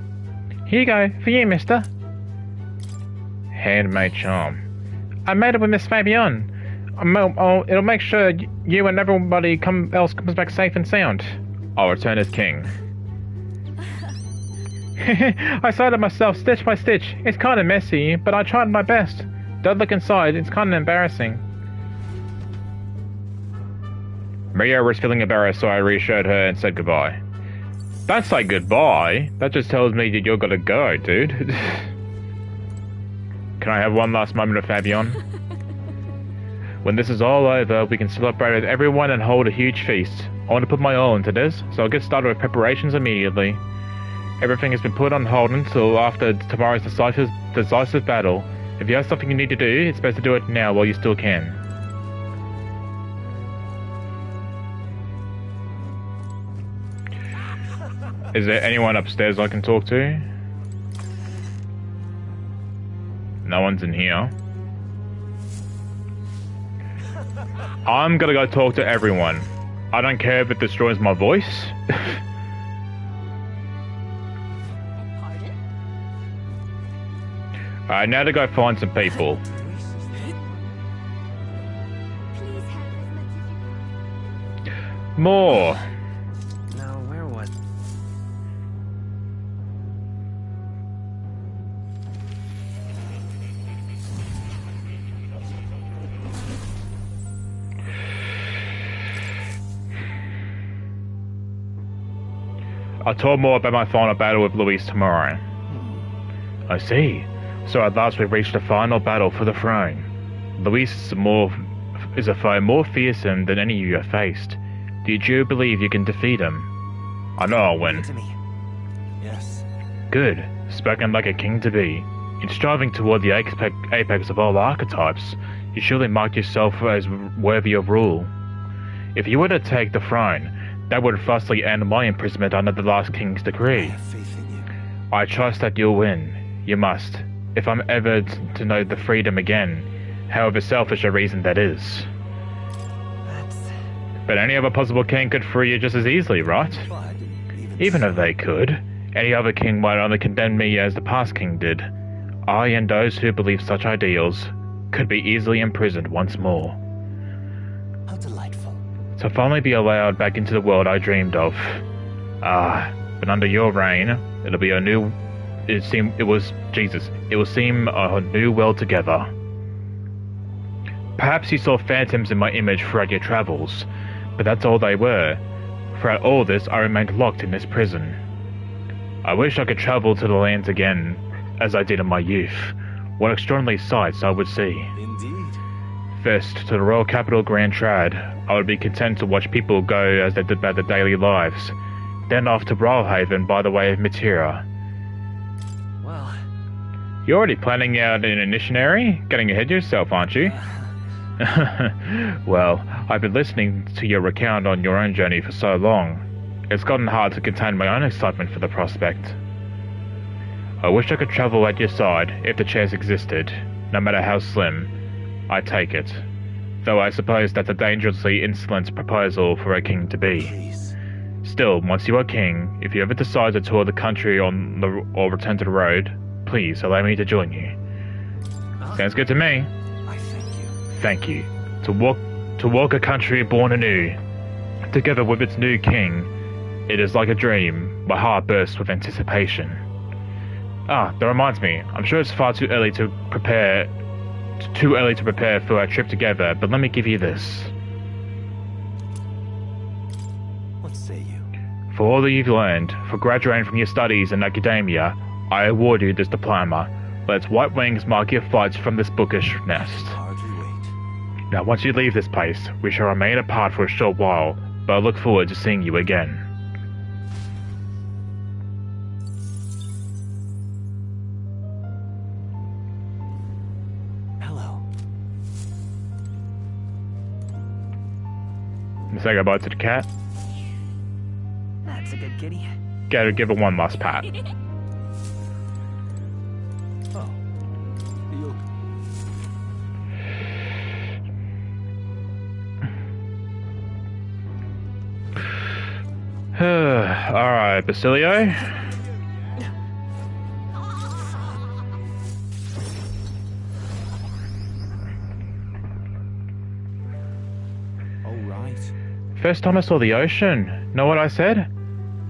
A: Here you go, for you, Mister. Handmade charm. I made it with Miss Fabian. It'll make sure you and everybody else comes back safe and sound. I'll return as king. I sewed it myself, stitch by stitch. It's kind of messy, but I tried my best. Don't look inside, it's kind of embarrassing. Maria was feeling embarrassed, so I reassured her and said goodbye. Don't say goodbye. That just tells me that you're gonna go, dude. Can I have one last moment of Fabian? When this is all over, we can celebrate with everyone and hold a huge feast. I want to put my all into this, so I'll get started with preparations immediately. Everything has been put on hold until after tomorrow's decisive battle. If you have something you need to do, it's best to do it now while you still can. Is there anyone upstairs I can talk to? No one's in here. I'm gonna go talk to everyone. I don't care if it destroys my voice. Alright, now to go find some people. More.
P: Now, where was...
A: I'll talk more about my final battle with Luis tomorrow. I see. So at last we've reached the final battle for the throne. Luis is a foe more fearsome than any you have faced. Do you believe you can defeat him? I know I'll win.
P: To me. Yes.
A: good, spoken like a king to be. In striving toward the apex of all archetypes, you surely marked yourself as worthy of rule. If you were to take the throne, that would thusly end my imprisonment under the last king's decree. I trust that you'll win. You must, if I'm ever to know the freedom again, however selfish a reason that is. But any other possible king could free you just as easily, right? Even if they could, any other king might only condemn me as the past king did. I and those who believe such ideals could be easily imprisoned once more.
G: How delightful.
A: To finally be allowed back into the world I dreamed of. But under your reign, it'll be a new... It will seem a new world together. Perhaps you saw phantoms in my image throughout your travels, but that's all they were. Throughout all this, I remained locked in this prison. I wish I could travel to the lands again, as I did in my youth. What extraordinary sights I would see.
G: Indeed.
A: First, to the royal capital Grand Trad, I would be content to watch people go as they did about their daily lives. Then off to Brawlhaven by the way of Matera.
G: Well...
A: You're already planning out an initiatory? Getting ahead of yourself, aren't you? Well, I've been listening to your recount on your own journey for so long. It's gotten hard to contain my own excitement for the prospect. I wish I could travel at your side if the chance existed, no matter how slim. I take it. Though I suppose that's a dangerously insolent proposal for a king to be.
G: Please.
A: Still, once you are king, if you ever decide to tour the country or return to the road, please allow me to join you. Sounds good to me.
G: I thank you.
A: Thank you. To walk a country born anew, together with its new king, it is like a dream. My heart bursts with anticipation. That reminds me. I'm sure it's far too early to prepare for our trip together, but let me give you this.
G: What say you?
A: For all that you've learned, for graduating from your studies in academia, I award you this diploma. Let its white wings mark your flights from this bookish nest.
G: Hardly wait.
A: Now once you leave this place, we shall remain apart for a short while, but I look forward to seeing you again. Say goodbye to the cat.
H: That's a good kitty.
A: Gotta give her one last pat.
K: Oh. You...
A: Alright, Basilio. First time I saw the ocean. Know what I said?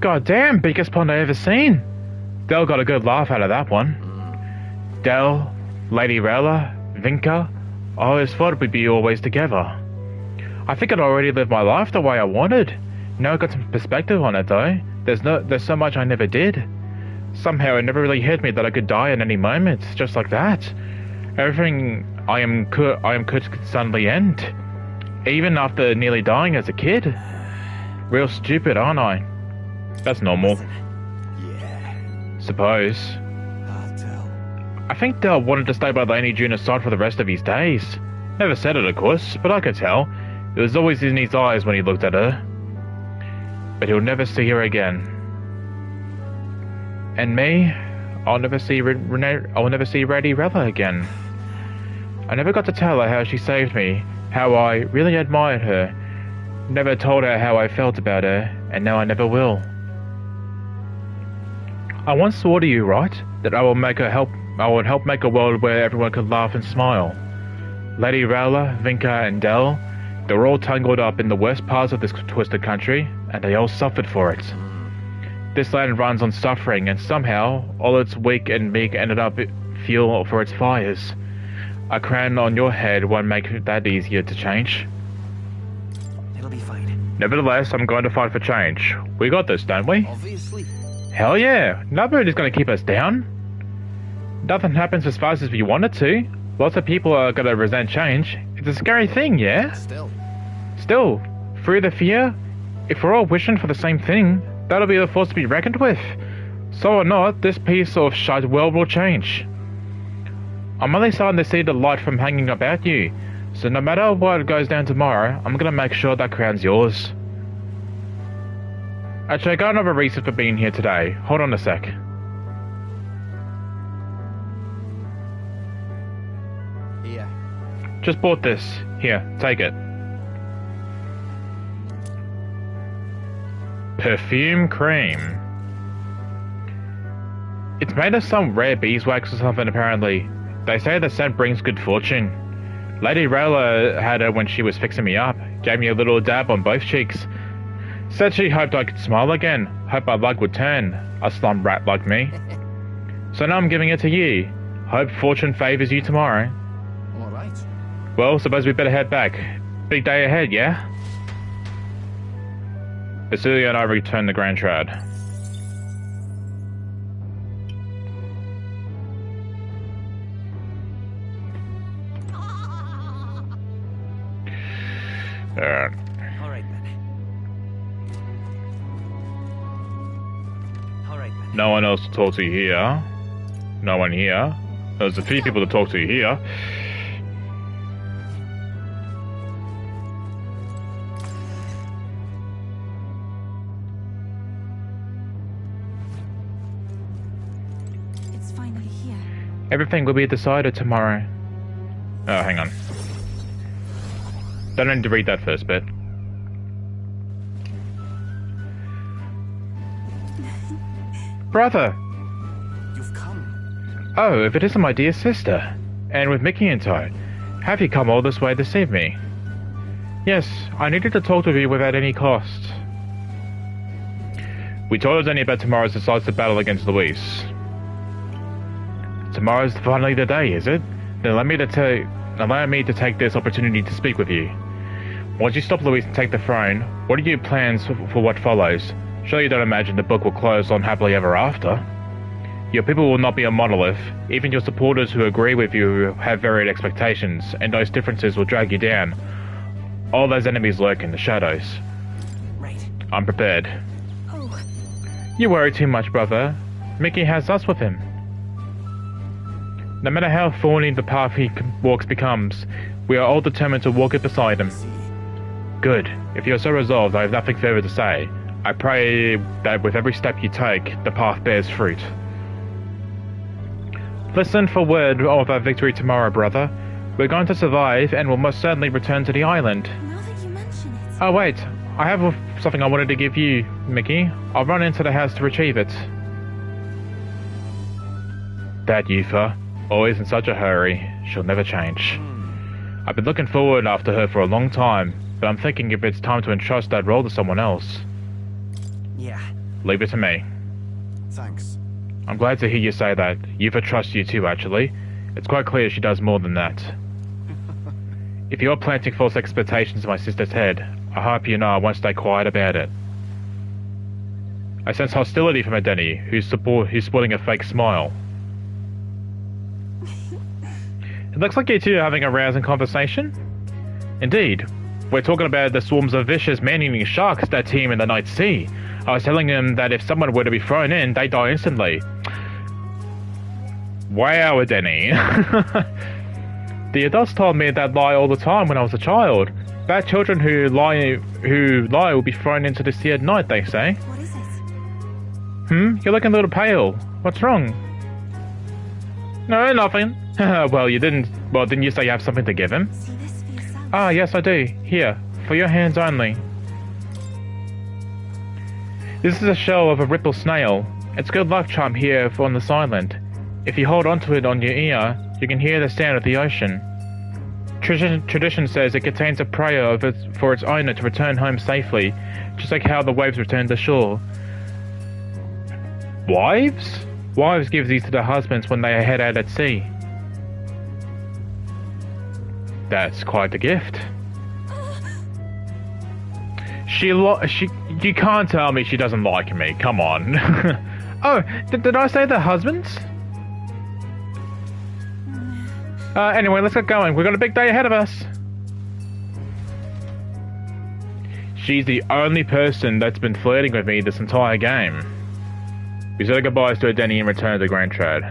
A: God damn, biggest pond I ever seen. Del got a good laugh out of that one. Del, Lady Rella, Vinka, I always thought we'd be always together. I think I'd already lived my life the way I wanted. Now I got some perspective on it though. There's so much I never did. Somehow it never really hit me that I could die at any moment, just like that. Everything I am could suddenly end. Even after nearly dying as a kid. Real stupid, aren't I? That's normal.
G: Yeah.
A: Suppose.
G: Del.
A: I think Del wanted to stay by Lady Juna's side for the rest of his days. Never said it, of course, but I could tell. It was always in his eyes when he looked at her. But he'll never see her again. And me? I'll never see Lady Rella again. I never got to tell her how she saved me. How I really admired her. Never told her how I felt about her, and now I never will. I once swore to you, right? That I would help make a world where everyone could laugh and smile. Lady Rella, Vinka, and Del, they were all tangled up in the worst parts of this twisted country, and they all suffered for it. This land runs on suffering, and somehow, all its weak and meek ended up fuel for its fires. A crown on your head won't make that easier to change.
H: It'll be fine.
A: Nevertheless, I'm going to fight for change. We got this, don't we?
H: Obviously.
A: Hell yeah! Nobody's going to keep us down. Nothing happens as fast as we want it to. Lots of people are going to resent change. It's a scary thing, yeah? Still, through the fear, if we're all wishing for the same thing, that'll be the force to be reckoned with. So or not, this piece of shite world will change. I'm only starting to see the light from hanging about you, so no matter what goes down tomorrow, I'm gonna make sure that crown's yours. Actually, I got another reason for being here today. Hold on a sec.
G: Here.
A: Just bought this. Here, take it. Perfume cream. It's made of some rare beeswax or something, apparently. They say the scent brings good fortune. Lady Rayla had it when she was fixing me up. Gave me a little dab on both cheeks. Said she hoped I could smile again. Hope my luck would turn. A slum rat like me. So now I'm giving it to you. Hope fortune favours you tomorrow.
G: Alright.
A: Well, suppose we better head back. Big day ahead, yeah? Basilia and I return to Grand Trad.
G: Alright then. Alright then.
A: No one else to talk to here. No one here. There's a few people to talk to here.
L: It's finally here.
A: Everything will be decided tomorrow. Oh, hang on. Don't need to read that first bit. Brother!
G: You've come.
A: Oh, if it isn't my dear sister. And with Mickey in tow. Have you come all this way to see me? Yes, I needed to talk to you without any cost. We told us only about tomorrow's decisive battle against Luis. Tomorrow's finally the day, is it? Then allow me to take this opportunity to speak with you. Once you stop Luis and take the throne, what are your plans for what follows? Surely you don't imagine the book will close on happily ever after? Your people will not be a monolith. Even your supporters who agree with you have varied expectations, and those differences will drag you down. All those enemies lurk in the shadows.
G: Right.
A: I'm prepared.
L: Oh.
A: You worry too much, brother. Mickey has us with him. No matter how thorny the path he walks becomes, we are all determined to walk it beside him. Good. If you're so resolved, I have nothing further to say. I pray that with every step you take, the path bears fruit. Listen for word of our victory tomorrow, brother. We're going to survive and will most certainly return to the island.
L: Now that you mention it.
A: Oh wait, I have something I wanted to give you, Mickey. I'll run into the house to retrieve it. That Yufa, always in such a hurry, she'll never change. I've been looking forward after her for a long time, but I'm thinking if it's time to entrust that role to someone else.
G: Yeah.
A: Leave it to me.
G: Thanks.
A: I'm glad to hear you say that. Yufa trusts you too, actually. It's quite clear she does more than that. If you're planting false expectations in my sister's head, I hope you know I won't stay quiet about it. I sense hostility from Adeni, who's sporting a fake smile. It looks like you two are having a rousing conversation. Indeed. We're talking about the swarms of vicious man-eating sharks that teem in the night sea. I was telling them that if someone were to be thrown in, they'd die instantly. Wow, Adeni. The adults told me that lie all the time when I was a child. Bad children who lie will be thrown into the sea at night, they say.
L: What is it?
A: You're looking a little pale. What's wrong? No, nothing. Well, didn't you say you have something to give him?
L: See this for yourself.
A: Ah, yes, I do. Here, for your hands only. This is a shell of a ripple snail. It's good luck charm here on this island. If you hold onto it on your ear, you can hear the sound of the ocean. Tradition says it contains a prayer for its owner to return home safely, just like how the waves return to shore. Wives? Wives give these to their husbands when they head out at sea. That's quite a gift. You can't tell me she doesn't like me. Come on. Oh, did I say the husbands? Anyway, let's get going. We've got a big day ahead of us. She's the only person that's been flirting with me this entire game. We said goodbyes to Denny and returned to Grand Trad.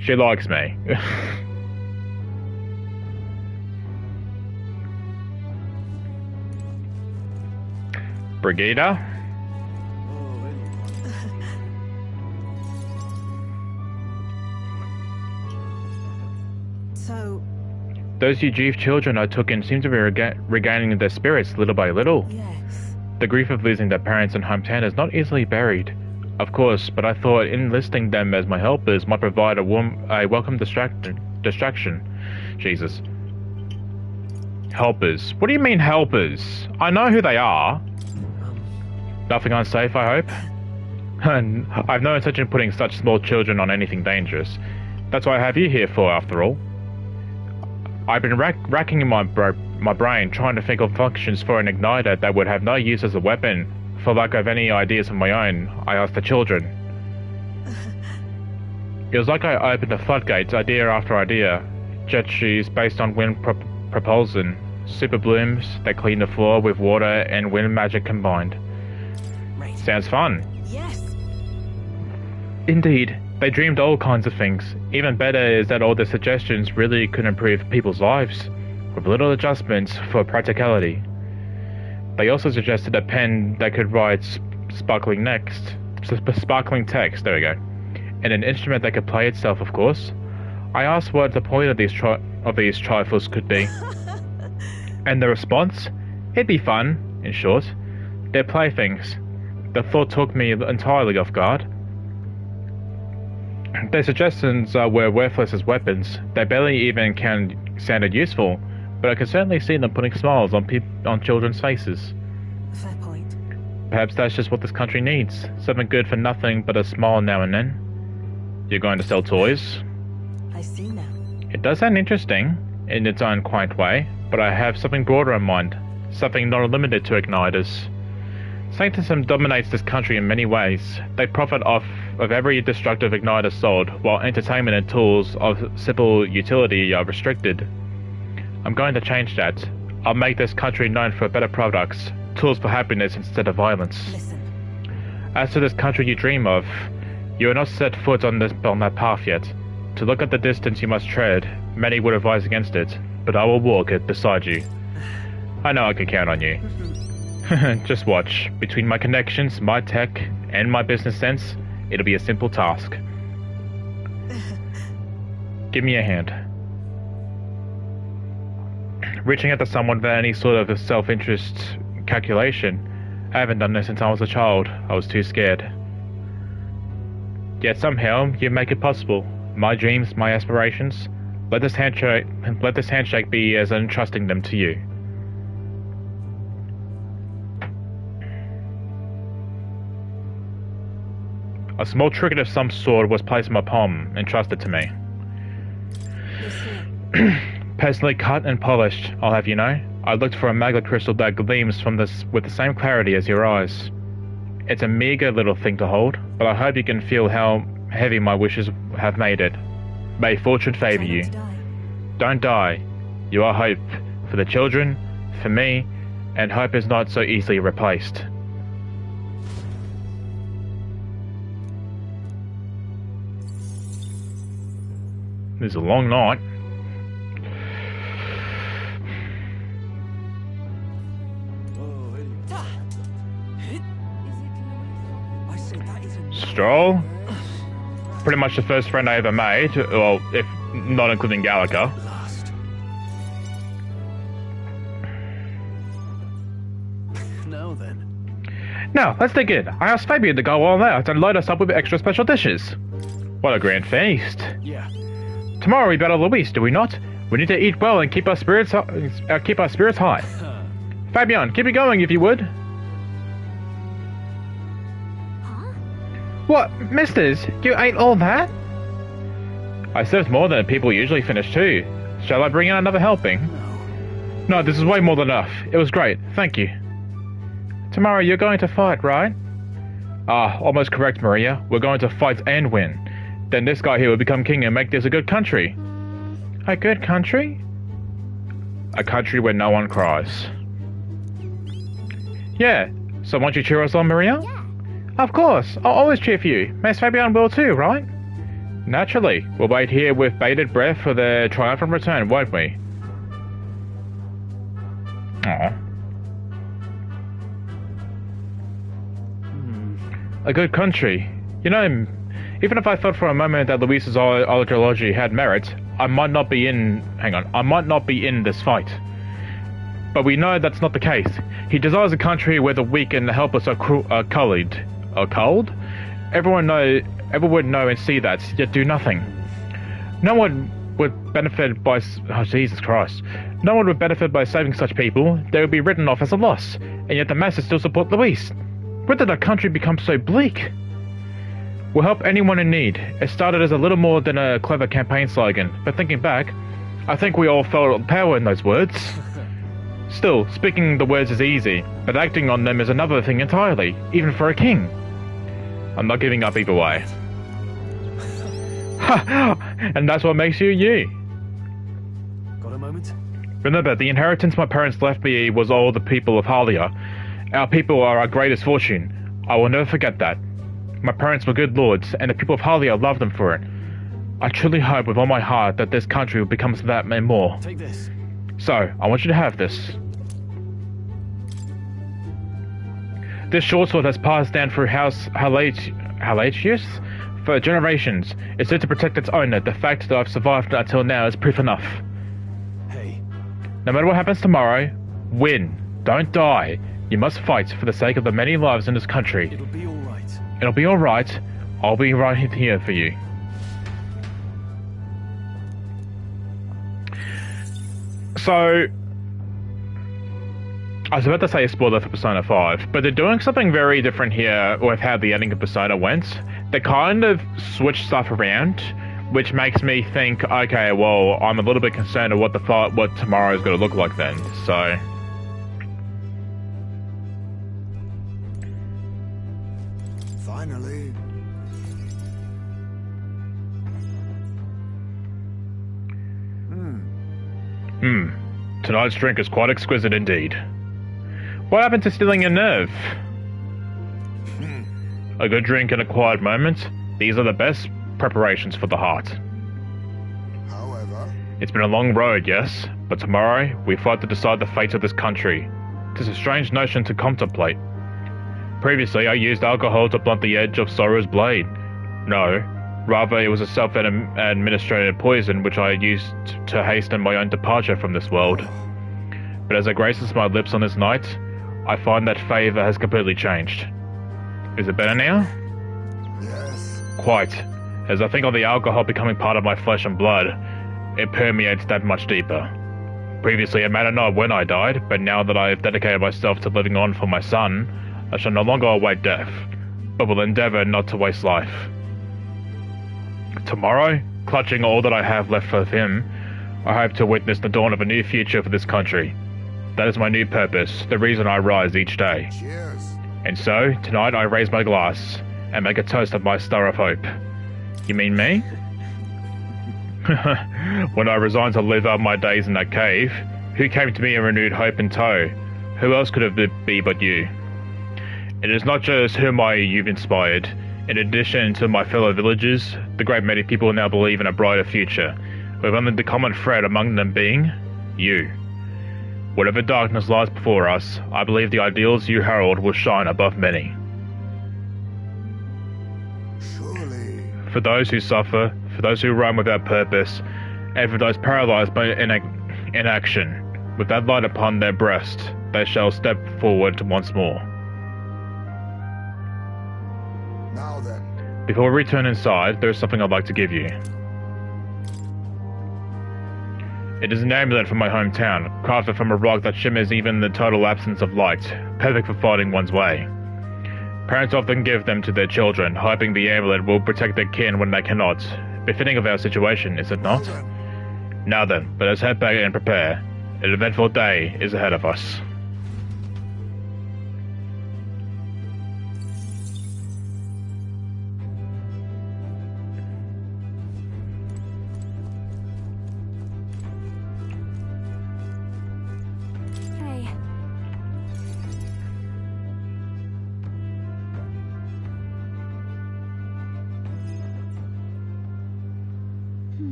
A: She likes me. Brigida?
L: So...
A: Those Ujiv children I took in seem to be regaining their spirits little by little.
L: Yes.
A: The grief of losing their parents and hometown is not easily buried. Of course, but I thought enlisting them as my helpers might provide a welcome distraction. Jesus. Helpers. What do you mean helpers? I know who they are. Nothing unsafe, I hope? I've no intention of putting such small children on anything dangerous. That's what I have you here for, after all. I've been racking in my brain trying to think of functions for an igniter that would have no use as a weapon. For lack of any ideas of my own, I asked the children. It was like I opened the floodgates, idea after idea. Jet shoes based on wind propulsion, super blooms that clean the floor with water and wind magic combined.
L: Right.
A: Sounds fun.
L: Yes.
A: Indeed, they dreamed all kinds of things. Even better is that all the suggestions really could improve people's lives, with little adjustments for practicality. They also suggested a pen that could write sparkling text, there we go, and an instrument that could play itself, of course. I asked what the point of these trifles could be. And the response? It'd be fun, in short. They're playthings. The thought took me entirely off guard. Their suggestions were worthless as weapons. They barely even sounded useful, but I could certainly see them putting smiles on children's faces.
L: Fair point.
A: Perhaps that's just what this country needs. Something good for nothing but a smile now and then. You're going to sell toys?
L: I see now.
A: It does sound interesting, in its own quaint way, but I have something broader in mind. Something not limited to igniters. Sanctism dominates this country in many ways. They profit off of every destructive igniter sold, while entertainment and tools of simple utility are restricted. I'm going to change that. I'll make this country known for better products, tools for happiness instead of violence.
L: Listen.
A: As to this country you dream of, you are not set foot on that path yet. To look at the distance you must tread, many would advise against it, but I will walk it beside you. I know I can count on you. Just watch. Between my connections, my tech, and my business sense, it'll be a simple task. Give me a hand. Reaching out to someone without any sort of self-interest calculation. I haven't done this since I was a child. I was too scared. Yet somehow, you make it possible. My dreams, my aspirations. Let this handshake be as entrusting them to you. A small trinket of some sort was placed in my palm, entrusted to me. Personally cut and polished, I'll have you know. I looked for a magnet crystal that gleams with the same clarity as your eyes. It's a meager little thing to hold, but I hope you can feel how heavy my wishes have made it. May fortune favor you. Don't die. You are hope for the children, for me, and hope is not so easily replaced. It's a long night. Stroll? Pretty much the first friend I ever made, well, if not including Gallagher.
K: Now then.
A: Now, let's dig in. I asked Fabian to go all out and load us up with extra special dishes. What a grand feast.
K: Yeah.
A: Tomorrow we battle Luis, do we not? We need to eat well and keep our spirits high. Fabian, keep it going if you would.
I: Huh?
A: What, misters? You ate all that? I served more than people usually finish too. Shall I bring in another helping? No, this is way more than enough. It was great, thank you. Tomorrow you're going to fight, right? Ah, almost correct, Maria. We're going to fight and win. Then this guy here will become king and make this a good country. A good country? A country where no one cries. Yeah, so won't you cheer us on, Maria?
I: Yeah.
A: Of course, I'll always cheer for you. Miss Fabian will too, right? Naturally. We'll wait here with bated breath for their triumphant return, won't we? Aww. A good country. You know, even if I thought for a moment that Luis's ideology had merit, I might not be in this fight. But we know that's not the case. He desires a country where the weak and the helpless are cold? Everyone would know and see that, yet do nothing. No one would benefit by... Oh, Jesus Christ. No one would benefit by saving such people. They would be written off as a loss. And yet the masses still support Luis. When did our country become so bleak? We'll help anyone in need. It started as a little more than a clever campaign slogan, but thinking back, I think we all felt power in those words. Still, speaking the words is easy, but acting on them is another thing entirely, even for a king. I'm not giving up either way. And that's what makes you you.
K: Got a moment?
A: Remember, the inheritance my parents left me was all the people of Halia. Our people are our greatest fortune. I will never forget that. My parents were good lords, and the people of Halia loved them for it. I truly hope with all my heart that this country will become that and more.
K: Take this.
A: So, I want you to have this. This short sword has passed down through House Halatius for generations. It's there to protect its owner. The fact that I've survived until now is proof enough.
K: Hey.
A: No matter what happens tomorrow, win. Don't die. You must fight for the sake of the many lives in this country.
K: It'll be alright.
A: It'll be alright. I'll be right here for you. So, I was about to say a spoiler for Persona 5, but they're doing something very different here with how the ending of Persona went. They kind of switched stuff around, which makes me think, okay, well, I'm a little bit concerned of what tomorrow's going to look like then, so...
D: Finally.
A: Tonight's drink is quite exquisite indeed. What happened to stealing your nerve? A good drink and a quiet moment. These are the best preparations for the heart.
D: However...
A: It's been a long road, yes, but tomorrow we fight to decide the fate of this country. 'Tis a strange notion to contemplate. Previously, I used alcohol to blunt the edge of sorrow's blade. No, rather it was a self-administrated poison which I used to hasten my own departure from this world. But as it graces my lips on this night, I find that favour has completely changed. Is it better now?
D: Yes.
A: Quite. As I think of the alcohol becoming part of my flesh and blood, it permeates that much deeper. Previously, it mattered not when I died, but now that I have dedicated myself to living on for my son, I shall no longer await death, but will endeavour not to waste life. Tomorrow, clutching all that I have left of him, I hope to witness the dawn of a new future for this country. That is my new purpose, the reason I rise each day.
D: Cheers.
A: And so, tonight I raise my glass, and make a toast of my star of hope. You mean me? When I resigned to live out my days in that cave, who came to me in renewed hope in tow? Who else could it be but you? It is not just whom you've inspired. In addition to my fellow villagers, the great many people now believe in a brighter future, with only the common thread among them being you. Whatever darkness lies before us, I believe the ideals you herald will shine above many.
D: Surely.
A: For those who suffer, for those who roam without purpose, and for those paralyzed by inaction, with that light upon their breast, they shall step forward once more.
D: Now then.
A: Before we return inside, there is something I'd like to give you. It is an amulet from my hometown, crafted from a rock that shimmers even in the total absence of light, perfect for finding one's way. Parents often give them to their children, hoping the amulet will protect their kin when they cannot. Befitting of our situation, is it not? Now then, let us head back and prepare. An eventful day is ahead of us.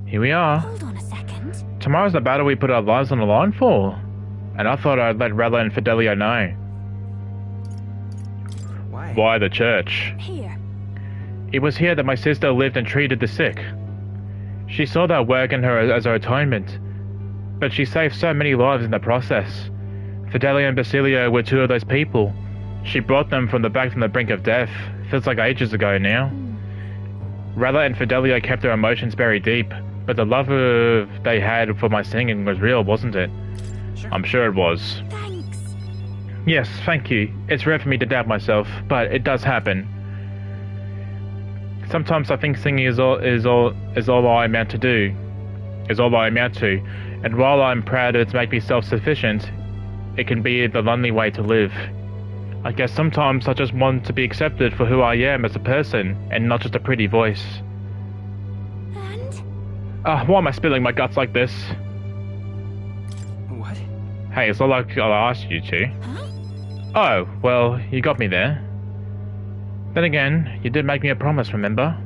A: Here we are.
L: Hold on a second.
A: Tomorrow's the battle we put our lives on the line for. And I thought I'd let Rella and Fidelio know. Why the church?
L: Here.
A: It was here that my sister lived and treated the sick. She saw that work in her as her atonement, but she saved so many lives in the process. Fidelio and Basilio were two of those people. She brought them from the brink of death. Feels like ages ago now. Rella and Fidelio kept their emotions buried deep, but the love they had for my singing was real, wasn't it? Sure. I'm sure it was.
L: Thanks.
A: Yes, thank you. It's rare for me to doubt myself, but it does happen. Sometimes I think singing is all I amount to do. And while I'm proud of it to make me self-sufficient, it can be the lonely way to live. I guess sometimes I just want to be accepted for who I am as a person, and not just a pretty voice.
L: And?
A: Why am I spilling my guts like this?
K: What?
A: Hey, it's not like I asked you to.
L: Huh?
A: Oh, well, you got me there. Then again, you did make me a promise, remember?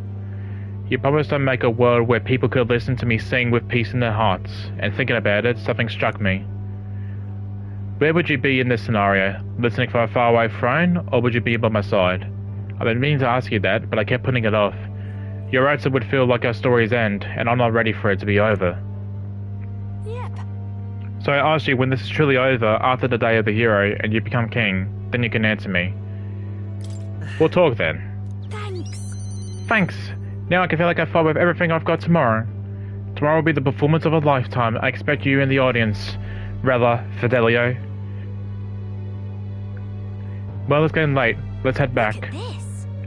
A: You promised to make a world where people could listen to me sing with peace in their hearts, and thinking about it, something struck me. Where would you be in this scenario? Listening from a faraway throne, or would you be by my side? I've been meaning to ask you that, but I kept putting it off. You're right, it would feel like our story's end, and I'm not ready for it to be over.
L: Yep.
A: So I asked you, when this is truly over, after the day of the hero, and you become king, then you can answer me. We'll talk then. Thanks. Now I can feel like I fought with everything I've got tomorrow. Tomorrow will be the performance of a lifetime. I expect you in the audience, Rella, Fidelio. Well, it's getting late. Let's head back.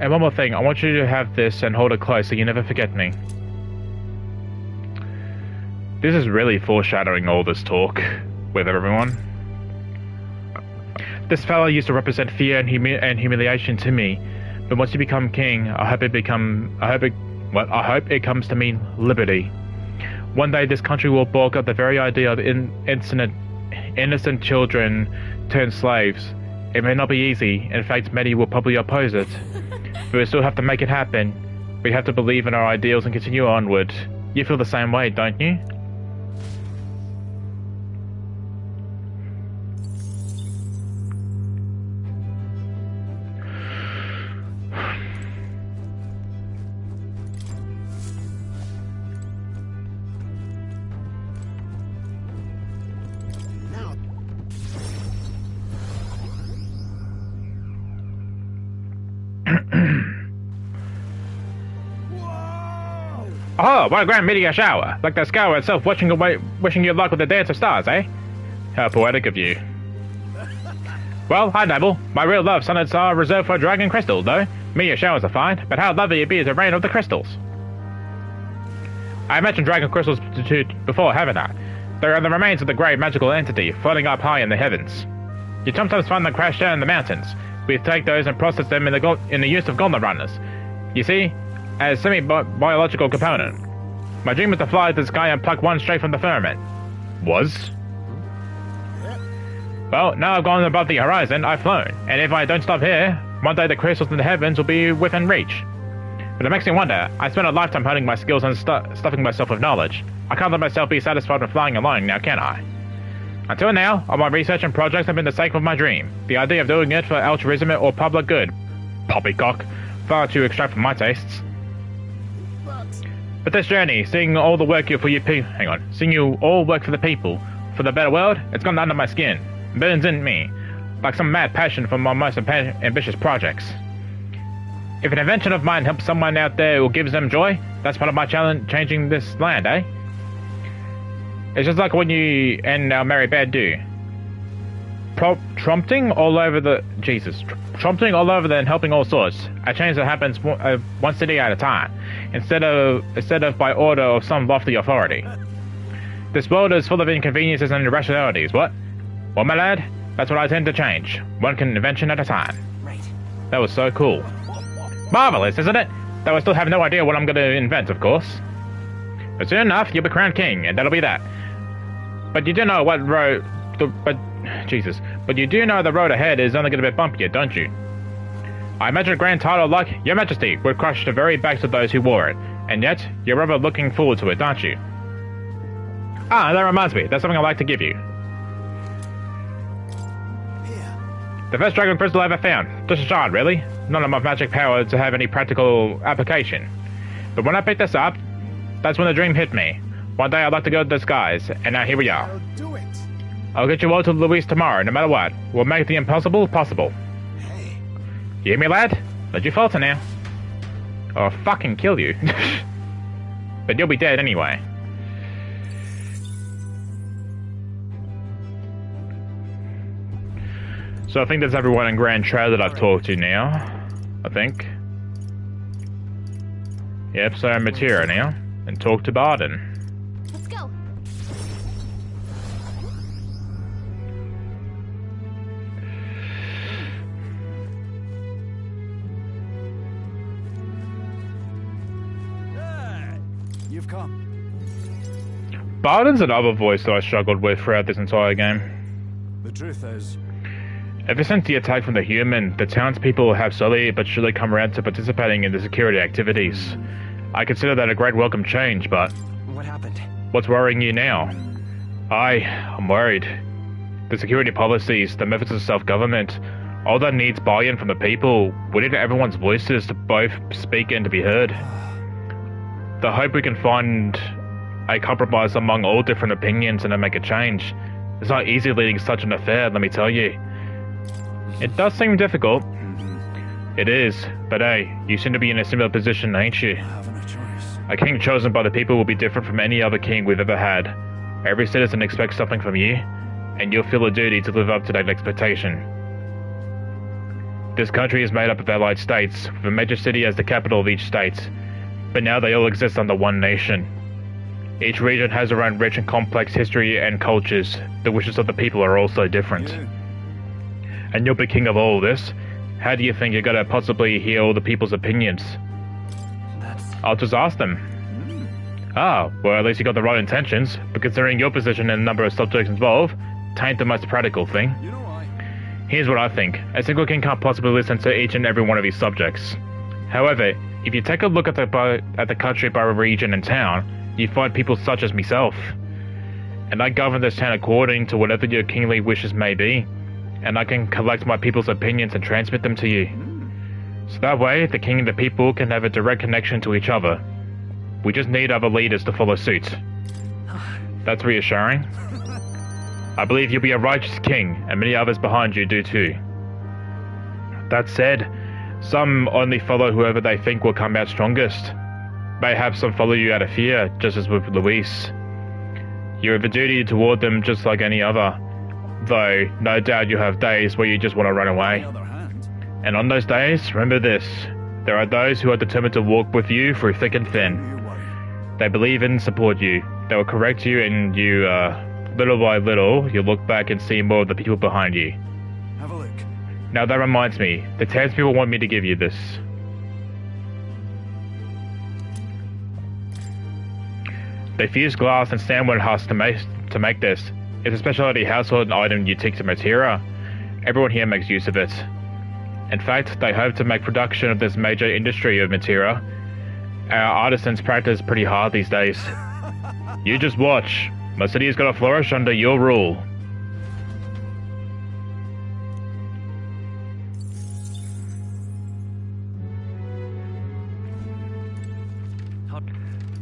A: And one more thing, I want you to have this and hold it close so you never forget me. This is really foreshadowing all this talk with everyone. This fella used to represent fear and humiliation to me, but once you become king, I hope it comes to mean liberty. One day this country will balk at the very idea of innocent children turned slaves. It may not be easy, in fact many will probably oppose it, but we still have to make it happen. We have to believe in our ideals and continue onward. You feel the same way, don't you? Oh, what a grand meteor shower! Like the sky itself wishing you luck with the dance of stars, eh? How poetic of you. Well, hi Devil. My real love, sun and star, reserved for dragon crystal, though. Meteor showers are fine, but how lovely it'd be as a rain of the crystals. I mentioned dragon crystals before, haven't I? They are the remains of the great magical entity floating up high in the heavens. You sometimes find them crash down in the mountains. We take those and process them in the use of golden runners. You see, as semi-biological component. My dream was to fly to the sky and pluck one straight from the firmament. Was? Well, now I've gone above the horizon, I've flown, and if I don't stop here, one day the crystals in the heavens will be within reach. But it makes me wonder, I spent a lifetime honing my skills and stuffing myself with knowledge. I can't let myself be satisfied with flying alone now, can I? Until now, all my research and projects have been the sake of my dream. The idea of doing it for altruism or public good. Poppycock. Far too extract for my tastes. But this journey, seeing all the work seeing you all work for the people, for the better world, it's gone under my skin, burns in me, like some mad passion for my most ambitious projects. If an invention of mine helps someone out there who gives them joy, that's part of my challenge, changing this land, eh? It's just like when you and our Mary Bad do. Tromping all over the and helping all sorts. A change that happens one city at a time, instead of by order of some lofty authority. This world is full of inconveniences and irrationalities. What? Well, my lad, that's what I tend to change. One invention at a time.
H: Right.
A: That was so cool. Marvelous, isn't it? Though I still have no idea what I'm going to invent, of course. But soon enough, you'll be crowned king, and that'll be that. But you do know what road... But you do know the road ahead is only going to be bumpier, don't you? I imagine a grand title like Your Majesty would crush the very backs of those who wore it. And yet, you're rather looking forward to it, aren't you? Ah, that reminds me, there's something I'd like to give you. The first dragon crystal I ever found. Just a shard, really. Not enough magic power to have any practical application. But when I picked this up, that's when the dream hit me. One day I'd like to go to the skies, and now here we are.
S: Do it.
A: I'll get you all to Luis tomorrow, no matter what. We'll make the impossible possible.
S: Hey.
A: You hear me, lad? Let you falter now. Or I'll fucking kill you. But you'll be dead anyway. So I think that's everyone in Grand Trail that I've talked to now. I think. Yep, so I'm Matera now. And talk to Barden.
I: Let's go.
K: You've come.
A: Barden's another voice that I struggled with throughout this entire game.
K: The truth is,
A: ever since the attack from the human, the townspeople have slowly but surely come around to participating in the security activities. I consider that a great welcome change, but...
K: What happened?
A: What's worrying you now? I'm worried. The security policies, the methods of self-government, all that needs buy-in from the people. We need everyone's voices to both speak and to be heard. The hope we can find a compromise among all different opinions and to make a change. It's not easy leading such an affair, let me tell you. It does seem difficult. It is, but hey, you seem to be in a similar position, ain't you? A king chosen by the people will be different from any other king we've ever had. Every citizen expects something from you, and you'll feel a duty to live up to that expectation. This country is made up of allied states, with a major city as the capital of each state. But now they all exist under one nation. Each region has their own rich and complex history and cultures. The wishes of the people are also different. And you'll be king of all this. How do you think you're gonna possibly hear all the people's opinions? I'll just ask them. Ah, well, at least you got the right intentions, but considering your position and the number of subjects involved, tain't the most practical thing. Here's what I think. A single king can't possibly listen to each and every one of his subjects. However, if you take a look at the country by region and town, you find people such as myself. And I govern this town according to whatever your kingly wishes may be, and I can collect my people's opinions and transmit them to you. So that way, the king and the people can have a direct connection to each other. We just need other leaders to follow suit. That's reassuring. I believe you'll be a righteous king, and many others behind you do too. That said, some only follow whoever they think will come out strongest. Mayhaps some follow you out of fear, just as with Luis. You have a duty toward them just like any other, though no doubt you have days where you just want to run away. And on those days, remember this, there are those who are determined to walk with you through thick and thin. They believe and support you. They will correct you, and you, little by little, you'll look back and see more of the people behind you.
K: Have a look.
A: Now that reminds me, the townspeople want me to give you this. They fuse glass and sandwood husks to make this. It's a specialty household item unique to Metaphor. Everyone here makes use of it. In fact, they hope to make production of this major industry of Metaphor. Our artisans practice pretty hard these days. You just watch. My city is gonna flourish under your rule.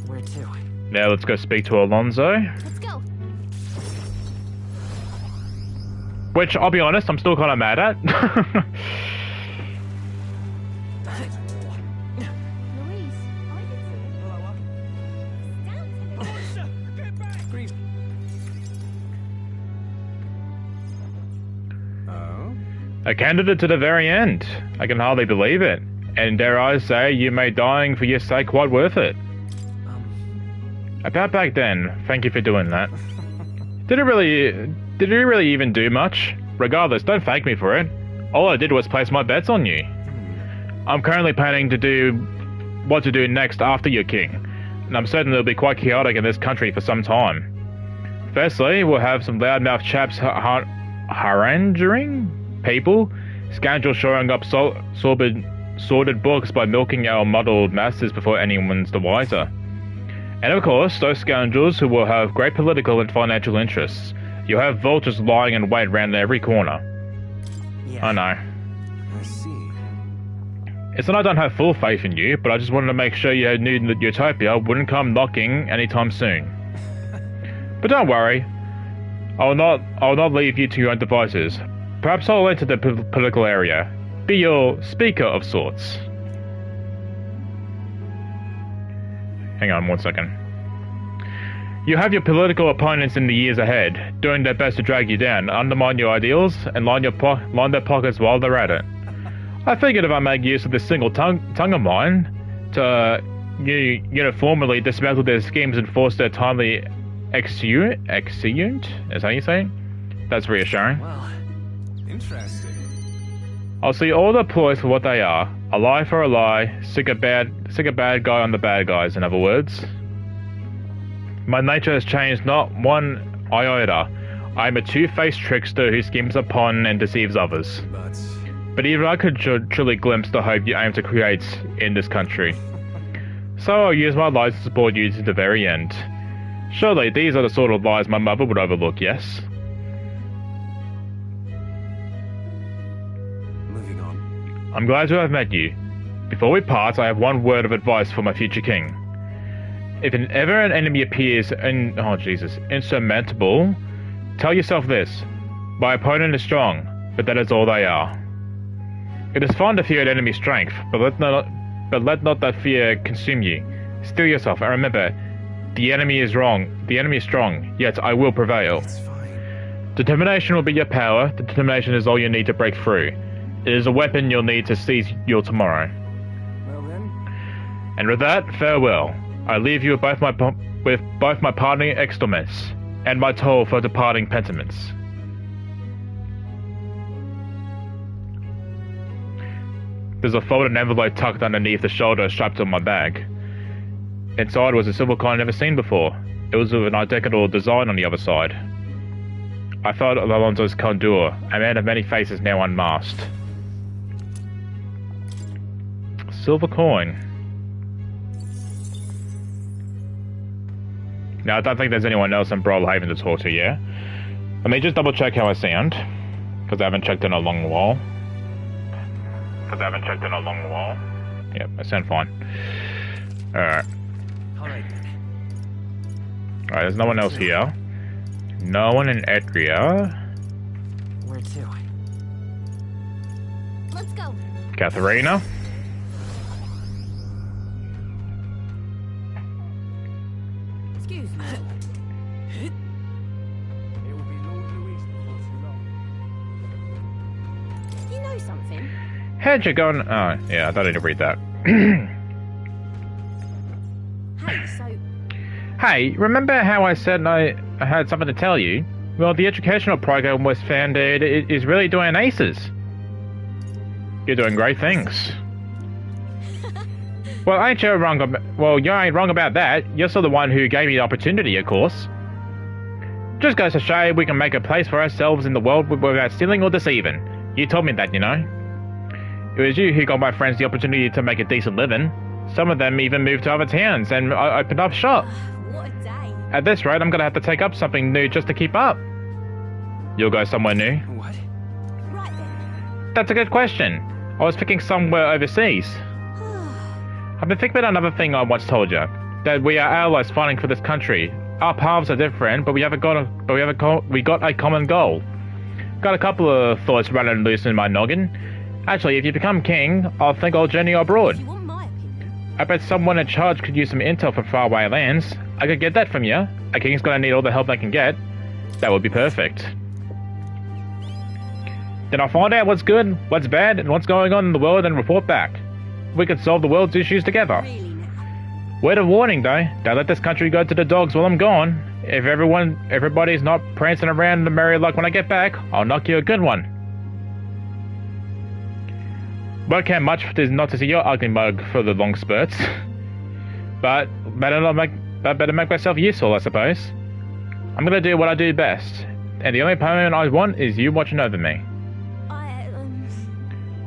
K: Where to?
A: Now let's go speak to Alonso.
I: Let's go.
A: Which, I'll be honest, I'm still kind of mad at. A candidate to the very end. I can hardly believe it. And dare I say, you made dying for your sake quite worth it. About back then, thank you for doing that. Did it really even do much? Regardless, don't thank me for it. All I did was place my bets on you. I'm currently planning to do what to do next after you're king, and I'm certain it'll be quite chaotic in this country for some time. Firstly, we'll have some loudmouth chaps haranguing people, scoundrels showing up sordid books by milking our muddled masses before anyone's the wiser. And of course, those scoundrels who will have great political and financial interests. You'll have vultures lying in wait round every corner.
G: Yeah.
A: I know.
G: I see.
A: It's not I don't have full faith in you, but I just wanted to make sure you knew that Utopia wouldn't come knocking anytime soon. But don't worry. I will not leave you to your own devices. Perhaps I'll enter the political area. Be your speaker of sorts. Hang on 1 second. You have your political opponents in the years ahead, doing their best to drag you down, undermine your ideals, and line their pockets while they're at it. I figured if I make use of this single tongue of mine to uniformly dismantle their schemes and force their timely exeunt? Is how you say it? That's reassuring.
G: Well, interesting.
A: I'll see all the ploys for what they are. A lie for a lie, sick a bad guy on the bad guys, in other words. My nature has changed not one iota. I am a two-faced trickster who schemes upon and deceives others. But even I could truly glimpse the hope you aim to create in this country. So I'll use my lies to support you to the very end. Surely these are the sort of lies my mother would overlook, yes?
G: Moving on.
A: I'm glad to have met you. Before we part, I have one word of advice for my future king. If ever an enemy appears insurmountable, tell yourself this. My opponent is strong, but that is all they are. It is fine to fear an enemy's strength, but let not that fear consume you. Steel yourself, and remember, the enemy is wrong. The enemy is strong, yet I will prevail.
G: It's fine.
A: Determination will be your power. Determination is all you need to break through. It is a weapon you'll need to seize your tomorrow.
G: Well then.
A: And with that, farewell. I leave you with both my parting extorments, and my toll for departing pentiments. There's a folded envelope tucked underneath the shoulder strapped on my bag. Inside was a silver coin I'd never seen before. It was with an identical design on the other side. I felt Alonso's Condor, a man of many faces now unmasked. Silver coin. Now, I don't think there's anyone else in Brawlhaven to talk to yet. Let me just double check how I sound, because I haven't checked in a long while. Yep, I sound fine. Alright. Alright, there's no one else here. No one in Etria.
P: Where to?
I: Let's go.
A: Katharina.
E: Excuse me.
F: It will be Lord Louis before too long.
I: You know something?
A: How'd you go? Oh, yeah, I don't need to read that.
I: Hey, so
A: Hey, remember how I said I had something to tell you? Well, the educational program was founded is really doing aces. You're doing great things. Well, ain't you wrong you ain't wrong about that. You're still the one who gave me the opportunity, of course. Just goes to show we can make a place for ourselves in the world without stealing or deceiving. You told me that, you know. It was you who got my friends the opportunity to make a decent living. Some of them even moved to other towns and opened up shop.
I: what a day.
A: At this rate, I'm gonna have to take up something new just to keep up. You'll go somewhere new?
G: What?
I: Right then.
A: That's a good question. I was thinking somewhere overseas. I've been thinking about another thing I once told you. That we are allies fighting for this country. Our paths are different, but we got a common goal. Got a couple of thoughts running loose in my noggin. Actually, if you become king, I think I'll journey abroad.
I: You want my opinion?
A: I bet someone in charge could use some intel from faraway lands. I could get that from you. A king's gonna need all the help they can get. That would be perfect. Then I'll find out what's good, what's bad, and what's going on in the world and report back. We could solve the world's issues together.
I: Really now?
A: Word of warning though, don't let this country go to the dogs while I'm gone. If everybody's not prancing around in the merry luck when I get back, I'll knock you a good one. Won't care much not to see your ugly mug for the long spurts. But better make myself useful, I suppose. I'm gonna do what I do best. And the only opponent I want is you watching over me.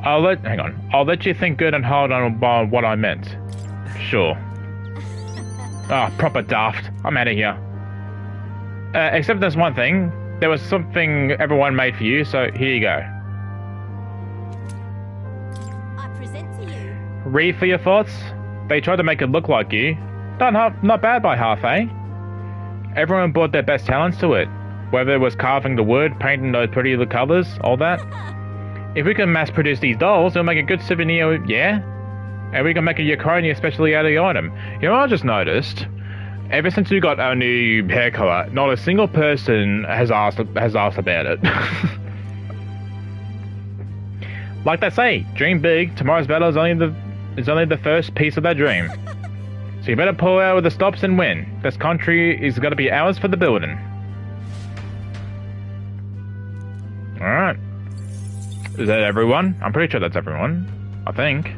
A: Hang on. I'll let you think good and hard on what I meant. Sure. Ah, proper daft. I'm out of here. Except there's one thing. There was something everyone made for you, so here you go.
C: I present to you.
A: Read for your thoughts. They tried to make it look like you. Not bad by half, eh? Everyone brought their best talents to it. Whether it was carving the wood, painting those pretty colours, all that. If we can mass produce these dolls, it'll make a good souvenir, yeah? And we can make a Ukrainian especially out of the item. You know what I just noticed? Ever since we got our new hair colour, not a single person has asked about it. Like they say, dream big, tomorrow's battle is only the first piece of that dream. So you better pull out with the stops and win. This country is gonna be ours for the building. Alright. Is that everyone? I'm pretty sure that's everyone. I think.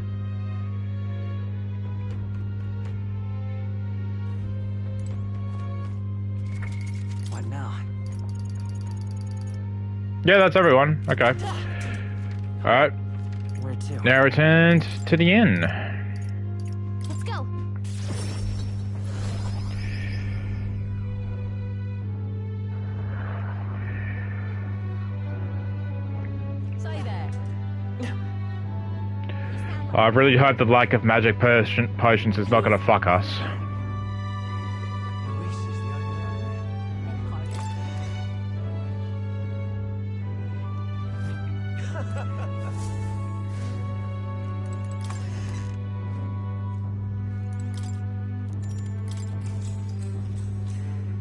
P: What now?
A: Yeah, that's everyone. Okay. Alright.
P: Where to?
A: Now returned to the inn.
C: Let's go.
E: Say there.
A: I really hope the lack of magic potions is not gonna fuck us.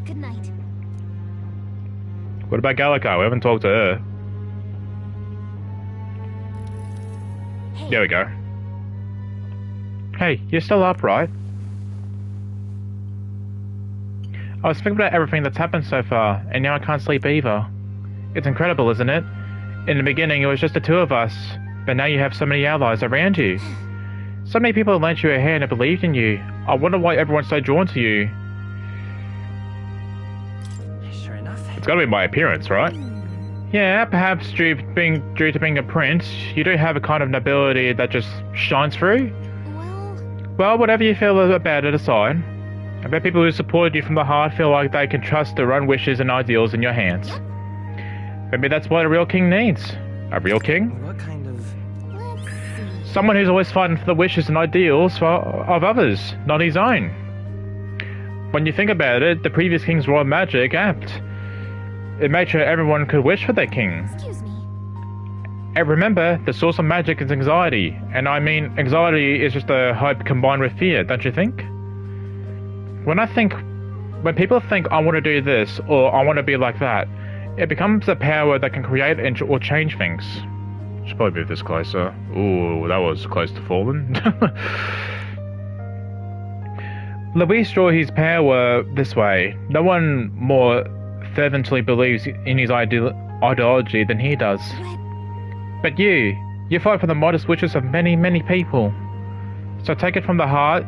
C: Good night.
A: What about Gallica? We haven't talked to her.
C: Hey.
A: There we go. Hey, you're still up, right? I was thinking about everything that's happened so far, and now I can't sleep either. It's incredible, isn't it? In the beginning, it was just the two of us, but now you have so many allies around you. So many people lent you a hand and believed in you. I wonder why everyone's so drawn to you.
P: Sure enough.
A: It's gotta be my appearance, right? Yeah, perhaps due to being a prince, you do have a kind of nobility that just shines through. Well, whatever you feel about it aside, I bet people who supported you from the heart feel like they can trust their own wishes and ideals in your hands. Maybe that's what a real king needs. A real king?
P: What kind of...
A: Someone who's always fighting for the wishes and ideals of others, not his own. When you think about it, the previous king's royal magic apt. It made sure everyone could wish for their king.
C: Excuse me.
A: And remember, the source of magic is anxiety. And I mean, anxiety is just a hope combined with fear, don't you think? When people think, I want to do this, or I want to be like that, it becomes a power that can create or change things. Should probably move this closer. Ooh, that was close to falling. Luis draw his power this way. No one more fervently believes in his ideology than he does. But you fight for the modest wishes of many, many people. So take it from the heart.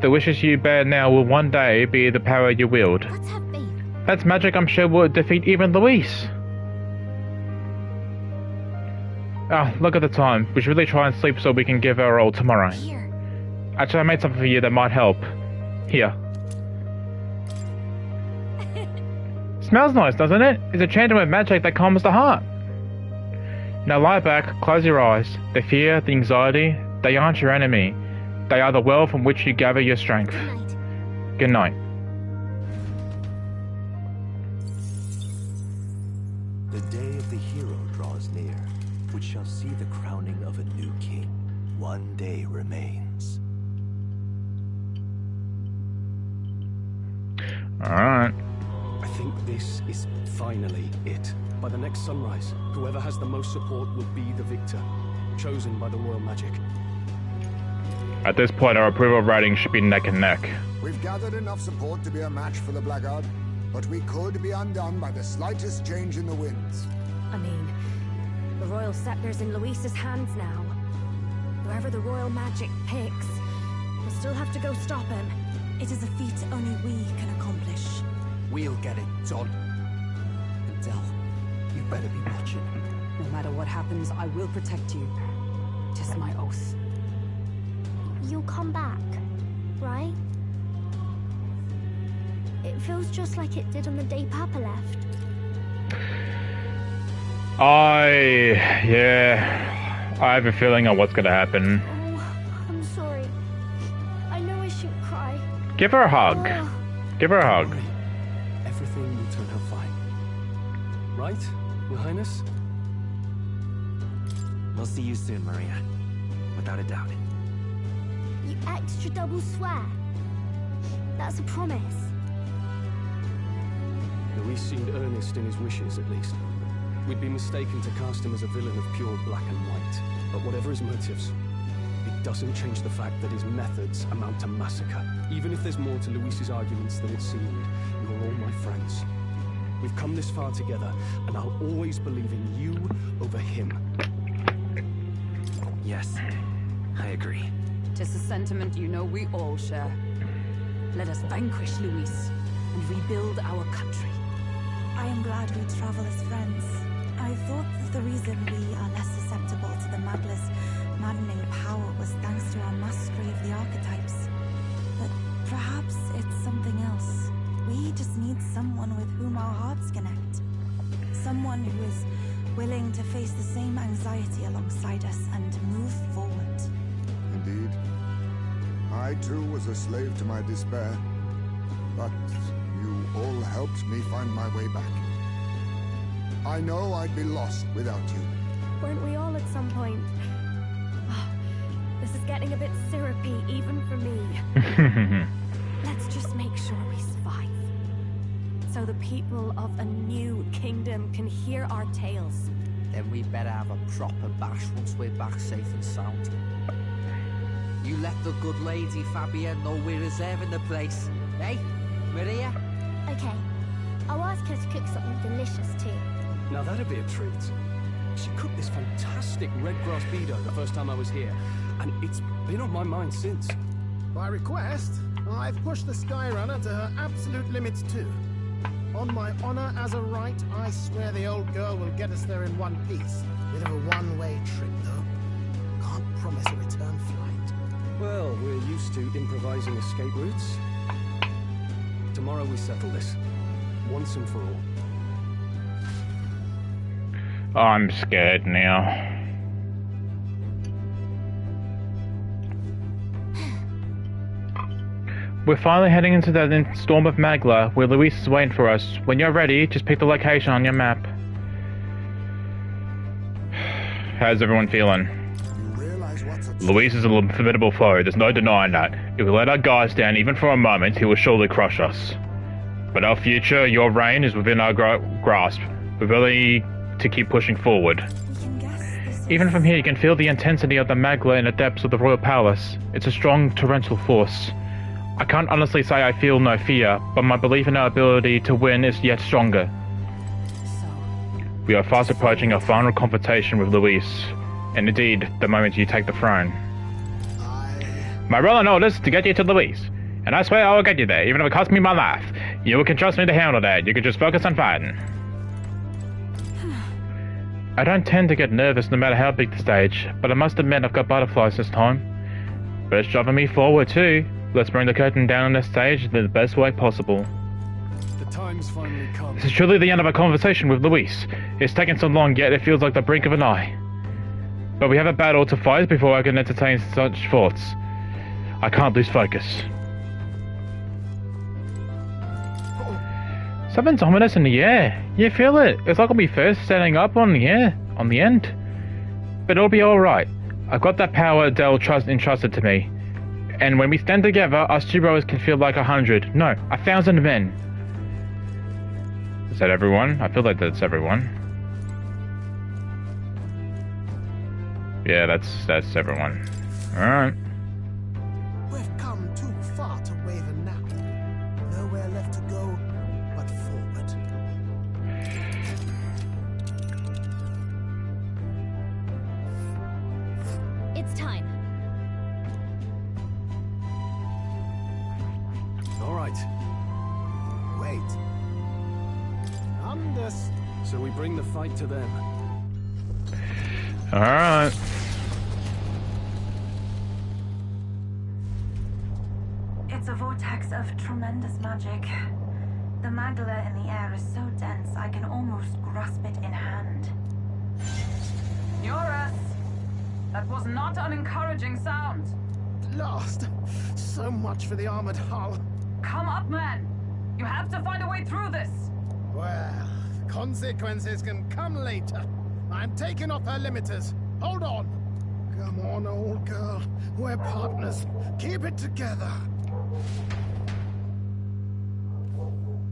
A: The wishes you bear now will one day be the power you wield.
C: Let's have faith.
A: That's magic I'm sure will defeat even Luis. Ah, look at the time. We should really try and sleep so we can give our all tomorrow.
C: Here.
A: Actually, I made something for you that might help. Here. Smells nice, doesn't it? It's a chanting with magic that calms the heart. Now lie back, close your eyes. The fear, the anxiety, they aren't your enemy. They are the well from which you gather your strength. Good night.
G: The day of the hero draws near, which shall see the crowning of a new king. One day remains.
A: Alright.
K: I think this is finally it.
F: By the next sunrise, whoever has the most support will be the victor, chosen by the royal magic.
A: At this point, our approval rating should be neck and neck.
D: We've gathered enough support to be a match for the Blackguard, but we could be undone by the slightest change in the winds.
L: I mean, the royal scepter's in Luis's hands now. Whoever the royal magic picks, we'll still have to go stop him. It is a feat only we can accomplish.
P: We'll get it done. And Del, you better be watching.
E: No matter what happens, I will protect you. 'Tis my oath.
I: You'll come back, right? It feels just like it did on the day Papa left.
A: Yeah, I have a feeling on what's gonna happen.
I: Oh, I'm sorry. I know I shouldn't cry.
A: Give her a hug. Give her a hug.
K: Everything will turn out fine. Right, Your Highness?
P: We'll see you soon, Maria. Without a doubt.
I: You extra double swear. That's a promise.
K: Luis seemed earnest in his wishes, at least. We'd be mistaken to cast him as a villain of pure black and white. But whatever his motives, it doesn't change the fact that his methods amount to massacre. Even if there's more to Luis's arguments than it seemed, you're all my friends. We've come this far together, and I'll always believe in you over him.
P: Yes, I agree.
E: 'Tis a sentiment you know we all share. Let us vanquish Luis and rebuild our country.
L: I am glad we travel as friends. I thought that the reason we are less susceptible to the Magla's maddening power was thanks to our mastery of the archetypes. But perhaps it's something else. We just need someone with whom our hearts connect. Someone who is willing to face the same anxiety alongside us and move forward.
D: Indeed. I too was a slave to my despair, but you all helped me find my way back. I know I'd be lost without you.
I: Weren't we all at some point? Oh, this is getting a bit syrupy, even for me. Let's just make sure we survive. So the people of a new kingdom can hear our tales.
P: Then we better have a proper bash once we're back safe and sound. You let the good lady Fabienne know we're reserving the place. Hey, Maria?
I: Okay, I'll ask her to cook something delicious too.
K: Now that'd be a treat. She cooked this fantastic red grass bedo the first time I was here, and it's been on my mind since.
S: By request, I've pushed the Skyrunner to her absolute limits too. On my honor as a right, I swear the old girl will get us there in one piece. Bit of a one-way trip, though. Can't promise a return flight.
K: Well, we're used to improvising escape routes. Tomorrow we settle this, once and for all.
A: I'm scared now. We're finally heading into that storm of Magla, where Luis is waiting for us. When you're ready, just pick the location on your map. How's everyone feeling? Luis is a formidable foe, there's no denying that. If we let our guards down even for a moment, he will surely crush us. But our future, your reign, is within our grasp. We're really to keep pushing forward. Even from here, you can feel the intensity of the Magla in the depths of the royal palace. It's a strong torrential force. I can't honestly say I feel no fear, but my belief in our ability to win is yet stronger. We are fast approaching our final confrontation with Luis, and indeed, the moment you take the throne. My role and orders is to get you to Luis, and I swear I will get you there, even if it costs me my life. You can trust me to handle that. You can just focus on fighting. I don't tend to get nervous no matter how big the stage, but I must admit I've got butterflies this time. But it's driving me forward too. Let's bring the curtain down on this stage in the best way possible.
K: The time's finally come.
A: This is truly the end of our conversation with Luis. It's taken so long, yet it feels like the brink of an eye. But we have a battle to fight before I can entertain such thoughts. I can't lose focus. Something's ominous in the air. You feel it. It's like I'll be first standing up on the air, on the end. But it'll be alright. I've got that power Del entrusted to me. And when we stand together, us two brothers can feel like 100, no, 1,000 men. Is that everyone? I feel like that's everyone. Yeah, that's everyone. Alright.
S: We've come too far to waver now. Nowhere left to go but forward.
I: It's time.
K: All right.
S: Wait.
K: So we bring the fight to them.
A: Alright.
L: vortex of tremendous magic. The magla in the air is so dense I can almost grasp it in hand.
E: Eurus! That was not an encouraging sound.
S: Lost. So much for the armored hull.
E: Come up, man! You have to find a way through this!
S: Well, consequences can come later. I'm taking off her limiters. Hold on. Come on, old girl. We're partners. Keep it together.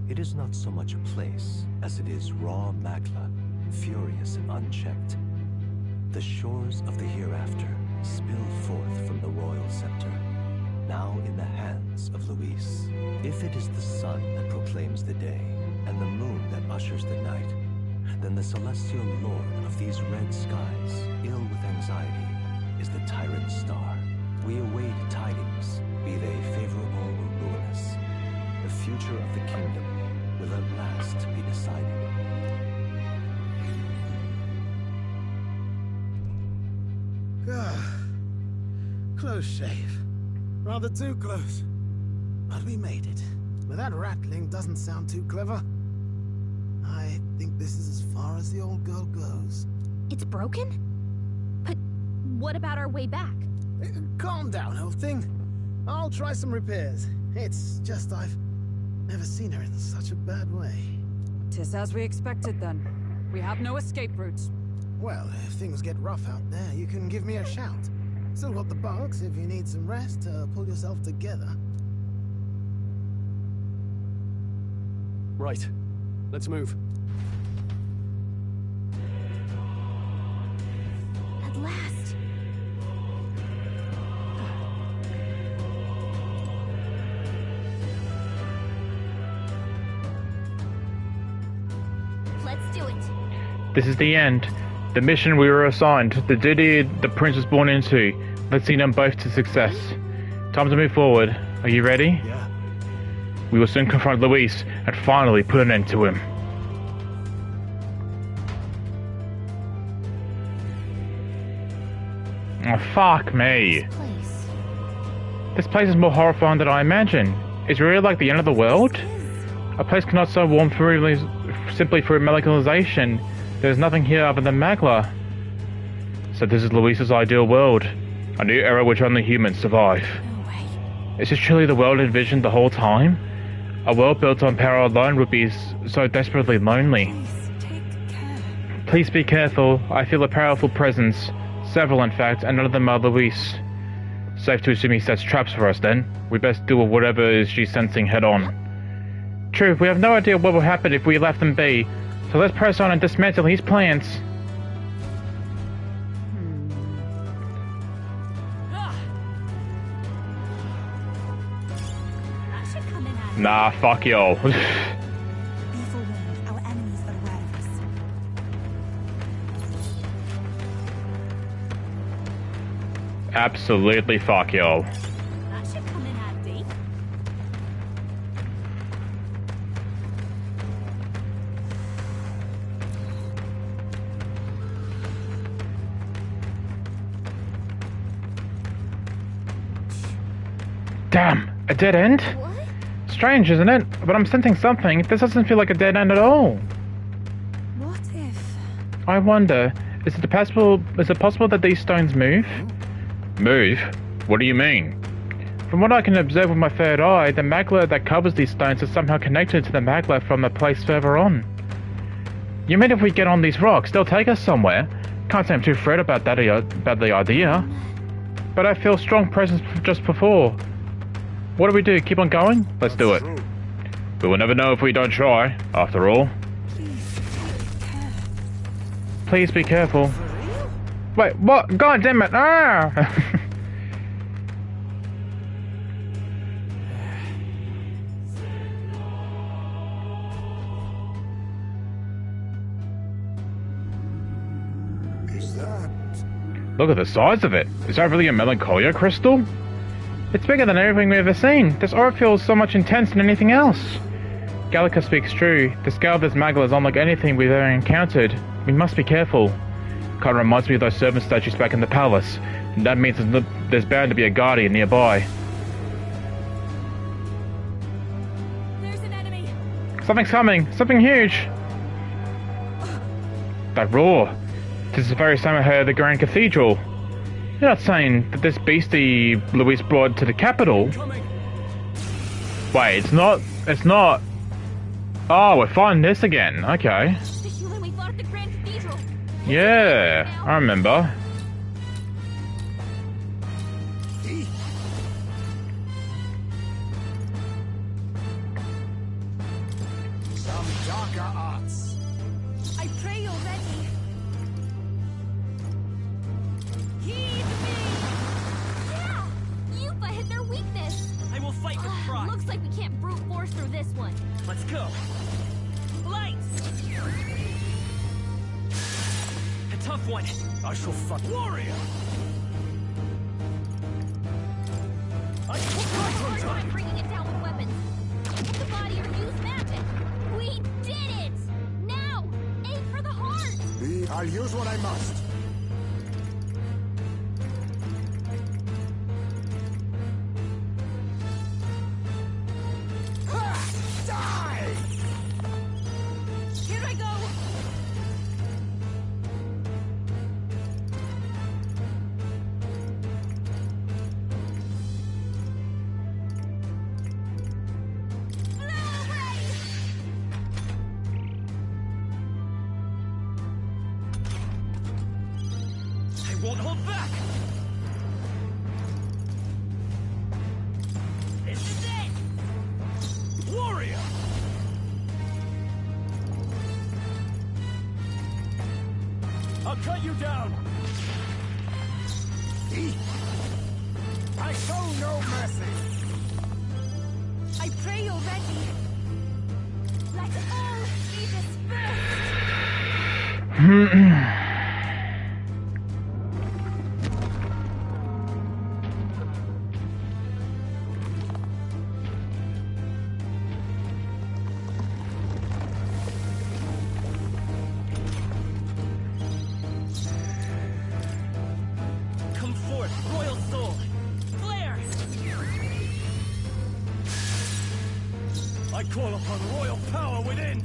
G: It is not so much a place as it is raw magla, furious and unchecked. The shores of the hereafter spill forth from the royal scepter, now in the hands of Luis. If it is the sun that proclaims the day, and the moon that ushers the night, then the celestial lord of these red skies, ill with anxiety, is the tyrant star. We await tidings, be they favorable or ruinous. The future of the kingdom will at last be decided.
S: Close shave. Rather too close. But we made it. But that rattling doesn't sound too clever. I think this is as far as the old girl goes.
I: It's broken? But what about our way back?
S: Calm down, old thing. I'll try some repairs. It's just I've never seen her in such a bad way.
E: 'Tis as we expected then. We have no escape route.
S: Well, if things get rough out there, you can give me a shout. Still got the bunks if you need some rest to pull yourself together.
K: Right. Let's move.
I: At last. Let's do it.
A: This is the end. The mission we were assigned. The duty the prince was born into. Let's see them both to success. Time to move forward. Are you ready?
S: Yeah.
A: We will soon confront Luis and finally put an end to him. Oh, fuck me. This place is more horrifying than I imagined. It's really like the end of the world? A place cannot so warm simply through mechanization. There's nothing here other than magla. So this is Luis's ideal world. A new era which only humans survive.
L: No way.
A: Is this truly the world envisioned the whole time? A world built on power alone would be so desperately lonely.
L: Please, take care.
A: Please be careful. I feel a powerful presence. Several, in fact, and none of them are Luis. Safe to assume he sets traps for us, then. We best do whatever is she's sensing head on. True, we have no idea what will happen if we left them be. So let's press on and dismantle his plans.
L: That should come in handy.
A: Nah, fuck y'all.
L: Be forewarned, our enemies are aware of us.
A: Absolutely fuck y'all.
L: That should come in handy.
A: Damn, a dead end?
I: What?
A: Strange, isn't it? But I'm sensing something. This doesn't feel like a dead end at all.
L: What if...
A: I wonder, is it possible that these stones move? Move? What do you mean? From what I can observe with my third eye, the magla that covers these stones is somehow connected to the magla from the place further on. You mean if we get on these rocks, they'll take us somewhere? Can't say I'm too afraid about the idea. But I feel strong presence just before. What do we do? Keep on going? Let's do it. We will never know if we don't try, after all. Please be careful. Wait, what? God damn it! Ah!
D: Is that...
A: Look at the size of it. Is that really a melancholia crystal? It's bigger than everything we've ever seen. This aura feels so much intense than anything else. Gallica speaks true. The scale of this magla is unlike anything we've ever encountered. We must be careful. Kind of reminds me of those servant statues back in the palace. And that means there's bound to be a guardian nearby. Something's coming! Something huge! That roar! This is the very same I heard at the Grand Cathedral. You're not saying that this beastie Luis brought to the capital? Wait, it's not... It's not... Oh, we're fighting this again. Okay.
I: The human we fought at the Grand Cathedral.
A: Yeah, I remember.
O: Some darker arts.
L: I pray you're ready.
I: Heed me! Yeah! Yuba hit their weakness!
T: I will fight with pride.
I: Looks like we can't brute force through this one.
T: Let's go. Lights! A tough one.
K: I shall fight.
T: Warrior!
I: I hard time bringing it down with weapons. Hit the body or use magic. We did it! Now, aim for the heart!
D: I'll use what I must.
O: Die!
L: Here I go.
T: I won't hold back! This is it! Warrior!
K: I'll cut you down!
O: I show no mercy.
L: I pray you're ready. Let all be dispersed.
T: Come forth, royal soul! Flare!
K: I call upon royal power within!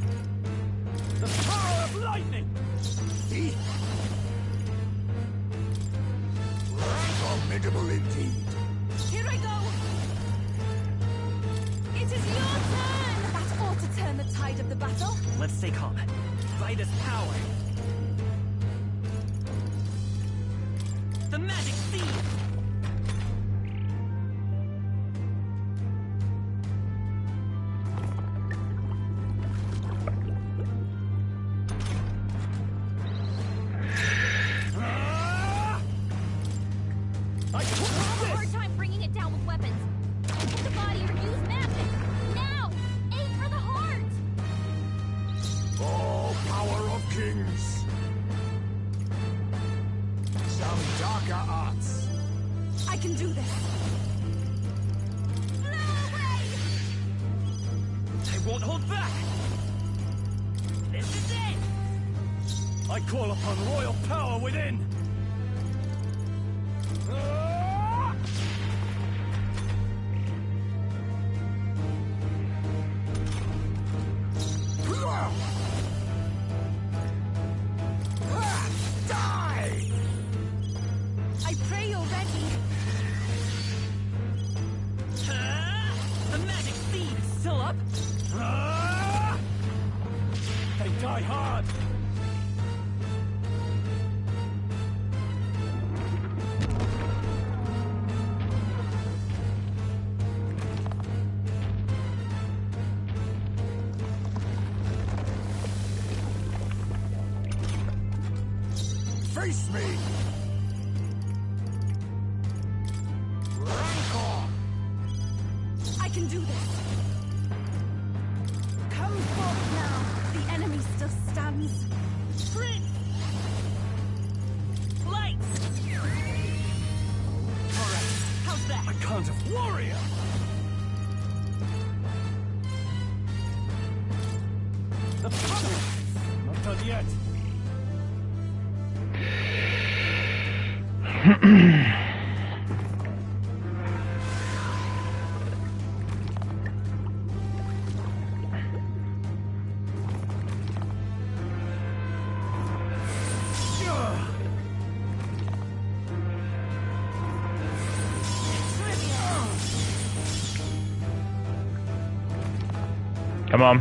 K: The power of lightning!
O: Formidable indeed.
L: Here I go. It is your turn. That ought to turn the tide of the battle.
T: Let's stay calm. Fight is power. The magic seed!
I: I have a hard time bringing it down with weapons. Hit the body or use magic. Now, aim for the heart!
O: Oh, power of kings. Some darker arts.
L: I can do this.
T: I won't hold back! This is it!
K: I call upon royal power within!
O: Die!
L: I pray you're ready.
T: The magic seed still up?
K: They die hard!
O: Face me! Rancor!
L: I can do this. Come forth now. The enemy still stands.
T: Prince! Lights! Alright, how's that?
K: I can't have warrior! The power! Not done yet!
A: Come on.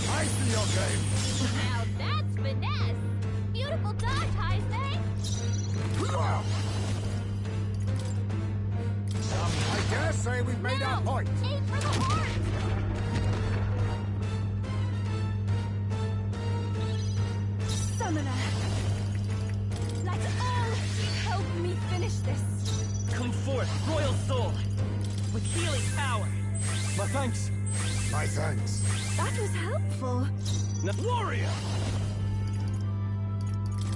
O: I see your game.
I: Now that's finesse. Beautiful dodge, Heisei.
O: I dare say we've made our point.
I: Aim for the horn.
C: Summoner. Let all help me finish this.
T: Come forth, royal soul, with healing power.
K: My thanks.
O: My thanks.
C: That was helpful.
T: Warrior!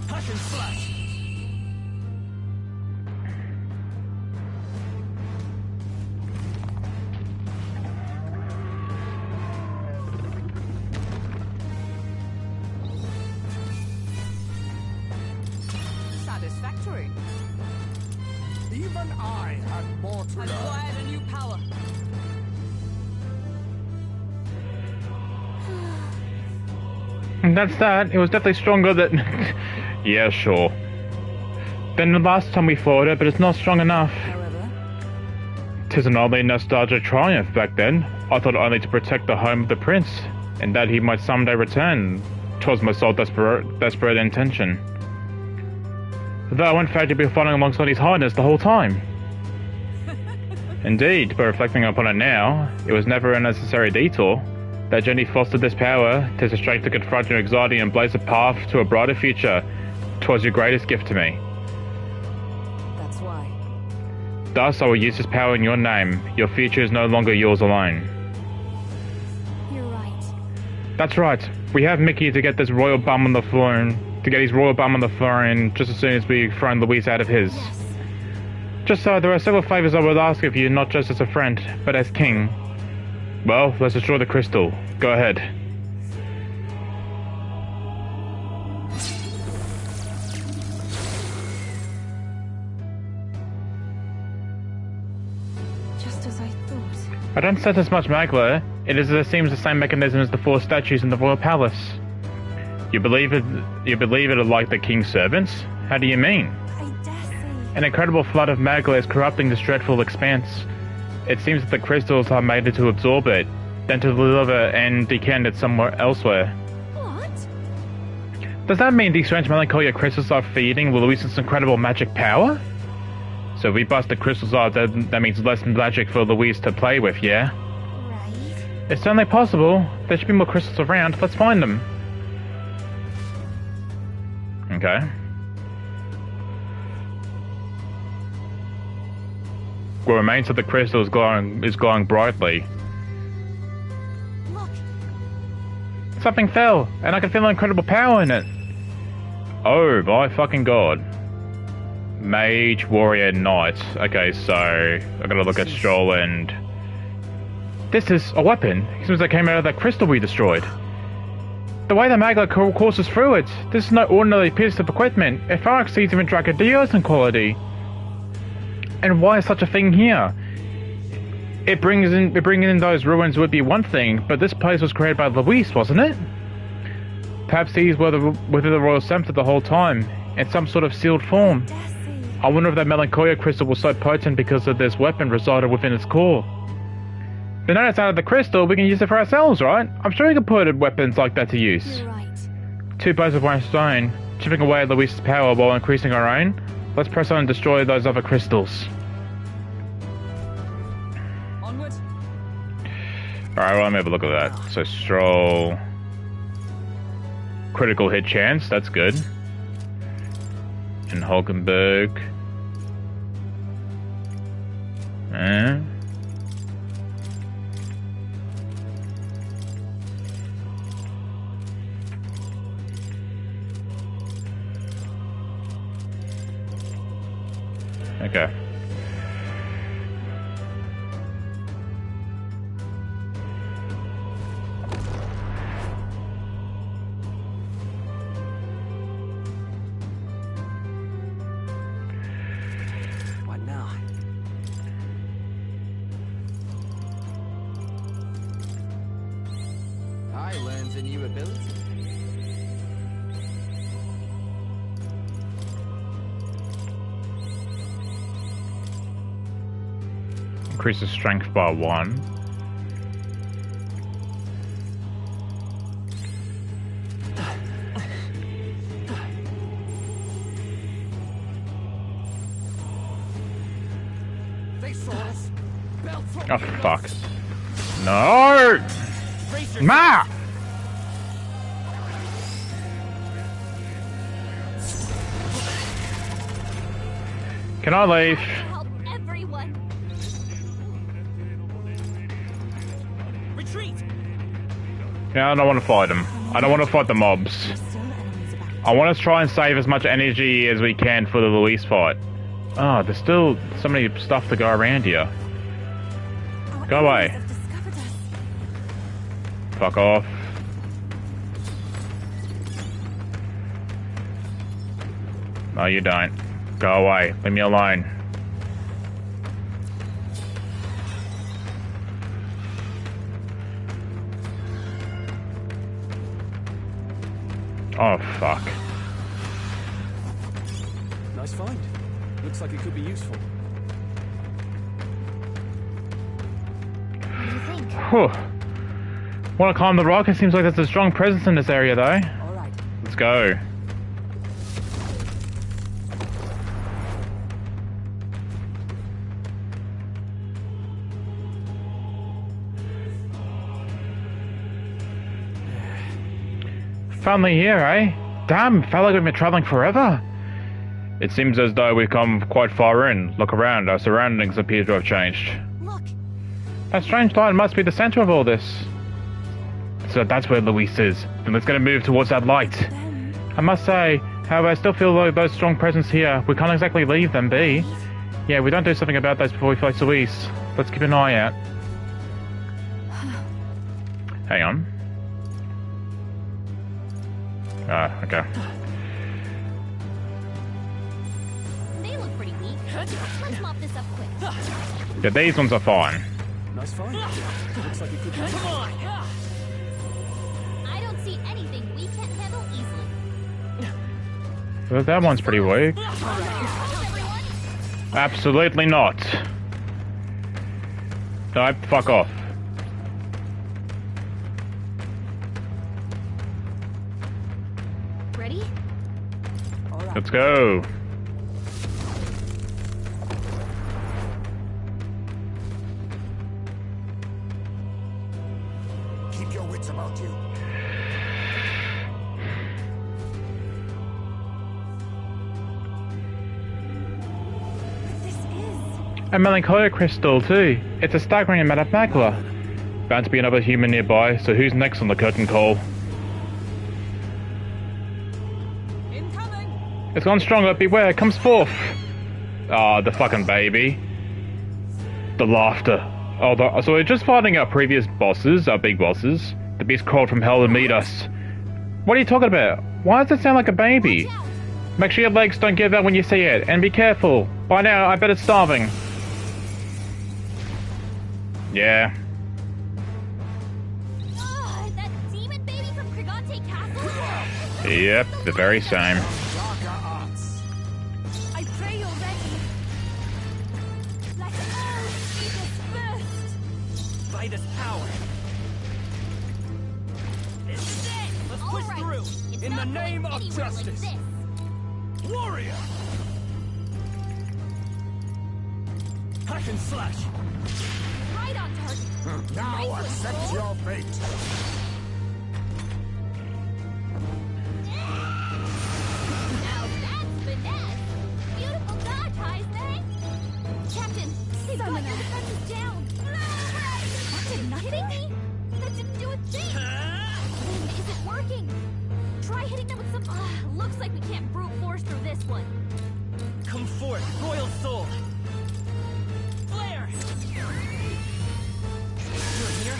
T: Hack and slash!
E: Satisfactory.
O: Even I had more to learn.
E: Acquired a new power.
A: And that's that. It was definitely stronger than... yeah, sure. Than the last time we fought it, but it's not strong enough.
E: However,
A: 'Tis an oddly nostalgic triumph back then. I thought only to protect the home of the prince, and that he might someday return. 'Twas my sole desperate intention. Though in fact he'd been fighting alongside his highness the whole time. Indeed, but reflecting upon it now, it was never a necessary detour. That journey fostered this power, 'tis a strength to confront your anxiety and blaze a path to a brighter future. 'Twas your greatest gift to me.
E: that's why.
A: Thus I will use this power in your name. Your future is no longer yours alone.
M: You're right.
A: That's right. We have Mickey to get this royal bum on the throne. To get his royal bum on the throne just as soon as we thrown Louise out of his.
M: Yes.
A: Just so, there are several favors I would ask of you, not just as a friend, but as king. Well, let's destroy the crystal. Go ahead.
L: Just as I thought.
A: I don't sense as much magma. It seems the same mechanism as the 4 statues in the royal palace. You believe it are like the king's servants? How do you mean?
L: I dare say.
A: An incredible flood of magma is corrupting this dreadful expanse. It seems that the crystals are made to absorb it, then to deliver and decant it somewhere elsewhere.
L: What?
A: Does that mean these strange melancholia crystals are feeding Louise's incredible magic power? So if we bust the crystals out, that means less magic for Louise to play with, yeah?
L: Right.
A: It's certainly possible. There should be more crystals around. Let's find them. Okay. What remains of the crystal is glowing brightly.
L: Look.
A: Something fell, and I can feel incredible power in it. Oh my fucking god. Mage, warrior, knight. Okay, so I gotta look at Stroll and... This is a weapon. It seems like it came out of that crystal we destroyed. The way the magma courses through it, this is no ordinary piece of equipment. It far exceeds even Dracodio's in quality. And why is such a thing here? Bringing in those ruins would be one thing, but this place was created by Louise, wasn't it? Perhaps these were within the royal scepter the whole time, in some sort of sealed form. I wonder if that melancholia crystal was so potent because of this weapon resided within its core. But now it's out of the crystal, we can use it for ourselves, right? I'm sure we can put weapons like that to use.
L: You're right.
A: 2 birds with 1 stone, chipping away at Louise's power while increasing our own. Let's press on and destroy those other crystals.
E: Onward.
A: Alright, well, let me have a look at that. So, Stroll... Critical hit chance, that's good. And Hulkenberg... Okay.
T: What now?
P: I learned a new ability.
A: Increases strength by 1. Oh, fuck. No! Ma! Can I leave?
I: Help everyone.
T: Retreat.
A: Yeah, I don't want to fight them. I don't want to fight the mobs. I want to try and save as much energy as we can for the Luis fight. Oh, there's still so many stuff to go around here. Go away. Fuck off. No, you don't. Go away. Leave me alone. Oh, fuck.
K: Nice find. Looks like it could be useful.
M: What do you think?
A: Whew. Want to climb the rock? It seems like there's a strong presence in this area, though.
K: Alright.
A: Let's go. Finally here, eh? Damn, felt like we've been traveling forever. It seems as though we've come quite far in. Look around, our surroundings appear to have changed.
I: Look.
A: That strange light must be the center of all this. So that's where Luis is. Then let's get a move towards that light. I must say, however, I still feel like those strong presence here. We can't exactly leave them be. Yeah, we don't do something about those before we face Luis. Let's keep an eye out. Hang on. Ah, okay.
I: They look pretty weak. Let's mop this up quick.
A: Yeah, these ones are fine.
K: Nice find. Looks like it could be useful.
T: Come on.
I: I don't see anything we can't handle easily.
A: Well, that one's pretty weak. Absolutely not. Nope, fuck off.
I: Ready?
A: Let's go.
D: Keep your wits about you.
A: A melancholia crystal too. It's a staggering amount of magma. Bound to be another human nearby, so who's next on the curtain call?
E: Incoming.
A: It's gone stronger, beware, it comes forth. Ah, the fucking baby. The laughter. Oh, so we're just fighting our previous bosses, our big bosses. The beast crawled from hell to meet us. What are you talking about? Why does it sound like a baby? Make sure your legs don't give out when you see it, and be careful. By now, I bet it's starving. Yeah.
I: That demon baby from Krigante Castle?
A: Yep, the very same.
C: I pray you're ready. Let all be dispersed.
T: By this power. This is it. Let's push
I: right.
T: through.
I: It's
T: In the
I: not
T: name
I: going
T: of
I: anywhere like
T: justice.
I: this.
T: Warrior. Hack and slash.
I: Right on target.
D: Now accept your fate.
I: Now that's finesse. Beautiful dodge, Heisman. Captain, they've got your defenses down. That did nothing? Me? That didn't do a thing. Then is it working? Try hitting them with some... looks like we can't brute force through this one.
T: Come forth, royal soul. Flare. You're here.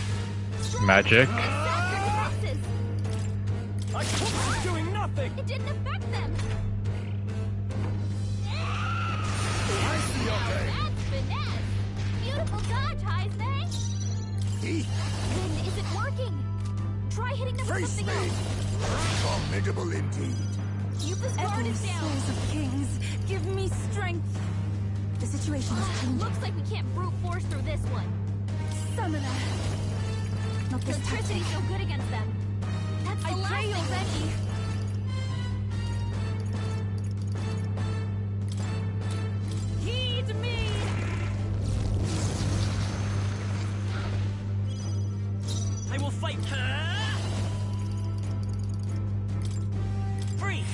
A: Magic.
I: Sacred defenses.
T: I keep doing nothing.
I: It didn't affect them.
D: I see your game.
I: That's finesse. Beautiful dodge, Heisman. Then is it working? Try hitting them with
D: Face
I: something
D: me.
I: else.
D: Formidable indeed.
I: Keep the guard
L: Echoing
I: is down.
L: souls of kings, give me strength. The situation is changing.
I: Looks like we can't brute force through this one.
L: Summoner. Not this
I: Electricity's
L: tactic.
I: no good against them. That's the
L: I
I: last
L: pray
I: thing
L: you're
I: we
L: ready.
I: need.
E: Heed me.
T: fight. Freeze!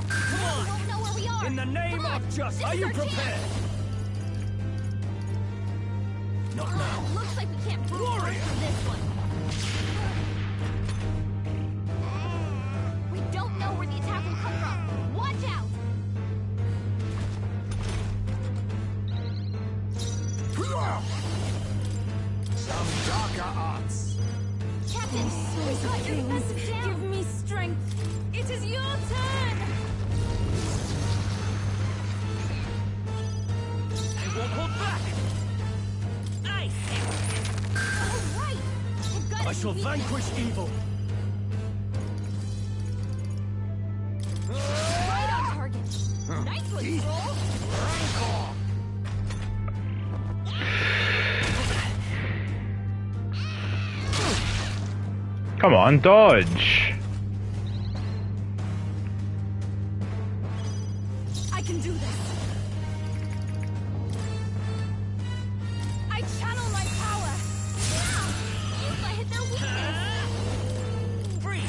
T: Come on!
I: We won't know where we are.
K: In the name of justice, are you prepared?
T: Not now.
I: Looks like we can't move on from this one. We don't know where the attack will come from. Watch out!
O: Some darker arts.
I: Captain, we got your defenses down.
E: Give me strength. It is your turn.
T: I won't hold back. Nice.
I: All right. We've got
K: I shall vanquish evil.
I: right on target. Nice one, Stroll.
A: Come on, dodge.
E: I can do this. I channel my power.
I: If I hit their weakness.
T: Freeze!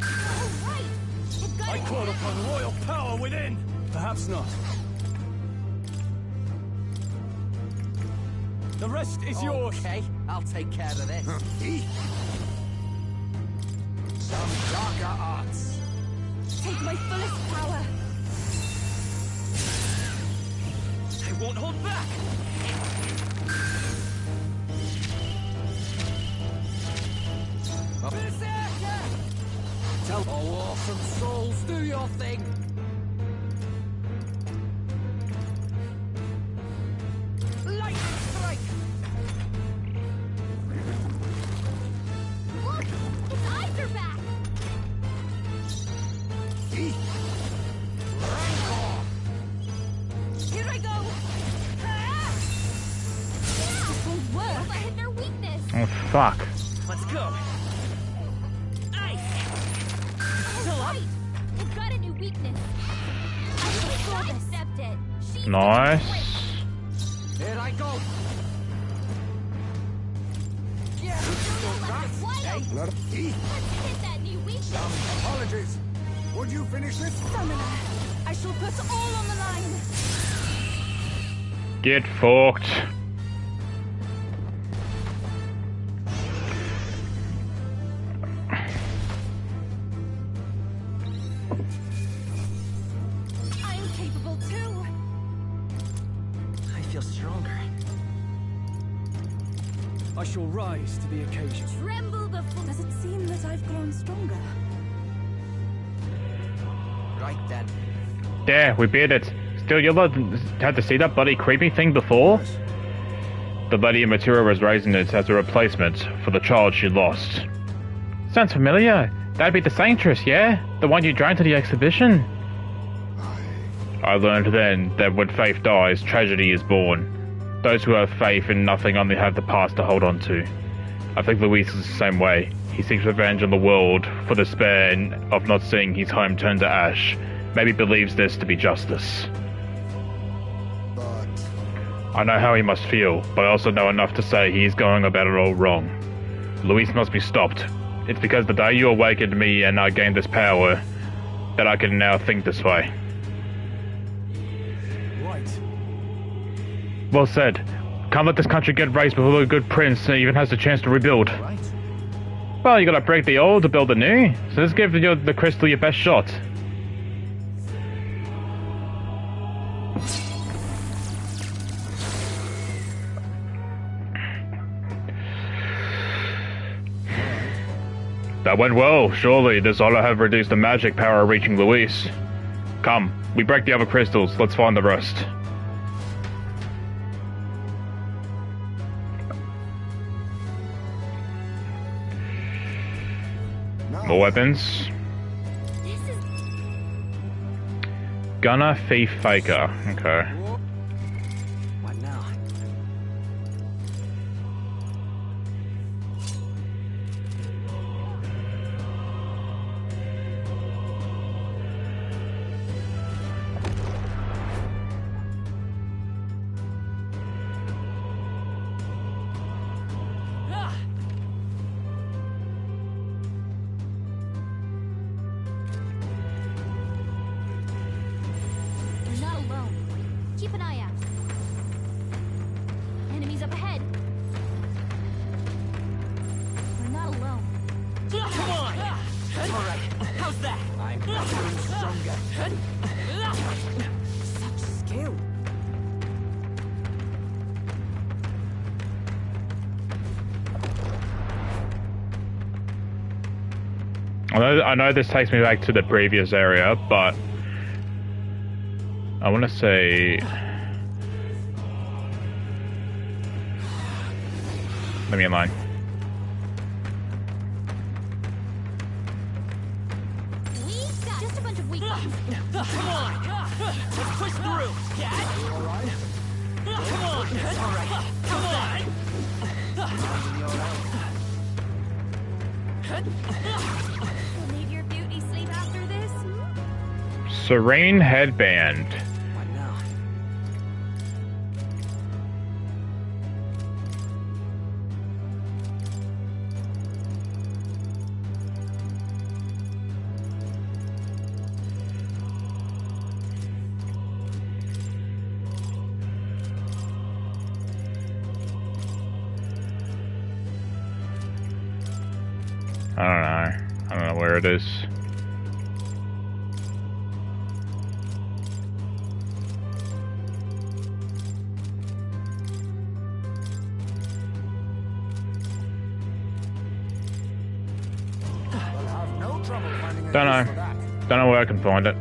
I: All right. We've got
K: I
I: it.
K: call upon royal power within. Perhaps not. The rest is yours.
P: Okay, I'll take care of this.
O: Some darker arts.
E: Take my fullest power.
T: I won't hold back.
P: Berserker! Tell awesome souls, do your thing. Lightning strike!
I: Look, its eyes are back.
E: Here I go.
I: This won't work. If I hit their weakness.
A: Oh, fuck.
T: Let's go. Nice.
I: All right. We've got a new weakness. I will sidestep it. She's
A: Nice.
P: Here I go. Yeah,
I: Let's hit that new weakness.
O: Apologies. Would you finish this?
E: Summoner, I shall put all on the line.
A: Get fucked.
E: I am capable too.
T: I feel stronger.
K: I shall rise to the occasion.
I: Tremble before.
L: Does it seem that I've grown stronger?
P: Right then.
A: There, we beat it. Still, you lot had to see that bloody creepy thing before? The bloody Immatura was raising it as a replacement for the child she lost. Sounds familiar. That'd be the Sanctress, yeah? The one you dragged to the exhibition? I learned then that when faith dies, tragedy is born. Those who have faith in nothing only have the past to hold on to. I think Luis is the same way. He seeks revenge on the world for despair of not seeing his home turn to ash. Maybe believes this to be justice. I know how he must feel, but I also know enough to say he is going about it all wrong. Luis must be stopped. It's because the day you awakened me and I gained this power that I can now think this way.
K: Right.
A: Well said. Can't let this country get raised before a good prince even has the chance to rebuild.
G: Right.
A: Well, you gotta break the old to build the new, so let's give the crystal your best shot. That went well, surely. This ought to have reduced the magic power reaching Luis. Come, we break the other crystals, let's find the rest. More weapons.
I: This is
A: Gunner, Thief, Faker. Okay.
P: What now?
A: I know this takes me back to the previous area, but I want to say... Let me in line.
I: Just a bunch of weak ones.
T: Come on! Let's push through! Cat! All right? Come on! All right. Come
I: Will need your beauty sleep after this?
A: Serene headband.
T: What now?
A: I don't know where it is. Don't know. Don't know where I can find it.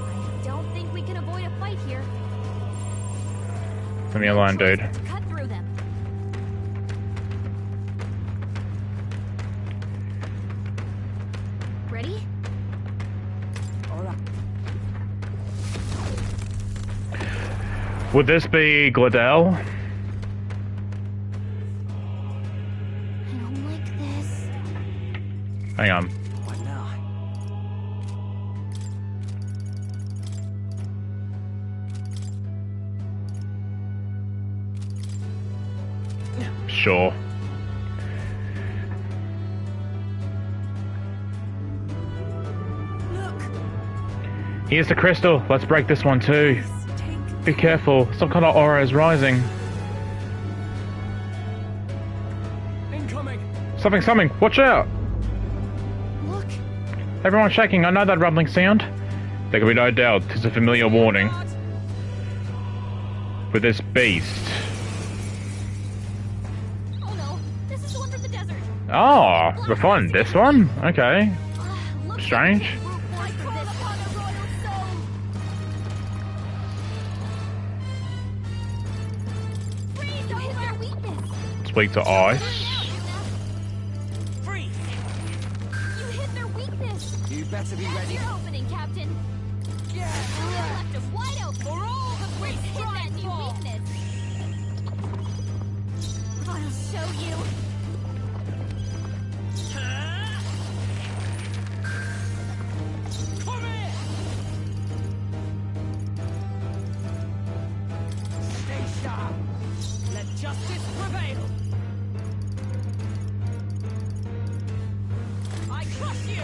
I: I don't think we can avoid a fight here.
A: Leave me alone, dude.
I: Cut through them. Ready?
A: Would this be Gladell?
I: I don't like this.
A: Hang on.
T: What now?
A: Sure. Here's the crystal. Let's break this one too. Be careful. Some kind of aura is rising.
K: Incoming.
A: Something. Watch out.
I: Look.
A: Everyone's shaking. I know that rumbling sound. There can be no doubt. It's a familiar warning. With this beast.
I: Oh no, this is the one from the desert.
A: Oh, we're fun. This one? Okay. Strange. It's weak to ice.
I: Freeze! You hit their weakness.
P: You better be ready.
I: Your opening, Captain. Yeah, you left him wide open. For all the waste hit that new weakness. I'll show you.
T: Come here! Stay sharp. Let justice prevail. I crush you.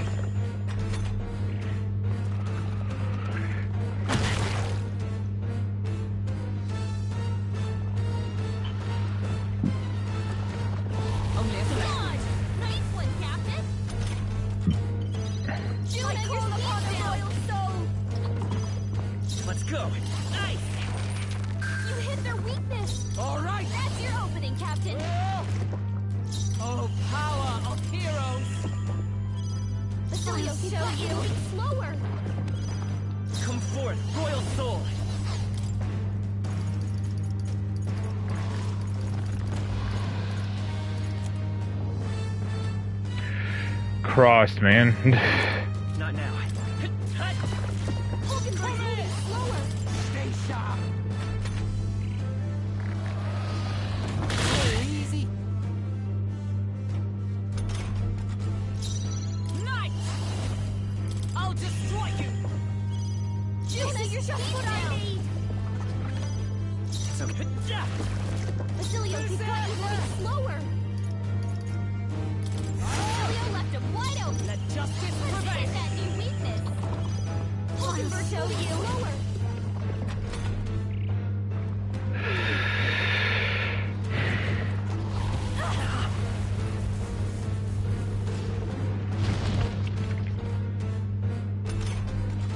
I: Only a flash. Nice one, Captain. I call upon the royal soul.
T: Let's go. Nice.
I: You hit their weakness.
T: All right.
I: That's your opening, Captain.
T: Oh, power of heroes.
I: Basilio, show you. Slower.
T: Come forth, royal soul.
A: Christ, man.
T: Not now.
I: Slower.
T: Stay sharp.
P: Easy.
T: Nice. I'll destroy you.
I: This is just what I need.
T: It's okay.
I: Basilio, he's got you going slower. Basilio left him wide open.
T: Let justice prevail.
I: Hit that new weakness. I'll show you. Slower.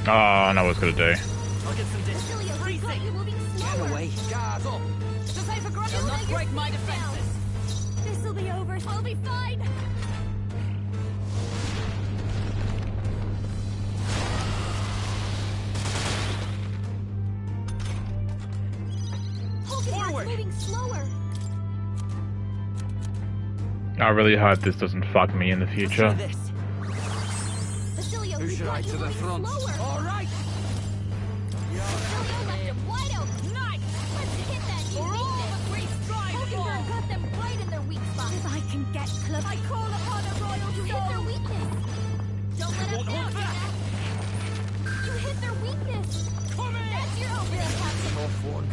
A: Oh, I know what it's gonna do.
T: I'll get some distance. Freezing.
I: You're moving
P: Get
I: slower.
P: away.
T: Guard up. Just aim for grab. You'll not break my defenses.
I: first. I'll be fine.
T: Forward.
I: Moving slower.
A: I really hope this doesn't fuck me in the future.
I: Basilio,
P: Who should I to the front?
I: All right. Basilio left him wide open. Nice. Let's hit that new weakness. Hulkenberg got them right in their weak spot.
L: If I can get close,
I: I call upon a royal soul. You hit their weakness. Don't let them down, Jack. You hit their weakness. Come in. That's your own real captain.
P: More fun.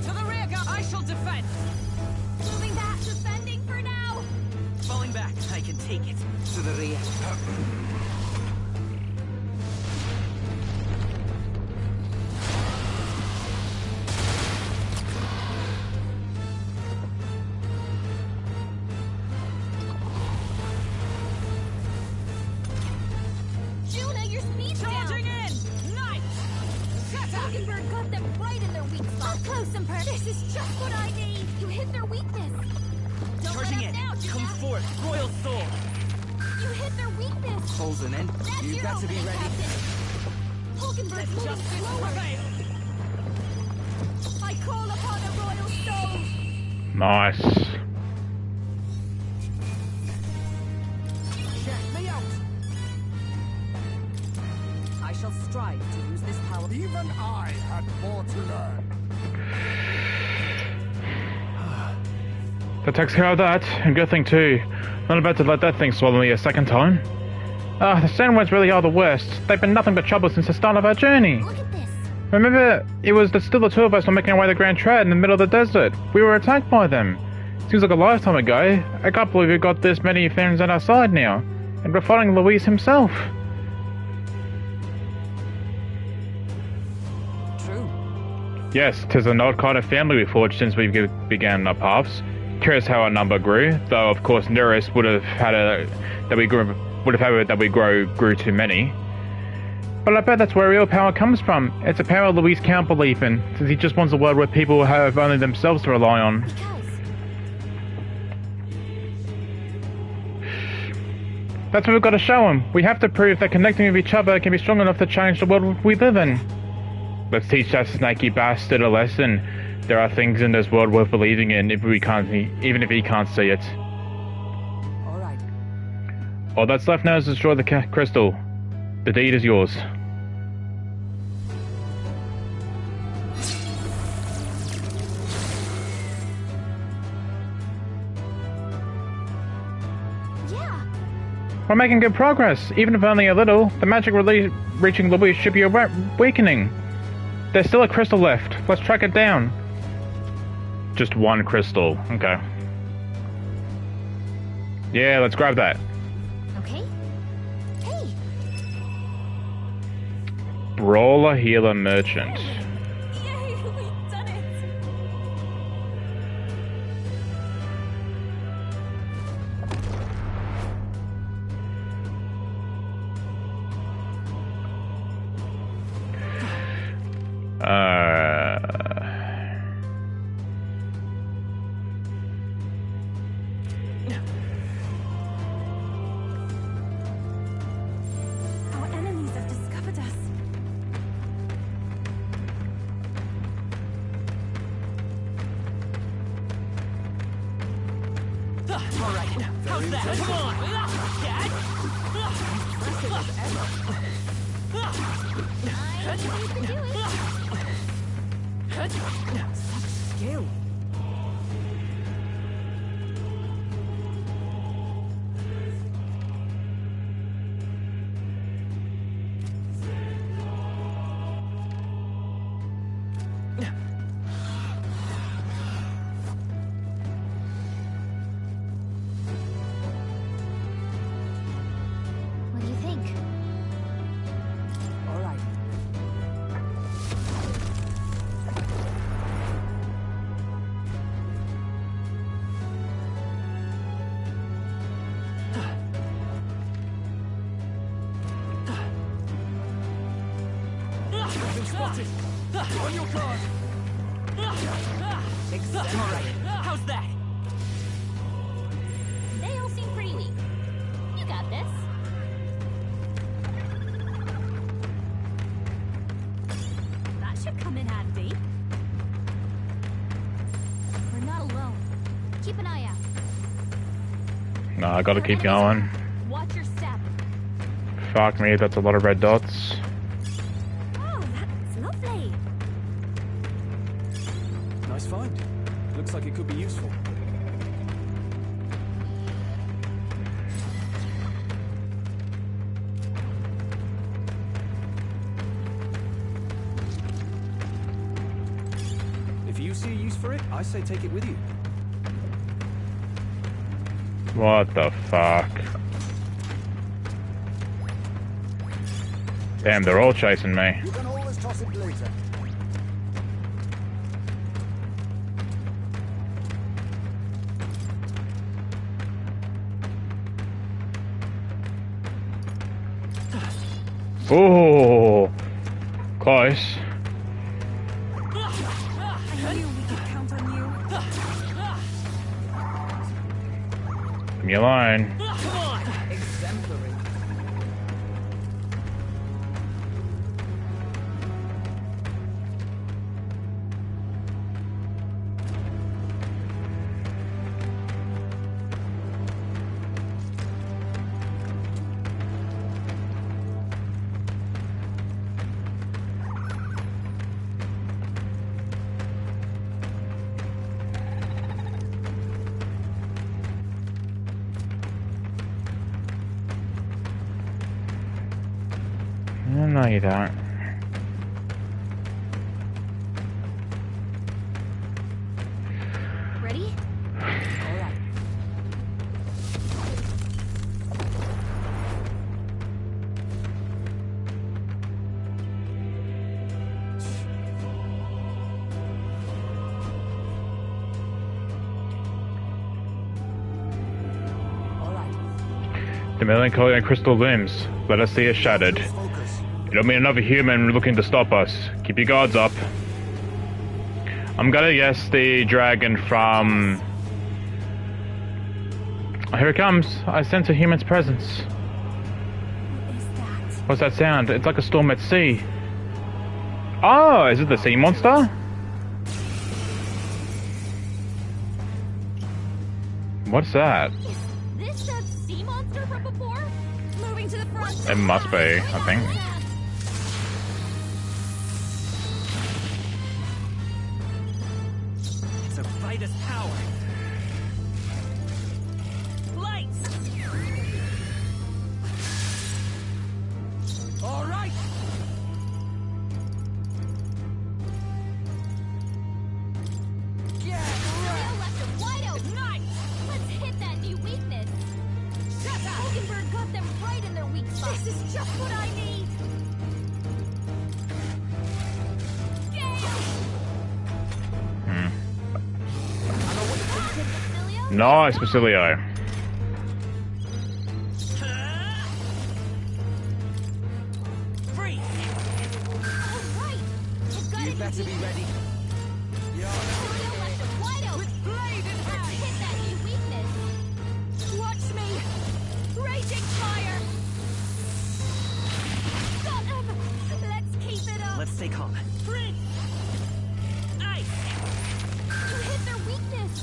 E: To the rear guard, I shall defend.
I: Moving back, defending for now.
T: Falling back. I can take it.
P: To the rear.
I: Juna, your speed's down.
E: Charging in. Nice.
I: Hulkenberg got them right in their weak spot. Up close and personal. This is just what I need. You hit their weakness. Don't
T: Charging
I: let
T: in.
I: them down,
T: Come
I: Juna.
T: forth. Royal soul.
I: You hit their weakness.
P: Closing in.
I: That's
P: You
I: your
P: better be
I: opening,
P: ready.
I: Captain. Hulkenberg's moving
E: Justice
I: slower.
E: prevail.
I: I call upon a royal soul.
A: Nice.
P: Check me out.
E: I shall strive to use this power.
O: Even I had more to learn.
A: That takes care of that, and good thing too. Not about to let that thing swallow me a second time. The Sandworms really are the worst. They've been nothing but trouble since the start of our journey.
I: Look at this.
A: Remember, it was still the two of us were making our way to Grand Trad in the middle of the desert. We were attacked by them. Seems like a lifetime ago. I can't believe we've got this many friends on our side now. And we're fighting Luis himself.
P: True.
A: Yes, 'tis an odd kind of family we forged since we began our paths. Curious how our number grew, though of course Nereus would have had that we grew too many. But I bet that's where real power comes from. It's a power Luis can't believe in, since he just wants a world where people have only themselves to rely on. That's what we've got to show him. We have to prove that connecting with each other can be strong enough to change the world we live in. Let's teach that snaky bastard a lesson. There are things in this world worth believing in even if he can't see it.
P: All right.
A: All that's left now is to destroy the crystal. The deed is yours.
I: Yeah.
A: We're making good progress, even if only a little. The magic reaching Luis should be weakening. There's still a crystal left. Let's track it down. Just one crystal. Okay. Yeah, let's grab that.
I: Okay. Hey.
A: Brawler, healer, merchant.
L: Yay, we've done it! Our enemies have discovered us.
T: All right. How's that? Come on.
P: Such skill.
I: What do you think?
P: All right.
T: spotted. On your guard. Alright, how's that?
I: They all seem pretty weak. You got this. That should come in handy. We're not alone. Keep an eye out.
A: No, I gotta keep going.
I: Watch your step.
A: Fuck me, that's a lot of red dots.
I: Oh, that's lovely.
K: Nice find. Looks like it could be useful. If you see a use for it, I say take it with you.
A: What the fuck? Damn, they're all chasing me.
D: You can always toss it later.
A: Ooh, close.
L: I knew we could count on you.
A: Leave me alone.
T: Come on! Exemplary.
A: No, you don't.
I: Ready?
T: All right. All right.
A: The melancholy and crystal limbs. Let us see it shattered. It'll mean another human looking to stop us. Keep your guards up. I'm gonna guess the dragon from... Here it comes. I sense a human's presence.
L: What is that?
A: What's that sound? It's like a storm at sea. Oh, is it the sea monster? What's that?
I: This that sea monster from before? Moving to the front.
A: It must be, I think.
T: It's a Vitus power. Lights! All right! Get
I: Real left him wide open.
T: Nice!
I: Let's hit that new weakness. Hulkenberg got them right in their weak spot. This is just what I need.
A: Nice, Basilio.
T: Free!
P: You better be ready.
I: With blade in hand. Hit that new weakness. Watch me. Raging fire. Got him. Let's keep it up.
T: Let's stay calm. Freeze! Ice!
I: You hit their weakness.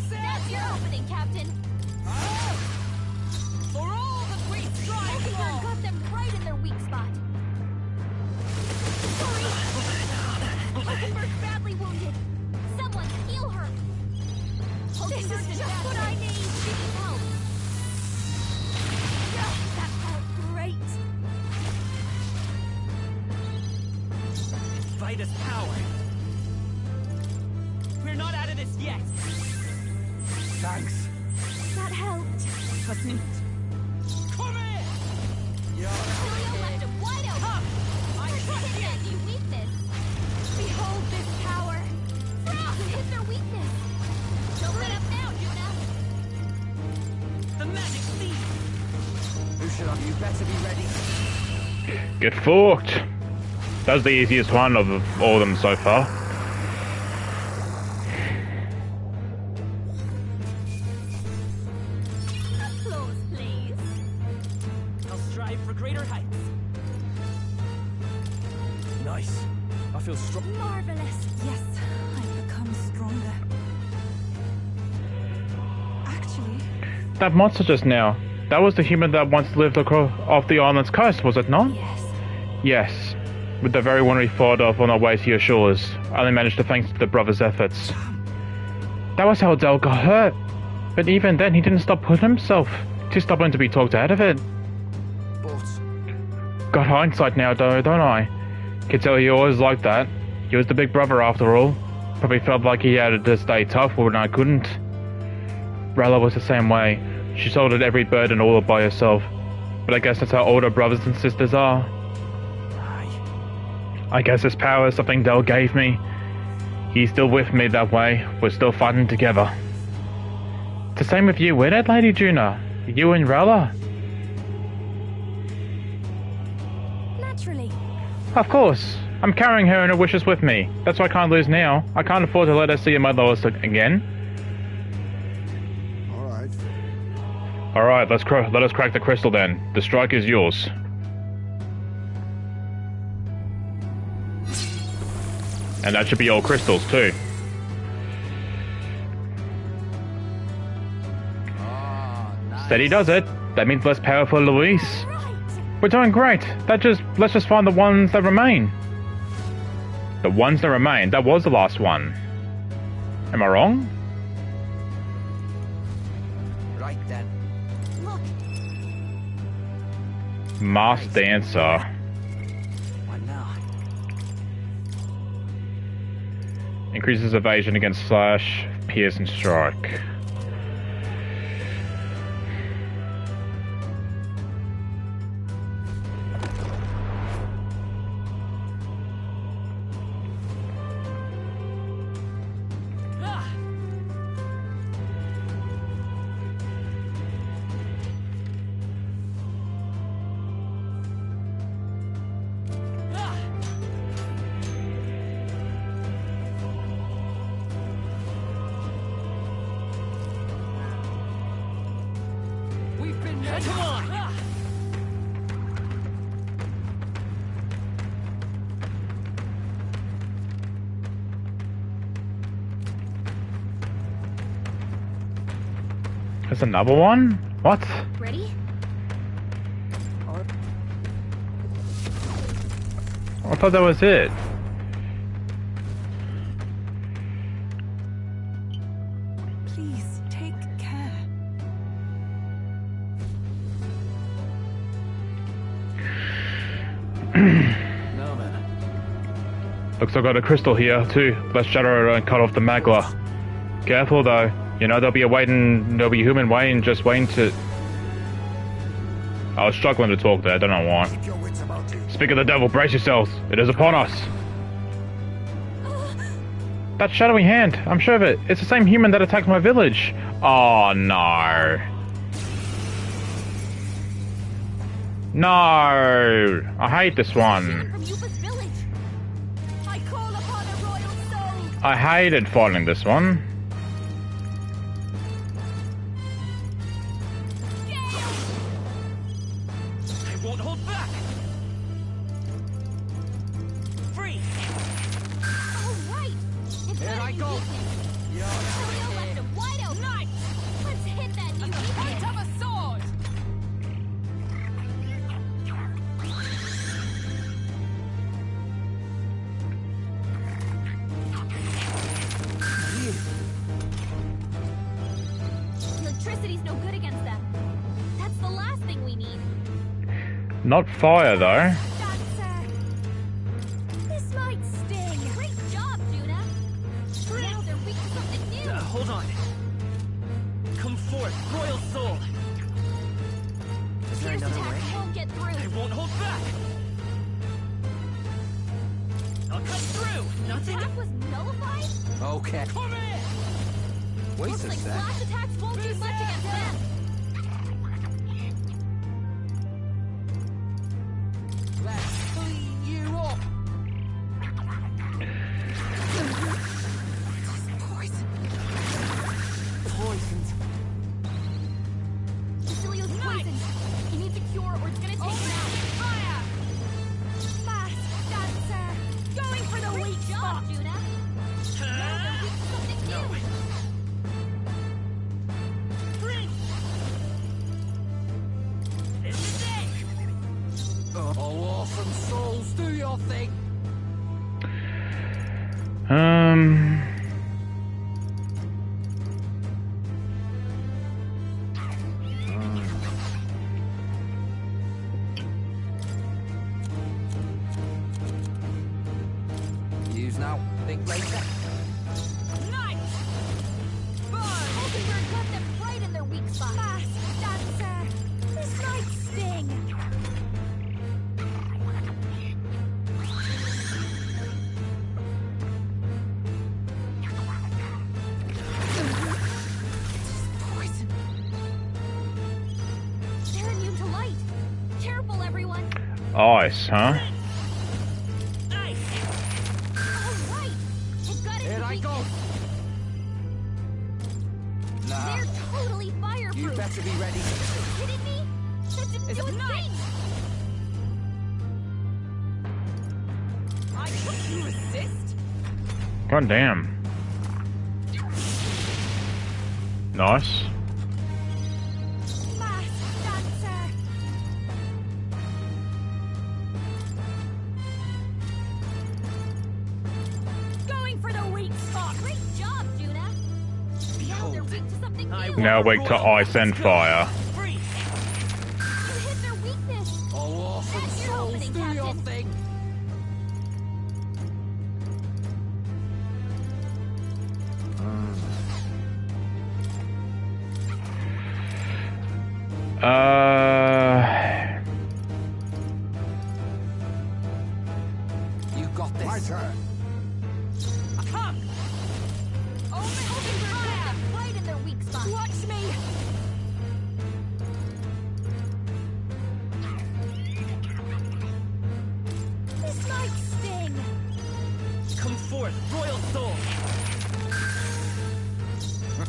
I: That's your opening, Captain.
T: For all that we strive
I: Hulkenberg
T: for!
I: got them right in their weak spot. Sorry. Hulkenberg's badly wounded. Someone heal her. Hulkenberg is just what I need. She needs help. That felt great.
T: Vitus power. We're not out of this yet.
P: Thanks.
L: That helped.
T: Was neat. Come here!
I: Basilio left him wide open.
T: I trust
I: Hit
T: you!
I: that new weakness. Behold this power. You hit their weakness. Don't let up now, Juna.
T: The magic seed!
P: Who should I? You better be ready.
A: Get fucked. That was the easiest one of all of them so far.
C: Applause, please.
T: I'll strive for greater heights.
K: Nice. I feel strong.
L: Marvelous. Yes, I've become stronger. Actually,
A: That monster just now. That was the human that once lived off the island's coast, was it not?
L: yes.
A: Yes. With the very one we fought off on our way to your shores. I only managed to thanks to the brother's efforts. That was how Del got hurt. But even then, he didn't stop pushing himself. Too stubborn to be talked out of it. Got hindsight now, though, don't I? Could tell he always liked that. He was the big brother after all. Probably felt like he had to stay tough when I couldn't. Rella was the same way. She shouldered every burden all by herself. But I guess that's how older brothers and sisters are. I guess this power is something Del gave me. He's still with me that way. We're still fighting together. It's the same with you, isn't it, Lady Juna? You and Rella?
L: Naturally.
A: Of course. I'm carrying her and her wishes with me. That's why I can't lose now. I can't afford to let her see her mother again. Alright, let us crack the crystal then. The strike is yours. And that should be all crystals too. Steady does it. That means less power for Luis. We're doing great. Let's just find the ones that remain. The ones that remain. That was the last one. Am I wrong?
P: Right then.
C: Look,
A: Masked Dancer.
P: What now?
A: Increases evasion against slash, pierce, and strike.
T: Come on!
A: There's another one? What?
C: ready?
A: I thought that was it.
L: Please, take care.
K: No, man.
A: Looks like I got a crystal here too. Let's shatter her and cut off the magla. Careful though. You know there'll be a human waiting, just waiting to... I was struggling to talk there, I don't know why. Speak of the devil, brace yourselves. It is upon us. That shadowy hand, I'm sure of it. It's the same human that attacked my village. Oh no. No. I hate this one.
C: From Yuba's village. I call upon a royal soul.
A: I hated fighting this one.
T: I won't hold back! Free!
C: All right.
P: Here I go.
C: Leo left him wide open.
E: Nice!
C: Let's hit that new
E: Point of a sword!
C: Electricity's no good against them. That's the last thing we need.
A: Not fire though.
C: This might sting. Great job, Juna. Now they're weak to something new.
T: Hold on. Come forth, royal soul!
C: Fierce attack won't get through.
T: I won't hold back! I'll cut through! Nothing?
C: Attack was nullified?
P: Okay.
T: Come in!
P: Wait
C: Looks
P: a
C: like
P: sec.
C: flash attacks won't do much against them.
P: Let's clean you up. awesome souls, do your thing. Use now, think later.
I: Nice! Burn! Hulkenberg got them right in their weak spot. Fast dancer! This might sting! Poison. They're immune to light. Careful, everyone.
A: Ice, huh?
P: Here I go. Nah.
I: They're totally fireproof.
P: You better be ready.
I: Are you kidding me? That didn't do a thing.
E: I couldn't resist.
A: God damn. Nice.
I: Masked dancer. Going for the weak spot. Great job, Juna. Now they're weak to something new.
A: Now weak to ice and fire.
I: You hit their weakness.
P: Oh, awesome
I: That's your
P: souls,
I: opening,
P: do your
I: Captain.
P: thing. You got this.
D: My turn.
E: Come!
I: Hulkenberg got them right in their weak spot.
E: Watch me!
I: This might sting.
T: Come forth, royal soul.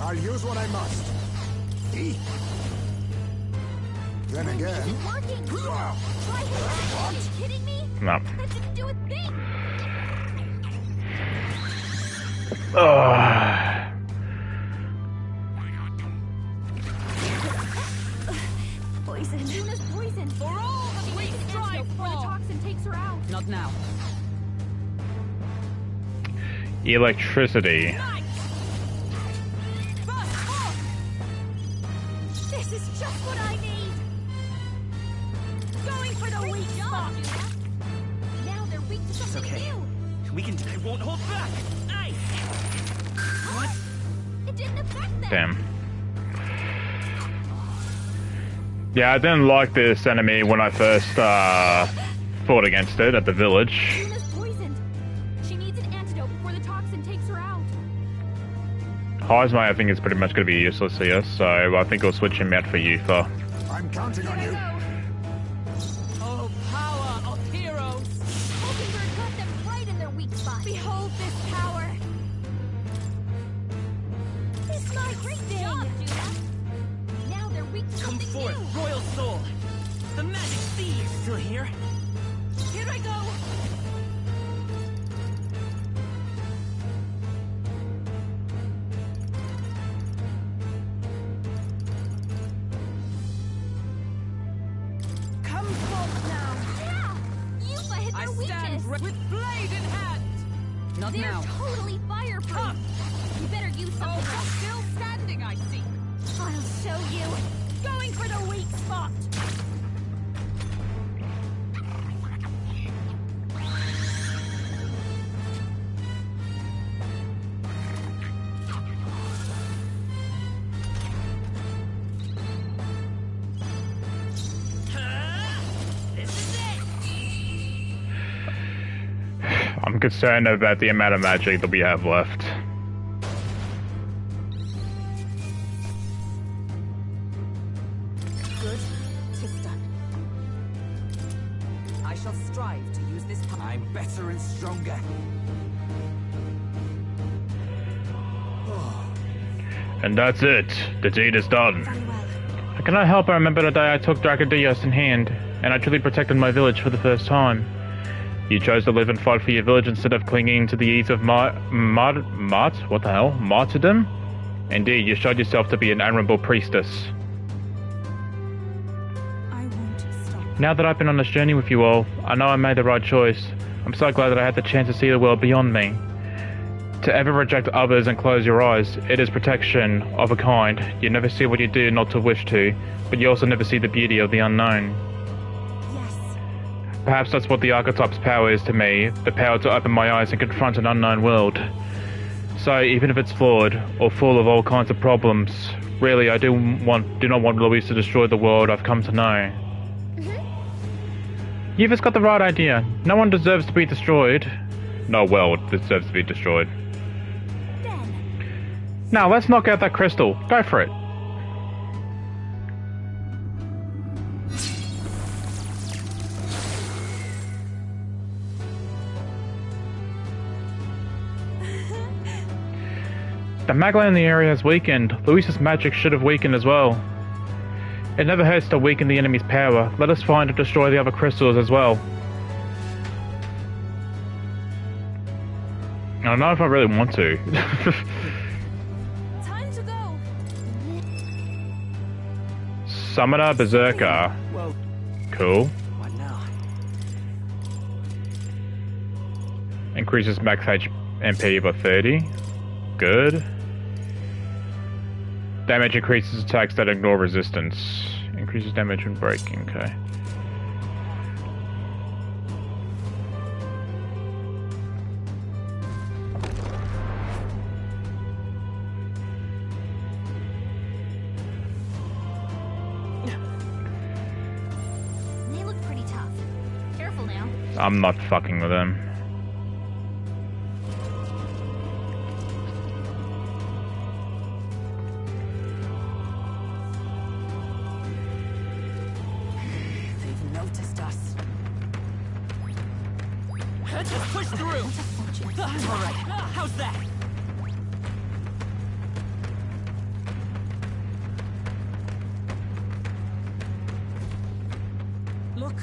D: I'll use what I must. See? Then again.
I: Isn't working. Try it. Are you kidding me?
A: No.
I: That didn't do a thing. Poison. Juna's poison.
E: For all that we strive
I: before the
E: for.
I: toxin takes her out.
E: Not now.
A: Electricity.
E: Burst forth!
I: This is just what I need.
E: Going for the weak
I: Great
E: spot.
I: job, Juna. Now they're weak to
T: It's
I: something
T: okay.
I: new.
T: I won't hold back. Ice. What?
I: It didn't affect them.
A: Damn. Yeah, I didn't like this enemy when I first fought against it at the village.
I: Juna's poisoned. She needs an antidote before the toxin takes her out.
A: Heismay, I think, is pretty much going to be useless here, so I think I'll switch him out for Uther.
D: I'm counting on you.
E: Oh, power of heroes!
I: Hulkenberg got them right in their weak spot.
E: Behold this power!
I: This might sting. Great job, Juna. Now they're weak to
T: Come
I: something
T: forth,
I: new.
T: royal soul. The magic seed is still here.
E: Here I go! Come forth now!
I: Yeah! Yufa hit
E: I
I: their
E: stand
I: weakness.
E: with blade in hand! Not
I: They're
E: now.
I: totally fireproof.
E: Come.
I: You better use
E: Oh,
I: something
E: you're
I: else.
E: still standing, I see.
I: I'll show you.
E: Going for the weak spot!
T: This is it.
A: I'm concerned about the amount of magic that we have left.
E: Good. 'Tis done. I shall strive to use this power.
P: I'm better and stronger.
A: And that's it. The deed is done. I cannot help but remember the day I took Dracodios in hand, and I truly protected my village for the first time. You chose to live and fight for your village instead of clinging to the ease of martyrdom? Indeed, you showed yourself to be an admirable priestess.
L: I won't stop.
A: Now that I've been on this journey with you all, I know I made the right choice. I'm so glad that I had the chance to see the world beyond me. To ever reject others and close your eyes, it is protection of a kind. You never see what you do not to wish to, but you also never see the beauty of the unknown.
L: Yes.
A: Perhaps that's what the Archetype's power is to me, the power to open my eyes and confront an unknown world. So, even if it's flawed, or full of all kinds of problems, really I do not want Louise to destroy the world I've come to know. You've just got the right idea. No one deserves to be destroyed. No world deserves to be destroyed. Now, let's knock out that crystal. Go for it. The magla in the area has weakened. Luis's magic should have weakened as well. It never hurts to weaken the enemy's power. Let us find and destroy the other crystals as well. I don't know if I really want to.
C: Time to go.
A: Summoner Berserker. Cool.
K: What now?
A: Increases max MP by 30. Good. Damage increases attacks that ignore resistance. Increases damage when breaking, okay.
M: They look pretty tough. Careful now.
A: I'm not fucking with them.
T: Just push through! Alright, how's that?
E: Look.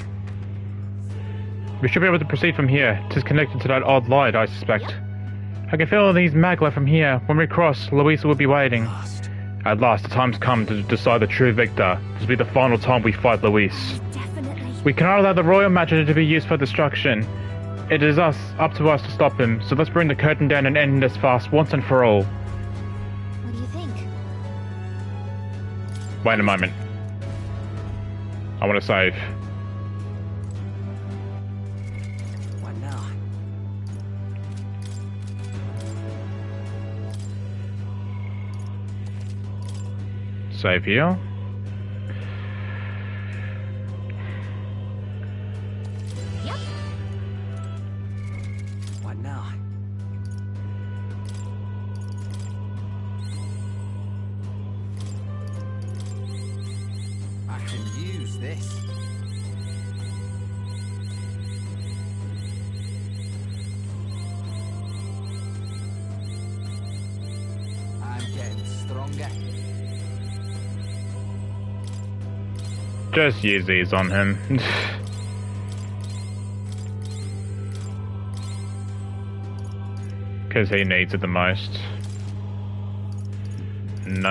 A: We should be able to proceed from here. It is connected to that odd light, I suspect. I can feel these magla from here. When we cross, Louisa will be waiting. At last, the time's come to decide the true victor. This will be the final time we fight Louise.
L: Definitely.
A: We cannot allow the royal magic to be used for destruction. It is up to us to stop him, so let's bring the curtain down and end this fast once and for all.
M: What do you think?
A: Wait a moment. I want to save.
P: What now?
A: Save here.
P: What now? I can use this. I'm getting stronger.
A: Just use these on him. Because he needs it the most. No.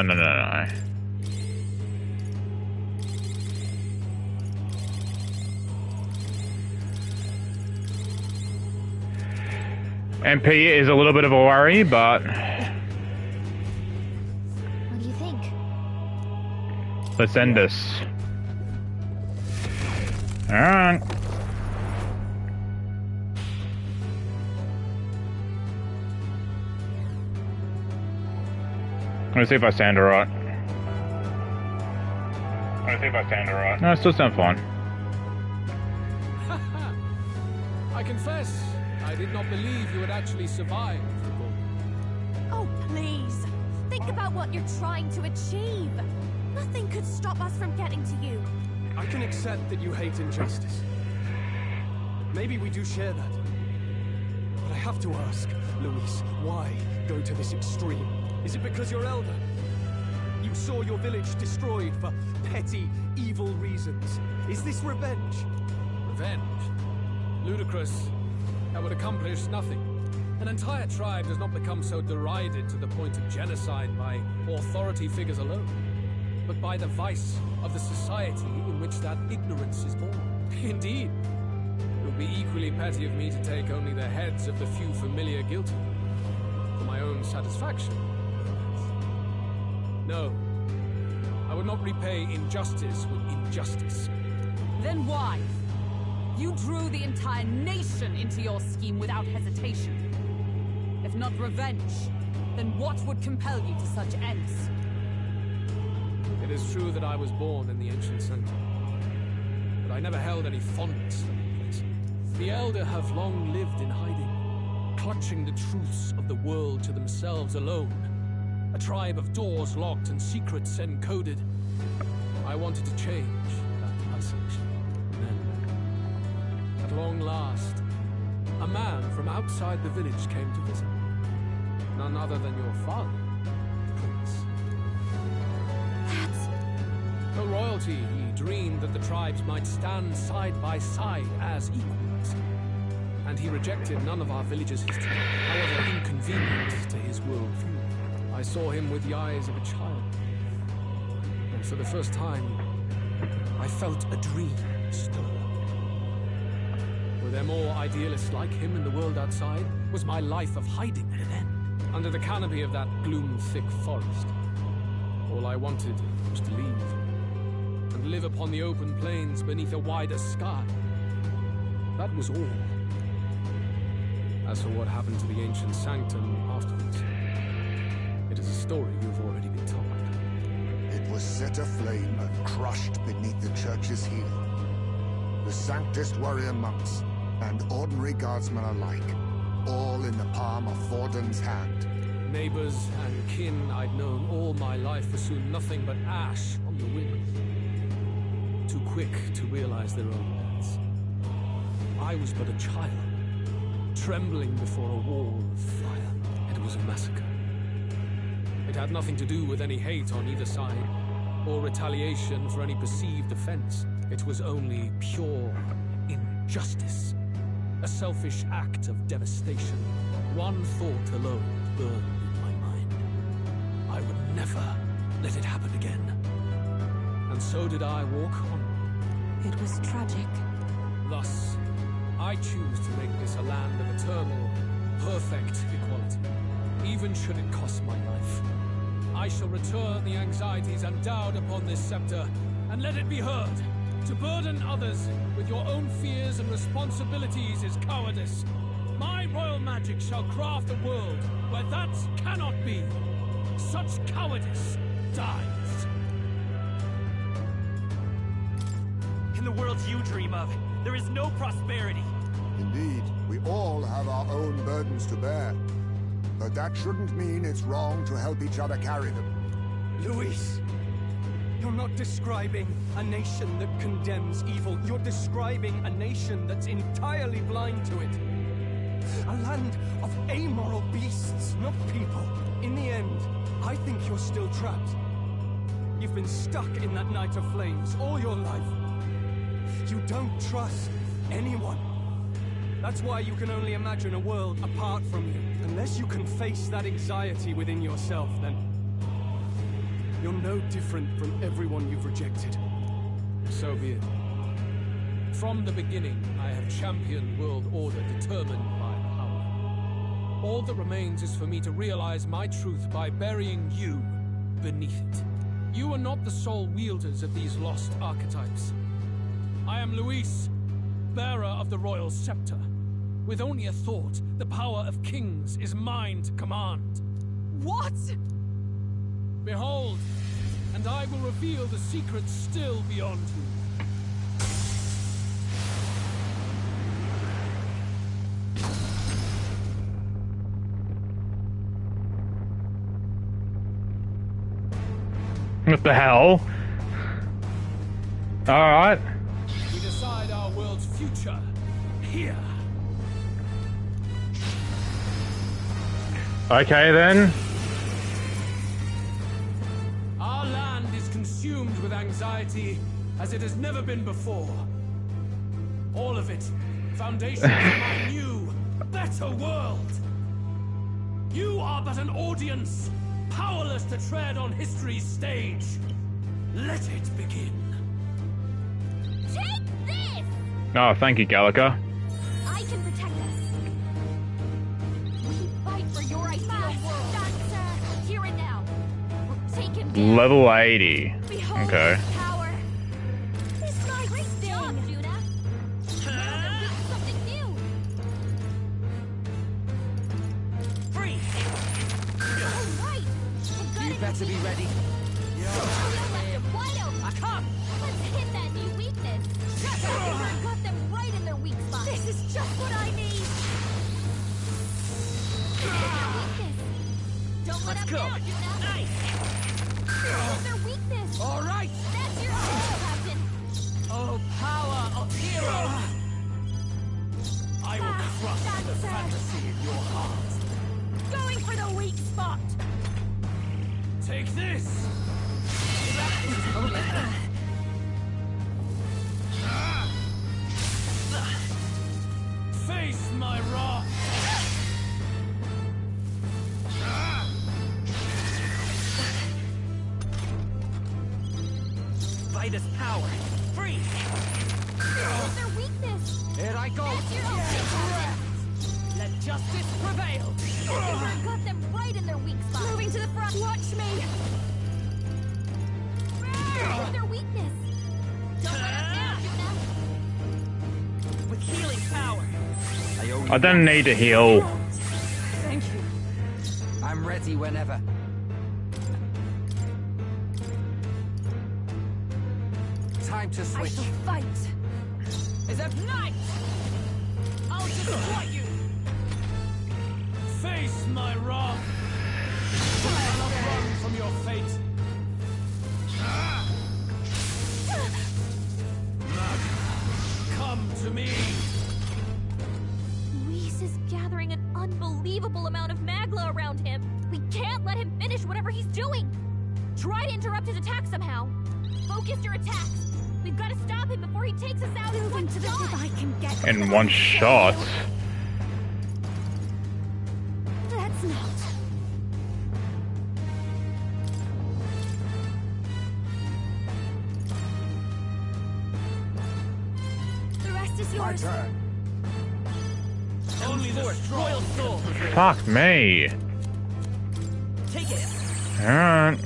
A: MP is a little bit of a worry, but...
M: What do you think?
A: Let's end this. Alright. Let me see if I sound alright. No, I still sound fine.
F: I confess, I did not believe you would actually survive the bull.
C: Oh, please. Think about what you're trying to achieve. Nothing could stop us from getting to you.
K: I can accept that you hate injustice. Maybe we do share that. But I have to ask, Louise, why go to this extreme? Is it because you're elder? You saw your village destroyed for petty, evil reasons. Is this revenge?
F: Revenge? Ludicrous. That would accomplish nothing. An entire tribe does not become so derided to the point of genocide by authority figures alone, but by the vice of the society in which that ignorance is born. Indeed. It would be equally petty of me to take only the heads of the few familiar guilty. For my own satisfaction. No. I would not repay injustice with injustice.
E: Then why? You drew the entire nation into your scheme without hesitation. If not revenge, then what would compel you to such ends?
F: It is true that I was born in the ancient sanctum, but I never held any fondness for the place. The Elder have long lived in hiding, clutching the truths of the world to themselves alone. A tribe of doors locked and secrets encoded. I wanted to change that isolation. Then, at long last, a man from outside the village came to visit. None other than your father, Prince. No royalty, he dreamed that the tribes might stand side by side as equals. And he rejected none of our village's history, however inconvenient to his worldview. I saw him with the eyes of a child. And for the first time, I felt a dream stir. Were there more idealists like him in the world outside? Was my life of hiding at an end? Under the canopy of that gloom-thick forest, all I wanted was to leave. And live upon the open plains beneath a wider sky. That was all. As for what happened to the ancient sanctum afterwards, it is a story you've already been told.
D: It was set aflame and crushed beneath the church's heel. The Sanctist warrior monks and ordinary guardsmen alike, all in the palm of Forden's hand.
F: Neighbors and kin I'd known all my life were soon nothing but ash on the wind. Too quick to realize their own deaths. I was but a child, trembling before a wall of fire. It was a massacre. It had nothing to do with any hate on either side, or retaliation for any perceived offense. It was only pure injustice. A selfish act of devastation. One thought alone burned in my mind. I would never let it happen again. And so did I walk on.
L: It was tragic.
F: Thus, I choose to make this a land of eternal, perfect equality, even should it cost my life. I shall return the anxieties endowed upon this scepter, and let it be heard. To burden others with your own fears and responsibilities is cowardice. My royal magic shall craft a world where that cannot be. Such cowardice dies.
T: In the world you dream of, there is no prosperity.
D: Indeed, we all have our own burdens to bear. But that shouldn't mean it's wrong to help each other carry them.
K: Luis, you're not describing a nation that condemns evil. You're describing a nation that's entirely blind to it. A land of amoral beasts, not people. In the end, I think you're still trapped. You've been stuck in that night of flames all your life. You don't trust anyone. That's why you can only imagine a world apart from you. Unless you can face that anxiety within yourself, then you're no different from everyone you've rejected.
F: So be it. From the beginning, I have championed world order determined by power. All that remains is for me to realize my truth by burying you beneath it. You are not the sole wielders of these lost archetypes. I am Luis, bearer of the royal scepter. With only a thought, the power of kings is mine to command.
E: What?
F: Behold, and I will reveal the secrets still beyond you.
A: What the hell? Alright.
F: We decide our world's future here.
A: Okay then.
F: Our land is consumed with anxiety as it has never been before. All of it, foundation of my new, better world. You are but an audience, powerless to tread on history's stage. Let it begin.
I: Take this!
A: Oh, thank you, Gallica.
I: I can protect us. We fight for your ideal world. Here and now. We'll take him down.
A: Level 80.
I: Behold
A: Okay.
I: his power. This my great job, Judah. Now there be something new.
T: Freeze!
I: All right.
P: You better be ready.
I: Wide open.
T: Come!
I: Let's hit that new weakness. I got them right in their weak spot. This is just what I need. Don't let
T: Let's
I: them
T: go.
I: down, Judah.
T: Nice!
I: Hit their weakness.
P: All right.
I: That's your goal, Captain.
T: Oh, power of heroes! I will crush the fantasy in your heart.
I: Going for the weak spot.
T: Take this! Face my wrath! Vitus power! Freeze!
I: Hit their weakness.
P: Here I go.
I: That's your goal.
T: Let justice prevail!
I: I got them right in their weak spot. Moving to the front. Watch me. Hit their weakness. Don't let us down, Judah.
T: With healing power!
A: I don't need to heal.
E: Thank you.
P: I'm ready whenever. Time to
E: I
P: switch.
E: shall fight.
T: Is that night? I'll destroy you! Face my wrath! You cannot run from your fate! Come to me!
I: Luis is gathering an unbelievable amount of magla around him. We can't let him finish whatever he's doing. Try to interrupt his attack somehow. Focus your attacks. We've got to stop him before he takes us out in one shot.
L: I can get
A: In one shot.
L: Let's not. The rest is
D: My
L: yours.
D: turn.
T: Only the royal soul!
A: Fuck me.
T: Take it!
A: Alright.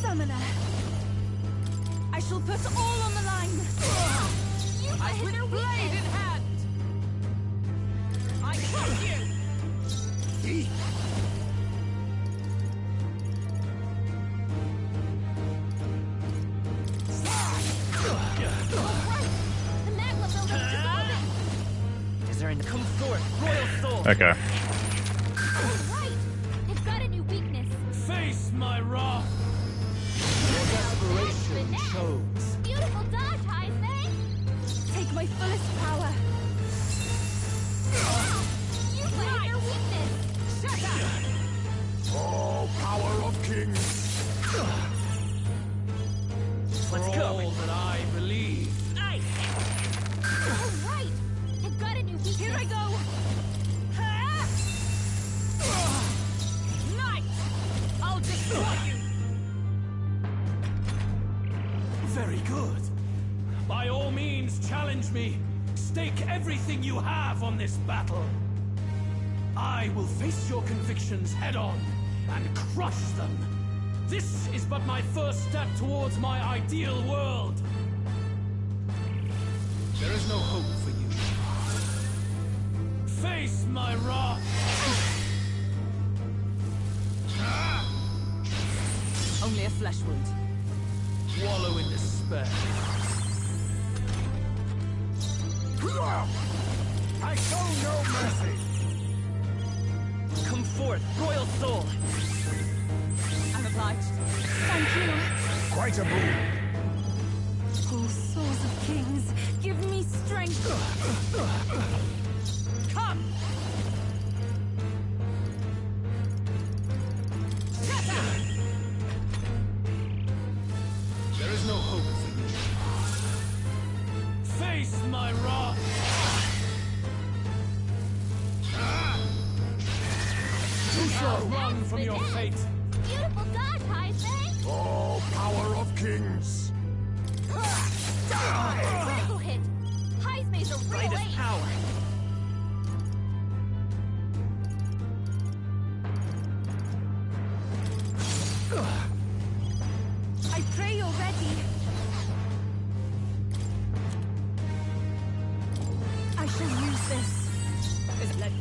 E: Summoner. I shall put all on the line.
T: I with blade in hand! I crush you!
I: The magma buildup is moving.
T: Is there any come forth, royal soul?
A: Okay.
I: All right. They've got a new weakness.
T: Face my wrath!
I: Your
T: desperation shows.
I: Beautiful dodge, Heisman.
E: Take my fullest power.
I: You fight their weakness.
T: Shut up!
D: Oh, power of kings.
T: Let's go! All that I believe.
E: Nice!
I: All right. They've got a new weakness.
E: Here I go.
T: Night! I'll destroy you! Very good. By all means, challenge me. Stake everything you have on this battle. I will face your convictions head-on and crush them. This is but my first step towards my ideal world. There is no hope for you. Face my wrath.
E: Only a flesh wound.
T: Wallow in despair.
D: I show no mercy.
T: Come forth, royal soul.
E: I'm obliged. Thank you.
D: Quite a boon.
E: Oh, souls of kings, give me strength.
T: Come! There is no hope for you. Face my wrath! You shall run from your fate.
I: Beautiful dodge, Heisman.
D: Oh, power of kings.
I: Critical hit. Heisman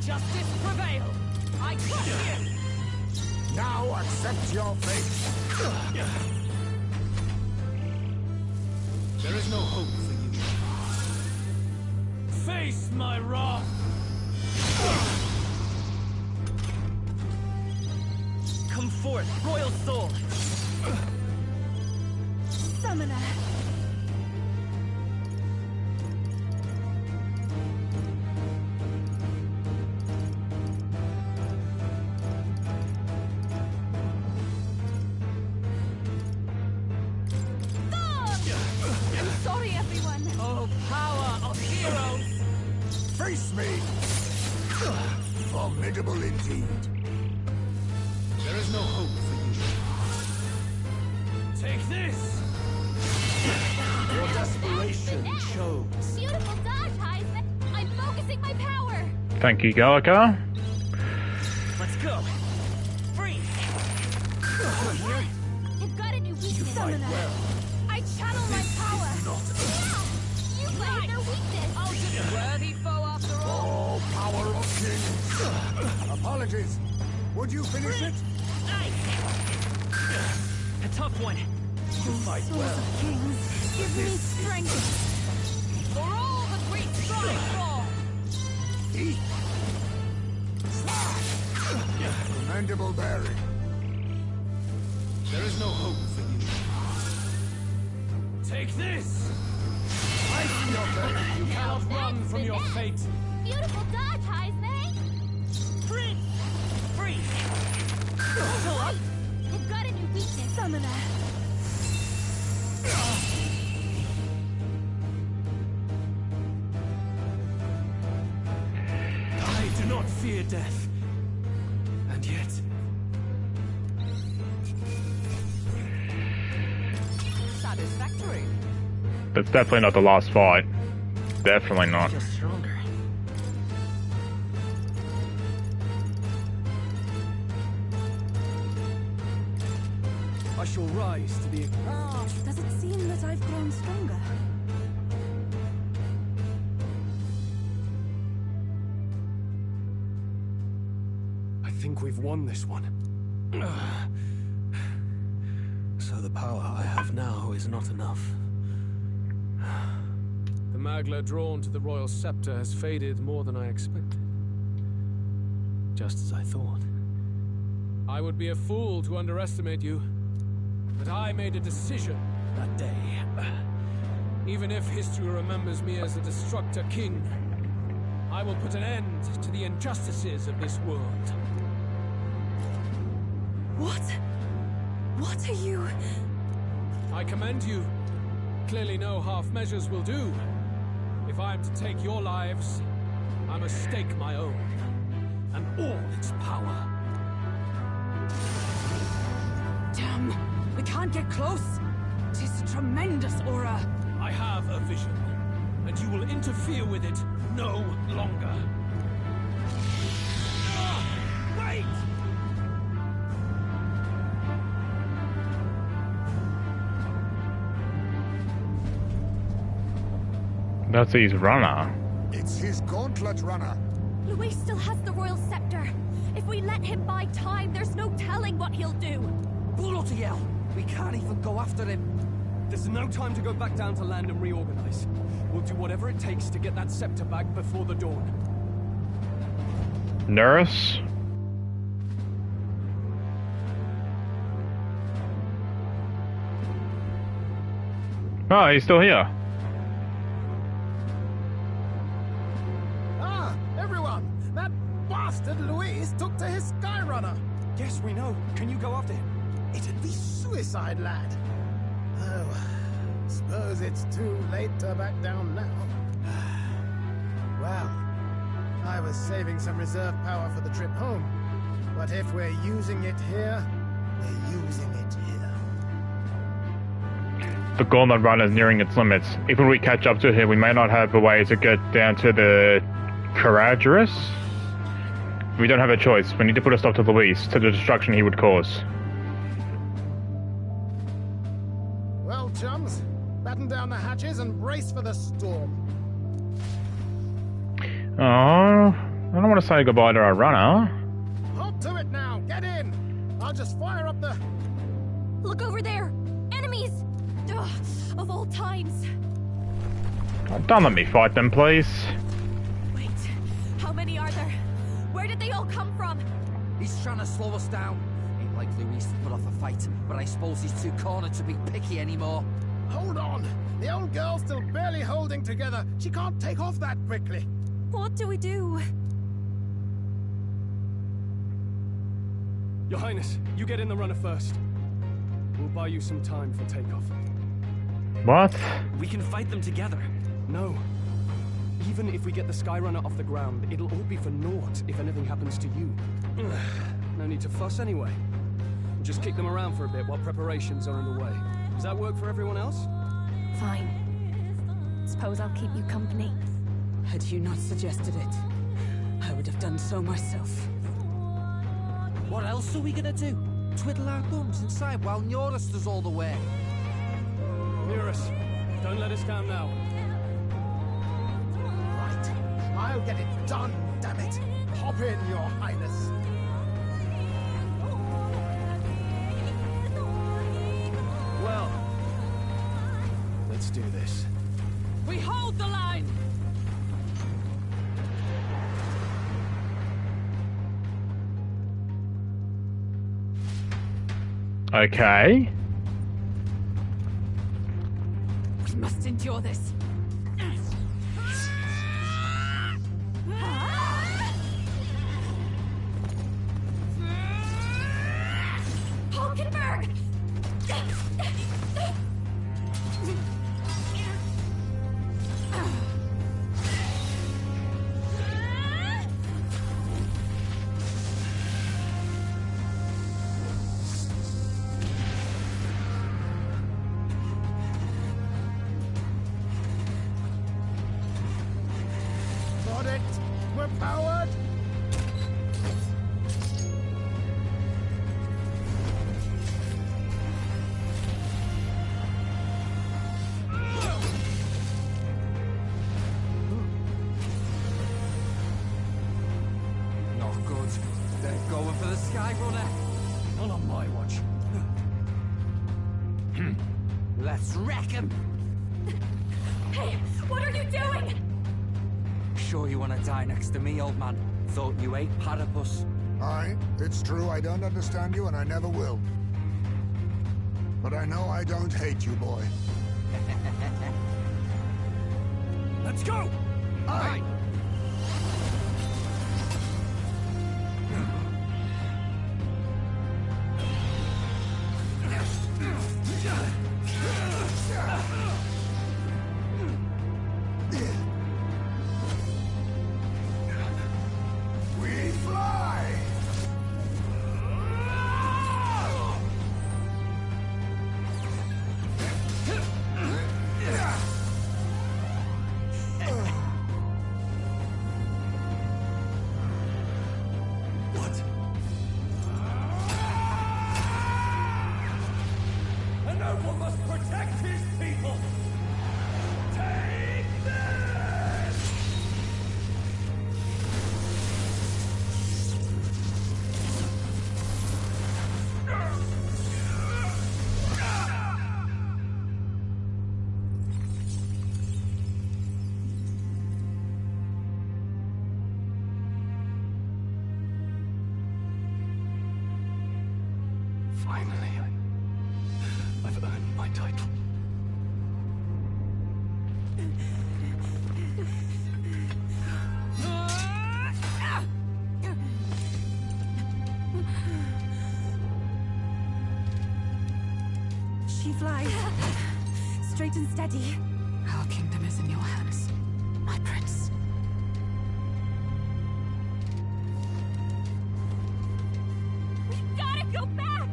E: justice prevail. I crush you.
D: Now accept your fate.
T: There is no hope for you. Face my wrath.
U: Come forth, royal soul.
L: Summoner.
E: I'm sorry, everyone.
T: Oh, power of heroes.
D: Face me! Formidable indeed.
T: There is no hope for you. Take this! Your desperation shows.
I: Beautiful dodge, Heisman. I'm focusing my power.
A: Thank you, Gallica.
U: Let's go. Free. Here.
I: You've got a new weakness.
U: Summoner.
I: I channel my power. You played their weakness.
E: I'll just worthy foe after all.
D: Oh, power of kings. Apologies. Would you finish it?
U: A tough one. You fight well.
L: Of kings, give me strength.
E: For all that we strive for.
D: Eat. Slash. Commendable bearing.
T: There is no hope for you. Take this! I see your fate. You cannot run from your fate.
I: Beautiful dodge, Heisman.
U: Free. Free.
I: Right. You've got a new weakness.
L: Summoner.
T: I do not fear death. And yet...
E: Satisfactory.
A: That's definitely not the last fight. Definitely not.
U: Feel stronger.
K: I shall rise to the...
L: Does it seem that I've grown stronger?
K: I think we've won this one.
F: So the power I have now is not enough. The Magla drawn to the royal scepter has faded more than I expected. Just as I thought. I would be a fool to underestimate you, but I made a decision that day. Even if history remembers me as a destructor king, I will put an end to the injustices of this world.
L: What? What are you...
F: I commend you. Clearly no half measures will do. If I am to take your lives, I must stake my own, and all its power.
E: Damn, we can't get close. Tis a tremendous aura.
F: I have a vision, and you will interfere with it no longer. Wait!
A: That's his runner.
D: It's his gauntlet runner.
I: Luis still has the royal scepter. If we let him buy time, there's no telling what he'll do.
P: Bloody hell! We can't even go after him.
K: There's no time to go back down to land and reorganize. We'll do whatever it takes to get that scepter back before the dawn.
A: Nurse? Oh, he's still here.
S: Ah, everyone! That bastard Luis took to his Skyrunner.
K: Yes, we know. Can you go after him?
S: It'd be suicide, lad. Oh, suppose it's too late to back down now. Well, I was saving some reserve power for the trip home. But if we're using it here, we're using it here.
A: The Gauntlet Run is nearing its limits. Even if we catch up to him, we may not have a way to get down to the Caradurus. We don't have a choice. We need to put a stop to Luis, to the destruction he would cause.
S: Well, chums, batten down the hatches and brace for the storm.
A: Oh, I don't want want to say goodbye to our runner.
S: Hop to it now. Get in. I'll just fire up the...
I: Look over there! Enemies! Ugh, of all times!
A: Don't let me fight them, please.
I: Wait, how many are there? Where did they all come from?
P: He's trying to slow us down. Ain't like Luis to put off a fight, but I suppose he's too cornered to be picky anymore.
S: Hold on. The old girl's still barely holding together. She can't take off that quickly.
L: What do we do?
K: Your Highness, you get in the runner first. We'll buy you some time for takeoff.
A: What?
U: We can fight them together.
K: No. Even if we get the Skyrunner off the ground, it'll all be for naught if anything happens to you. No need to fuss anyway. We'll just kick them around for a bit while preparations are underway. Does that work for everyone else?
L: Fine. Suppose I'll keep you company.
E: Had you not suggested it, I would have done so myself.
P: What else are we gonna do? Twiddle our thumbs inside while Norris does all the work?
K: Eurus, don't let us down now.
S: Right. I'll get it done, damn it. Hop in, Your Highness.
K: Well, let's do this.
E: We hold the line!
A: Okay.
E: We must endure this.
I: Hulkenberg!
S: Got it. We're powered.
P: Not good. They're going for the Skyrunner.
K: Not on my watch.
P: Let's wreck him.
I: Hey, what are you doing?
P: Sure you want to die next to me, old man? Thought you ate platypus.
D: Aye, it's true I don't understand you and I never will. But I know I don't hate you, boy.
K: Let's go!
D: Aye! We fly!
T: What? And no one must protect his people! Take this!
K: Finally, I've earned my title.
L: She flies. Straight and steady.
E: Our kingdom is in your hands, my prince.
I: We gotta go back!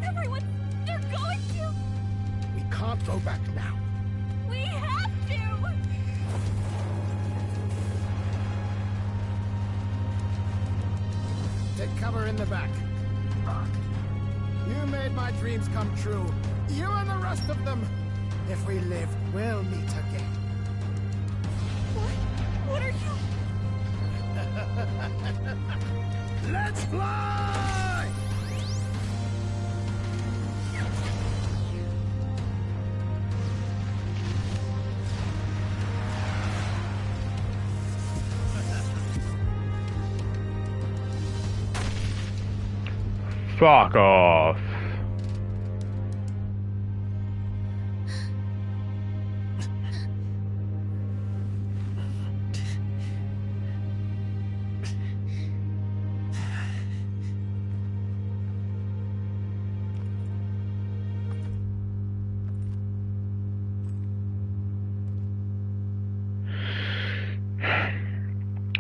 I: Everyone, they're going to!
S: We can't go back now.
I: We have to!
S: Take cover in the back. You made my dreams come true. You and the rest of them. If we live, we'll meet again.
I: What are you...
O: Let's fly!
A: Fuck off.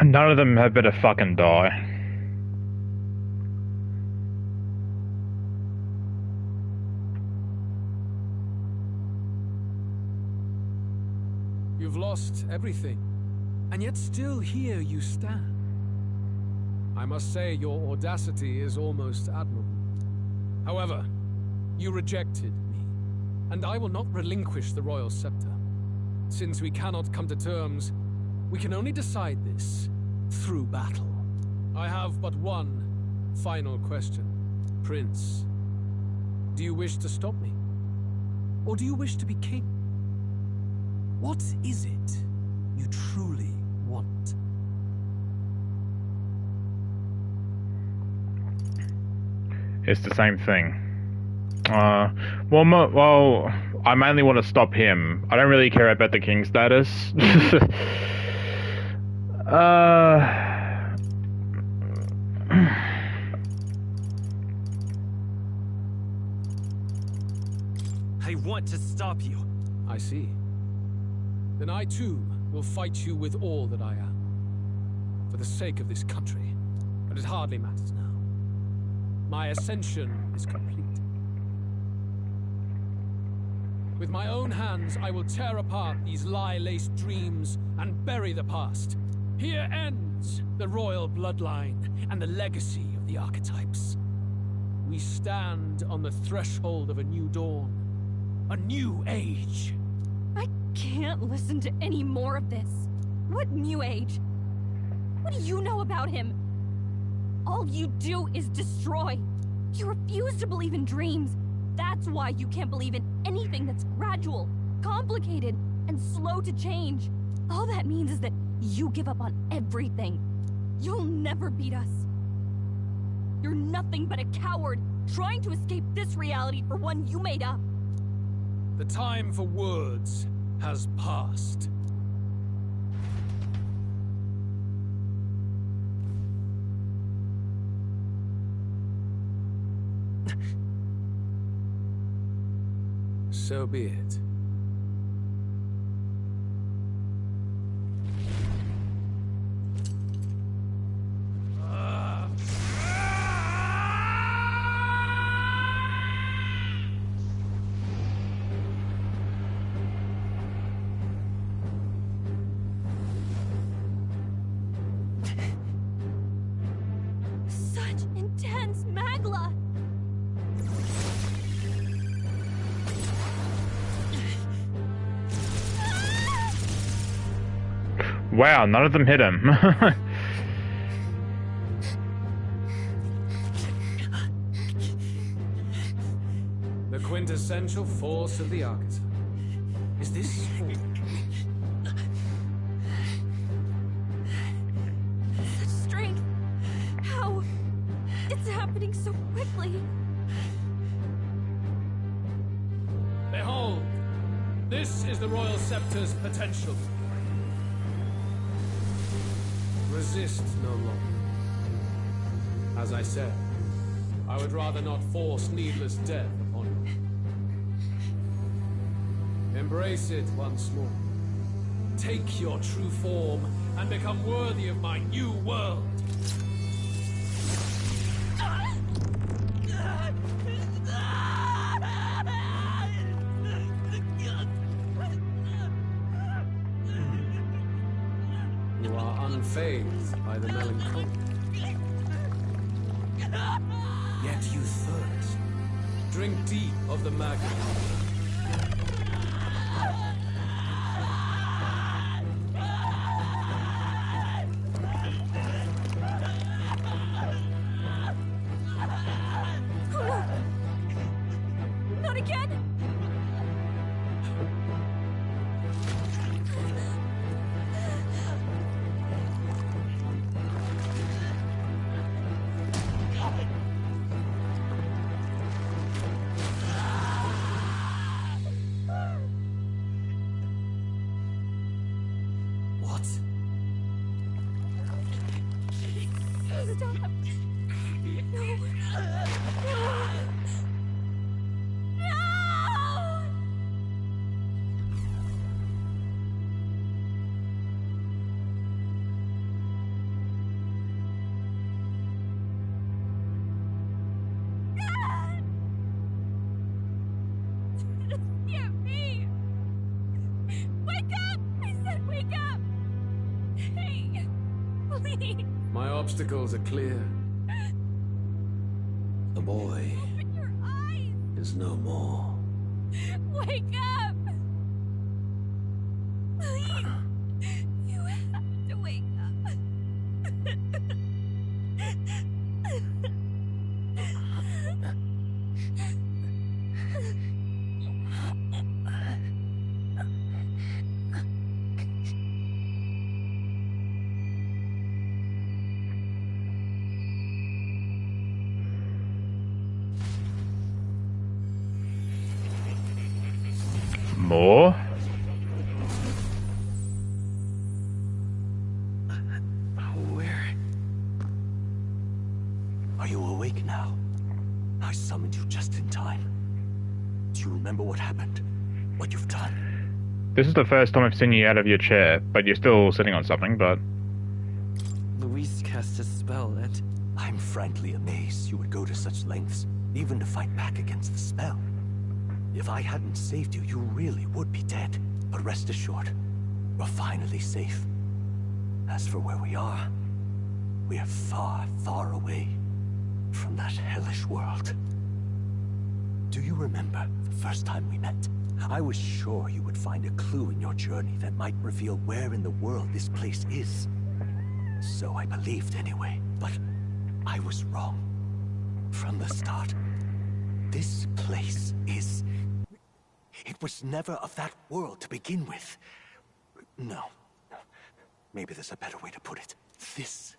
A: None of them had better fucking die.
F: You've lost everything, and yet still here you stand. I must say your audacity is almost admirable. However, you rejected me, and I will not relinquish the royal scepter. Since we cannot come to terms, we can only decide this through battle. I have but one final question. Prince, do you wish to stop me? Or do you wish to be king? What is it you truly want?
A: It's the same thing. Well, I mainly want to stop him. I don't really care about the king status.
U: I want to stop you.
F: I see. Then I too will fight you with all that I am. For the sake of this country. But it hardly matters now. My ascension is complete. With my own hands, I will tear apart these lie-laced dreams and bury the past. Here ends the royal bloodline and the legacy of the archetypes. We stand on the threshold of a new dawn. A new age.
I: I can't listen to any more of this. What new age? What do you know about him? All you do is destroy. You refuse to believe in dreams. That's why you can't believe in anything that's gradual, complicated, and slow to change. All that means is that you give up on everything. You'll never beat us. You're nothing but a coward, trying to escape this reality for one you made up.
F: The time for words has passed. So be it.
I: Such intense magla!
A: Wow, none of them hit him.
F: The quintessential force of the archetype. Is this all?
I: Such strength! How? It's happening so quickly.
F: Behold! This is the Royal Scepter's potential. Resist no longer. As I said, I would rather not force needless death upon you. Embrace it once more. Take your true form and become worthy of my new world. You are unfazed by the melancholy. Yet you thirst. Drink deep of the magma.
C: Stop. No. No.
F: My obstacles are clear.
T: The boy is no more.
C: Wake up! Please! You have to wake
A: More?
G: Where? Are you awake now? I summoned you just in time. Do you remember what happened? What you've done?
A: This is the first time I've seen you out of your chair, but you're still sitting on something, but...
K: Luis cast a spell and...
G: I'm frankly amazed you would go to such lengths, even to fight back against the spell. If I hadn't saved you, you really would be dead. But rest assured, we're finally safe. As for where we are far, far away from that hellish world. Do you remember the first time we met? I was sure you would find a clue in your journey that might reveal where in the world this place is. So I believed anyway, but I was wrong. From the start. This place is... It was never of that world to begin with. No. Maybe there's a better way to put it. This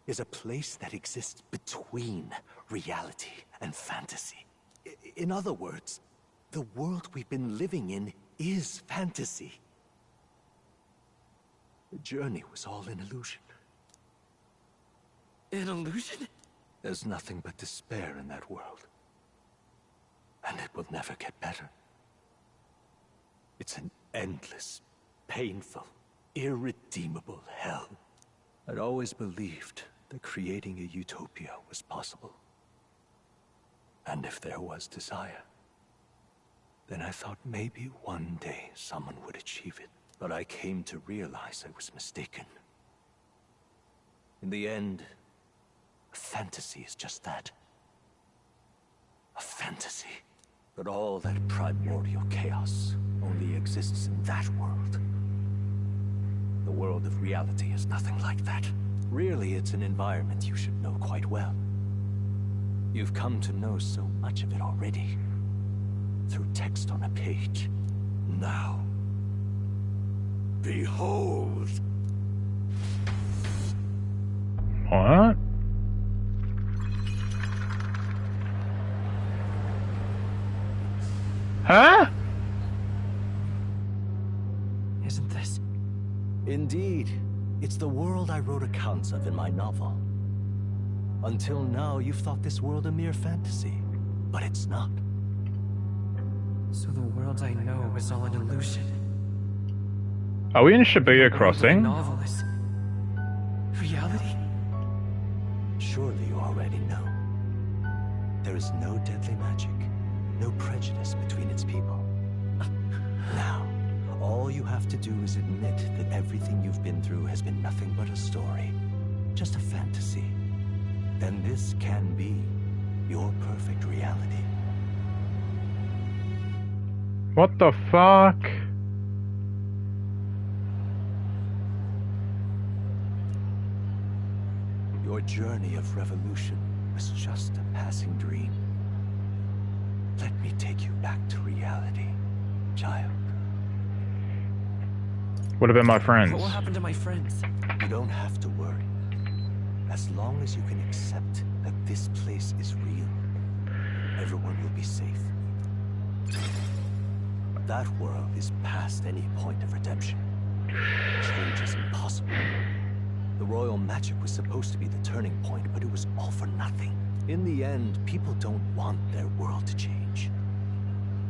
G: is a place that exists between reality and fantasy. In other words, the world we've been living in is fantasy. The journey was all an illusion.
K: An illusion?
G: There's nothing but despair in that world. And it will never get better. It's an endless, painful, irredeemable hell. I'd always believed that creating a utopia was possible. And if there was desire, then I thought maybe one day someone would achieve it. But I came to realize I was mistaken. In the end, fantasy is just that. A fantasy. But all that primordial chaos only exists in that world. The world of reality is nothing like that. Really, it's an environment you should know quite well. You've come to know so much of it already. Through text on a page. Now, behold!
A: What? Huh?
K: Isn't this?
G: Indeed. It's the world I wrote accounts of in my novel. Until now, you've thought this world a mere fantasy. But it's not.
K: So the world I know is all an illusion.
A: Are we in Shibuya Crossing?
K: Novel is reality?
G: Surely you already know. There is no deadly magic, no prejudice between its people. Now, all you have to do is admit that everything you've been through has been nothing but a story. Just a fantasy. Then this can be your perfect reality.
A: What the fuck?
G: Your journey of revolution was just a passing dream. Let me take you back to reality, child.
A: What about my friends?
K: What will happen to my friends?
G: You don't have to worry. As long as you can accept that this place is real, everyone will be safe. That world is past any point of redemption. Change is impossible. The royal magic was supposed to be the turning point, but it was all for nothing. In the end, people don't want their world to change.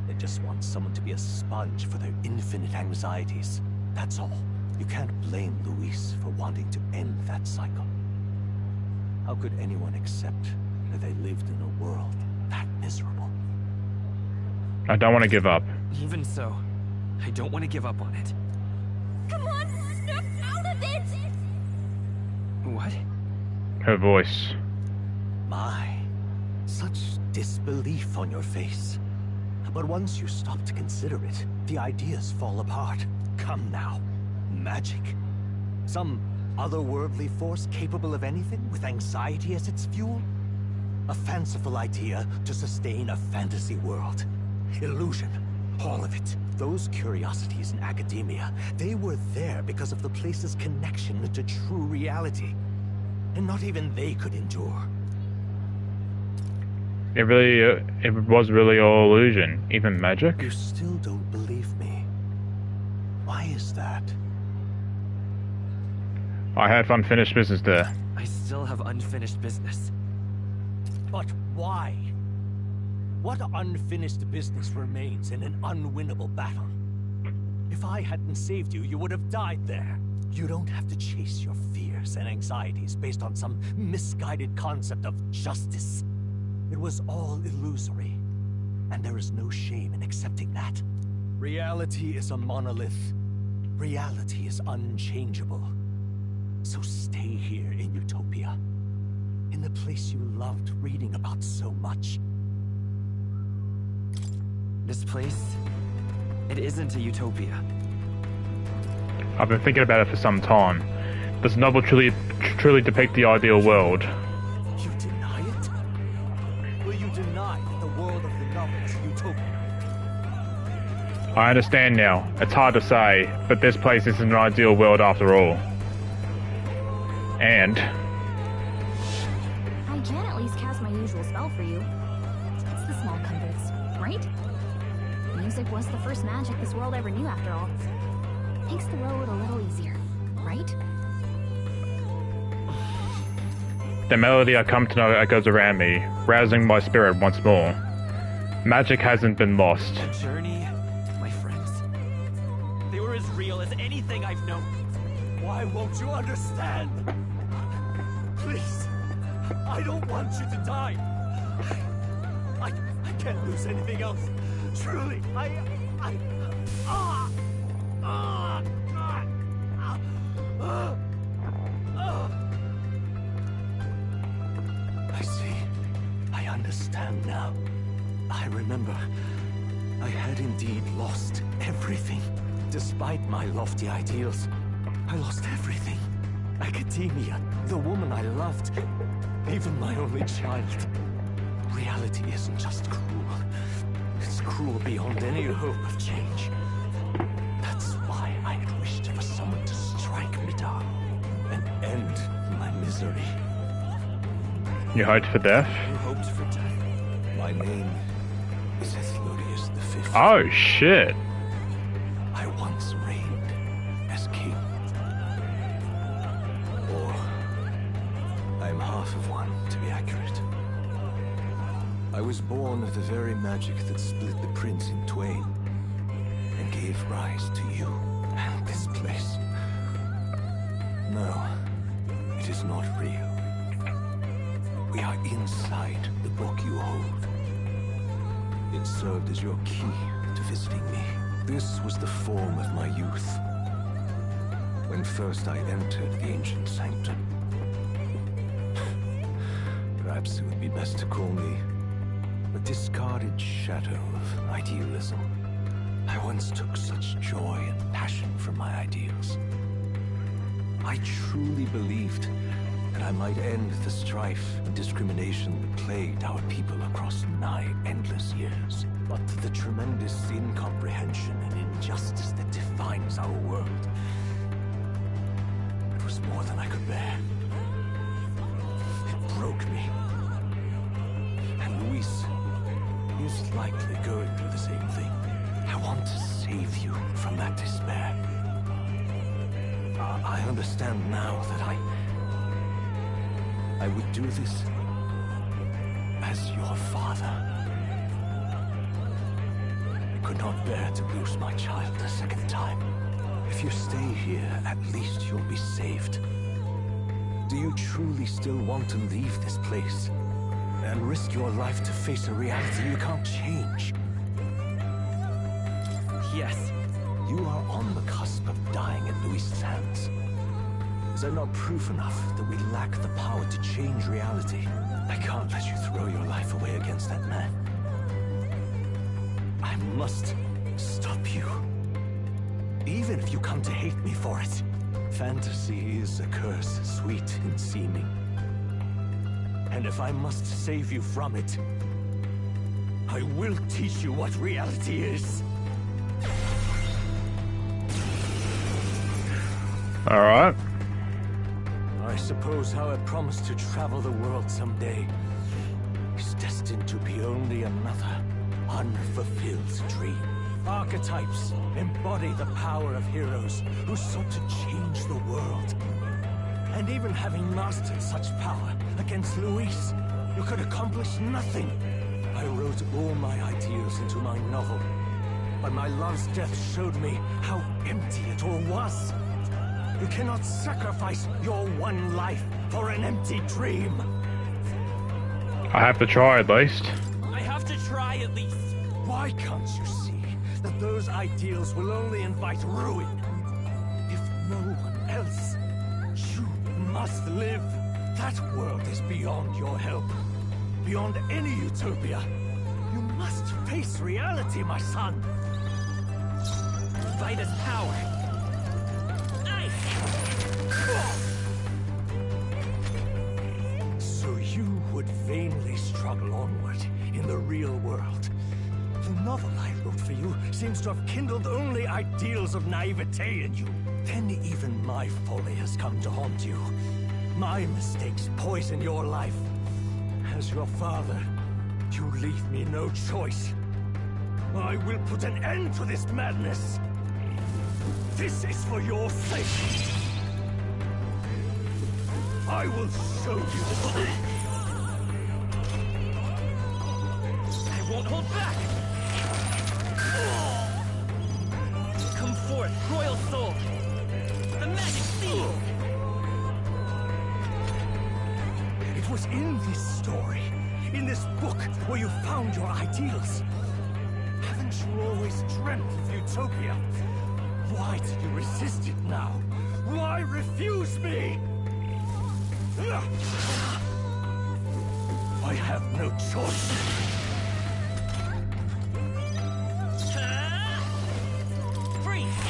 G: They just want someone to be a sponge for their infinite anxieties. That's all. You can't blame Luis for wanting to end that cycle. How could anyone accept that they lived in a world that miserable?
A: I don't want to give up.
U: Even so, I don't want to give up on it.
I: Come on, snap out of it!
U: What?
A: Her voice.
G: My, such disbelief on your face. But once you stop to consider it, the ideas fall apart. Come now. Magic? Some otherworldly force capable of anything with anxiety as its fuel? A fanciful idea to sustain a fantasy world. Illusion. All of it. Those curiosities in academia, they were there because of the place's connection to true reality. And not even they could endure.
A: It was really all illusion, even magic.
G: You still don't believe me. Why is that?
A: I have unfinished business there.
U: I still have unfinished business.
G: But why? What unfinished business remains in an unwinnable battle? If I hadn't saved you, you would have died there. You don't have to chase your fears and anxieties based on some misguided concept of justice. It was all illusory, and there is no shame in accepting that. Reality is a monolith. Reality is unchangeable. So stay here in Utopia, in the place you loved reading about so much.
U: This place, it isn't a utopia.
A: I've been thinking about it for some time. Does the novel truly depict the ideal world?
G: You deny it? Will you deny that the world of the novel is utopia?
A: I understand now. It's hard to say, but this place isn't an ideal world after all. And
M: I can at least cast my usual spell for you. It's the small comforts, right? Music was the first magic this world ever knew after all. Makes the road a little easier, right?
A: the melody I come to know echoes around me, rousing my spirit once more. Magic hasn't been lost.
U: The journey, my friends, they were as real as anything I've known.
G: Why won't you understand? Please, I don't want you to die. I can't lose anything else. Truly, I see. I understand now. I remember. I had indeed lost everything. Despite my lofty ideals, I lost everything. Academia, the woman I loved, even my only child. Reality isn't just cruel. It's cruel beyond any hope of change. That's why I had wished for someone to strike me down and end my misery.
A: You hoped for death?
G: You hoped for death? My name is Ethlodius V.
A: Oh, shit.
G: I once reigned as king. Or I'm half of one, to be accurate. I was born of the very magic that split the prince in twain and gave rise to you and this place. No, it is not real. We are inside the book you hold. It served as your key to visiting me. This was the form of my youth, when first I entered the ancient sanctum. Perhaps it would be best to call me a discarded shadow of idealism. I once took such joy and passion from my ideals. I truly believed that I might end the strife and discrimination that plagued our people across nigh endless years. But the tremendous incomprehension and injustice that defines our world, it was more than I could bear. It broke me. And Luis is likely going through the same thing. I want to save you from that despair. I understand now that I I would do this as your father. I could not bear to lose my child a second time. If you stay here, at least you'll be saved. Do you truly still want to leave this place and risk your life to face a reality you can't change?
U: Yes.
G: You are on the cusp of dying in Luis's hands. Is that not proof enough that we lack the power to change reality? I can't let you throw your life away against that man. I must stop you. Even if you come to hate me for it. Fantasy is a curse, sweet in seeming. And if I must save you from it, I will teach you what reality is.
A: Alright.
G: I suppose how I promised to travel the world someday is destined to be only another unfulfilled dream. Archetypes embody the power of heroes who sought to change the world. And even having mastered such power against Luis, you could accomplish nothing. I wrote all my ideals into my novel, but my love's death showed me how empty it all was. You cannot sacrifice your one life for an empty dream.
A: I have to try at least.
U: I have to try at least.
G: Why can't you see that those ideals will only invite ruin? If no one else, you must live. That world is beyond your help. Beyond any utopia. You must face reality, my son.
U: Vida's power.
G: So you would vainly struggle onward in the real world. The novel I wrote for you seems to have kindled only ideals of naivete in you. Then even my folly has come to haunt you. My mistakes poison your life. As your father, you leave me no choice. I will put an end to this madness. This is for your sake. I will show you the truth.
U: I won't hold back. Come forth, royal soul. The magic seal.
G: It was in this story, in this book, where you found your ideals. Haven't you always dreamt of utopia? Why did you resist it now? Why refuse me? I have no choice.
U: Freeze!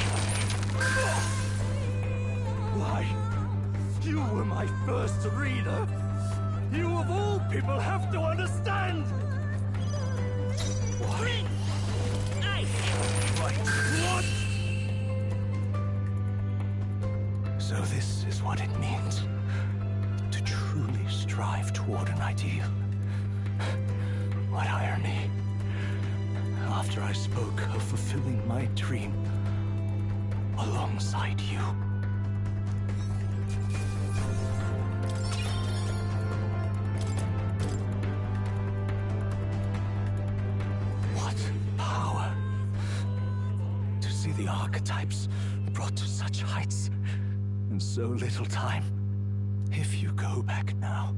G: Why? You were my first reader. You of all people have to understand. Why? Right. What? So this is what it means to truly strive toward an ideal. What irony. After I spoke of fulfilling my dream alongside you. What power to see the archetypes brought to such heights in so little time. If you go back now,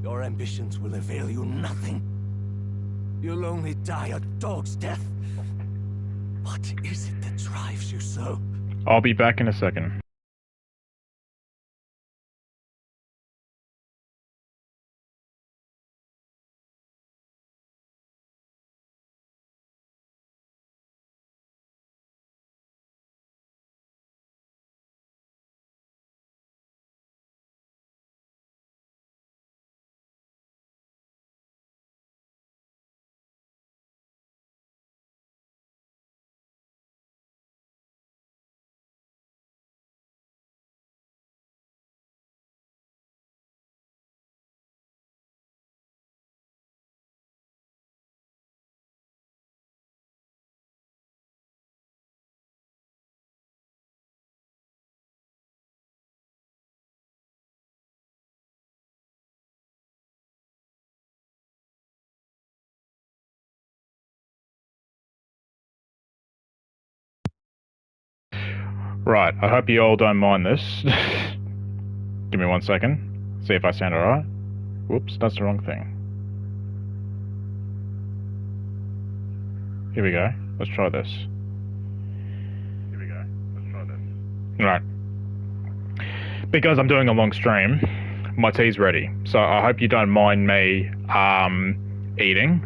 G: your ambitions will avail you nothing. You'll only die a dog's death. What is it that drives you so?
A: I'll be back in a second. Right, I hope you all don't mind this. Give me 1 second. See if I sound alright. Whoops, that's the wrong thing. Here we go. Let's try this. Right. Because I'm doing a long stream, my tea's ready. So I hope you don't mind me eating.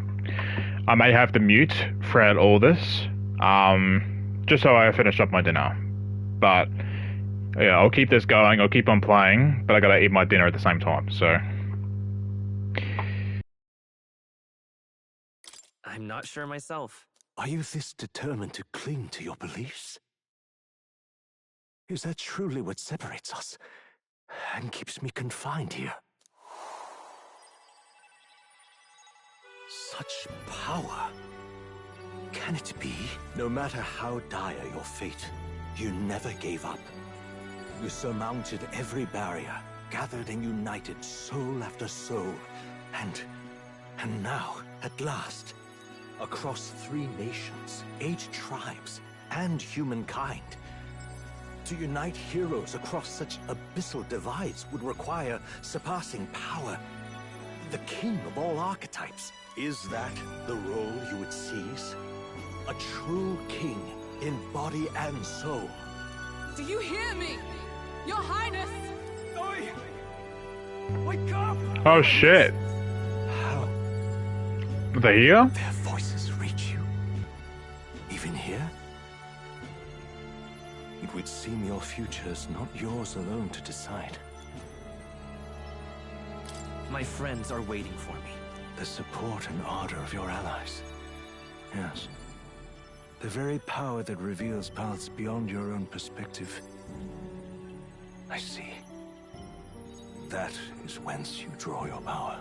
A: I may have to mute throughout all this, just so I finish up my dinner. But yeah, I'll keep this going, I'll keep on playing, but I gotta eat my dinner at the same time, so.
U: I'm not sure myself.
G: Are you this determined to cling to your beliefs? Is that truly what separates us and keeps me confined here? Such power. Can it be? No matter how dire your fate, you never gave up. You surmounted every barrier, gathered and united soul after soul, and now, at last, across 3 nations, 8 tribes, and humankind. To unite heroes across such abyssal divides would require surpassing power. The king of all archetypes. Is that the role you would seize? A true king in body and soul.
E: Do you hear me? Your Highness!
T: Oi! Wake up!
A: Oh shit!
G: How?
A: Are they here?
G: Their voices reach you? Even here? It would seem your future is not yours alone to decide.
U: My friends are waiting for me.
G: The support and ardor of your allies. Yes. The very power that reveals paths beyond your own perspective. I see. That is whence you draw your power.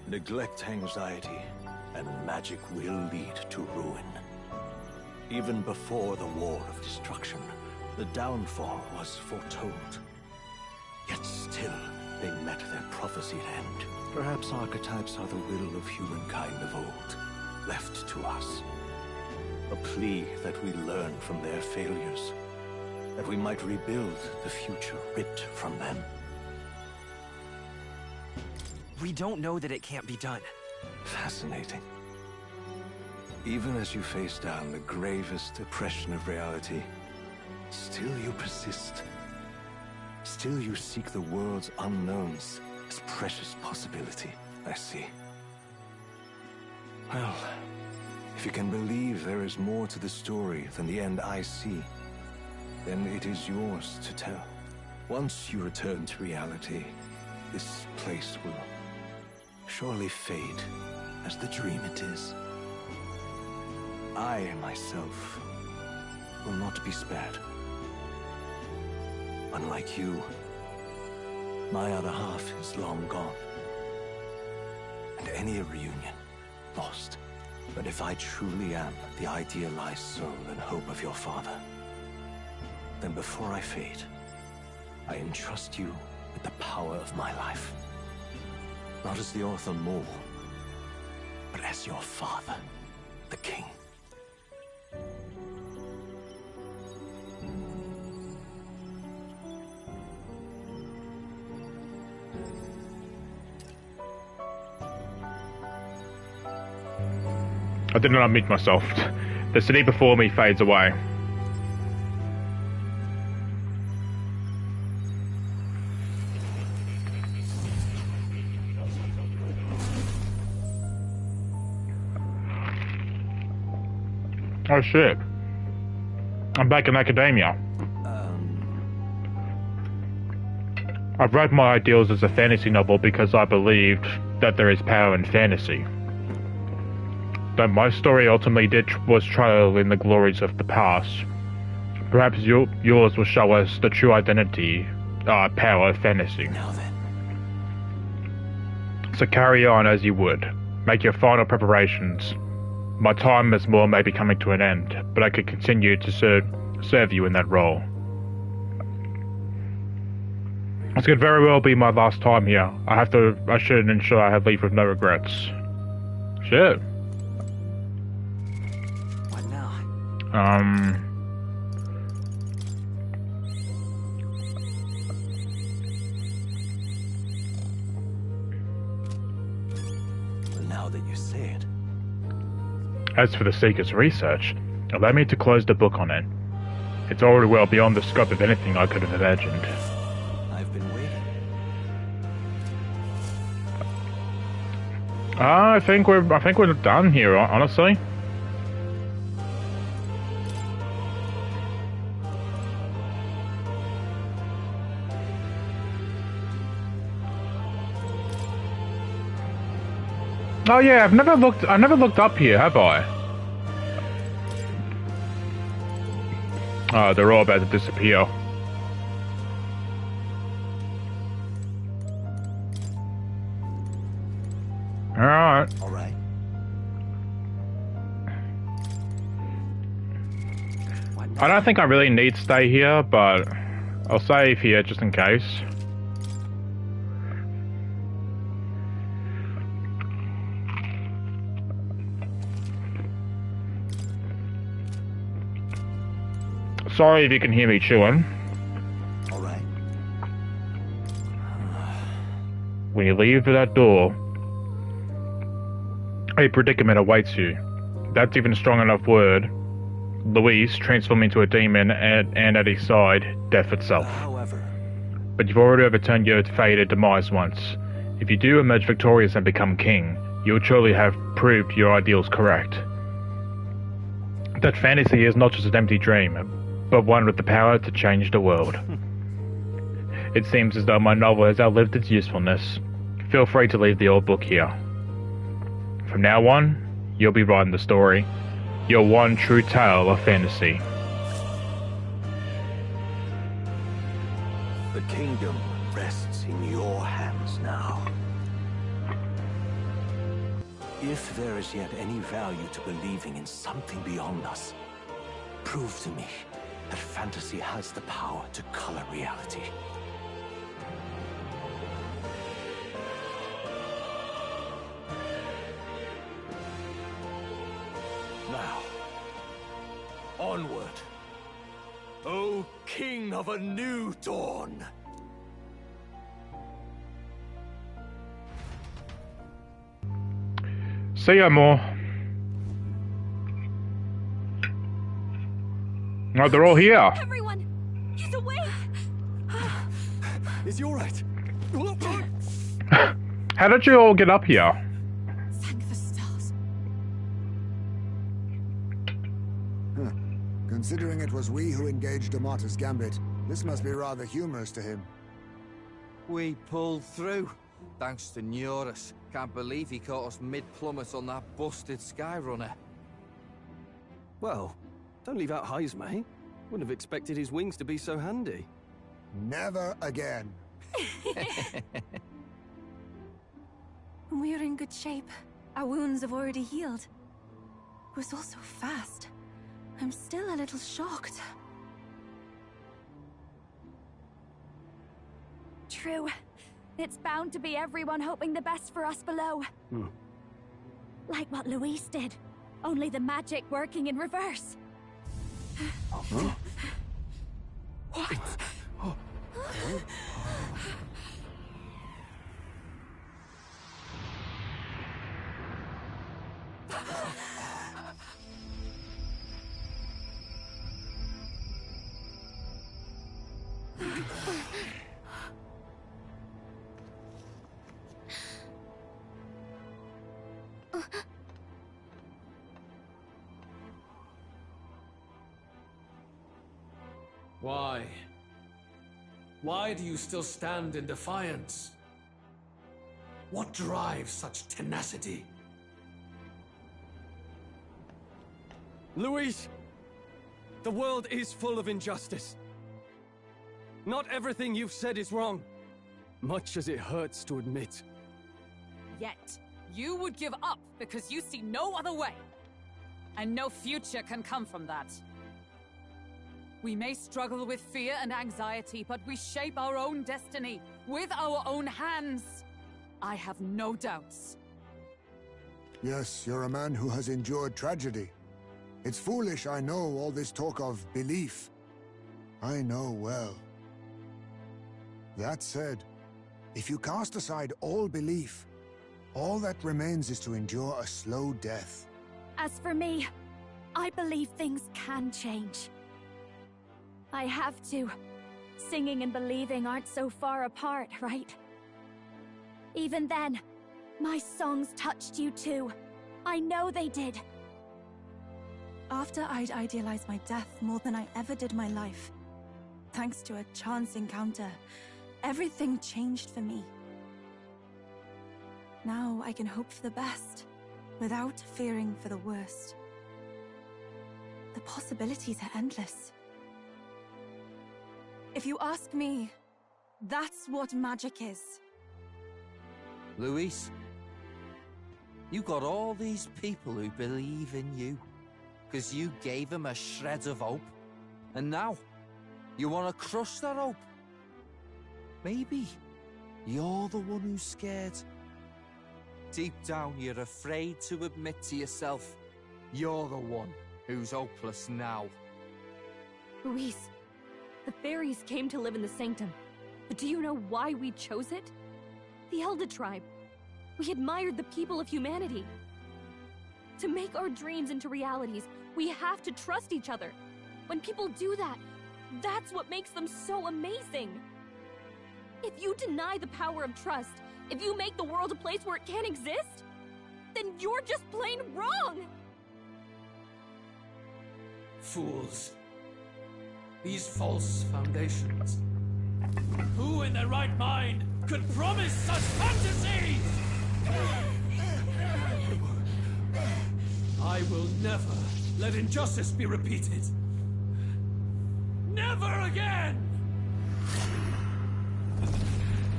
G: Neglect anxiety, and magic will lead to ruin. Even before the War of Destruction, the downfall was foretold. Yet still, they met their prophesied end. Perhaps archetypes are the will of humankind of old, left to us. A plea that we learn from their failures, that we might rebuild the future ripped from them.
U: We don't know that it can't be done.
G: Fascinating. Even as you face down the gravest oppression of reality, still you persist. Still you seek the world's unknowns as precious possibility. I see. Well, if you can believe there is more to the story than the end I see, then it is yours to tell. Once you return to reality, this place will surely fade as the dream it is. I, myself, will not be spared. Unlike you, my other half is long gone. And any reunion, lost. But if I truly am the idealized soul and hope of your father, then before I fade, I entrust you with the power of my life. Not as the author Moore, but as your father, the king.
A: I did not unmute myself. The city before me fades away. Oh shit. I'm back in academia. I've read my ideals as a fantasy novel because I believed that there is power in fantasy. Though my story ultimately was trailed in the glories of the past, perhaps yours will show us the true identity, power of fantasy.
G: Now then.
A: So carry on as you would. Make your final preparations. My time as Moore may be coming to an end, but I could continue to serve you in that role. This could very well be my last time here. I should ensure I have leave with no regrets. Shit.
U: What now?
G: now that you say it.
A: As for the Seeker's research, allow me to close the book on it. It's already well beyond the scope of anything I could have imagined.
G: I've been waiting.
A: I think we're done here, honestly. Oh yeah, I've never looked up here, have I? Oh, they're all about to disappear. Alright.
G: Alright.
A: I don't think I really need to stay here, but I'll save here just in case. Sorry if you can hear me chewing.
G: Alright.
A: When you leave that door, a predicament awaits you. That's even a strong enough word. Luis transformed into a demon and at his side, death itself.
G: However,
A: but you've already overturned your fated demise once. If you do emerge victorious and become king, you'll truly have proved your ideals correct. That fantasy is not just an empty dream, but one with the power to change the world. It seems as though my novel has outlived its usefulness. Feel free to leave the old book here. From now on, you'll be writing the story. Your one true tale of fantasy.
G: the kingdom rests in your hands now. If there is yet any value to believing in something beyond us, prove to me that fantasy has the power to color reality. Now, onward, O King of a new dawn!
A: See ya more. Oh, they're all here.
I: Everyone, he's awake.
K: Is he all right?
A: How did you all get up here?
E: Thank the stars.
D: Huh. Considering it was we who engaged Amata's gambit, this must be rather humorous to him.
P: We pulled through, thanks to Neurus. Can't believe he caught us mid-plummet on that busted Skyrunner.
K: Well, don't leave out Heis, mate. Wouldn't have expected his wings to be so handy.
D: Never again.
L: We're in good shape. Our wounds have already healed. It was all so fast. I'm still a little shocked.
I: True. It's bound to be everyone hoping the best for us below. Like what Luis did. Only the magic working in reverse.
D: Huh?
I: What?
Q: Why? Why do you still stand in defiance? What drives such tenacity?
K: Luis! The world is full of injustice. Not everything you've said is wrong, much as it hurts to admit.
E: Yet, you would give up because you see no other way. And no future can come from that. We may struggle with fear and anxiety, but we shape our own destiny with our own hands. I have no doubts.
D: Yes, you're a man who has endured tragedy. It's foolish, I know, all this talk of belief. I know well. That said, if you cast aside all belief, All that remains is to endure a slow death.
L: As for me, I believe things can change. I have to. Singing and believing aren't so far apart, right? Even then, my songs touched you too. I know they did. After I'd idealized my death more than I ever did my life, thanks to a chance encounter, everything changed for me. Now I can hope for the best, without fearing for the worst. The possibilities are endless. If you ask me, that's what magic is.
P: Luis, you got all these people who believe in you, because you gave them a shred of hope, and now you want to crush their hope. Maybe you're the one who's scared. Deep down, you're afraid to admit to yourself you're the one who's hopeless now.
M: Luis, the fairies came to live in the Sanctum, but do you know why we chose it? The Elder Tribe. We admired the people of humanity. To make our dreams into realities, we have to trust each other. When people do that, that's what makes them so amazing. If you deny the power of trust, if you make the world a place where it can't exist, then you're just plain wrong!
Q: Fools. These false foundations.
T: Who in their right mind could promise such fantasies? I will never let injustice be repeated. Never again!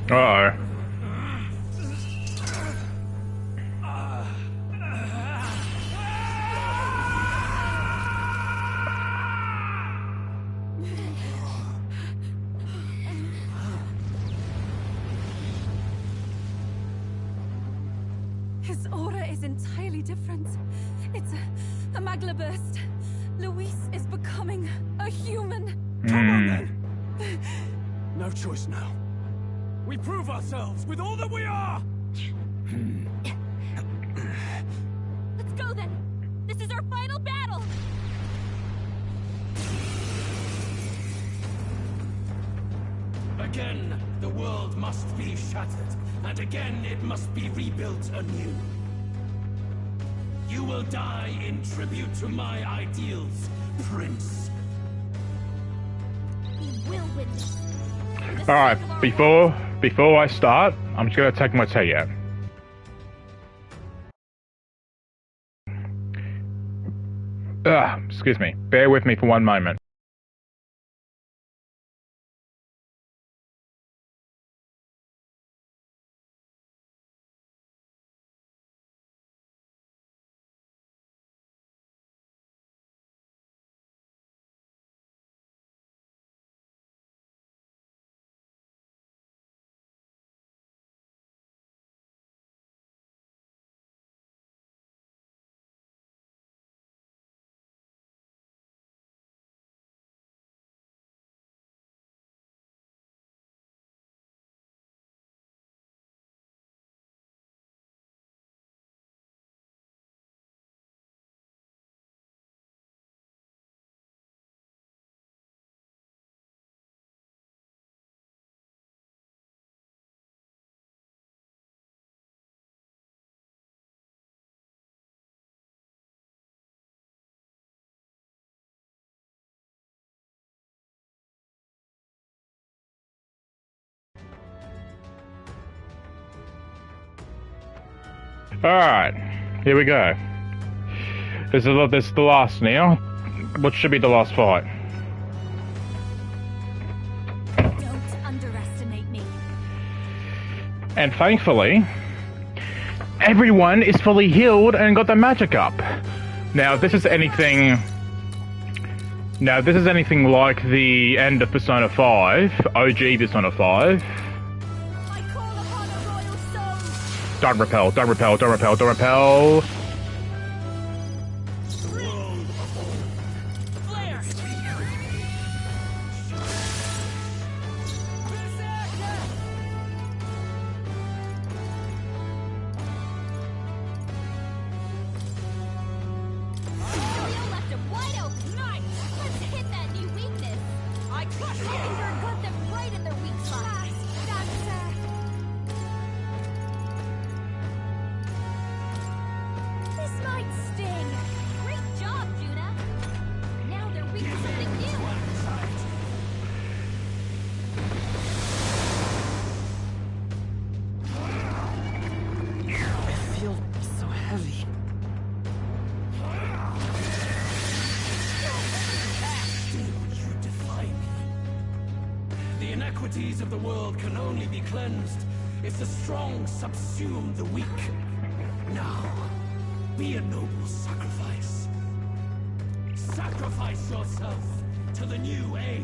A: Uh-oh.
L: His aura is entirely different. It's a magla burst. Luis is becoming a human.
T: Come on, then. No choice now. We prove ourselves with all that we are!
M: Let's go then! This is our final battle!
T: Again, the world must be shattered, and again it must be rebuilt anew. You will die in tribute to my ideals, Prince.
M: We will witness.
A: Alright, before I start, I'm just gonna take my tea out. Excuse me. Bear with me for one moment. Alright, here we go. This is the last now. What should be the last fight?
L: Don't underestimate me.
A: And thankfully, everyone is fully healed and got the magic up. Now, if this is anything like the end of Persona 5, OG Persona 5. Don't repel, don't repel, don't repel, don't repel.
T: impurities of the world can only be cleansed if the strong subsume the weak. Now, be a noble sacrifice. Sacrifice yourself to the new age.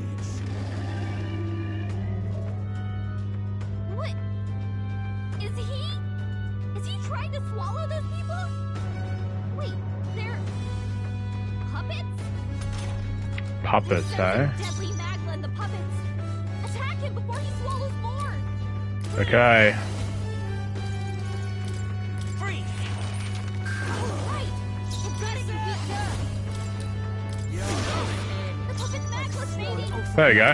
I: What? Is he trying to swallow those people? Wait, they're puppets?
A: Puppets, eh?
I: Deadly magma in the puppets. Attack him before he swallows more.
A: Okay.
I: Free. Right. I've got it, you weak girl. The puppet's magma's fading.
A: There you go.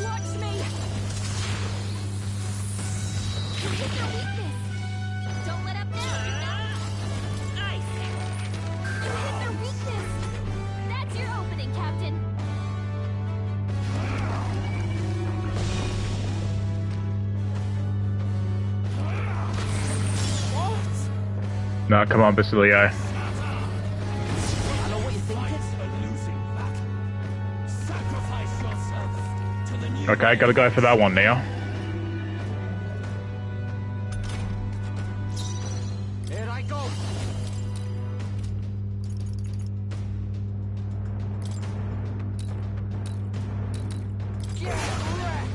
I: Watch me. You hit their weakness. Don't let up now, you know? Nice. You hit their weakness. That's your opening, Captain.
A: No, come on, Basilio. Okay, gotta go for that one now.
H: Here I go.
I: Get wrecked.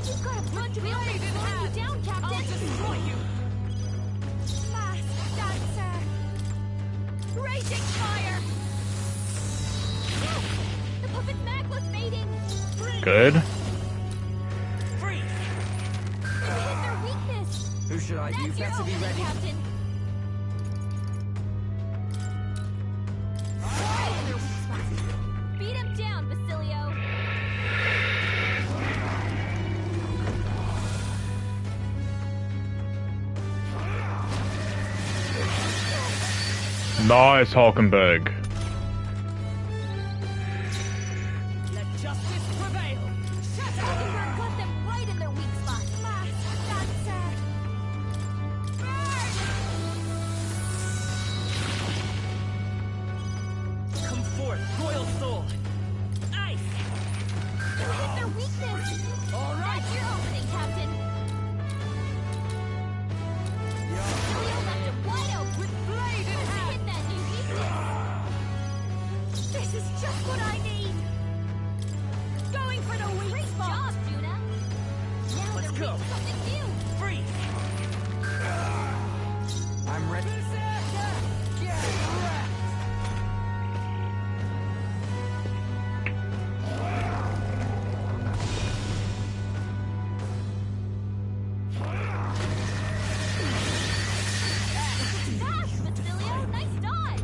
I: You've got a bunch of aliens slowing you down, Captain. I'll destroy you. Masked dancer. Raging fire. Yes! The puppet's magma's fading.
A: Good.
H: Who should I do? You better be ready.
I: Captain. Beat him down, Basilio.
A: Nice, Hulkenberg.
I: Let justice prevail. Hulkenberg got them right in their weak spot. Masked dancer.
U: Come forth, royal soul. Ice.
I: You hit their weakness. All right, that's your opening, Captain. Basilio left him wide open with blade in hand. Hit that new weakness. This is just what I need. Going for the weak spot. Great job, Judah. Now
U: Let's
I: they're
U: go.
I: weak to something new.
U: Free.
H: I'm ready.
I: Get wrecked. Fast, Basilio. Nice dodge.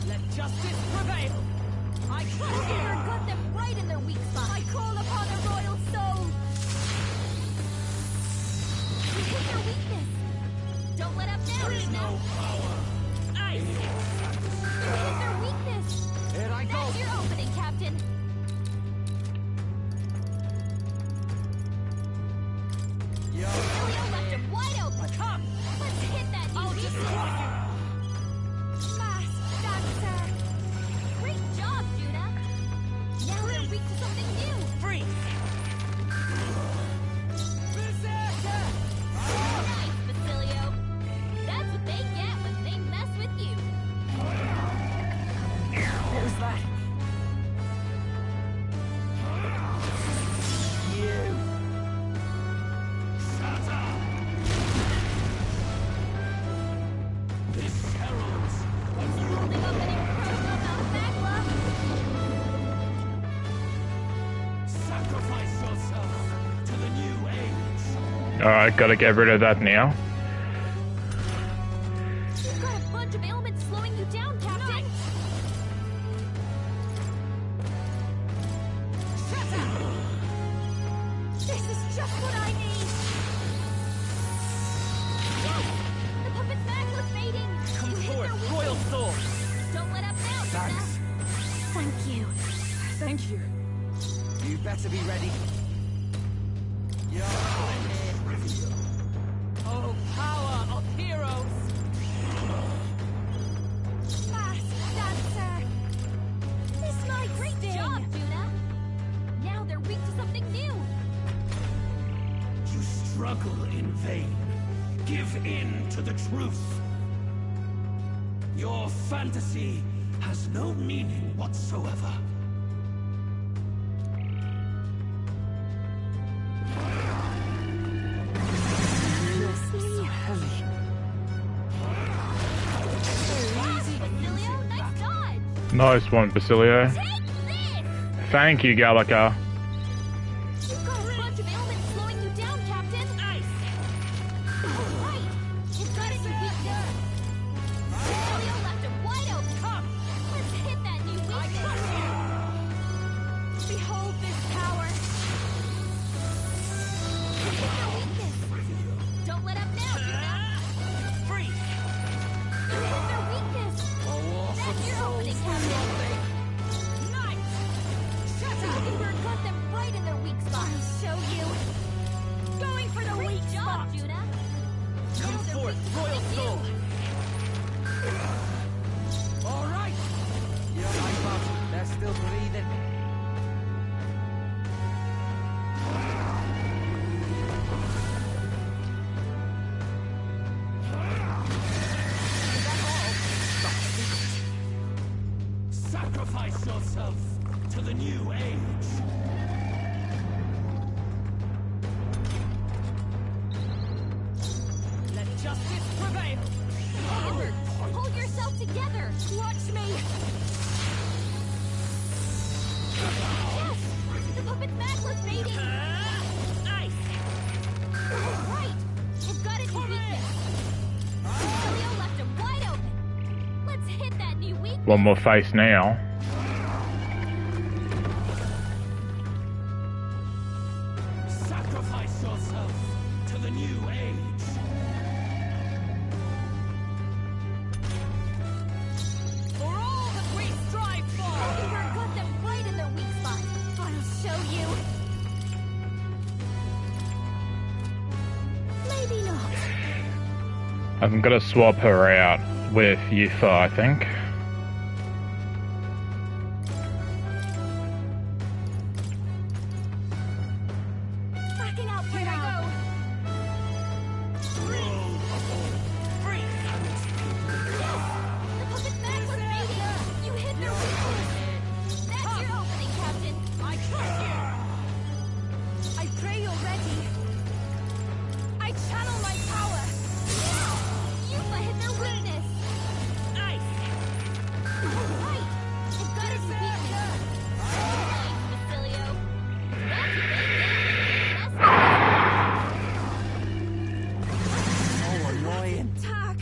E: Let justice prevail.
I: I Hulkenberg got them right in their weak spot. I call upon a royal soul. You hit their weakness. Don't let up now, Judah.
U: Ice.
I: You hit their weakness.
H: Here I go.
I: That's your opening, Captain. Basilio left him wide open. Come, let's hit that new weakness. Masked dancer. Great job, Judah. Now they're weak to something new.
U: Free.
I: Nice, Basilio. That's what they get when they mess with you.
U: Who's that? You.
T: This heralds a new
I: Building up an incredible amount of magma.
T: sacrifice yourself to the new age.
A: Alright, gotta get rid of that now.
I: You've got a bunch of ailments slowing you down, Captain. This is just what I need. Yes! The puppet's magma's fading.
U: Come
I: You hit
U: forth,
I: their weakness.
U: royal soul.
I: Don't let up now,
H: Thanks.
I: Judah. Thank you.
E: Thank you.
H: You better be ready.
E: Oh, power of heroes.
I: Masked dancer. This might
T: struggle in vain. Give in to the truth. Your fantasy has no meaning whatsoever.
A: Nice one, Basilio. Thank you, Gallica.
I: You've got a bunch of ailments slowing you down, Captain. Nice. Right. You've got a new weakness. Basilio left him wide open. Come. Let's hit that new weakness. Behold this power. Hit their weakness. Don't let up now, Juna. Freeze. You hit their weakness. That's your opening, Captain. Nice. Shut up. You got them right in their weak spot. I'll show you. Going for the weak spot, Juna.
U: Come forth, Royal Soul.
H: All right. You're right, Bob. They're still breathing.
T: Sacrifice yourself to the new age.
E: Let justice prevail.
I: Amber, hold yourself together.
E: Watch me.
I: Yes! The puppet's mag was fading.
E: Nice.
I: Right. You've got a new weakness. Basilio left him wide open. Let's hit that new weakness.
A: One more face now.
T: Sacrifice yourself to the new age.
E: For all that we strive for.
I: Amber got them right in their weak spot. I'll show you. Maybe not.
A: I'm gonna swap her out with Yufa, I think.
I: Backing out for now. The puppet's mag was fading. You hit their weakness. That's your opening, Captain.
E: I trust you.
I: I pray you're ready.
E: I channel my power.
I: Yufa hit their weakness.
E: Nice.
I: Right. You've got a new weakness. Thanks, Basilio. That's your
H: So annoying.
I: attack.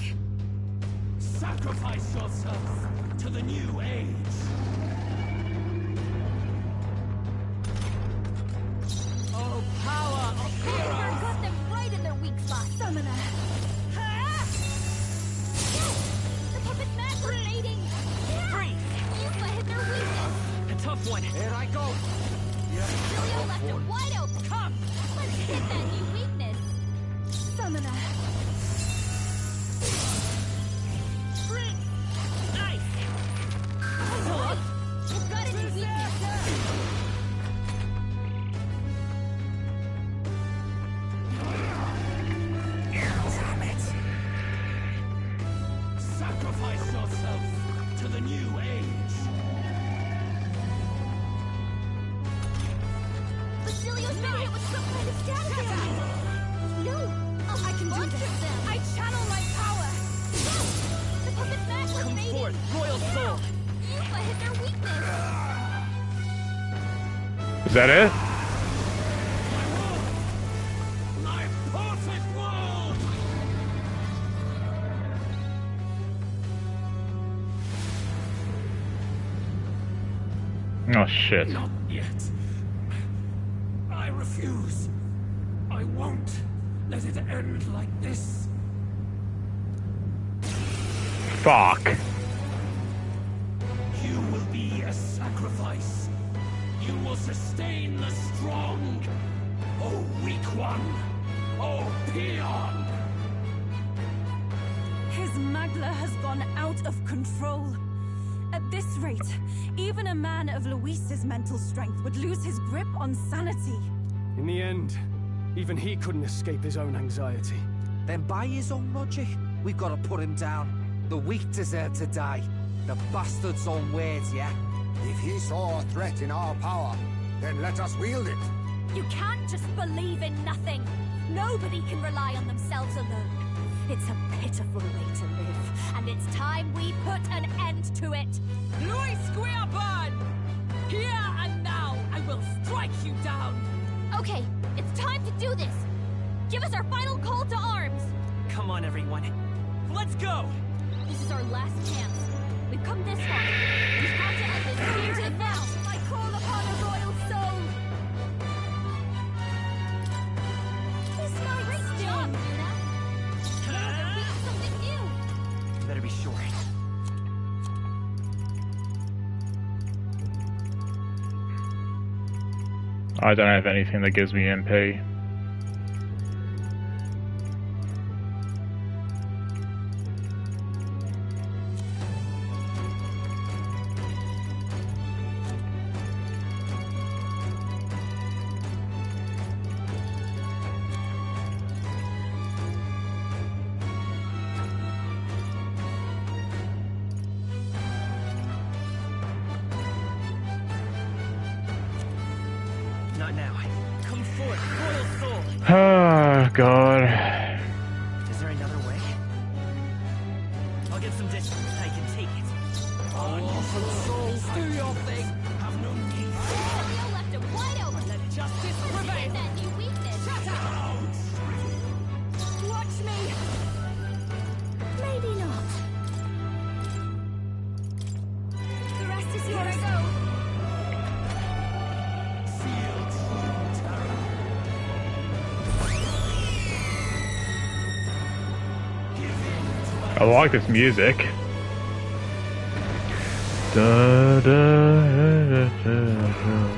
T: Sacrifice yourself to the new age.
E: Oh, power of
I: Amber got them right in their weak spot. Summoner. Yes! The puppet's mag was fading.
E: Freeze.
I: Yufa hit their weakness.
E: A tough one.
H: Here I go.
I: Basilio left him wide open.
E: Come.
I: Let's hit that new weakness. Summoner.
E: Freeze. Nice.
I: Right. You've got a new weakness.
T: Sacrifice yourself to the new age.
I: Basilio's been hit with some kind of status attack. No. I can do this.
E: I channel my power.
I: Yes! The puppet's mag was
U: Come
I: fading.
U: forth, Royal Soul.
I: Yufa hit their weakness.
A: Is that it?
T: My perfect world!
A: Oh shit.
T: Not yet. I refuse. I won't let it end like this.
A: Fuck.
T: You will be a sacrifice. You will sustain the strong. Oh, weak one. Oh, peon.
L: His magla has gone out of control. At this rate, even a man of Luis's mental strength would lose his grip on sanity.
K: In the end, Even he couldn't escape his own anxiety.
H: Then by his own logic, we've got to put him down. The weak deserve to die. The bastard's own words, yeah?
D: If he saw a threat in our power, then let us wield it.
I: You can't just believe in nothing. Nobody can rely on themselves alone. It's a pitiful way to live, and it's time we put an end to it.
E: Louis Squareburn! Here and now, I will strike you down.
I: Okay, it's time to do this. Give us our final call to arms.
U: Come on, everyone. Let's go!
I: This is our last chance. We've come this far. We have to end this here and now. I call upon a royal soul. This might great job, Luna. Now we have something new.
U: Better be sure.
A: I don't have anything that gives me MP.
U: Not now. Come forth, royal soul!
A: Oh, God.
U: Is there another way? I'll get some distance. I can take it.
E: Oh, souls, do your thing.
U: Have no need.
I: Ariel left him wide open.
E: Let justice prevail.
I: That new weakness.
E: Shut up!
I: Watch me. Maybe not. The rest is here. I go.
A: I like this music. Da, da, da, da, da.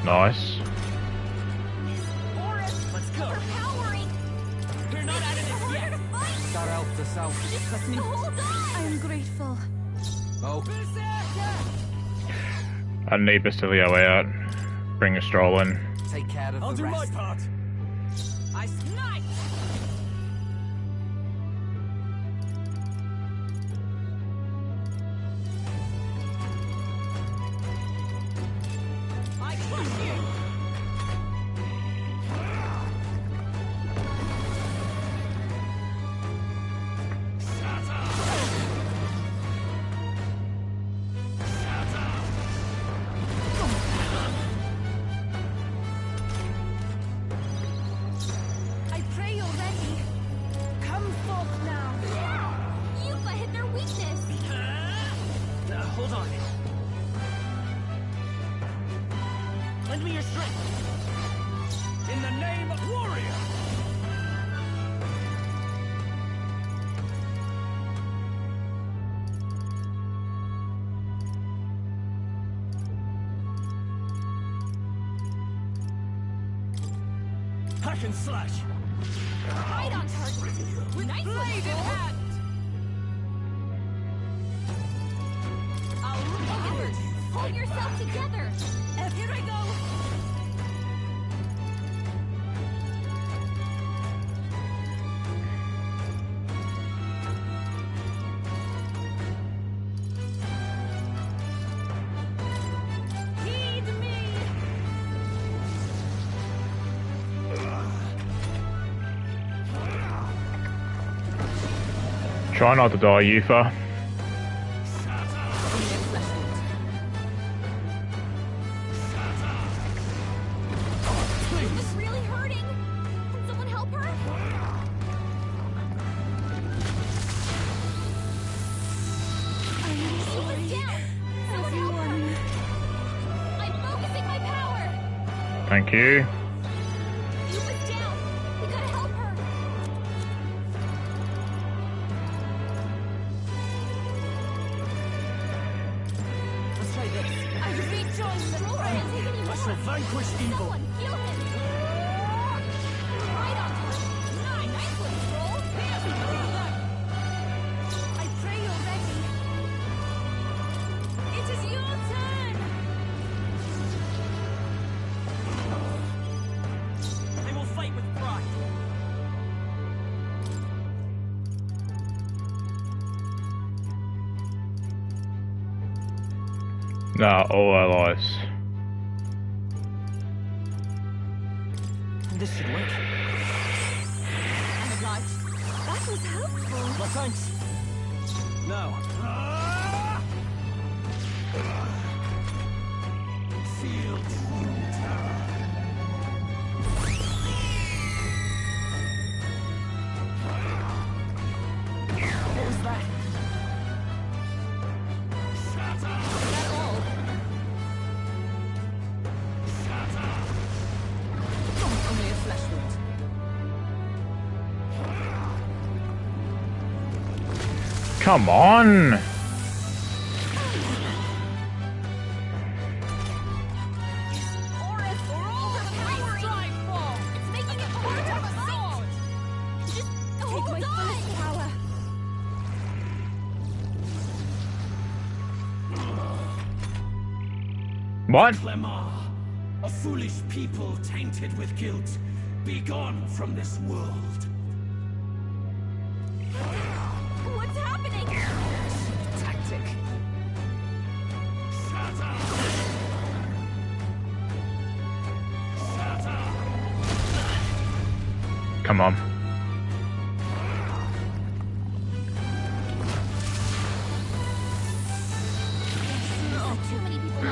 A: Nice.
U: Let's go. We're not out of this yet.
H: That helped us out.
I: Just hold on. I'm grateful.
H: Oh.
A: I need Bastilio out. Bring a stroll in.
H: Take care of
K: I'll
H: the
K: do
H: rest.
K: my part.
E: I snipe! I crush you!
I: I pray you're ready. Come forth now. Yuba hit their weakness.
U: Hold on. Lend me your strength.
T: In the name of warrior!
U: Hack and slash.
I: Right on target.
E: With
I: Nice one,
E: blade in
I: Soul.
E: hand! I'll look
I: Edward, hold yourself together. Here I go.
E: heed me!
A: Try not to die, Yufa.
I: Yuba's really hurting. Can someone help her? Yuba's down. Someone help her. I'm focusing my power.
A: Thank you.
I: Yuba's down. We gotta help her.
U: Let's try this.
I: I rejoin the roar and take any
K: I
I: more.
K: shall vanquish evil.
I: Someone heal him. Right on target. Nice one, Stroll.
A: Nah, all allies.
K: This should work.
L: That was helpful.
K: My thanks. Now.
T: Feel true terror.
K: What was that?
T: Shatter. Shatter.
E: Only a flesh wound.
A: Come on! What?
T: Clemar, a foolish people tainted with guilt, be gone from this world.
I: What's happening?
E: Tactic.
T: Shatter. Shatter.
A: Come on.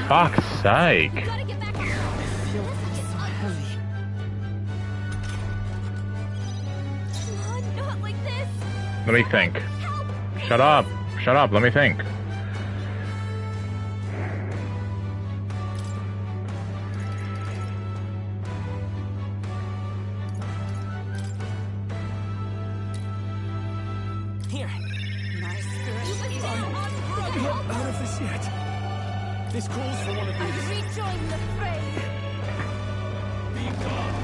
A: Fuck's sake.
I: Not like this.
A: Let me think. Shut up. Shut up. Let me think.
K: Here.
I: Nice.
K: I'm not out of this yet. This calls for one of these.
I: Rejoin the fray.
T: Be gone.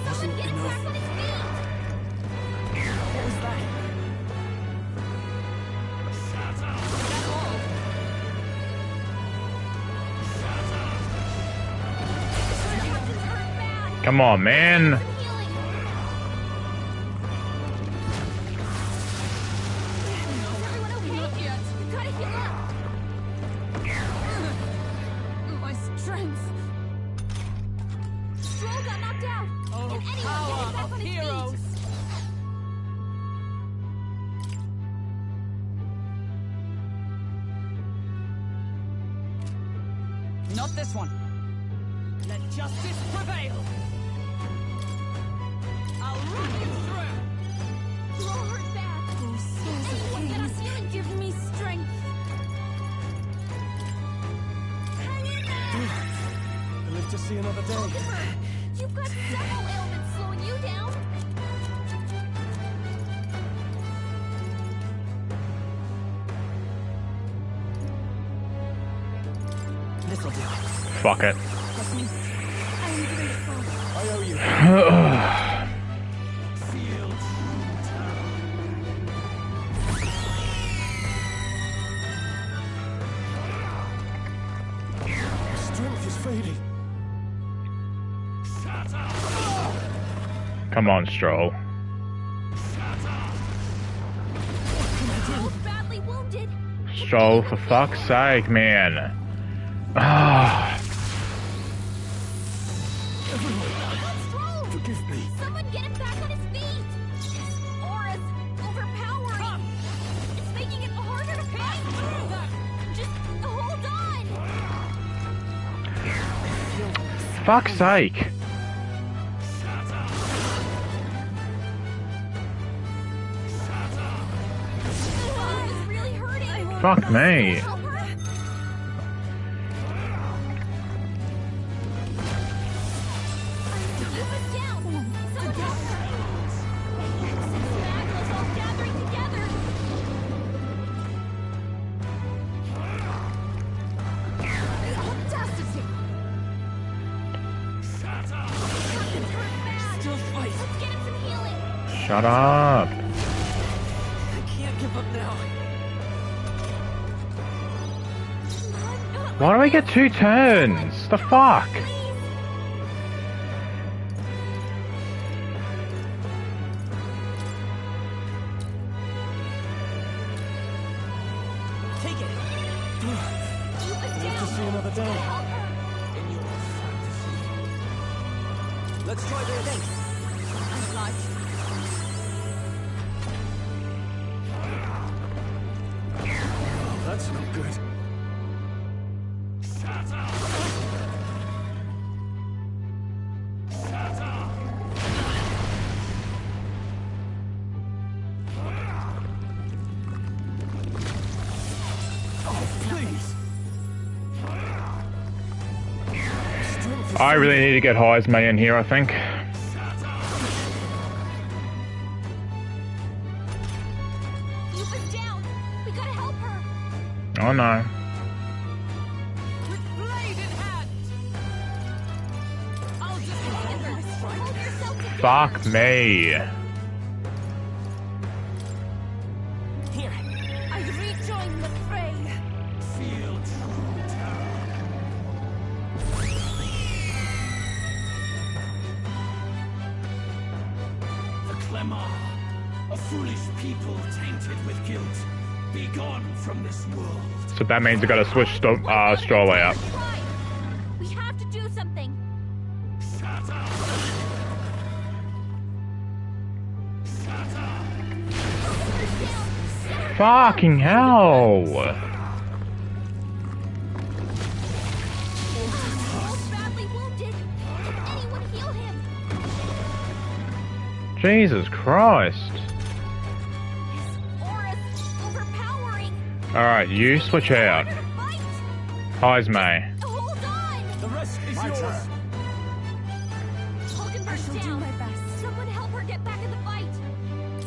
K: Wasn't enough. What was that?
T: Shatter.
A: Come on, man.
I: My strength. Stroll got knocked out.
E: Oh,
I: Can anyone
E: power
I: get him back
E: of
I: on his
E: heroes.
I: feet?
E: Not this one. Let justice prevail. I'll run you through.
I: Throw her back. Anyone get us here and give me strength. Hang in there.
K: I live to see another day.
I: You've got several ailments slowing you down.
K: This'll do.
A: Fuck it.
I: I'm grateful.
K: I owe you.
T: Feel true terror.
K: Strength is fading.
T: Shatter.
A: Come on, Stroll.
I: Both badly wounded.
A: Stroll, for fuck's sake, man. Ah.
K: Forgive me.
I: Someone get him back on his feet. His aura's overpowering. It's making it harder to fight through. Just hold on.
A: Fuck's sake.
I: Oh, it's really hurting.
A: Fuck me. Shut up.
K: I can't give up now.
A: Why do I get 2 turns? The fuck?
K: her down.
G: In your fantasy. Let's try this.
E: And light.
K: Oh, that's not good.
T: Shut up! Shut up!
A: I really need to get Heismay in here, I think.
I: Yuba's down. We gotta help her.
A: Oh no.
E: With blade in hand. I'll just
I: Hold yourself together.
A: Fuck me.
I: Here. I rejoin the fray.
T: Feel true terror. The Clemar, a foolish people tainted with guilt. Be gone from this world.
A: So that means I gotta switch Strollway out.
I: We have to do something.
T: Shut up! Shut up!
A: Fucking hell!
I: Wolf's badly wounded. Can anyone heal him?
A: Jesus Christ.
I: Aura's overpowering.
A: Alright, you switch out. Heismay.
I: Hold on.
K: The rest is
S: My
K: yours.
S: turn.
I: Hulkenberg's
L: I shall do
I: down.
L: my best.
I: Someone help her get back in the fight.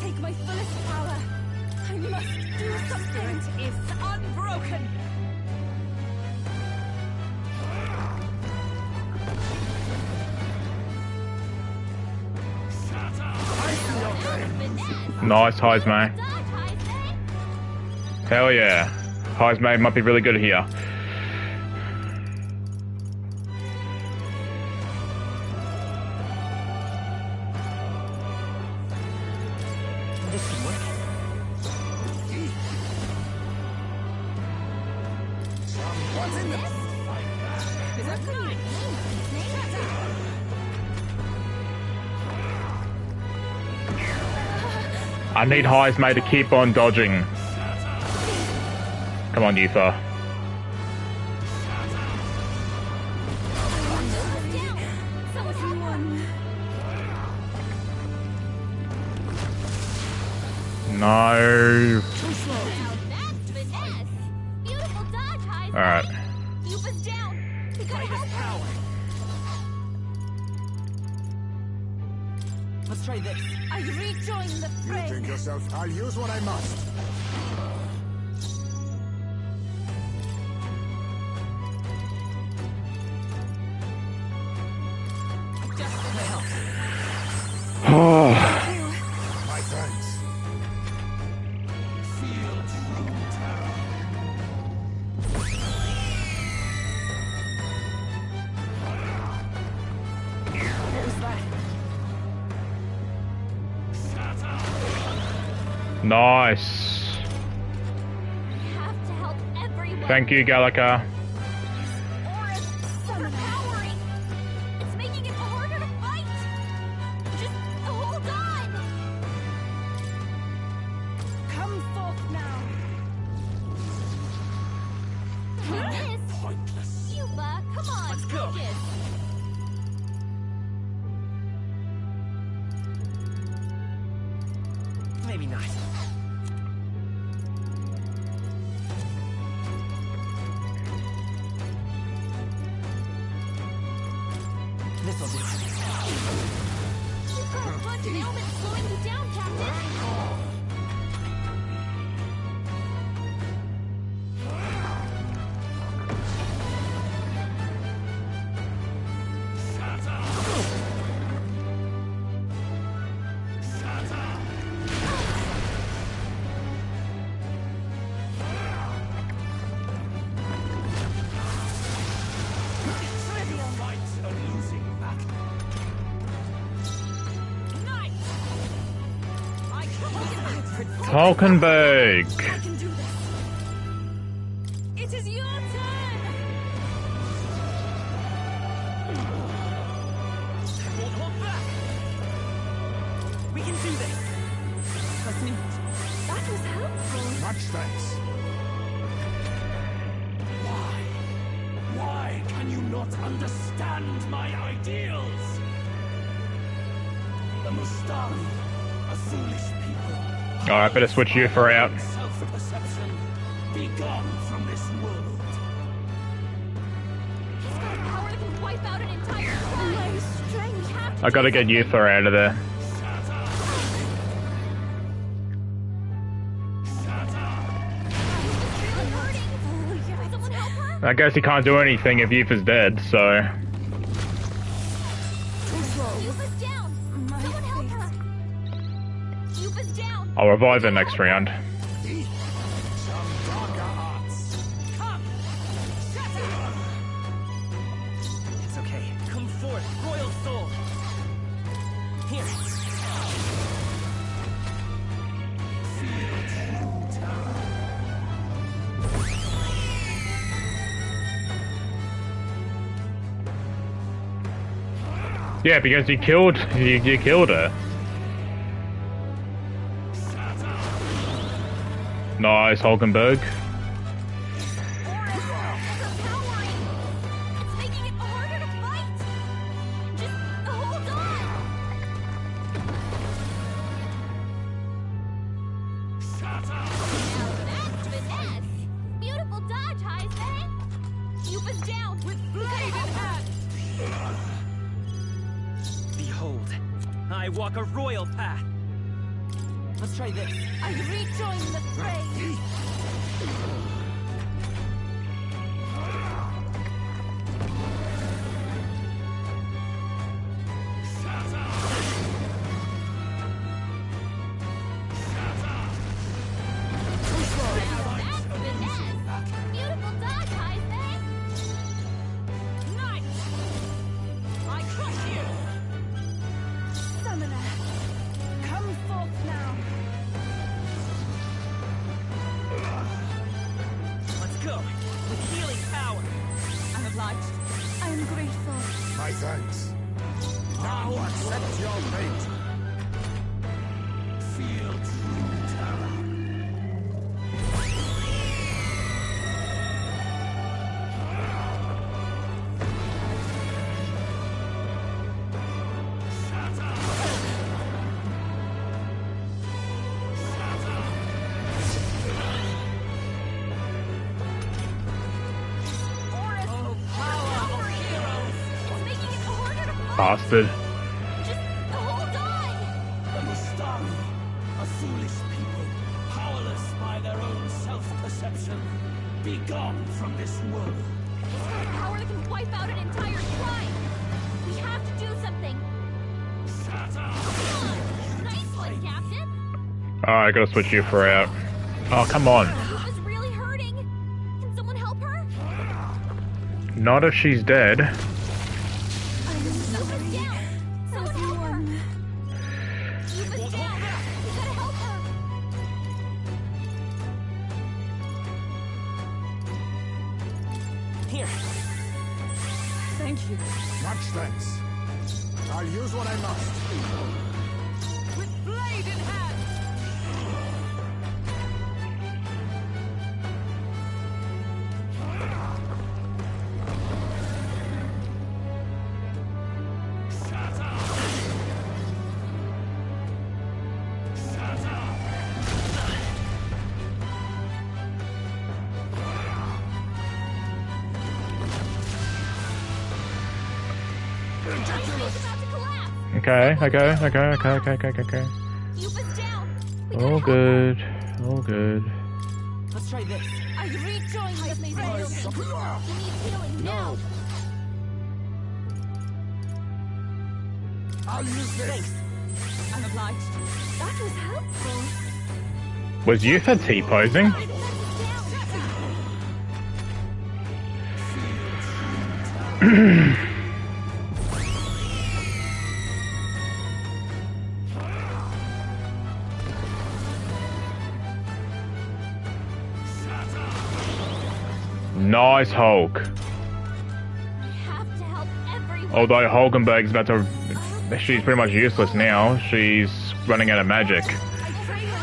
L: Take my fullest power. I must do something.
E: is unbroken.
A: Nice, Heismay. Hell yeah. Heismay might be really good here.
K: This should work.
S: What's in this?
E: Is that right?
A: I need Heismay to keep on dodging. Come on, Yufa. No. Alright.
I: Yuba's down. We gotta help her.
U: Let's try this.
I: I rejoin the
D: You
I: fray.
D: think yourself, I'll use what I must.
A: Oh.
D: My thanks.
T: Feel true terror.
L: What was that?
T: Shut up!
A: Nice.
I: We have to help everyone.
A: Thank you, Gallica.
I: Aura's overpowering. It's making it harder to fight. Just hold on.
L: Come forth now.
I: This.
T: Pointless.
I: Yuba, come on.
U: Let's go.
I: Focus.
U: Maybe not. This'll do.
I: You've got a bunch of ailments slowing you down, Captain.
T: Shut up! Shut up! Fight a losing battle.
E: Nice. I can
A: Hulkenberg.
E: I can do this. It is your turn. me.
C: That was helpful.
O: Much thanks.
T: Why can you not understand my ideals? The Mustari, a foolish people.
A: Alright, better switch you for out.
T: Self-perception, be gone from this world.
I: He's got power that can wipe out an entire tribe.
C: My strength.
A: I gotta get you for out of there. I guess he can't do anything if Yufa's dead, so...
I: Yufa's down. Someone help her. Yufa's down.
A: I'll revive her next round.
U: It's okay. Come forth, royal soul. Here.
A: Yeah, because you killed her. Nice, Hulkenberg.
I: Beautiful dodge, Heisman. Yufa's down with blade in hand.
U: Behold, I walk a royal path. Let's try this.
C: I rejoin the fray.
I: Beautiful dodge, Heisman.
E: Nice. I crush you.
C: Summoner, come forth now.
U: Let's go. With healing power.
E: I'm obliged.
C: I am grateful.
O: My thanks. Now accept your fate.
T: Feel true terror.
A: Bastard.
I: Hold on!
T: The Mustari, a foolish people, powerless by their own self-perception. Be gone from this world.
I: He's got power that can wipe out an entire tribe. We have to do something. Nice one, Captain.
A: Alright, I gotta switch you for out. Oh, come on.
I: Yufa's really hurting. Can someone help her?
A: Not if she's dead.
I: Yufa's down. Someone help her. Yufa's down. We gotta help her.
U: Here.
E: Thank you.
O: Much thanks. I'll use what I must.
E: With blade in hand.
A: Okay.
I: Yufa's down.
A: All good. All good.
U: Let's try this.
C: I rejoin the fray.
I: He needs healing now.
O: I'll use this.
E: I'm obliged.
C: That was helpful.
A: Was Yufa T-posing? Nice Hulk.
I: Have to help everyone.
A: Although Hulkenberg's about to... She's pretty much useless now. She's running out of magic.
C: I pray your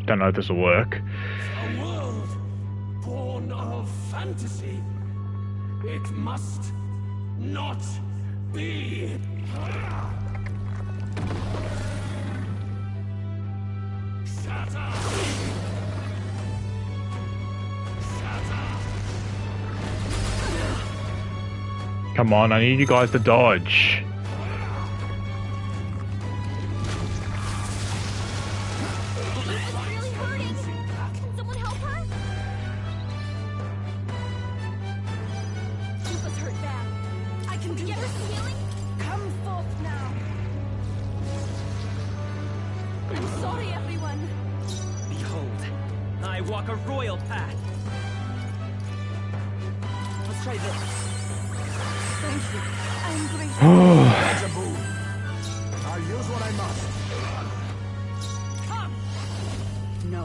A: don't know if this will work.
T: A world born of fantasy. It must not be. Shatter!
A: Come on, I need you guys to dodge.
U: A royal path. Let's try this.
S: Thank you. I'm grateful.
O: That's a boon. I'll use what I must.
E: Come. No.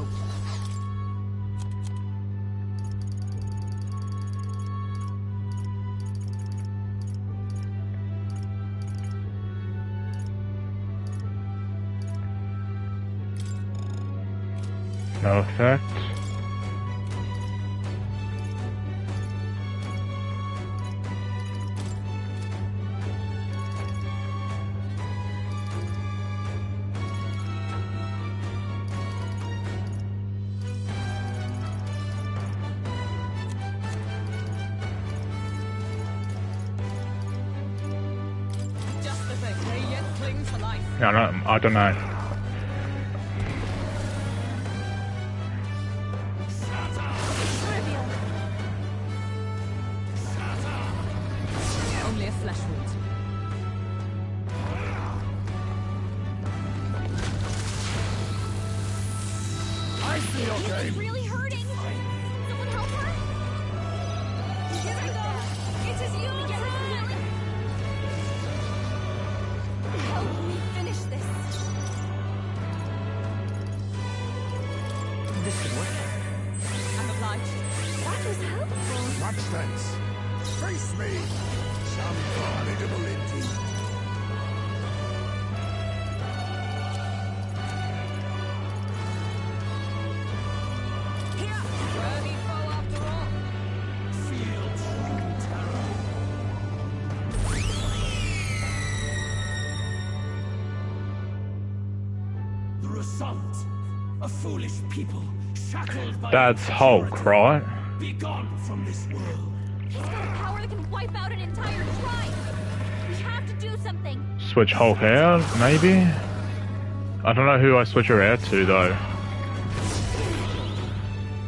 A: No effect.
E: Just the thing. They yet cling to life.
A: I don't know.
E: Only a flesh wound.
O: I see your game.
I: It's really hurting. Someone help her. Here I go. It is you, get her healing. Help me finish this.
U: This should work.
E: I'm obliged.
I: That was helpful.
O: Much thanks. Face me. Some formidable indeed.
E: Here. Worthy foe after all.
T: Feel true terror. The result. A foolish people shackled by.
A: That's Hulk, right?
T: Be gone from this world.
I: He's got a power that can wipe out an entire tribe. We have to do something.
A: Switch Hulk out, maybe? I don't know who I switch her out to, though.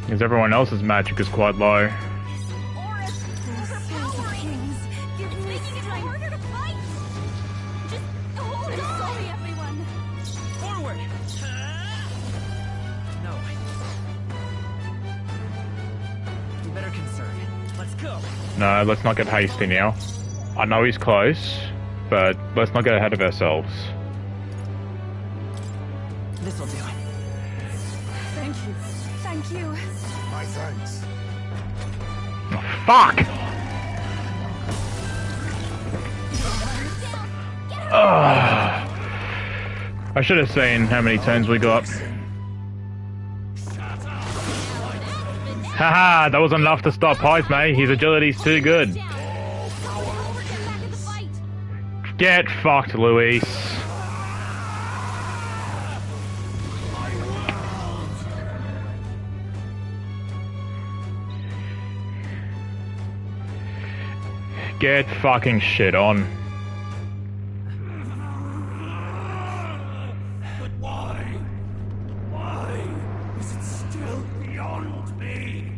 A: Because everyone else's magic is quite low.
U: Forward. No. We better conserve. Let's go.
A: No, let's not get hasty now. I know he's close, but let's not get ahead of ourselves.
U: This'll do it.
E: Thank you.
S: Thank you.
O: My thanks.
A: Oh, fuck! Ugh. I should have seen how many turns we got. Haha, that was enough to stop Heisme. His agility's too good. Get fucked, Luis. Get fucking shit on.
T: But why? Why is it still beyond me?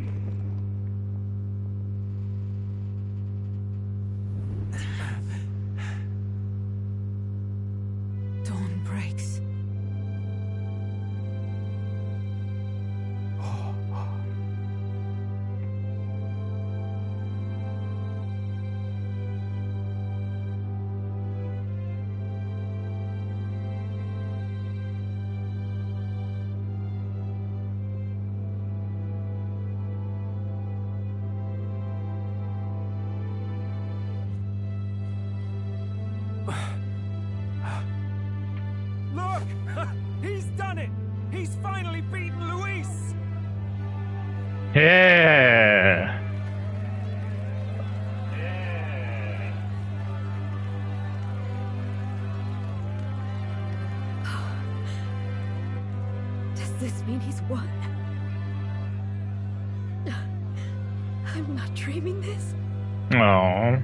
E: Dawn breaks.
A: Yeah.
C: Does this mean he's won? I'm not dreaming this.
A: Oh.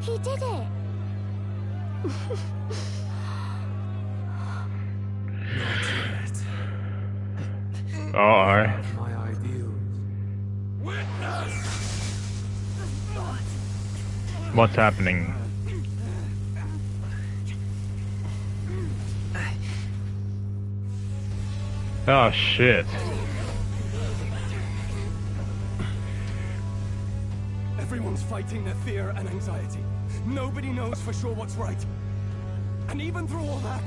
I: He did it!
A: Uh-oh.
F: My ideals.
A: What's happening? Oh shit.
K: Everyone's fighting their fear and anxiety. Nobody knows for sure what's right. And even through all that,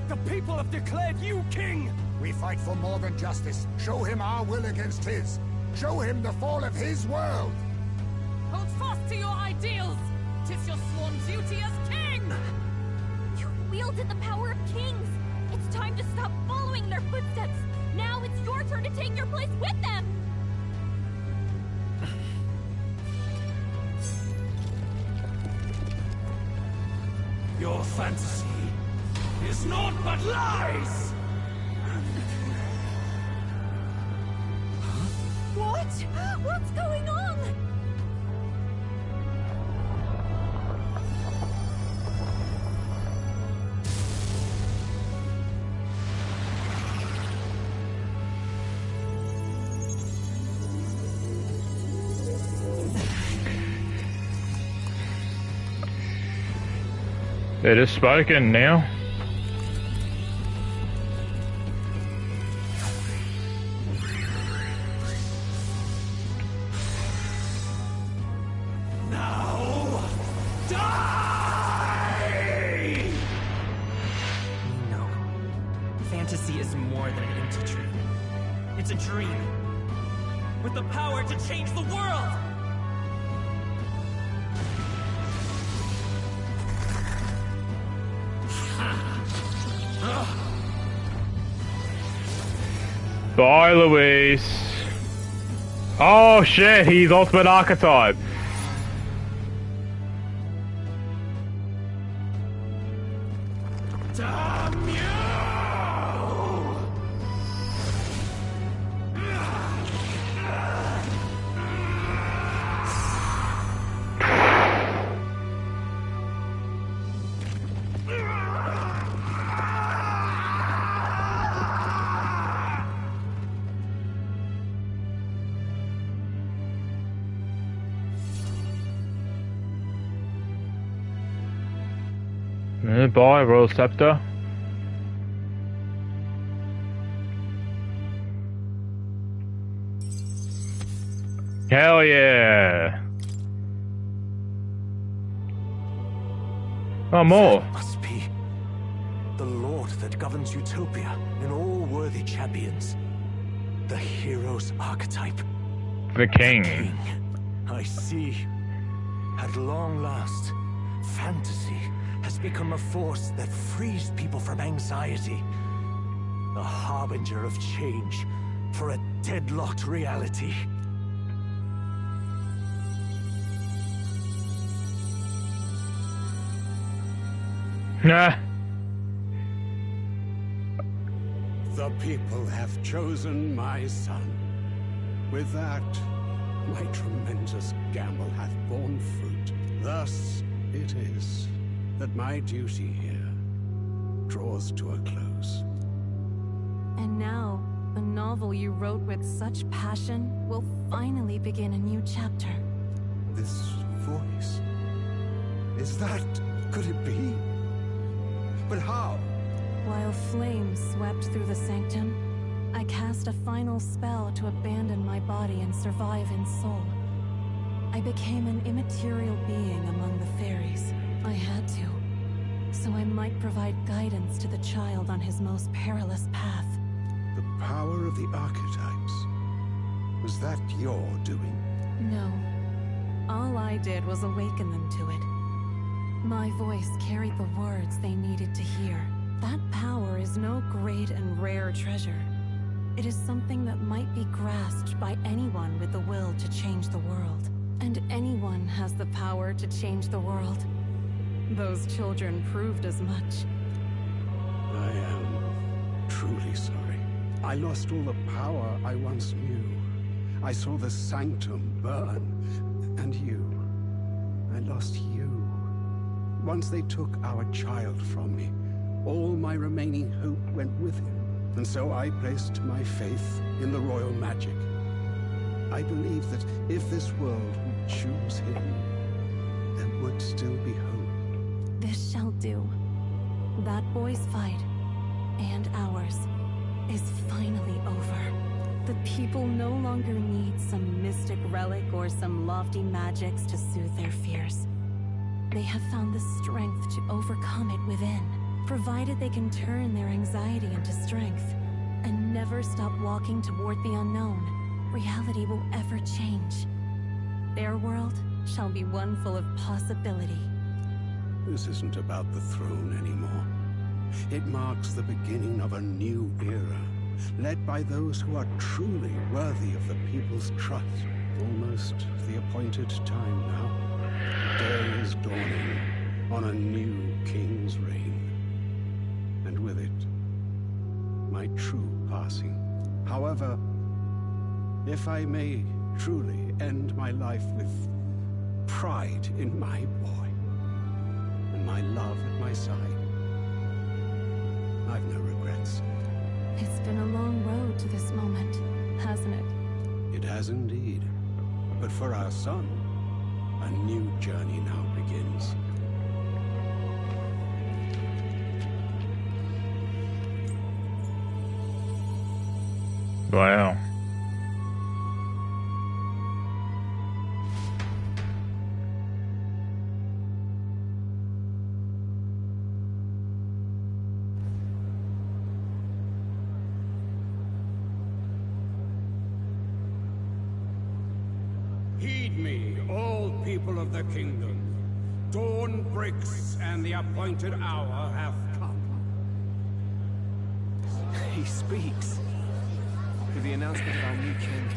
K: the people have declared you king!
D: We fight for more than justice. Show him our will against his. Show him the fall of his world.
E: Hold fast to your ideals! 'Tis your sworn duty as king!
I: You wielded the power of kings! It's time to stop following in their footsteps! Now it's your turn to take your place with them!
T: Your fantasy is naught but lies!
C: What? What's going on?
A: It is spoken now.
T: Now, die!
U: No. Fantasy is more than an empty dream. It's a dream with the power to change the world!
A: Bye, Luis. Oh shit, he's ultimate archetype.
T: Damn you!
A: Bye, Royal Scepter. Hell yeah! Oh, more.
G: That must be the Lord that governs Utopia and all worthy champions. The hero's archetype.
A: The king.
G: I see. At long last, fantasy has become a force that frees people from anxiety. A harbinger of change for a deadlocked reality.
A: Nah.
N: The people have chosen my son. With that, my tremendous gamble hath borne fruit. Thus it is that my duty here draws to a close.
L: And now, the novel you wrote with such passion will finally begin a new chapter.
D: This voice. Is that... could it be? But how?
L: While flames swept through the sanctum, I cast a final spell to abandon my body and survive in soul. I became an immaterial being among the fairies. I had to, so I might provide guidance to the child on his most perilous path.
D: The power of the archetypes. Was that your doing?
L: No. All I did was awaken them to it. My voice carried the words they needed to hear. That power is no great and rare treasure. It is something that might be grasped by anyone with the will to change the world. And anyone has the power to change the world. Those children proved as much.
N: I am truly sorry. I lost all the power I once knew. I saw the sanctum burn, and you. I lost you. Once they took our child from me, all my remaining hope went with him. And so I placed my faith in the royal magic. I believe that if this world would choose him, there would still be hope.
L: This shall do. That boy's fight, and ours, is finally over. The people no longer need some mystic relic or some lofty magics to soothe their fears. They have found the strength to overcome it within, provided they can turn their anxiety into strength and never stop walking toward the unknown. Reality will ever change. Their world shall be one full of possibility.
N: This isn't about the throne anymore. It marks the beginning of a new era, led by those who are truly worthy of the people's trust. Almost the appointed time now. The day is dawning on a new king's reign. And with it, my true passing. However, if I may truly end my life with pride in my boy, and my love at my side, I've no regrets.
L: It's been a long road to this moment, hasn't it?
N: It has indeed. But for our son, a new journey now begins.
A: Wow.
N: Heed me, all people of the kingdom. Dawn breaks, and the appointed hour hath come.
K: He speaks. With the announcement of our new king,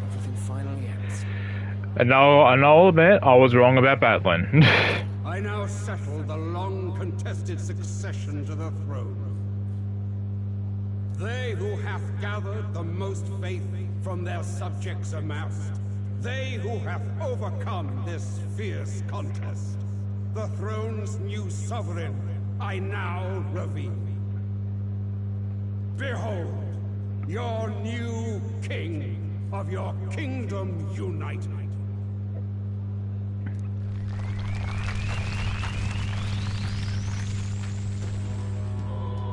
K: everything finally ends.
A: And I'll admit, I was wrong about Batlin.
N: I now settle the long-contested succession to the throne. They who have gathered the most faith from their subjects amassed, they who have overcome this fierce contest, the throne's new sovereign, I now reveal. Behold, your new king of your kingdom united.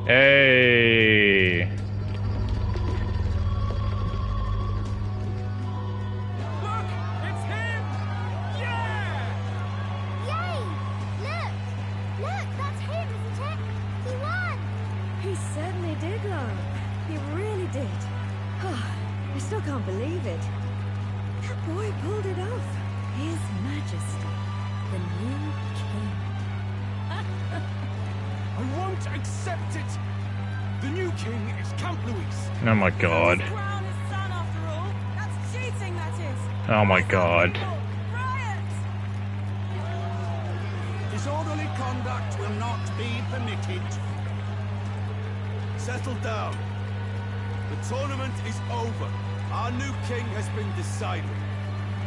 A: Hey.
R: Look! It's him! Yeah!
I: Yay! Look! Look, that's him, isn't it? He won!
B: He certainly did, Laura. He really did. I still can't believe it. That boy pulled it off. His Majesty, the new king.
T: I won't accept it! The new king is Camp Louise.
A: Oh my god.
E: Crown his son after all. That's cheating, that is.
A: Oh my god.
T: Disorderly conduct will not be permitted. Settle down. The tournament is over. Our new king has been decided,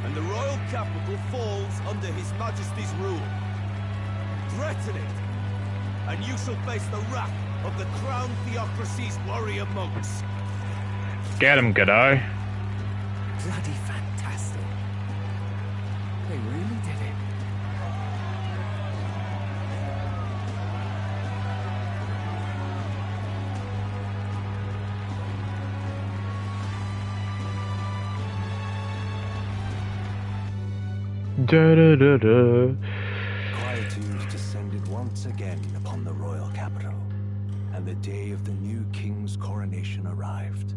T: and the royal capital falls under His Majesty's rule. Threaten it, and you shall face the wrath of the Crown Theocracy's warrior monks.
A: Get him, Godot.
K: Bloody fantastic. They really did it.
A: Da da da da.
G: Quietude descended once again upon the royal capital, and the day of the new king's coronation arrived.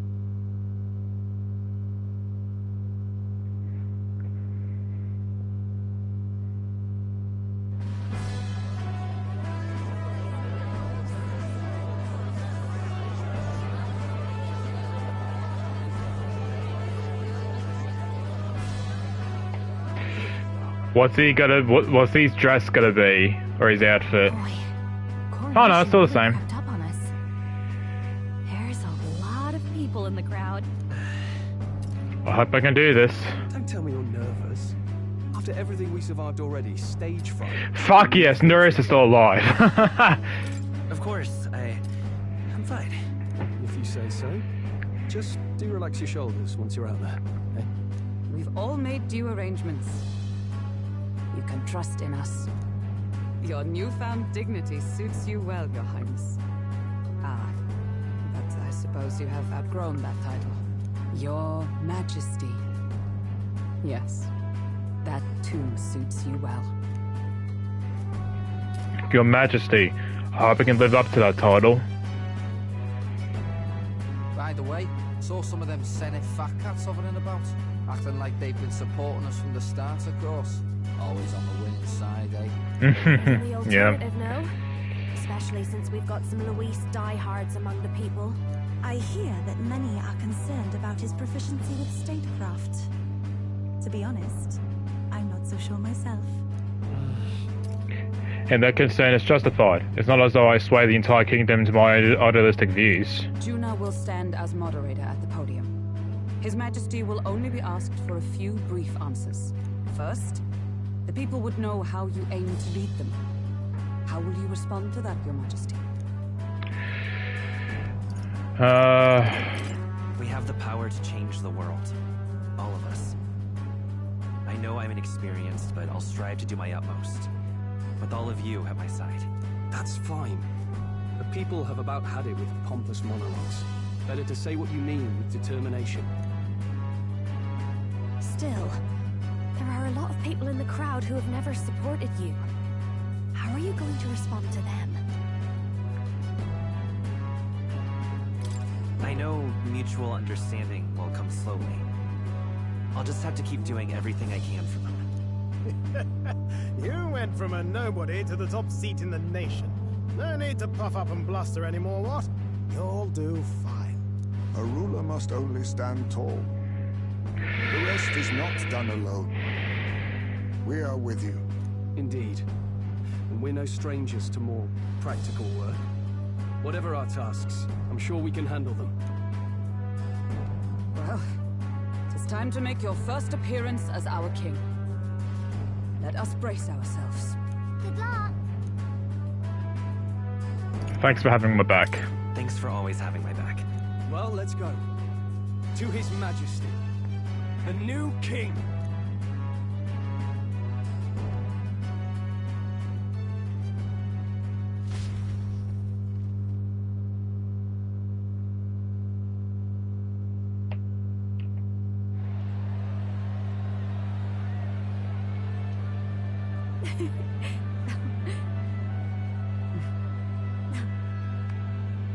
A: What's he gonna? What's his dress gonna be, or his outfit? Oh no, it's still the same.
M: Up on us. There's a lot of people in the crowd.
A: I hope I can do this.
K: Don't tell me you're nervous. After everything we survived already, stage fright.
A: Fuck yes, Norris is still alive.
G: Of course, I'm fine.
K: If you say so. Just do relax your shoulders once you're out there, okay?
E: We've all made due arrangements. You can trust in us. Your newfound dignity suits you well, Your Highness. Ah, but I suppose you have outgrown that title. Your Majesty. Yes, that too suits you well.
A: Your Majesty, I hope I can live up to that title.
P: By the way, saw some of them Senate fat cats hovering about, acting like they've been supporting us from the start, of course. Always on the winning side, eh?
J: The alternative, no? Especially since we've got some Luis diehards among the people.
L: I hear that many are concerned about his proficiency with statecraft. To be honest, I'm not so sure myself.
A: And that concern is justified. It's not as though I sway the entire kingdom to my idealistic views.
E: Juna will stand as moderator at the podium. His Majesty will only be asked for a few brief answers. First, the people would know how you aim to lead them. How will you respond to that, Your Majesty?
G: We have the power to change the world. All of us. I know I'm inexperienced, but I'll strive to do my utmost. With all of you at my side.
K: That's fine. The people have about had it with pompous monologues. Better to say what you mean with determination.
J: Still, there are a lot of people in the crowd who have never supported you. How are you going to respond to them?
G: I know mutual understanding will come slowly. I'll just have to keep doing everything I can for them.
O: You went from a nobody to the top seat in the nation. No need to puff up and bluster anymore, what? You'll do fine.
D: A ruler must only stand tall. The rest is not done alone. We are with you.
K: Indeed. And we're no strangers to more practical work. Whatever our tasks, I'm sure we can handle them.
E: Well, it is time to make your first appearance as our king. Let us brace ourselves.
I: Good luck.
A: Thanks for having my back.
G: Thanks for always having my back.
K: Well, let's go. To His Majesty, the new king.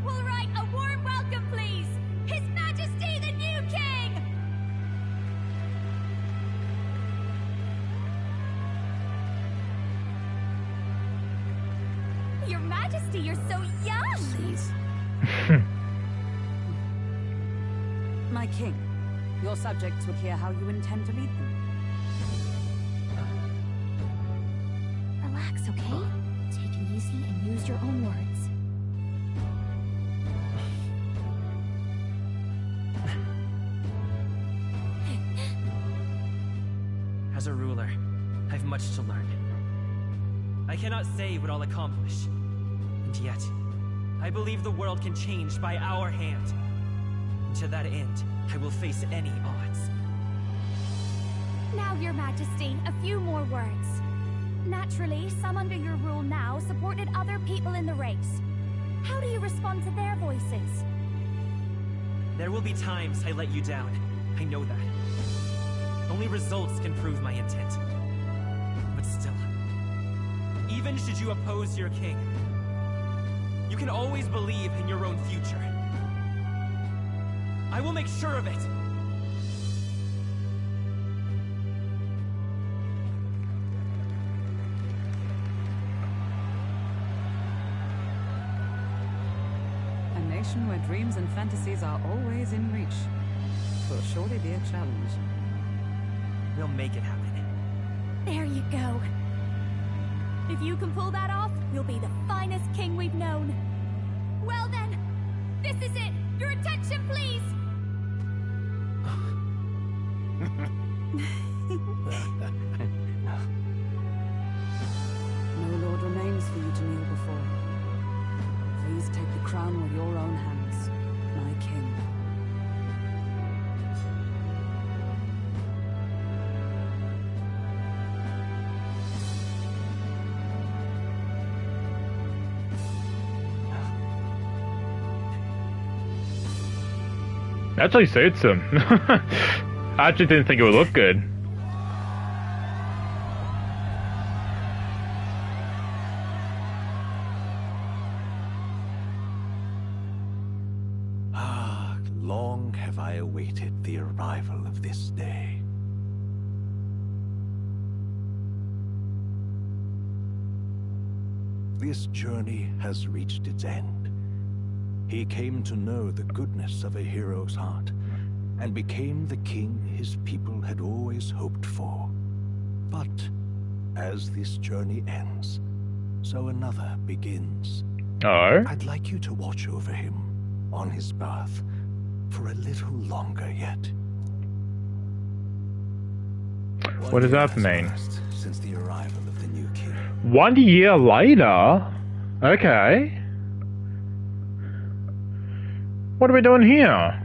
I: We'll write a warm welcome, please. His Majesty, the new king. Your Majesty, you're so young.
E: Please. My king, your subjects would hear how you intend to lead them.
M: Relax, okay? Take it easy and use your own words.
G: As a ruler, I've much to learn. I cannot say what I'll accomplish. And yet, I believe the world can change by our hand. And to that end, I will face any odds.
I: Now, Your Majesty, a few more words. Naturally, some under your rule now supported other people in the race. How do you respond to their voices?
G: There will be times I let you down. I know that. Only results can prove my intent. But still, even should you oppose your king, you can always believe in your own future. I will make sure of it.
E: A nation where dreams and fantasies are always in reach will surely be a challenge.
G: We'll make it happen.
J: There you go. If you can pull that off, you'll be the finest king we've known.
I: Well then, this is it. Your attention, please.
E: No lord remains for you to kneel before. Please take the crown with your own hands, my king.
A: Actually suits him. I actually didn't think it would look good.
G: Long have I awaited the arrival of this day. This journey has reached its end. He came to know the goodness of a hero's heart, and became the king his people had always hoped for. But as this journey ends, so another begins.
A: Oh?
G: I'd like you to watch over him on his path for a little longer yet.
A: What does that mean?
G: Since the arrival of the new king.
A: 1 year later? Okay. What are we doing here?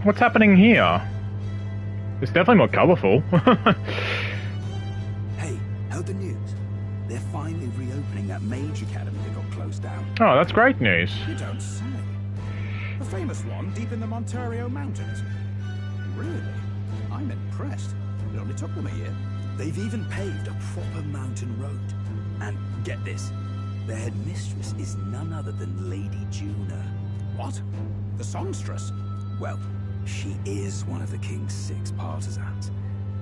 A: What's happening here? It's definitely more colourful.
Q: Hey, heard the news? They're finally reopening that mage academy that got closed down.
A: Oh, that's great news.
V: You don't say. The famous one deep in the Montario Mountains. Really? I'm impressed. It only took them a year.
Q: They've even paved a proper mountain road. And get this, their headmistress is none other than Lady Juna.
V: What? The songstress?
Q: Well, she is one of the king's 6 partisans.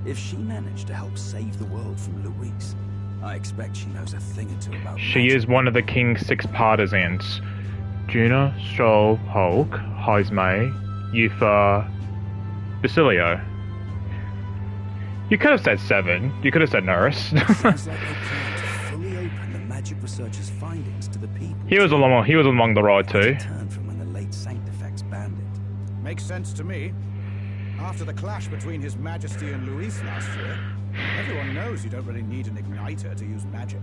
Q: If she managed to help save the world from Luis, I expect she knows a thing or two about
A: She is one of the king's 6 partisans. Juna, Stroll, Hulk, Heismay, Yufa, Basilio. You could have said 7. You could have said Norris.
Q: Sounds like they plan to fully open the magic researcher's findings to the people.
A: He was along the ride too.
Q: Turn from when the late Sanctifex banned it.
V: Makes sense to me. After the clash between His Majesty and Luis last year, everyone knows you don't really need an igniter to use magic.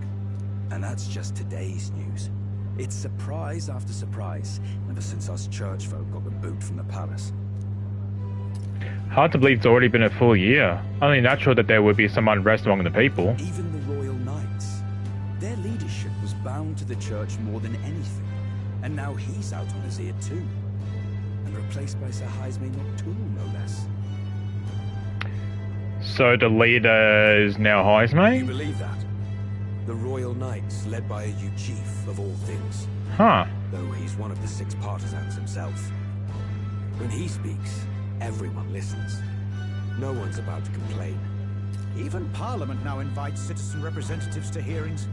Q: And that's just today's news. It's surprise after surprise, ever since us church folk got the boot from the palace.
A: Hard to believe it's already been a full year. Only natural that there would be some unrest among the people.
Q: Even the Royal Knights. Their leadership was bound to the church more than anything. And now he's out on his ear too. And replaced by Sir Heismay Noctool, no less.
A: So the leader is now Heismay?
Q: You believe that? The Royal Knights, led by a Uchief of all things.
A: Huh.
Q: Though he's one of the 6 partisans himself. When he speaks, everyone listens. No one's about to complain.
V: Even Parliament now invites citizen representatives to hearings.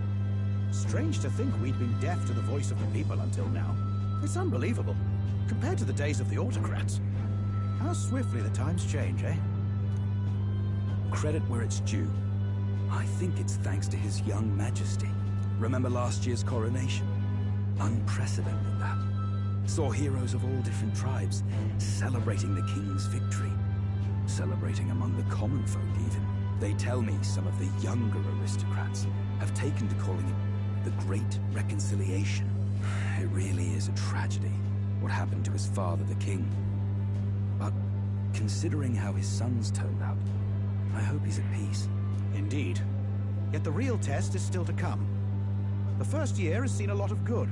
V: Strange to think we'd been deaf to the voice of the people until now. It's unbelievable, compared to the days of the autocrats. How swiftly the times change, eh?
Q: Credit where it's due. I think it's thanks to His young Majesty. Remember last year's coronation? Unprecedented, that. Saw heroes of all different tribes celebrating the king's victory. Celebrating among the common folk, even. They tell me some of the younger aristocrats have taken to calling it the Great Reconciliation. It really is a tragedy, what happened to his father, the king. But considering how his sons turned out, I hope he's at peace.
V: Indeed. Yet the real test is still to come. The first year has seen a lot of good,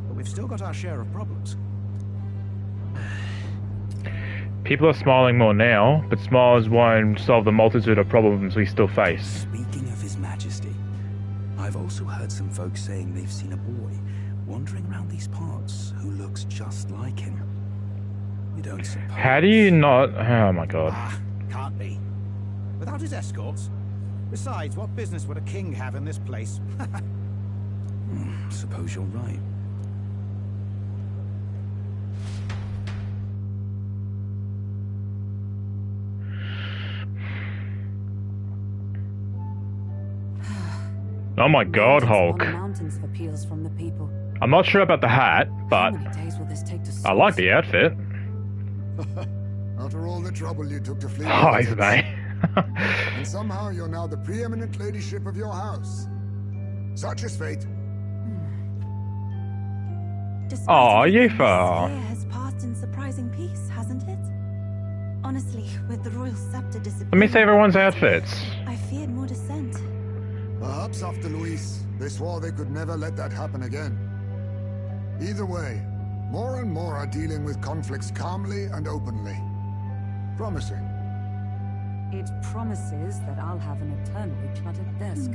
V: but we've still got our share of problems.
A: People are smiling more now, but smiles won't solve the multitude of problems we still face.
Q: Speaking of His Majesty, I've also heard some folks saying they've seen a boy wandering around these parts who looks just like him. You don't suppose...
A: How do you not... Oh my god.
V: Can't be. Without his escorts? Besides, what business would a king have in this place?
Q: Suppose you're right.
A: Oh my god, Hulk.
E: Mountains of appeals from the people.
A: I'm not sure about the hat, but
E: How many days will this take to
A: I like the outfit.
D: After all the trouble you took to flee,
A: Oh, he's mate.
D: and somehow you're now the preeminent ladyship of your house. Such is fate.
A: Oh,
L: This year
A: Yufa.
L: has passed in surprising peace, hasn't it? Honestly, with the royal scepter disappearing,
A: Let me see everyone's outfits.
L: I feared more dissent.
D: Perhaps after Luis, they swore they could never let that happen again. Either way, more and more are dealing with conflicts calmly and openly. Promising.
E: It promises that I'll have an eternally cluttered desk.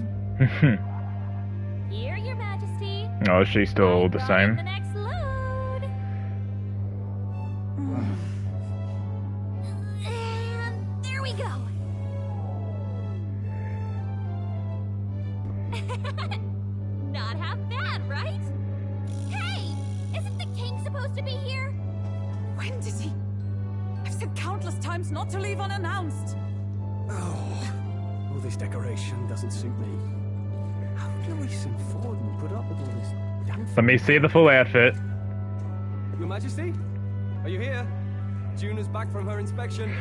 I: Here, Your Majesty.
A: Oh, she's still the same.
I: The next load. And there we go. Not half bad, right? Hey, isn't the king supposed to be here?
E: When did he? I've said countless times not to leave unannounced.
K: Oh, all this decoration doesn't suit me. How did Luis and Forden put up with all this damn...
A: Let me see the full outfit.
K: Your Majesty? Are you here? Juna's back from her inspection.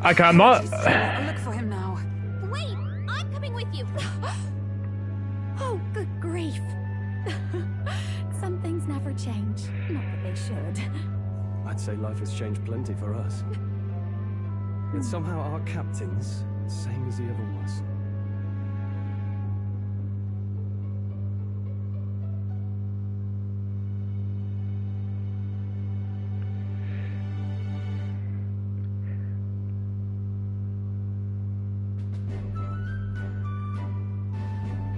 A: Okay, I'm not...
E: I'll look for him now.
I: Wait, I'm coming with you.
J: Oh, good grief. Some things never change. Not that they should.
K: I'd say life has changed plenty for us. Yet somehow our captain's the same as he ever was.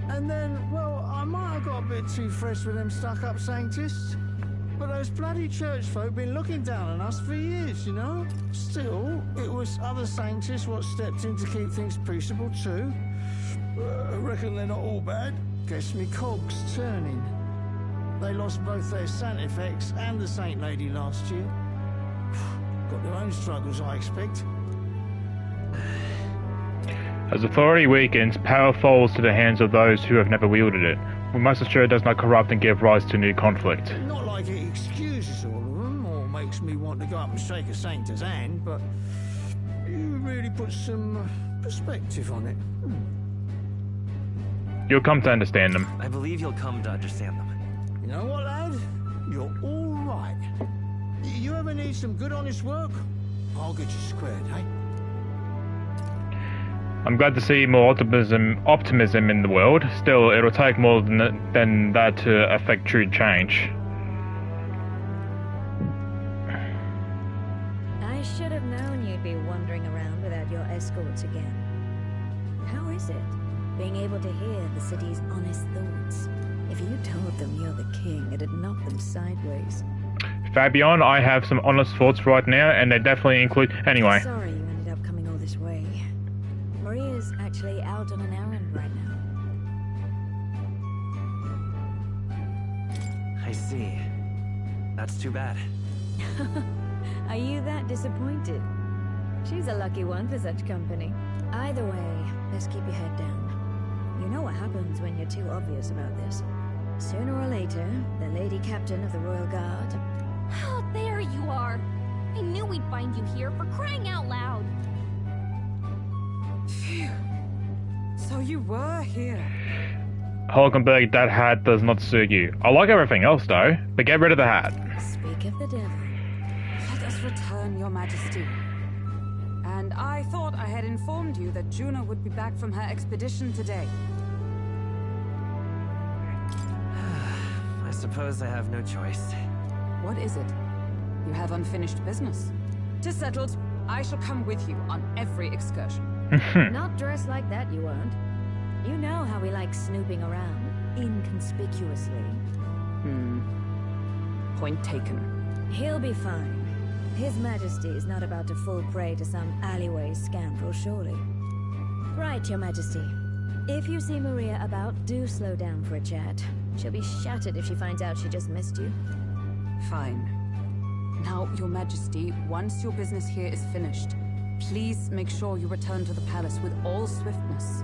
O: And then, well, I might have got a bit too fresh with them stuck-up sanctists. But those bloody church folk been looking down on us for years, you know? Still, it was other sanctists what stepped in to keep things peaceable too. I reckon they're not all bad. Guess me cog's turning. They lost both their Santifex and the Saint Lady last year. Got their own struggles, I expect.
A: As authority weakens, power falls to the hands of those who have never wielded it. We must ensure it does not corrupt and give rise to new conflict.
O: Not like it excuses all of them, or makes me want to go up and shake a saint's hand, but you really put some perspective on it.
A: You'll come to understand them.
U: I believe you'll come to understand them.
O: You know what, lad? You're all right. You ever need some good, honest work? I'll get you squared, eh?
A: I'm glad to see more optimism in the world. Still, it'll take more than that to affect true change.
B: I should have known you'd be wandering around without your escorts again. How is it, being able to hear the city's honest thoughts? If you told them you're the king, it'd knock them sideways.
A: Fabian, I have some honest thoughts right now, and they definitely include... Anyway.
B: Sorry you ended up coming all this way. Maria's actually out on an errand right now.
U: I see. That's too bad.
B: Are you that disappointed? She's a lucky one for such company. Either way, let's keep your head down. You know what happens when you're too obvious about this. Sooner or later, the Lady Captain of the Royal Guard...
I: Oh, there you are. I knew we'd find you here, for crying out loud.
E: Phew. So you were here.
A: Hulkenberg, that hat does not suit you. I like everything else though, but get rid of the hat.
B: Speak of the devil.
E: Let us return, Your Majesty. And I thought I had informed you that Juna would be back from her expedition today.
U: I suppose I have no choice.
E: What is it? You have unfinished business. 'Tis settled. I shall come with you on every excursion.
B: Not dressed like that, you won't. You know how we like snooping around, inconspicuously.
E: Point taken.
B: He'll be fine. His Majesty is not about to fall prey to some alleyway scoundrel, surely. Right, Your Majesty. If you see Maria about, do slow down for a chat. She'll be shattered if she finds out she just missed you.
E: Fine. Now, Your Majesty, once your business here is finished, please make sure you return to the palace with all swiftness.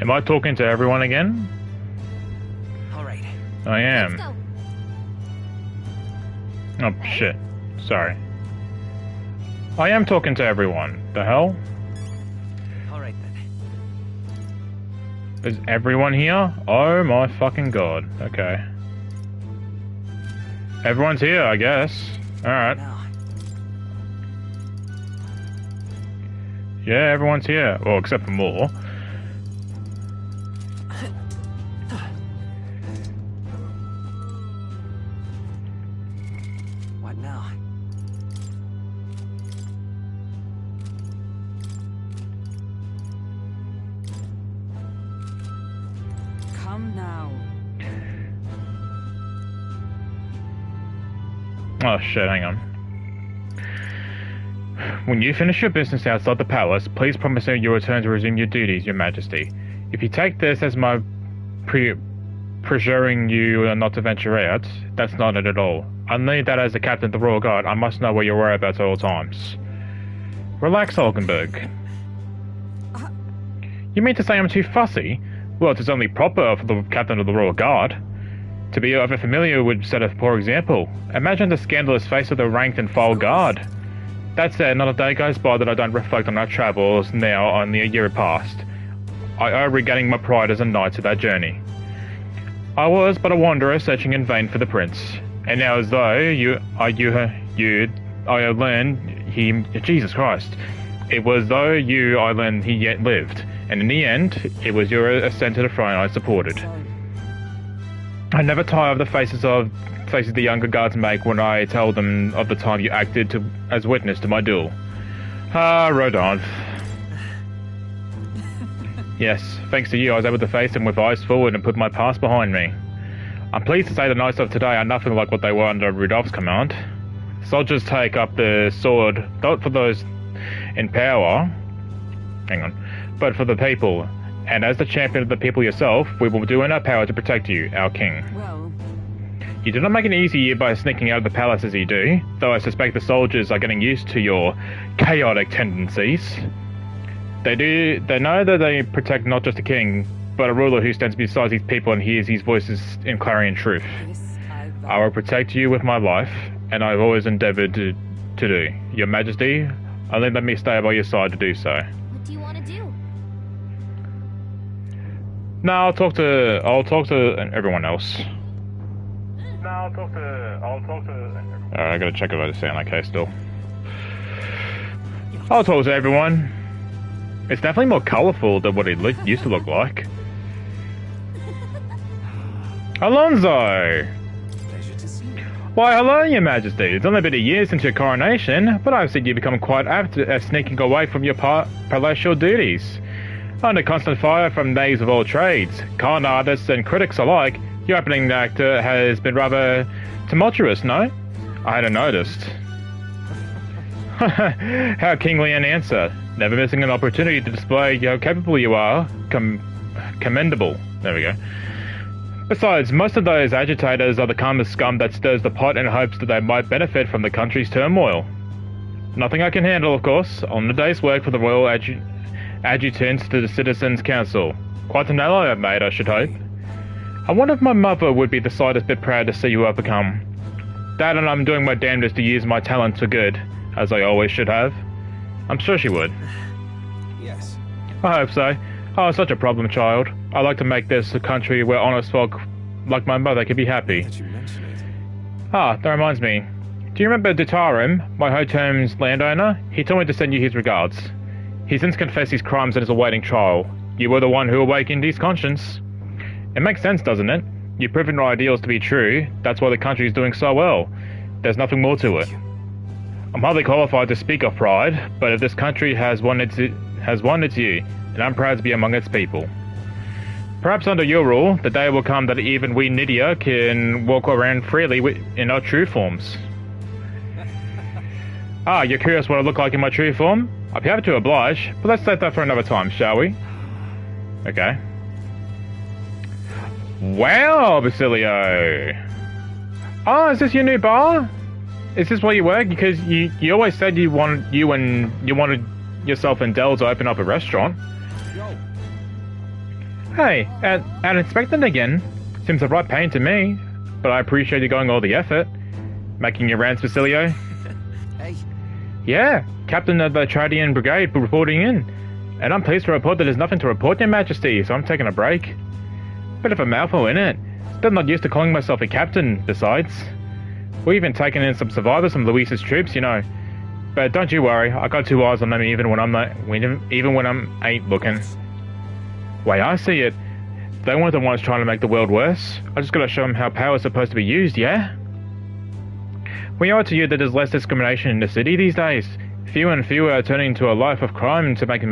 A: Am I talking to everyone again?
U: All right.
A: I am. Oh, shit. Sorry. I am talking to everyone. The hell?
U: All right then.
A: Is everyone here? Oh my fucking god. Okay. Everyone's here, I guess. Alright. Yeah, everyone's here. Well, except for more.
U: What now?
E: Come now.
A: Oh shit, hang on. When you finish your business outside the palace, please promise me you'll return to resume your duties, Your Majesty. If you take this as my pressuring you not to venture out, that's not it at all. I need that as the captain of the Royal Guard, I must know where your whereabouts at all times. Relax, Hulkenberg. You mean to say I'm too fussy? Well, it is only proper for the captain of the Royal Guard. To be over familiar would set a poor example. Imagine the scandalous face of the ranked and file guard. That said, not a day goes by that I don't reflect on our travels now only a year past. I owe regaining my pride as a knight to that journey. I was but a wanderer searching in vain for the prince. And now as though I learned he... Jesus Christ. It was though I learned he yet lived. And in the end, it was your ascent to the throne I supported. I never tire of the faces the younger guards make when I tell them of the time you acted as witness to my duel. Ah, Rodolphe. Yes, thanks to you I was able to face them with eyes forward and put my past behind me. I'm pleased to say the knights of today are nothing like what they were under Rudolph's command. Soldiers take up the sword, not for those in power, but for the people. And as the champion of the people yourself, we will do in our power to protect you, our king.
E: Well,
A: you do not make it easier by sneaking out of the palace as you do, though I suspect the soldiers are getting used to your chaotic tendencies. They know that they protect not just a king, but a ruler who stands beside his people and hears his voices in clarion truth. I will protect you with my life, and I've always endeavoured to do. Your Majesty, only let me stay by your side to do so.
I: What do you want to do?
A: No, I'll talk to everyone else. Alright, I gotta check if I sound okay still. I'll talk to everyone. It's definitely more colourful than what it used to look like. Alonso! Why, hello, Your Majesty. It's only been a year since your coronation, but I've seen you become quite apt at sneaking away from your palatial duties. Under constant fire from knaves of all trades, con artists and critics alike, your opening act has been rather tumultuous, no? I hadn't noticed. How kingly an answer. Never missing an opportunity to display how capable you are. Commendable. There we go. Besides, most of those agitators are the calmest scum that stirs the pot in hopes that they might benefit from the country's turmoil. Nothing I can handle, of course, on the day's work for the royal adjutants to the Citizens' Council. Quite an ally I've made, I should hope. I wonder if my mother would be the slightest bit proud to see you overcome. That and I'm doing my damnedest to use my talents for good, as I always should have. I'm sure she would.
V: Yes.
A: I hope so. Oh, such a problem child. I like to make this a country where honest folk like my mother can be happy. Ah, that reminds me. Do you remember Dutarim, my Hotom's landowner? He told me to send you his regards. He since confessed his crimes and is awaiting trial. You were the one who awakened his conscience. It makes sense, doesn't it? You've proven your ideals to be true. That's why the country is doing so well. There's nothing more to it. I'm hardly qualified to speak of pride, but if this country has one, it's you, and I'm proud to be among its people. Perhaps under your rule, the day will come that even we Nydia can walk around freely in our true forms. Ah, you're curious what I look like in my true form? I'd be happy to oblige, but let's save that for another time, shall we? Okay. Wow, Basilio! Oh, is this your new bar? Is this where you work? Because you always said you wanted yourself and Del to open up a restaurant. Hey, and inspecting again. Seems the right pain to me, but I appreciate you going all the effort. Making your rounds, Basilio.
P: Hey.
A: Yeah, Captain of the Tradian Brigade reporting in. And I'm pleased to report that there's nothing to report, Your Majesty, so I'm taking a break. Bit of a mouthful, innit? Still not used to calling myself a captain, besides. We've even taken in some survivors from Luis's troops, you know. But don't you worry, I got two eyes on them even when I'm ain't looking. Way I see it, they weren't the ones trying to make the world worse. I just gotta show them how power's supposed to be used, yeah? We owe it to you that there's less discrimination in the city these days. Fewer and fewer are turning to a life of crime to make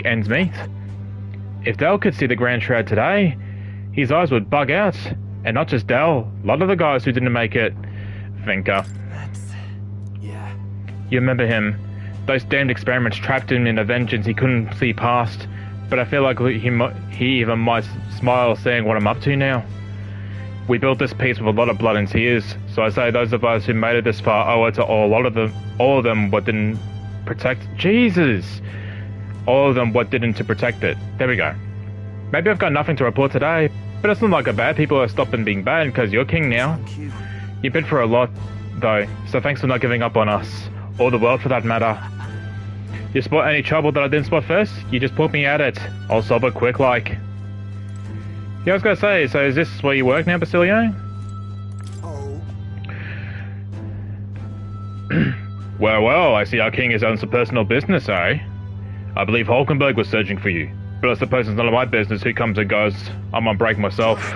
A: ends meet. If Del could see the Grand Shroud today, his eyes would bug out. And not just Del, a lot of the guys who didn't make it. Vinka.
K: Yeah.
A: You remember him. Those damned experiments trapped him in a vengeance he couldn't see past. But I feel like he even might smile seeing what I'm up to now. We built this piece with a lot of blood and tears, so I say those of us who made it this far owe it to all of them what didn't protect... Jesus! All of them what didn't to protect it. There we go. Maybe I've got nothing to report today, but it's not like a bad people are stopping being bad because you're king now. You've been for a lot, though, so thanks for not giving up on us. Or the world for that matter. You spot any trouble that I didn't spot first? You just put me at it. I'll solve it quick like. Yeah, I was gonna say, so is this where you work now, Basilio?
D: Oh.
A: Well, I see our king has owned some personal business, eh? I believe Hulkenberg was searching for you. But I suppose it's none of my business who comes and goes. I'm on break myself.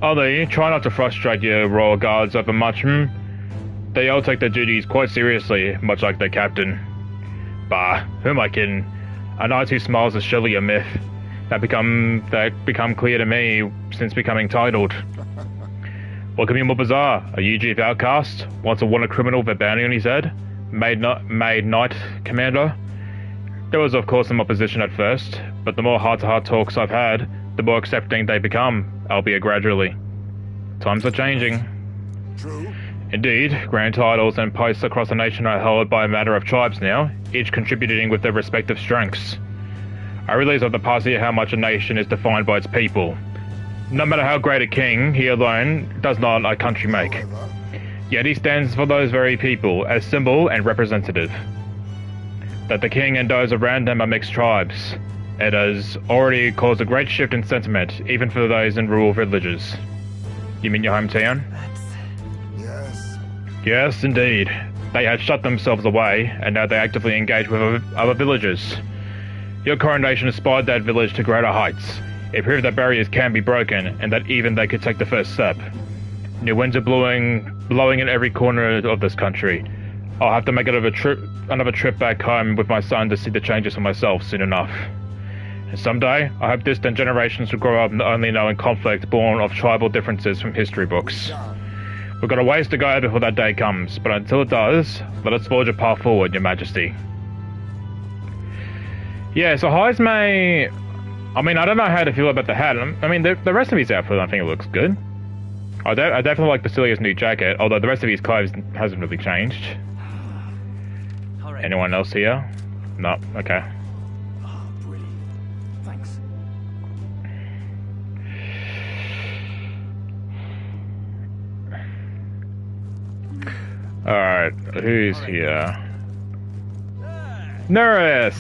A: Although, try not to frustrate your royal guards over much, They all take their duties quite seriously, much like their captain. Bah, who am I kidding? A knight who smiles is surely a myth. That become clear to me since becoming titled. What could be more bizarre? A UGF outcast? Once a wanted criminal with a bounty on his head? Made knight commander? There was of course some opposition at first, but the more heart-to-heart talks I've had, the more accepting they become, albeit gradually. Times are changing.
D: True.
A: Indeed, grand titles and posts across the nation are held by a matter of tribes now, each contributing with their respective strengths. I realize of the past year how much a nation is defined by its people. No matter how great a king, he alone does not a country make. Yet he stands for those very people, as symbol and representative. That the king and those around him are mixed tribes. It has already caused a great shift in sentiment, even for those in rural villages. You mean your hometown?
D: Yes.
A: Yes, indeed. They had shut themselves away, and now they actively engage with other villages. Your coronation inspired that village to greater heights. It proved that barriers can be broken, and that even they could take the first step. New winds are blowing in every corner of this country. I'll have to make another trip back home with my son to see the changes for myself soon enough. And someday, I hope distant generations will grow up only knowing conflict born of tribal differences from history books. We've got a ways to go before that day comes, but until it does, let us forge a path forward, Your Majesty. Yeah, so Heisme... I mean, I don't know how to feel about the hat. I mean, the rest of his outfit, I think it looks good. I definitely like Basilio's new jacket, although the rest of his clothes hasn't really changed. Anyone else here? No, okay.
K: Oh, brilliant. Thanks.
A: Alright, who's here? Norris!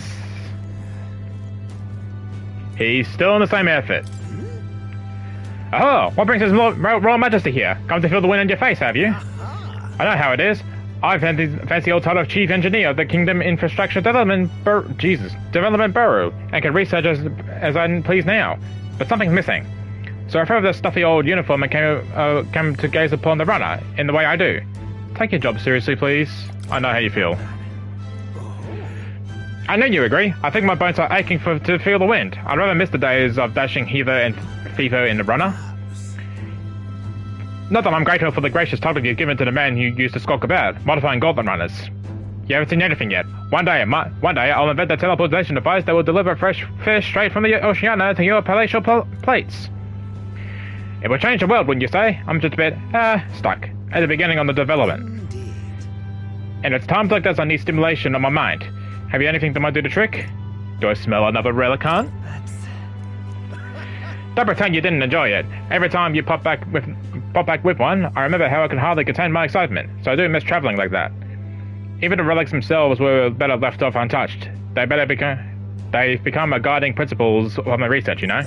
A: He's still in the same outfit. Oh, what brings his Royal Majesty here? Come to feel the wind in your face, have you? I know how it is. I fancy old title of Chief Engineer of the Kingdom Infrastructure Development Bureau, and can research as I please now. But something's missing. So I throw the stuffy old uniform and came to gaze upon the runner in the way I do. Take your job seriously, please. I know how you feel. I know you agree. I think my bones are aching to feel the wind. I'd rather miss the days of dashing hither and thither in the runner. Not that I'm grateful for the gracious title you've given to the man who used to skulk about, modifying goblin runners. You haven't seen anything yet. One day I'll invent a teleportation device that will deliver fresh fish straight from the oceana to your palatial plates. It will change the world, wouldn't you say? I'm just a bit, stuck at the beginning on the development. And it's times like this I need stimulation on my mind. Have you anything that might do the trick? Do I smell another relicann? Don't pretend you didn't enjoy it. Every time you pop back with one, I remember how I can hardly contain my excitement, so I do miss traveling like that. Even the relics themselves were better left off untouched. They've become a guiding principles of my research, you know?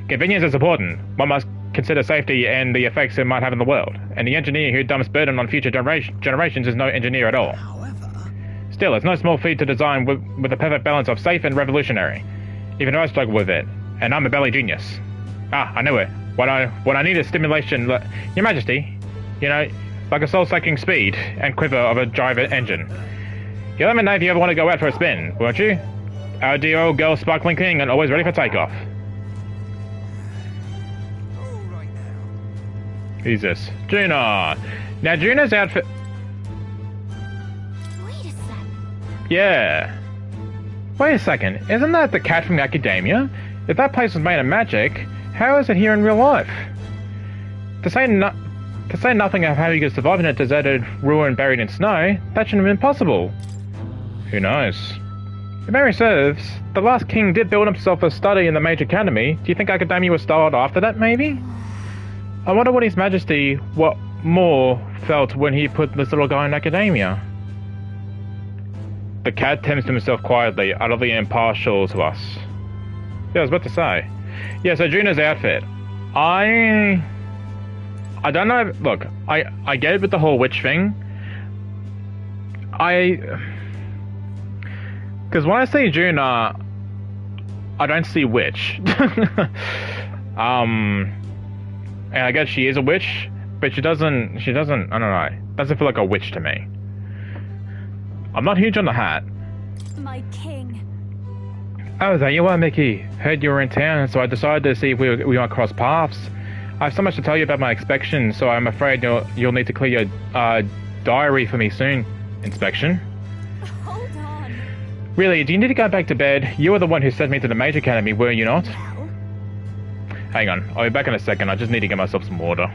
A: Convenience is important. One must consider safety and the effects it might have in the world. And the engineer who dumps burden on future generations is no engineer at all. Still, it's no small feat to design with a perfect balance of safe and revolutionary. Even I struggle with it, and I'm a belly genius. Ah, I knew it. What I need is stimulation, Your Majesty, you know, like a soul-sucking speed and quiver of a driver engine. You let me know if you ever want to go out for a spin, won't you? Our dear old girl sparkling king and always ready for takeoff. Who's this? Juna! Now Juna's outfit...
I: Wait a sec.
A: Yeah. Wait a second, isn't that the cat from Academia? If that place was made of magic, how is it here in real life? To say nothing of how you could survive in a deserted ruin buried in snow, that shouldn't have been possible. Who knows? If memory serves, the last king did build himself a study in the Major Academy. Do you think Academia was styled after that, maybe? I wonder what His Majesty, felt when he put this little guy in Academia. The cat tends to himself quietly, utterly impartial to us. Yeah, I was about to say. Yeah, so Juna's outfit. I don't know. Look, I get it with the whole witch thing. Because when I see Juna, I don't see witch. And I guess she is a witch, but she doesn't, I don't know, doesn't feel like a witch to me. I'm not huge on the hat.
J: My king.
A: Oh, there you are, Mickey. Heard you were in town, so I decided to see if we might cross paths. I have so much to tell you about my inspection, so I'm afraid you'll need to clear your diary for me soon. Inspection?
J: Hold on.
A: Really, do you need to go back to bed? You were the one who sent me to the Major Academy, were you not? Hang on, I'll be back in a second. I just need to get myself some water.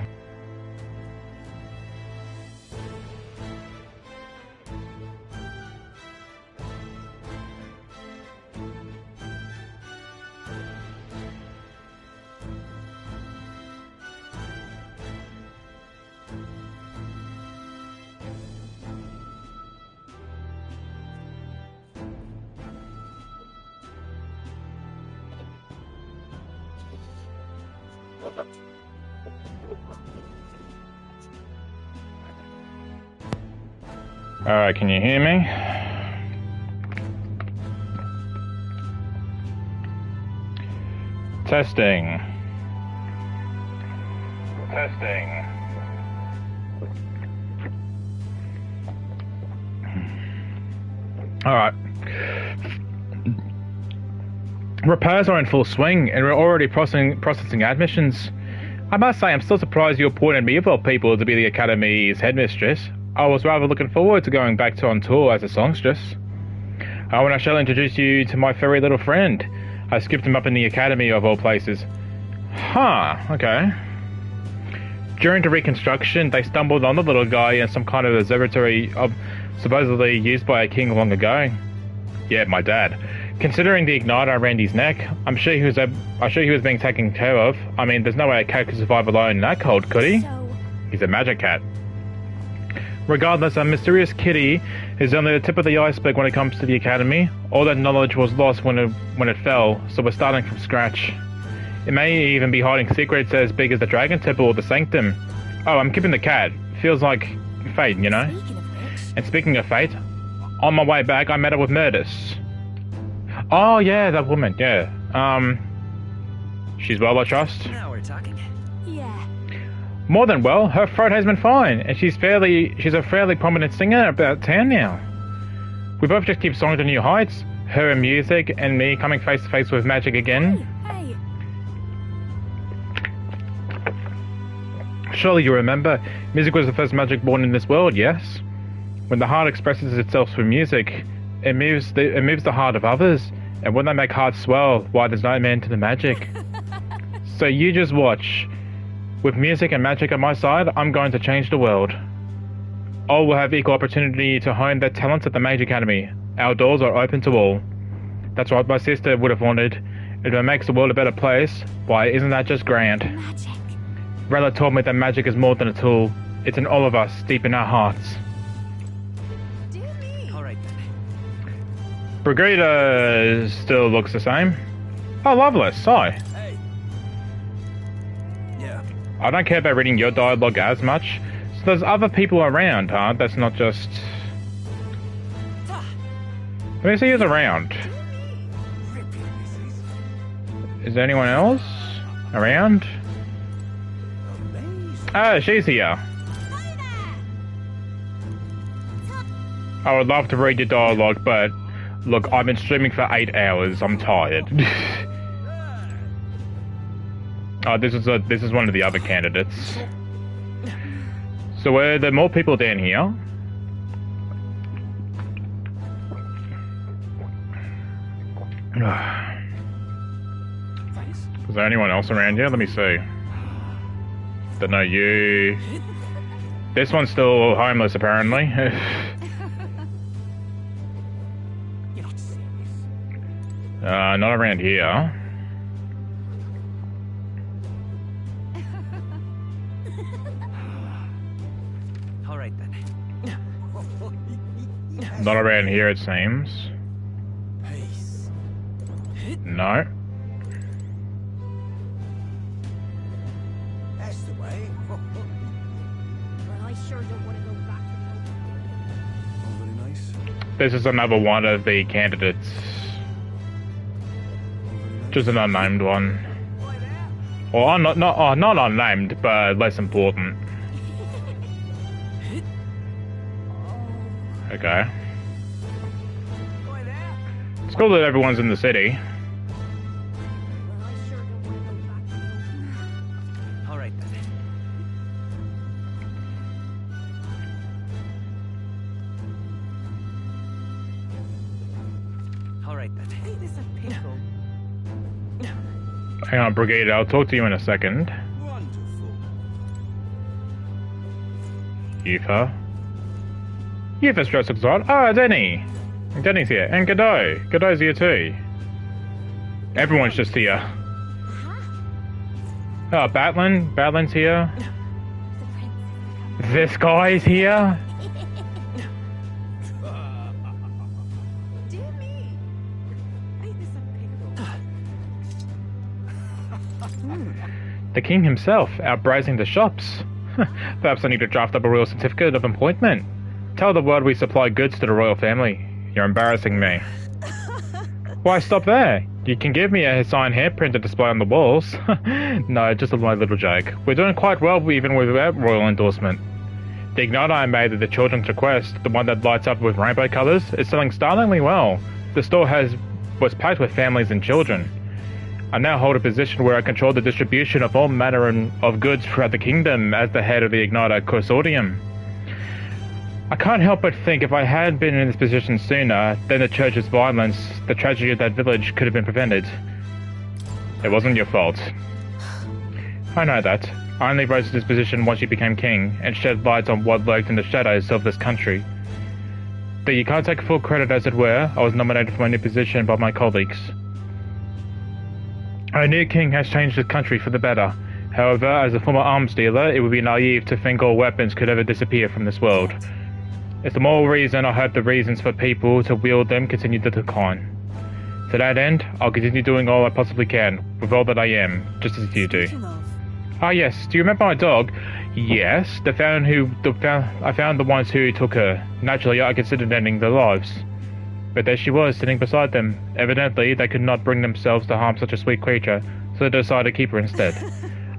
A: Alright, can you hear me? Testing. Alright. Repairs are in full swing, and we're already processing admissions. I must say, I'm still surprised you appointed me of all people to be the Academy's headmistress. I was rather looking forward to going back on tour as a songstress. And I shall introduce you to my furry little friend. I skipped him up in the Academy of all places. Huh, okay. During the reconstruction, they stumbled on the little guy in some kind of observatory supposedly used by a king long ago. Yeah, my dad. Considering the igniter around his neck, I'm sure he was being taken care of. I mean, there's no way a cat could survive alone in that cold, could he? He's a magic cat. Regardless, a mysterious kitty is only the tip of the iceberg when it comes to the Academy. All that knowledge was lost when it fell, so we're starting from scratch. It may even be hiding secrets as big as the Dragon Temple or the Sanctum. Oh, I'm keeping the cat. Feels like fate, you know? And speaking of fate, on my way back, I met up with Murdis. Oh, yeah, that woman, yeah. She's well, I trust?
U: Now we're talking.
J: Yeah.
A: More than well, her throat has been fine, and she's a fairly prominent singer about town now. We both just keep soaring to new heights, her in music, and me coming face to face with magic again.
J: Hey.
A: Surely you remember, music was the first magic born in this world, yes? When the heart expresses itself through music, it moves the heart of others, and when they make hearts swell, why there's no end to the magic. So you just watch. With music and magic at my side, I'm going to change the world. All will have equal opportunity to hone their talents at the Mage Academy. Our doors are open to all. That's what my sister would have wanted. If it makes the world a better place, why isn't that just grand?
J: Magic.
A: Rella told me that magic is more than a tool. It's in all of us, deep in our hearts.
K: Alright then.
A: Brigida still looks the same. Oh, Loveless, hi.
Q: Hey. Yeah.
A: I don't care about reading your dialogue as much. So there's other people around, huh? That's not just... Let me see who's around. Is there anyone else around? Oh, she's here. I would love to read your dialogue, but look, I've been streaming for 8 hours. I'm tired. Oh, this is one of the other candidates. So were there more people down here? Is there anyone else around here? Let me see. Don't know you. This one's still homeless, apparently. Not around here.
K: Alright then.
A: Not around here, it seems. No.
O: That's the way.
I: Well, I sure don't want to go back.
Q: Oh, very nice.
A: This is another one of the candidates. Just an unnamed one. Or not unnamed, but less important. Okay. It's cool that everyone's in the city.
K: Alright then. Alright then.
E: Ain't this a pickle?
A: Hang on, Brigade, I'll talk to you in a second. Yufa. Yufa's dress looks odd. Oh, Denny! Denny's here. And Godot. Godot's here too. Everyone's just here. Oh, Batlin. Batlin's here. This guy's here.
E: Dear me. Ain't this a pickle?
A: The king himself, out browsing the shops. Perhaps I need to draft up a royal certificate of appointment. Tell the world we supply goods to the royal family. You're embarrassing me. Why stop there? You can give me a signed handprint to display on the walls. No, just a little joke. We're doing quite well even without royal endorsement. The igniter I made at the children's request, the one that lights up with rainbow colours, is selling startlingly well. The store was packed with families and children. I now hold a position where I control the distribution of all manner of goods throughout the kingdom as the head of the Igniter Consortium. I can't help but think if I had been in this position sooner, then the church's violence, the tragedy of that village, could have been prevented. It wasn't your fault. I know that. I only rose to this position once you became king, and shed light on what lurked in the shadows of this country. Though you can't take full credit as it were, I was nominated for my new position by my colleagues. Our new king has changed the country for the better. However, as a former arms dealer, it would be naive to think all weapons could ever disappear from this world. It's the more reason I hope the reasons for people to wield them continue to decline. To that end, I'll continue doing all I possibly can, with all that I am, just as you do. Ah yes, do you remember my dog? Yes, I found the ones who took her. Naturally, I considered ending their lives. But there she was, sitting beside them. Evidently, they could not bring themselves to harm such a sweet creature, so they decided to keep her instead.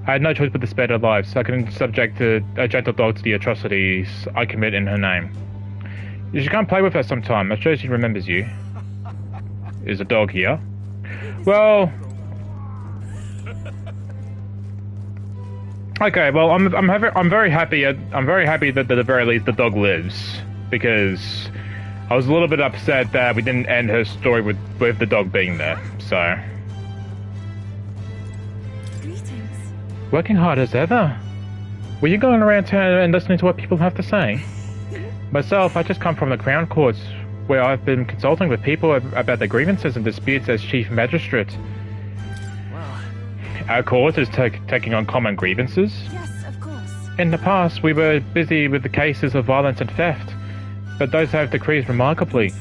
A: I had no choice but to spare their lives, so I couldn't subject a gentle dog to the atrocities I commit in her name. You should come play with her sometime. I'm sure she remembers you. Is the dog here? Well... Okay, well, I'm very happy that at the very least the dog lives. because I was a little bit upset that we didn't end her story with the dog being there, so...
L: Greetings.
A: Working hard as ever. Were you going around town and listening to what people have to say? Myself, I just come from the Crown Courts, where I've been consulting with people about their grievances and disputes as Chief Magistrate.
K: Well,
A: our court is taking on common grievances.
L: Yes, of course.
A: In the past, we were busy with the cases of violence and theft, but those have decreased remarkably.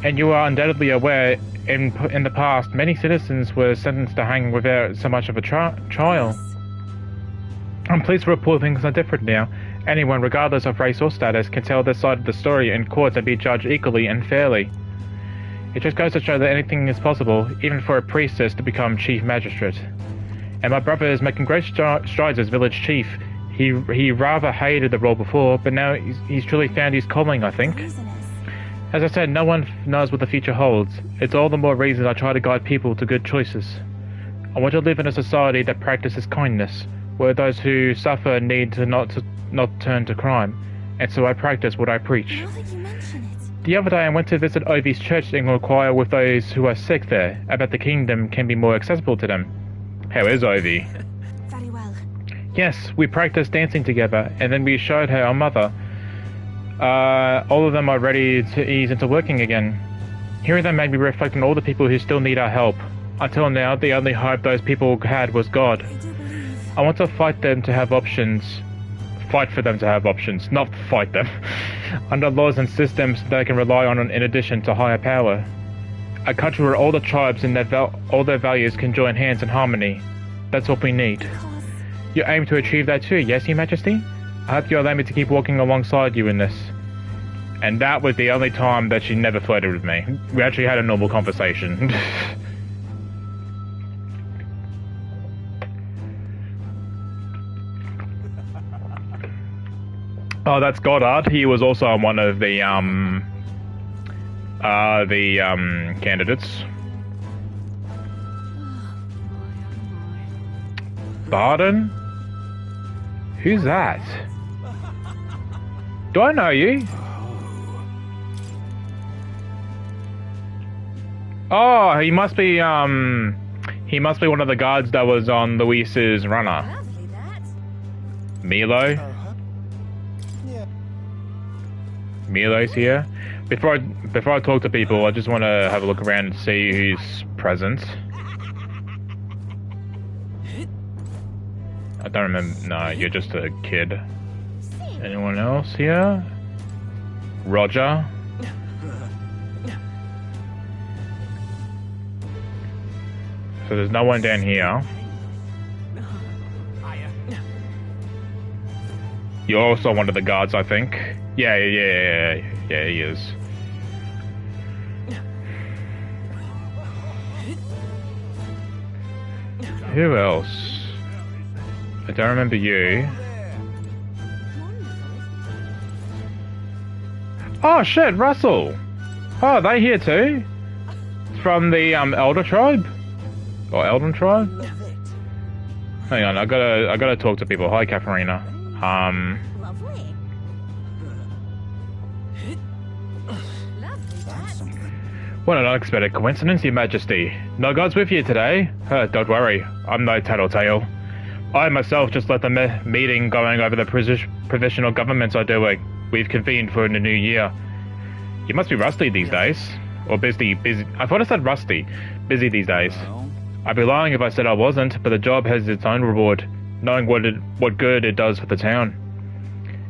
A: And you are undoubtedly aware, in the past, many citizens were sentenced to hang without so much of a trial. I'm pleased to report things are different now. Anyone, regardless of race or status, can tell their side of the story in court and be judged equally and fairly. It just goes to show that anything is possible, even for a priestess to become Chief Magistrate. And my brother is making great strides as village chief. He rather hated the role before, but now he's truly found his calling, I think. As I said, no one knows what the future holds. It's all the more reason I try to guide people to good choices. I want to live in a society that practices kindness, where those who suffer need to not turn to crime, and so I practice what I preach. The other day I went to visit Ovi's church and inquire with those who are sick there about the kingdom can be more accessible to them. How is Ovi?
L: Very well.
A: Yes, we practiced dancing together, and then we showed her our mother. All of them are ready to ease into working again. Hearing them made me reflect on all the people who still need our help. Until now, the only hope those people had was God. I want to fight for them to have options, not fight them, under laws and systems they can rely on in addition to higher power. A country where all the tribes and all their values can join hands in harmony. That's what we need. You aim to achieve that too, yes, Your Majesty? I hope you allow me to keep walking alongside you in this. And that was the only time that she never flirted with me. We actually had a normal conversation. Oh, that's Goddard. He was also on one of the candidates. Barden? Who's that? Do I know you? Oh, he must be one of the guards that was on Luis's runner. Milo? Milo's here. Before I talk to people, I just want to have a look around and see who's present. I don't remember. No, you're just a kid. Anyone else here? Roger? So there's no one down here. You're also one of the guards, I think. Yeah, he is. Who else? I don't remember you. Oh shit, Russell! Oh, they here too? From the Elder tribe? Or Elden tribe? Hang on, I gotta talk to people. Hi, Katharina. What an unexpected coincidence, Your Majesty. No gods with you today? Don't worry, I'm no tattletale. I myself just let the meeting going over the provisional governments are doing. We've convened for the new year. You must be rusty these days. Or busy. I thought I said rusty. Busy these days. I'd be lying if I said I wasn't, but the job has its own reward, knowing what good it does for the town.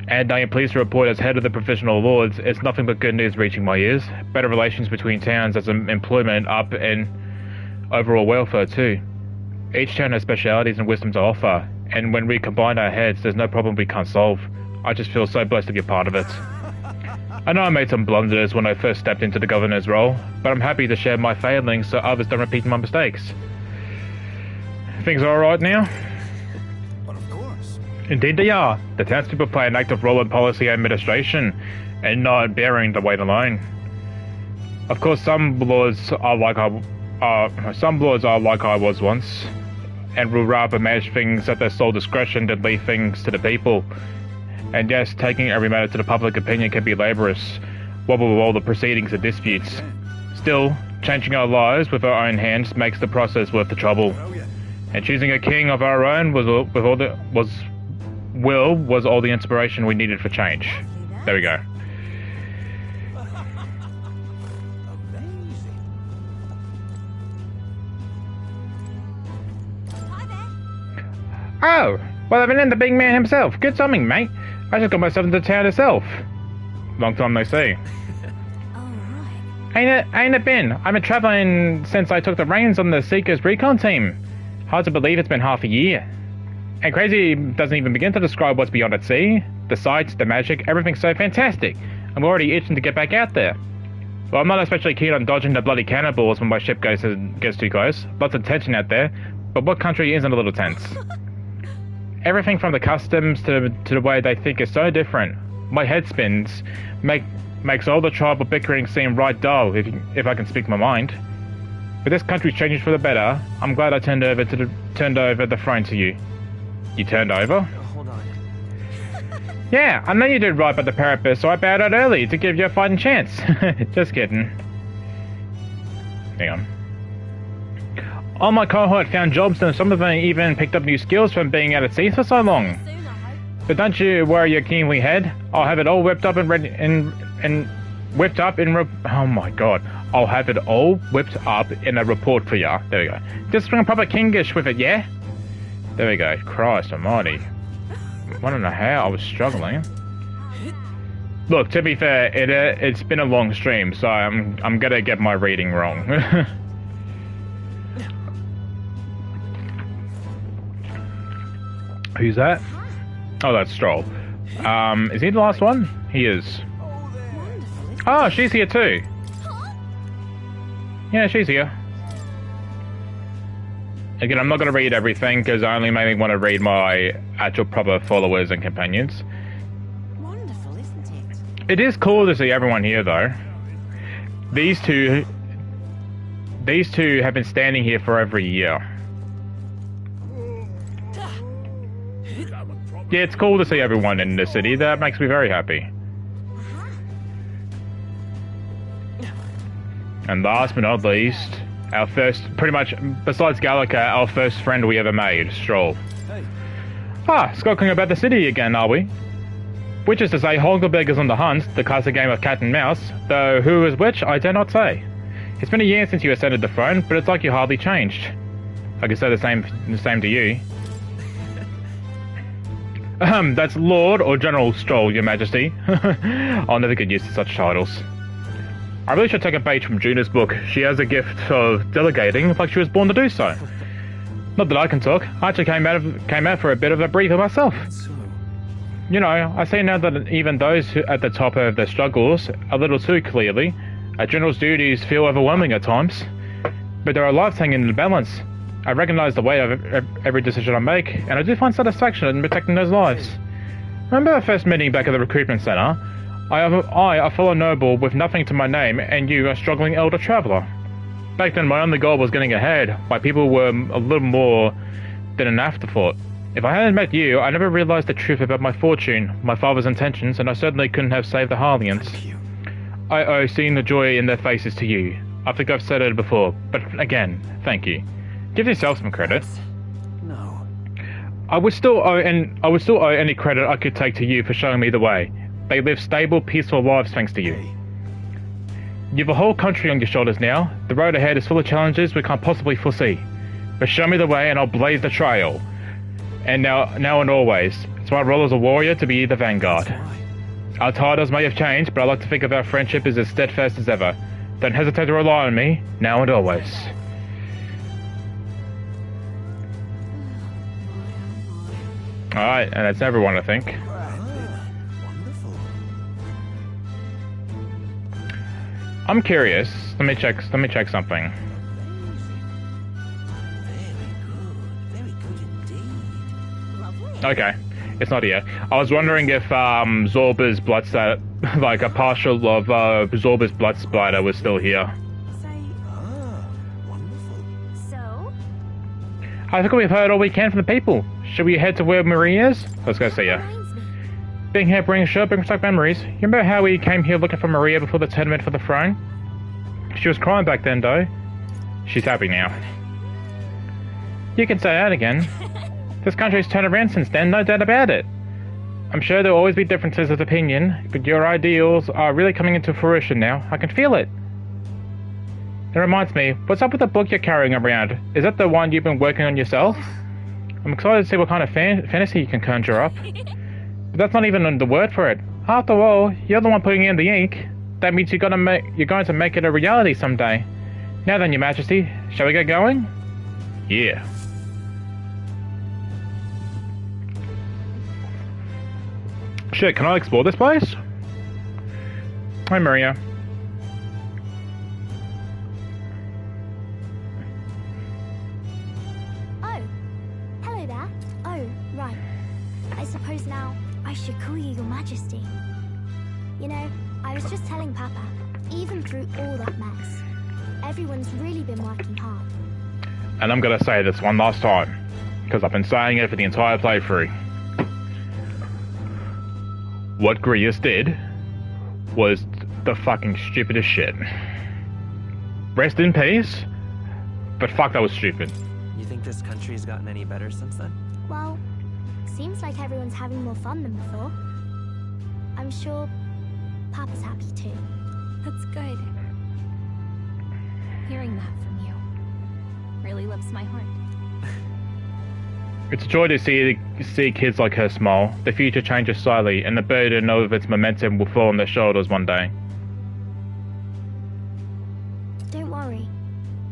A: And I am pleased to report as head of the Provisional Lords, it's nothing but good news reaching my ears. Better relations between towns as employment up and overall welfare too. Each town has specialities and wisdom to offer, and when we combine our heads, there's no problem we can't solve. I just feel so blessed to be a part of it. I know I made some blunders when I first stepped into the governor's role, but I'm happy to share my failings so others don't repeat my mistakes. Things are alright now? Indeed they are. The townspeople play an active role in policy administration, and not bearing the weight alone. Of course, some lords are like I was once, and will rather manage things at their sole discretion than leave things to the people. And yes, taking every matter to the public opinion can be laborious, what with all the proceedings and disputes. Still, changing our lives with our own hands makes the process worth the trouble. And choosing a king of our own was all the inspiration we needed for change. There we go. Oh, well, I've been in the big man himself. Good timing, mate. I just got myself into town itself. Long time no see. Ain't it been? I've been traveling since I took the reins on the Seekers recon team. Hard to believe it's been half a year. And crazy doesn't even begin to describe what's beyond at sea. The sights, the magic, everything's so fantastic. I'm already itching to get back out there. Well, I'm not especially keen on dodging the bloody cannonballs when my ship gets too close. Lots of tension out there. But what country isn't a little tense? Everything from the customs to the way they think is so different. My head spins. Makes all the tribal bickering seem right dull, if I can speak my mind. But this country's changing for the better. I'm glad I turned over the throne to you. You turned over?
U: Hold on.
A: Yeah, I know you did right by the parapet, so I bowed out early to give you a fighting chance. Just kidding. Hang on. All my cohort found jobs, and some of them even picked up new skills from being out at sea for so long. But don't you worry your kingly head. I'll have it all whipped up and ready oh my god. I'll have it all whipped up in a report for ya. There we go. Just bring a proper kingish with it, yeah? There we go. Christ almighty. I don't know how I was struggling. Look, to be fair, it's been a long stream, so I'm gonna get my reading wrong. Who's that? Oh, that's Stroll. Is he the last one? He is. Oh, she's here too. Yeah, she's here. Again, I'm not going to read everything because I only mainly want to read my actual proper followers and companions.
B: Wonderful, isn't it?
A: It is cool to see everyone here, though. These two have been standing here for over a year. Yeah, it's cool to see everyone in the city. That makes me very happy. And last but not least, our first, pretty much, besides Gallica, our first friend we ever made, Stroll.
K: Hey.
A: Ah, skulking about the city again, are we? Which is to say, Holgerberg is on the hunt, the classic game of cat and mouse, though who is which, I dare not say. It's been a year since you ascended the throne, but it's like you hardly changed. I could say the same to you. That's Lord or General Stroll, Your Majesty. I'll never get used to such titles. I really should take a page from Juna's book. She has a gift of delegating, like she was born to do so. Not that I can talk. I actually came out for a bit of a breather myself. You know, I see now that even those at the top of their struggles a little too clearly. A general's duties feel overwhelming at times, but there are lives hanging in the balance. I recognize the weight of every decision I make, and I do find satisfaction in protecting those lives. Remember our first meeting back at the recruitment center? I, a fellow noble with nothing to my name, and you, a struggling elder traveler. Back then, my only goal was getting ahead. My people were a little more than an afterthought. If I hadn't met you, I never realized the truth about my fortune, my father's intentions, and I certainly couldn't have saved the Harlians. I owe seeing the joy in their faces to you. I think I've said it before, but again, thank you. Give yourself some credit.
K: No.
A: I would still owe any credit I could take to you for showing me the way. They live stable, peaceful lives thanks to you. You've a whole country on your shoulders now. The road ahead is full of challenges we can't possibly foresee. But show me the way and I'll blaze the trail. And now and always, it's my role as a warrior to be the vanguard. Our titles may have changed, but I like to think of our friendship as steadfast as ever. Don't hesitate to rely on me, now and always. Alright, and that's everyone, I think. I'm curious. Let me check something. Okay, it's not here. I was wondering if Zorba's blood like a partial of Zorba's blood splatter was still here.
I: So?
A: I think we've heard all we can from the people. Should we head to where Marie is? Let's go see her. Being here brings back memories. You remember how we came here looking for Maria before the tournament for the throne? She was crying back then, though. She's happy now. You can say that again. This country's turned around since then, no doubt about it. I'm sure there'll always be differences of opinion, but your ideals are really coming into fruition now. I can feel it. It reminds me, what's up with the book you're carrying around? Is that the one you've been working on yourself? I'm excited to see what kind of fantasy you can conjure up. But that's not even the word for it. After all, you're the one putting in the ink. That means you're going to make it a reality someday. Now then, Your Majesty, shall we get going? Yeah. Shit, can I explore this place? Hi, Maria.
J: Oh, hello there. Oh, right. I suppose now I should call you Your Majesty. You know, I was just telling Papa, even through all that mess, everyone's really been working hard.
A: And I'm gonna say this one last time, because I've been saying it for the entire playthrough. What Grius did was the fucking stupidest shit. Rest in peace, but fuck, that was stupid.
H: You think this country has gotten any better since then?
J: Well, seems like everyone's having more fun than before. I'm sure Papa's happy too.
M: That's good. Hearing that from you really lifts my heart.
A: It's a joy to see kids like her smile. The future changes slowly, and the burden of its momentum will fall on their shoulders one day.
J: Don't worry.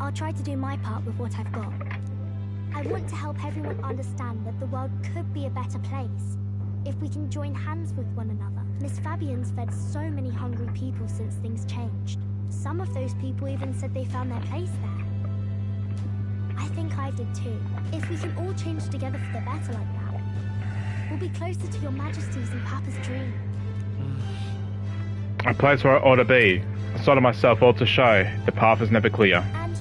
J: I'll try to do my part with what I've got. I want to help everyone understand that the world could be a better place if we can join hands with one another. Miss Fabian's fed so many hungry people since things changed. Some of those people even said they found their place there. I think I did too. If we can all change together for the better like that, we'll be closer to Your Majesty's and Papa's dream.
A: A place where I ought to be. A side of myself ought to show. The path is never clear.
J: And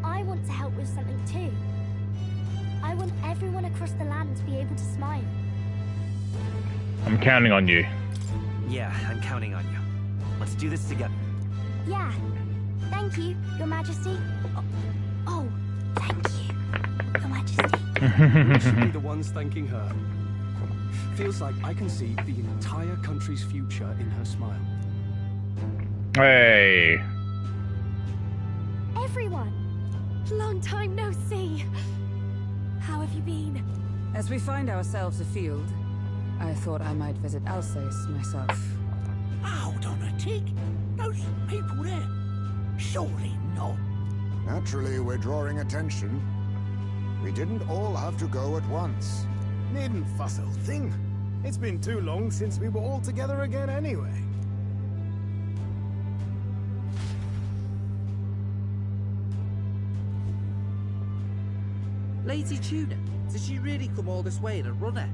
J: I want to help with something too. I want everyone across the land to be able to smile.
A: I'm counting on you.
H: Yeah, I'm counting on you. Let's do this together.
J: Yeah. Thank you, Your Majesty. Oh, thank you, Your Majesty.
K: We should be the ones thanking her. Feels like I can see the entire country's future in her smile.
A: Hey.
J: Everyone.
B: Long time no see. How have you been?
E: As we find ourselves afield, I thought I might visit Alsace myself.
O: Hold on a tick. Those people there. Surely not.
D: Naturally, we're drawing attention. We didn't all have to go at once.
V: Needn't fuss a thing. It's been too long since we were all together again anyway.
P: Lady Tuna, did she really come all this way in a runner?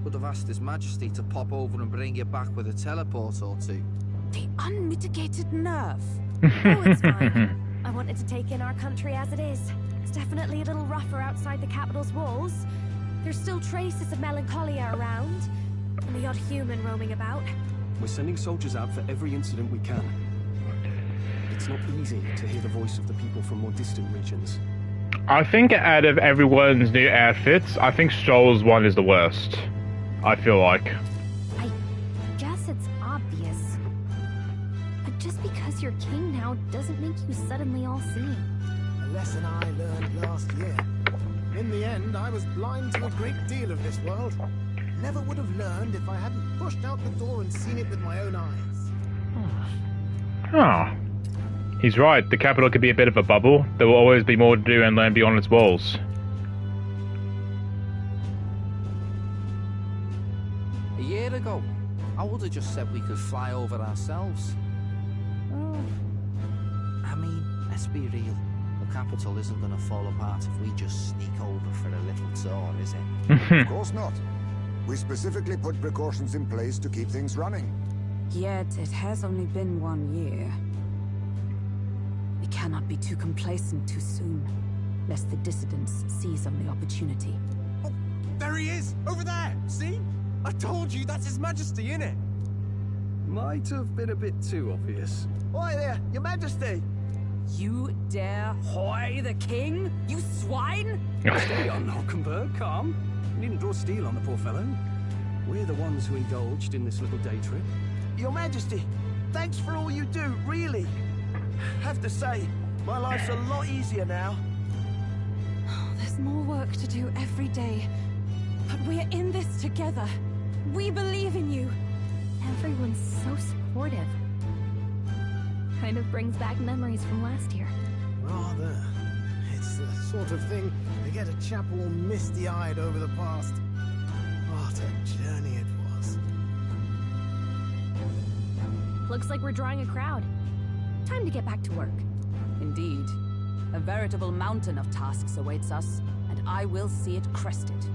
P: Would have asked His Majesty to pop over and bring you back with a teleport or two.
B: The unmitigated nerve. Oh, it's fine. I wanted to take in our country as it is. It's definitely a little rougher outside the capital's walls. There's still traces of melancholia around, and the odd human roaming about.
K: We're sending soldiers out for every incident we can. It's not easy to hear the voice of the people from more distant regions.
A: I think out of everyone's new outfits, I think Stroll's one is the worst. I feel like.
M: I guess it's obvious. But just because you're king now doesn't make you suddenly all-seeing.
V: A lesson I learned last year. In the end, I was blind to a great deal of this world. Never would have learned if I hadn't pushed out the door and seen it with my own eyes.
A: Oh. He's right, the capital could be a bit of a bubble. There will always be more to do and learn beyond its walls.
P: A year ago, I would have just said we could fly over ourselves. I mean, let's be real. The capital isn't going to fall apart if we just sneak over for a little tour, is it?
D: Of course not. We specifically put precautions in place to keep things running.
E: Yet it has only been 1 year. We cannot be too complacent too soon, lest the dissidents seize on the opportunity.
V: Oh, there he is! Over there! See?
O: I told you that's His Majesty, innit?
K: Might have been a bit too obvious.
O: Oi there, Your Majesty!
E: You dare hoy the king? You swine!
K: Stay on, Hulkenberg, calm. You needn't draw steel on the poor fellow. We're the ones who indulged in this little day trip.
O: Your Majesty, thanks for all you do, really. Have to say, my life's a lot easier now.
L: There's more work to do every day. But we're in this together. We believe in you.
M: Everyone's so supportive. Kind of brings back memories from last year.
F: Rather. It's the sort of thing to get a chap all misty-eyed over the past. What a journey it was.
M: Looks like we're drawing a crowd. Time to get back to work.
E: Indeed. A veritable mountain of tasks awaits us, and I will see it crested.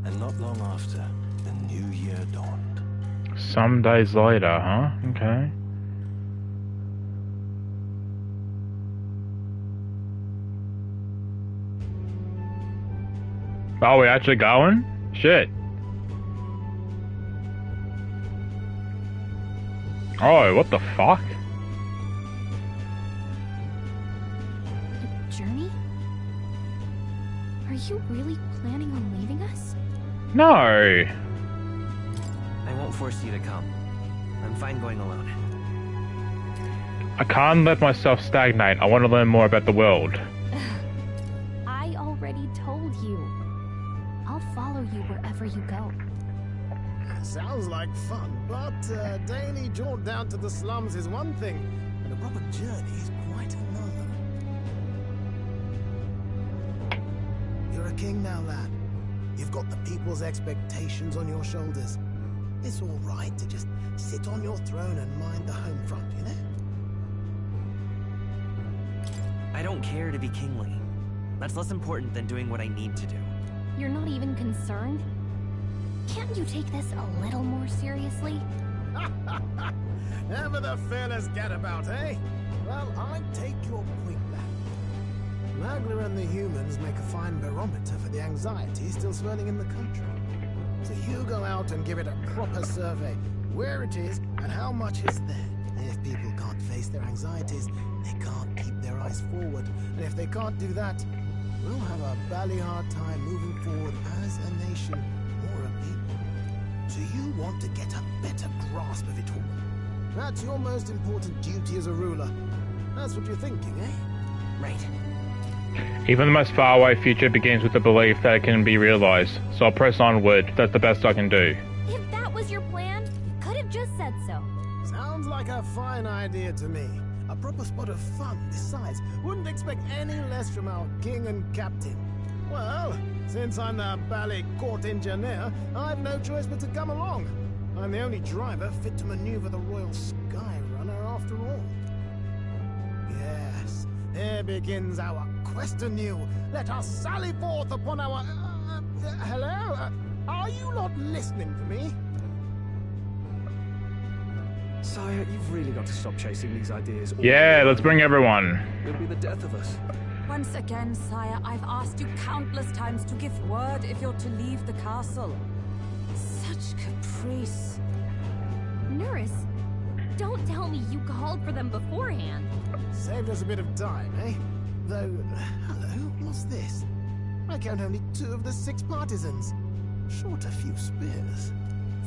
G: And not long after, the new year dawned.
A: Some days later, huh? Okay. Oh, we actually going? Shit. Oh, what the fuck?
M: Journey? Are you really planning on leaving us?
A: No.
H: I won't force you to come. I'm fine going alone.
A: I can't let myself stagnate. I want to learn more about the world.
M: I already told you. I'll follow you wherever you go.
F: Sounds like fun, but a daily jaunt down to the slums is one thing, and a proper journey is quite another. You're a king now, lad. You've got the people's expectations on your shoulders. It's all right to just sit on your throne and mind the home front, you know?
H: I don't care to be kingly. That's less important than doing what I need to do.
M: You're not even concerned? Can't you take this a little more seriously?
F: Ever the fearless gadabout, eh? Well, I take your point, lad. Magler and the humans make a fine barometer for the anxiety still swirling in the country. So you go out and give it a proper survey, where it is and how much is there. If people can't face their anxieties, they can't keep their eyes forward. And if they can't do that, we'll have a bally hard time moving forward as a nation or a people. So you want to get a better grasp of it all. That's your most important duty as a ruler. That's what you're thinking, eh?
H: Right.
A: Even the most faraway future begins with the belief that it can be realized. So I'll press onward. That's the best I can do.
M: If that was your plan, you could have just said so.
F: Sounds like a fine idea to me. A proper spot of fun, besides. Wouldn't expect any less from our king and captain. Well, since I'm the bally court engineer, I've no choice but to come along. I'm the only driver fit to maneuver the Royal Skyrunner after all. Yes, here begins our quest anew. Let us sally forth upon our... hello? Are you not listening to me?
K: Sire, you've really got to stop chasing these ideas.
A: Yeah, let's bring everyone.
K: It'll be the death of us.
E: Once again, sire, I've asked you countless times to give word if you're to leave the castle. Such caprice.
M: Nurse, don't tell me you called for them beforehand.
F: Saved us a bit of time, eh? Though, hello, what's this? I count only 2 of the 6 partisans. Short a few spears.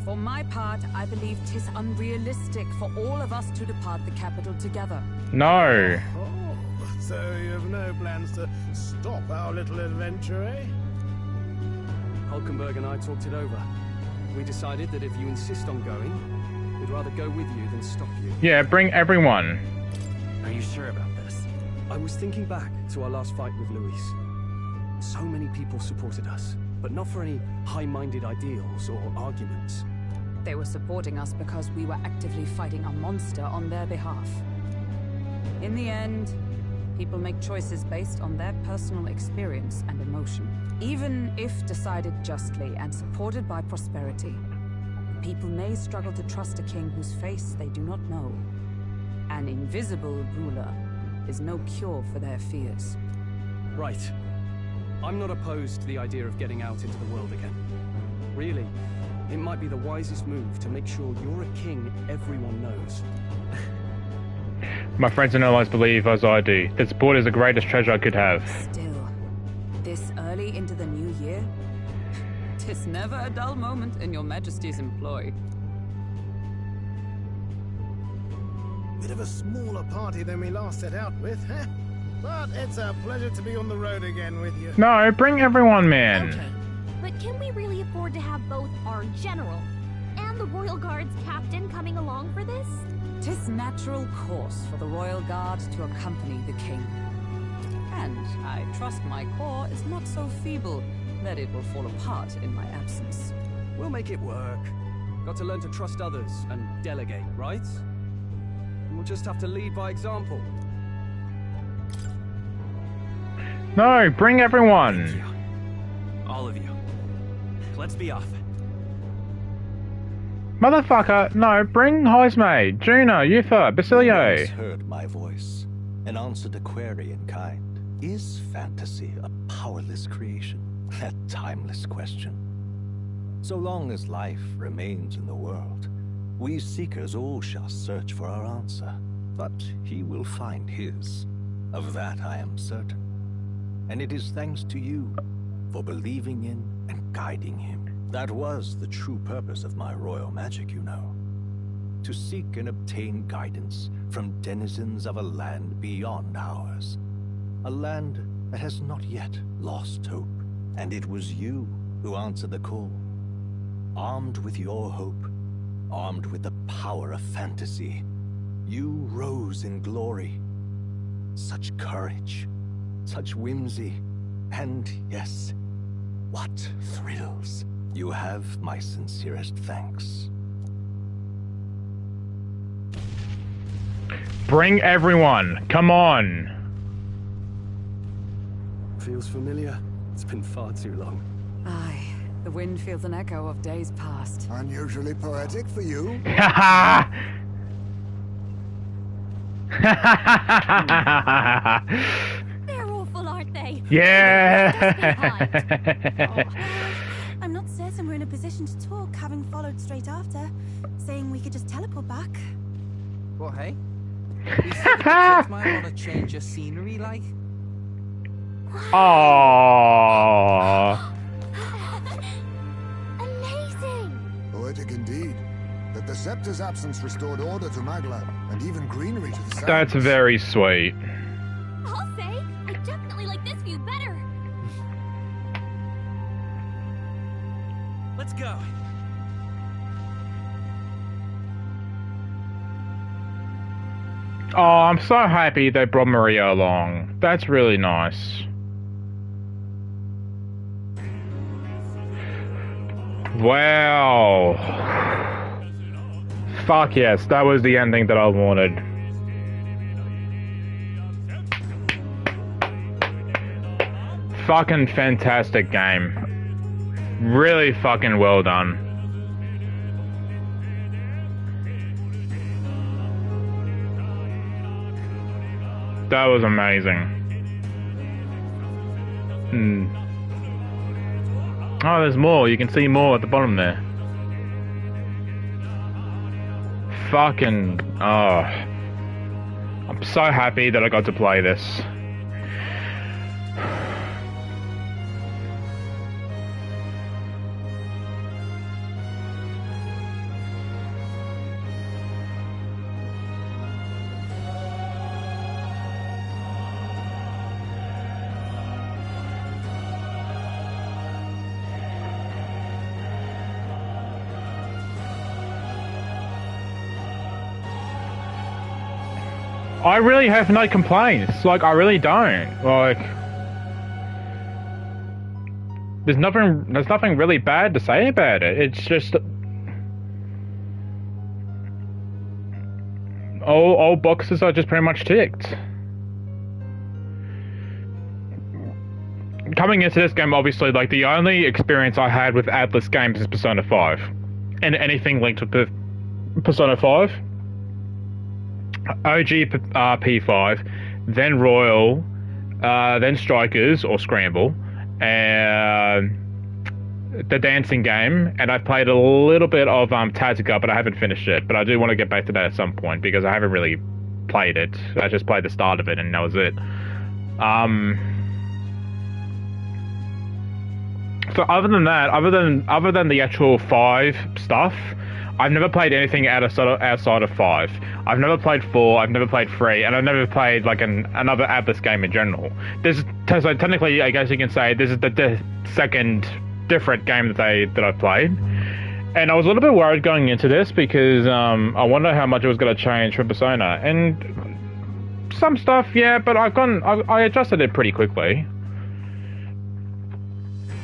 E: For my part, I believe 'tis unrealistic for all of us to depart the capital together.
A: No.
F: Oh, so you have no plans to stop our little adventure, eh?
K: Hulkenberg and I talked it over. We decided that if you insist on going, we'd rather go with you than stop you.
A: Yeah, bring everyone.
H: Are you sure about this?
K: I was thinking back to our last fight with Luis. So many people supported us, but not for any high-minded ideals or arguments.
E: They were supporting us because we were actively fighting a monster on their behalf. In the end, people make choices based on their personal experience and emotion. Even if decided justly and supported by prosperity, people may struggle to trust a king whose face they do not know. An invisible ruler is no cure for their fears.
K: Right. I'm not opposed to the idea of getting out into the world again. Really, it might be the wisest move to make sure you're a king everyone knows.
A: My friends and allies believe as I do. Their support is the greatest treasure I could have.
E: Still, this early into the new year, 'tis never a dull moment in your Majesty's employ.
F: Bit of a smaller party than we last set out with, huh? But it's a pleasure to be on the road again with you.
A: No, bring everyone, man.
I: Okay, but can we really afford to have both our general and the Royal Guard's captain coming along for this?
E: 'Tis natural course for the Royal Guard to accompany the king. And I trust my corps is not so feeble that it will fall apart in my absence.
K: We'll make it work. Got to learn to trust others and delegate, right? And we'll just have to lead by example.
A: No, bring everyone.
H: All of you. Let's be off.
A: Motherfucker, no, bring Hoismay, Juno, Yufa, Basilio.
G: You heard my voice and answered a query in kind. Is fantasy a powerless creation? That timeless question. So long as life remains in the world, we seekers all shall search for our answer. But he will find his. Of that I am certain. And it is thanks to you for believing in and guiding him. That was the true purpose of my royal magic, you know. To seek and obtain guidance from denizens of a land beyond ours. A land that has not yet lost hope. And it was you who answered the call. Armed with your hope, armed with the power of fantasy, you rose in glory. Such courage, such whimsy, and yes, what thrills. You have my sincerest thanks.
A: Bring everyone, come on.
K: Feels familiar. It's been far too long.
E: Aye, the wind feels an echo of days past.
D: Unusually poetic for you.
I: They're awful, aren't they?
A: Yeah.
L: I'm not certain we're in a position to talk, having followed straight after, saying we could just teleport back.
P: Well, hey, you said the kids might want to change your scenery, like.
A: Aww.
I: Amazing!
D: Poetic indeed. That the scepter's absence restored order to Magla, and even greenery to the sands.
A: That's very sweet.
I: I'll say, I definitely like this view better.
H: Let's go.
A: Oh, I'm so happy they brought Maria along. That's really nice. Wow. Fuck yes, that was the ending that I wanted. Fucking fantastic game. Really fucking well done. That was amazing. Oh, there's more. You can see more at the bottom there. Fucking... oh. I'm so happy that I got to play this. I really have no complaints. Like, I really don't. Like, there's nothing really bad to say about it. It's just all boxes are just pretty much ticked. Coming into this game, obviously, like, the only experience I had with Atlas games is Persona 5. And anything linked to Persona 5. OG P5, then Royal, then Strikers or Scramble, and the dancing game. And I've played a little bit of Tactica, but I haven't finished it. But I do want to get back to that at some point because I haven't really played it. I just played the start of it and that was it. So other than that, other than the actual 5 stuff, I've never played anything outside of 5. I've never played 4. I've never played 3, and I've never played like another Atlas game in general. So technically, I guess you can say this is the second different game that I've played. And I was a little bit worried going into this because I wonder how much it was going to change for Persona. And some stuff, yeah, but I adjusted it pretty quickly.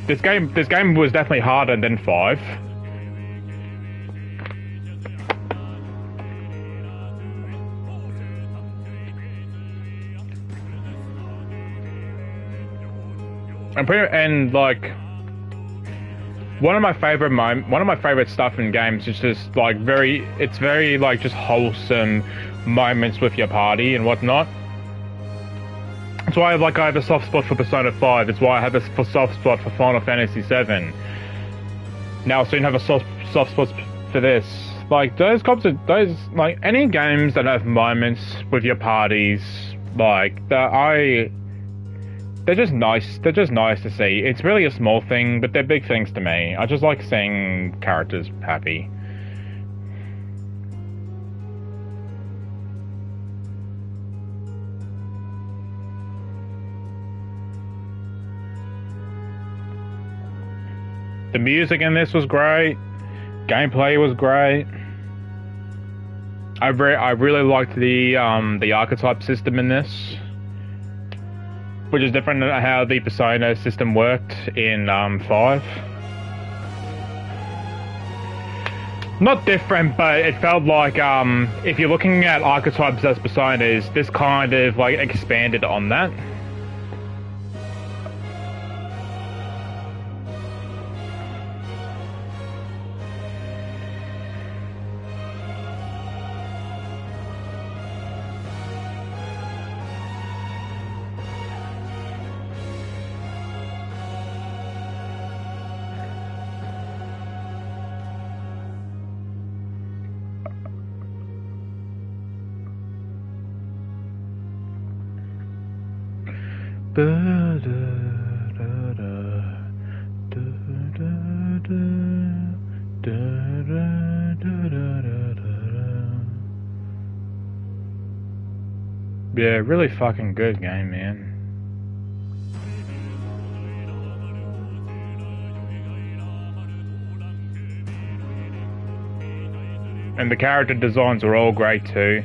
A: This game was definitely harder than 5. And like one of my favorite stuff in games is just like it's very like just wholesome moments with your party and whatnot. That's why I have a soft spot for Persona 5. It's why I have a soft spot for Final Fantasy 7. Now I'll soon have a soft spot for this. Like those like any games that have moments with your parties, like they're just nice. They're just nice to see. It's really a small thing, but they're big things to me. I just like seeing characters happy. The music in this was great. Gameplay was great. I really liked the archetype system in this, which is different than how the Persona system worked in 5. Not different, but it felt like if you're looking at archetypes as Personas, this kind of like expanded on that. Yeah, really fucking good game, man. And the character designs are all great too.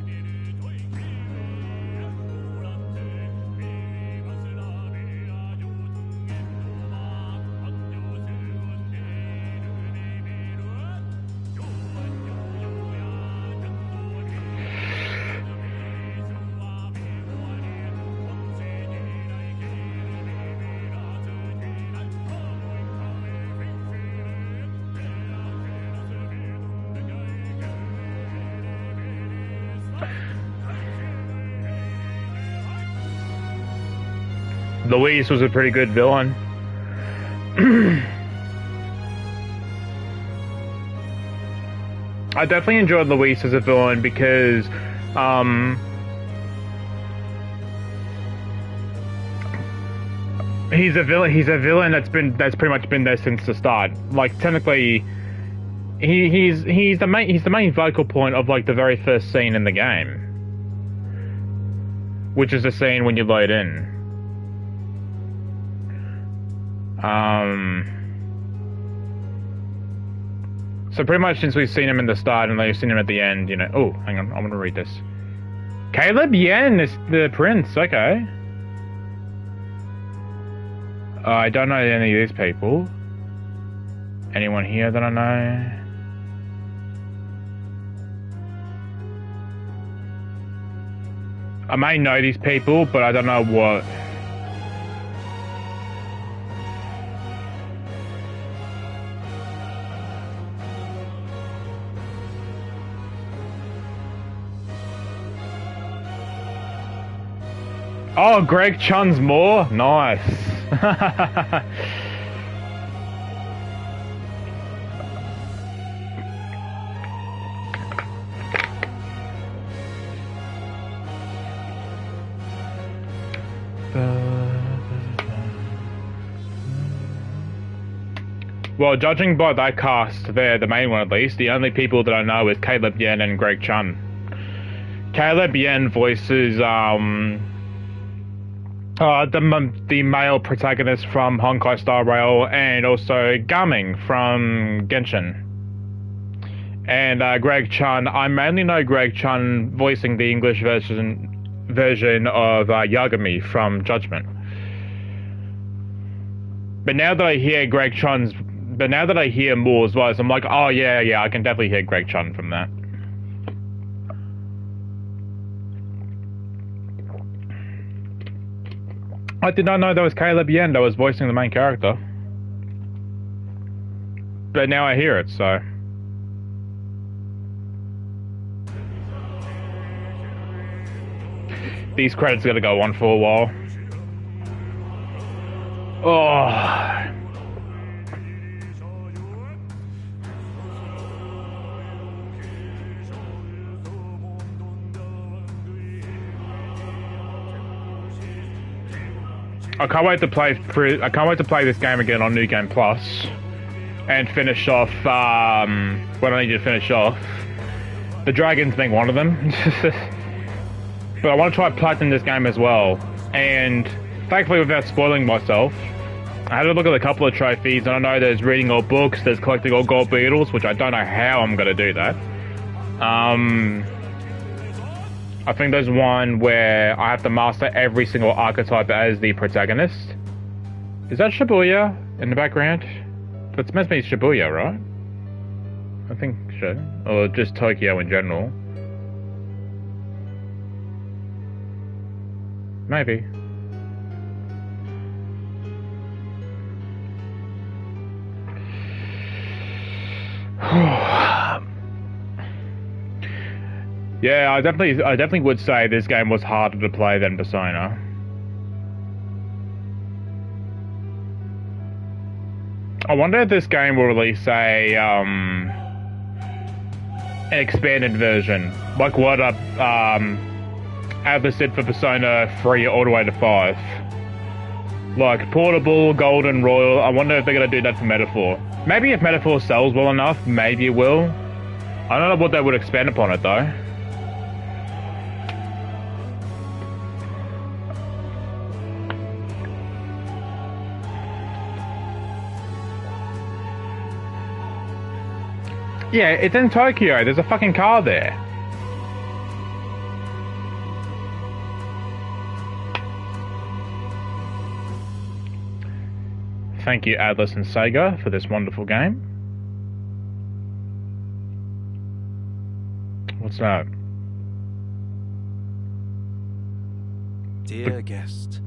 A: Luis was a pretty good villain. I definitely enjoyed Luis as a villain because he's a villain that's pretty much been there since the start. Like technically he's the main focal point of like the very first scene in the game, which is the scene when you load in. So pretty much since we've seen him in the start and we've seen him at the end, you know. Oh, hang on, I'm gonna read this. Caleb Yen is the prince. Okay. I don't know any of these people. Anyone here that I know? I may know these people, but I don't know what. Oh, Greg Chun's more? Nice. Well, judging by that cast there, the main one at least, the only people that I know is Caleb Yen and Greg Chun. Caleb Yen voices the male protagonist from Honkai Star Rail, and also Gaming from Genshin. And Greg Chun, I mainly know Greg Chun voicing the English version of Yagami from Judgment. But now that I hear Moore's voice, I'm like, oh yeah, I can definitely hear Greg Chun from that. I did not know that was Caleb Yen that was voicing the main character. But now I hear it, so... These credits are gonna go on for a while. Oh... I can't wait to play this game again on New Game Plus, and finish off what I need to finish off. The Dragons being one of them. But I want to try platinum this game as well. And thankfully, without spoiling myself, I had a look at a couple of trophies, and I know there's reading all books, there's collecting all gold beetles, which I don't know how I'm going to do that. I think there's one where I have to master every single archetype as the protagonist. Is that Shibuya in the background? That's meant to be Shibuya, right? I think so. Or just Tokyo in general. Maybe. Yeah, I definitely would say this game was harder to play than Persona. I wonder if this game will release an expanded version, like what Atlas did for Persona 3 all the way to 5. Like portable, golden, royal. I wonder if they're gonna do that for Metaphor. Maybe if Metaphor sells well enough, maybe it will. I don't know what they would expand upon it though. Yeah, it's in Tokyo. There's a fucking car there. Thank you, Atlas and Sega, for this wonderful game. What's that?
G: Dear guest,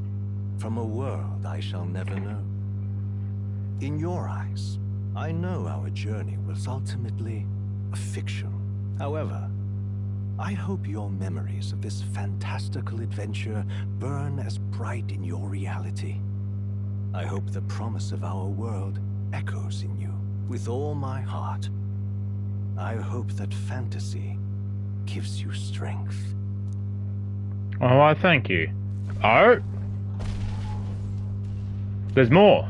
G: from a world I shall never know. In your eyes, I know our journey was ultimately a fiction. However, I hope your memories of this fantastical adventure burn as bright in your reality. I hope the promise of our world echoes in you with all my heart. I hope that fantasy gives you strength.
A: Oh, I thank you. Oh? There's more.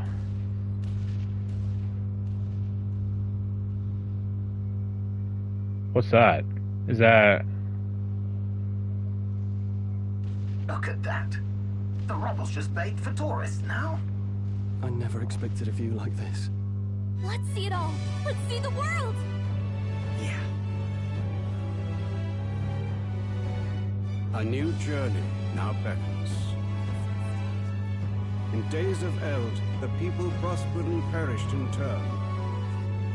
A: What's that? Is that...
C: Look at that. The rubble's just bait for tourists now.
K: I never expected a view like this.
I: Let's see it all. Let's see the world.
C: Yeah.
N: A new journey now beckons. In days of eld, the people prospered and perished in turn.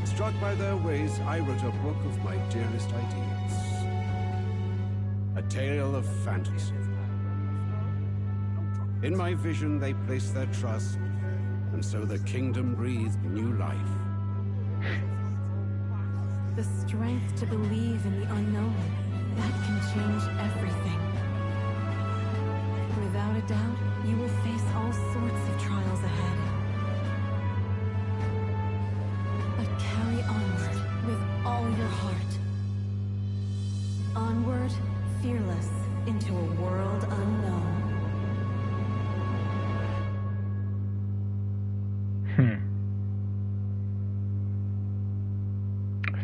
N: Struck by their ways, I wrote a book of my dearest ideas. A tale of fantasy. In my vision, they placed their trust, and so the kingdom breathed new life.
L: The strength to believe in the unknown, that can change everything. Without a doubt, you will face all sorts of trials ahead. But carry onward with all your heart. Onward, fearless, into a world unknown.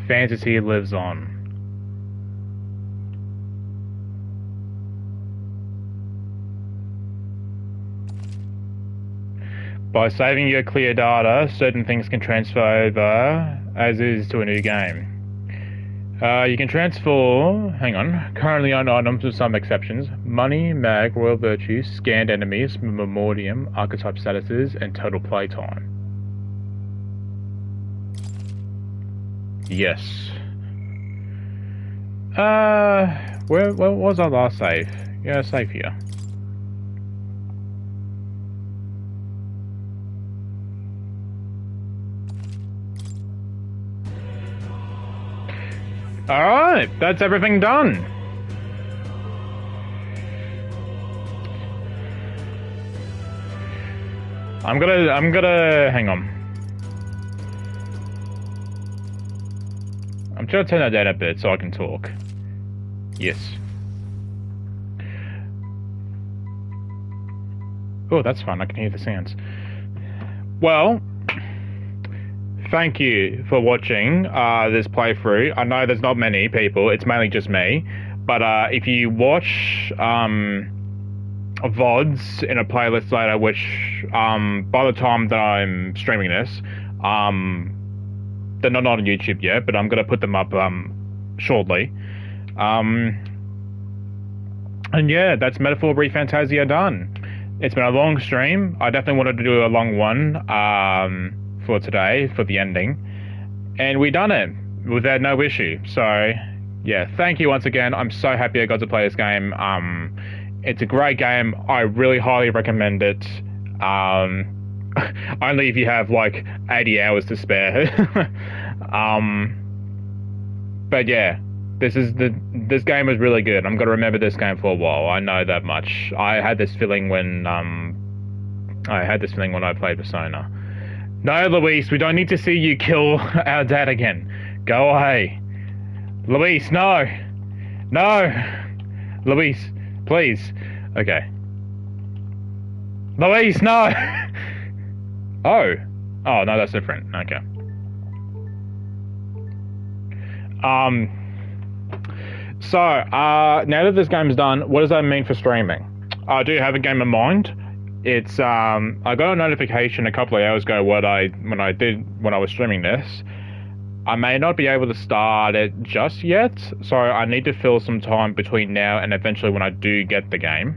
A: Fantasy lives on. By saving your clear data, certain things can transfer over, as is to a new game. You can transfer, currently owned items with some exceptions: money, mag, royal virtues, scanned enemies, memoriam, archetype statuses, and total playtime. Yes. Where was our last save? Yeah, save here. Alright, that's everything done. I'm gonna hang on. I'm trying to turn that down a bit so I can talk. Yes. Oh, that's fun. I can hear the sounds. Well, thank you for watching this playthrough. I know there's not many people. It's mainly just me. But if you watch VODs in a playlist later, which by the time that I'm streaming this, they're not on YouTube yet, but I'm going to put them up shortly. And yeah, that's Metaphor ReFantazio done. It's been a long stream. I definitely wanted to do a long one for today, for the ending. And we done it without no issue. So, yeah, thank you once again. I'm so happy I got to play this game. It's a great game. I really highly recommend it. Only if you have like 80 hours to spare. But yeah, this game is really good. I'm gonna remember this game for a while. I know that much. I had this feeling when I played Persona. No, Luis, we don't need to see you kill our dad again. Go away, Luis. No, Luis, please. Okay, Luis, no. Oh no, that's different. Okay. So, now that this game's done, what does that mean for streaming? I do have a game in mind. It's, I got a notification a couple of hours ago when I was streaming this. I may not be able to start it just yet, so I need to fill some time between now and eventually when I do get the game,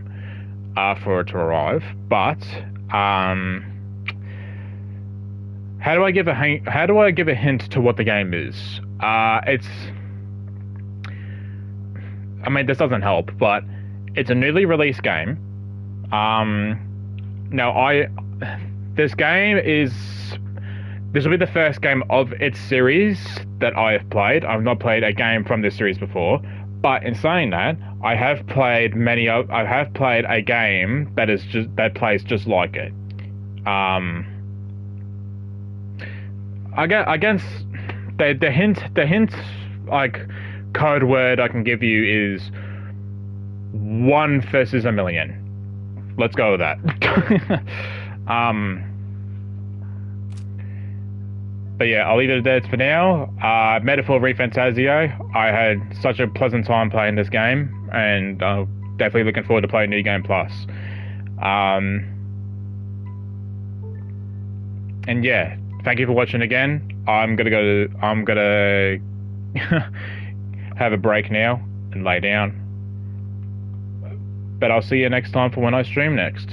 A: for it to arrive. But, how do I give a hint to what the game is? This doesn't help, but it's a newly released game. This will be the first game of its series that I have played. I've not played a game from this series before, but in saying that, I have played a game that plays just like it. I guess the hint, like, code word I can give you is 1 versus a million. Let's go with that. But yeah, I'll leave it at that for now. Metaphor ReFantazio. I had such a pleasant time playing this game, and I'm definitely looking forward to playing New Game Plus. And yeah, thank you for watching again. I'm gonna have a break now and lay down. But I'll see you next time for when I stream next.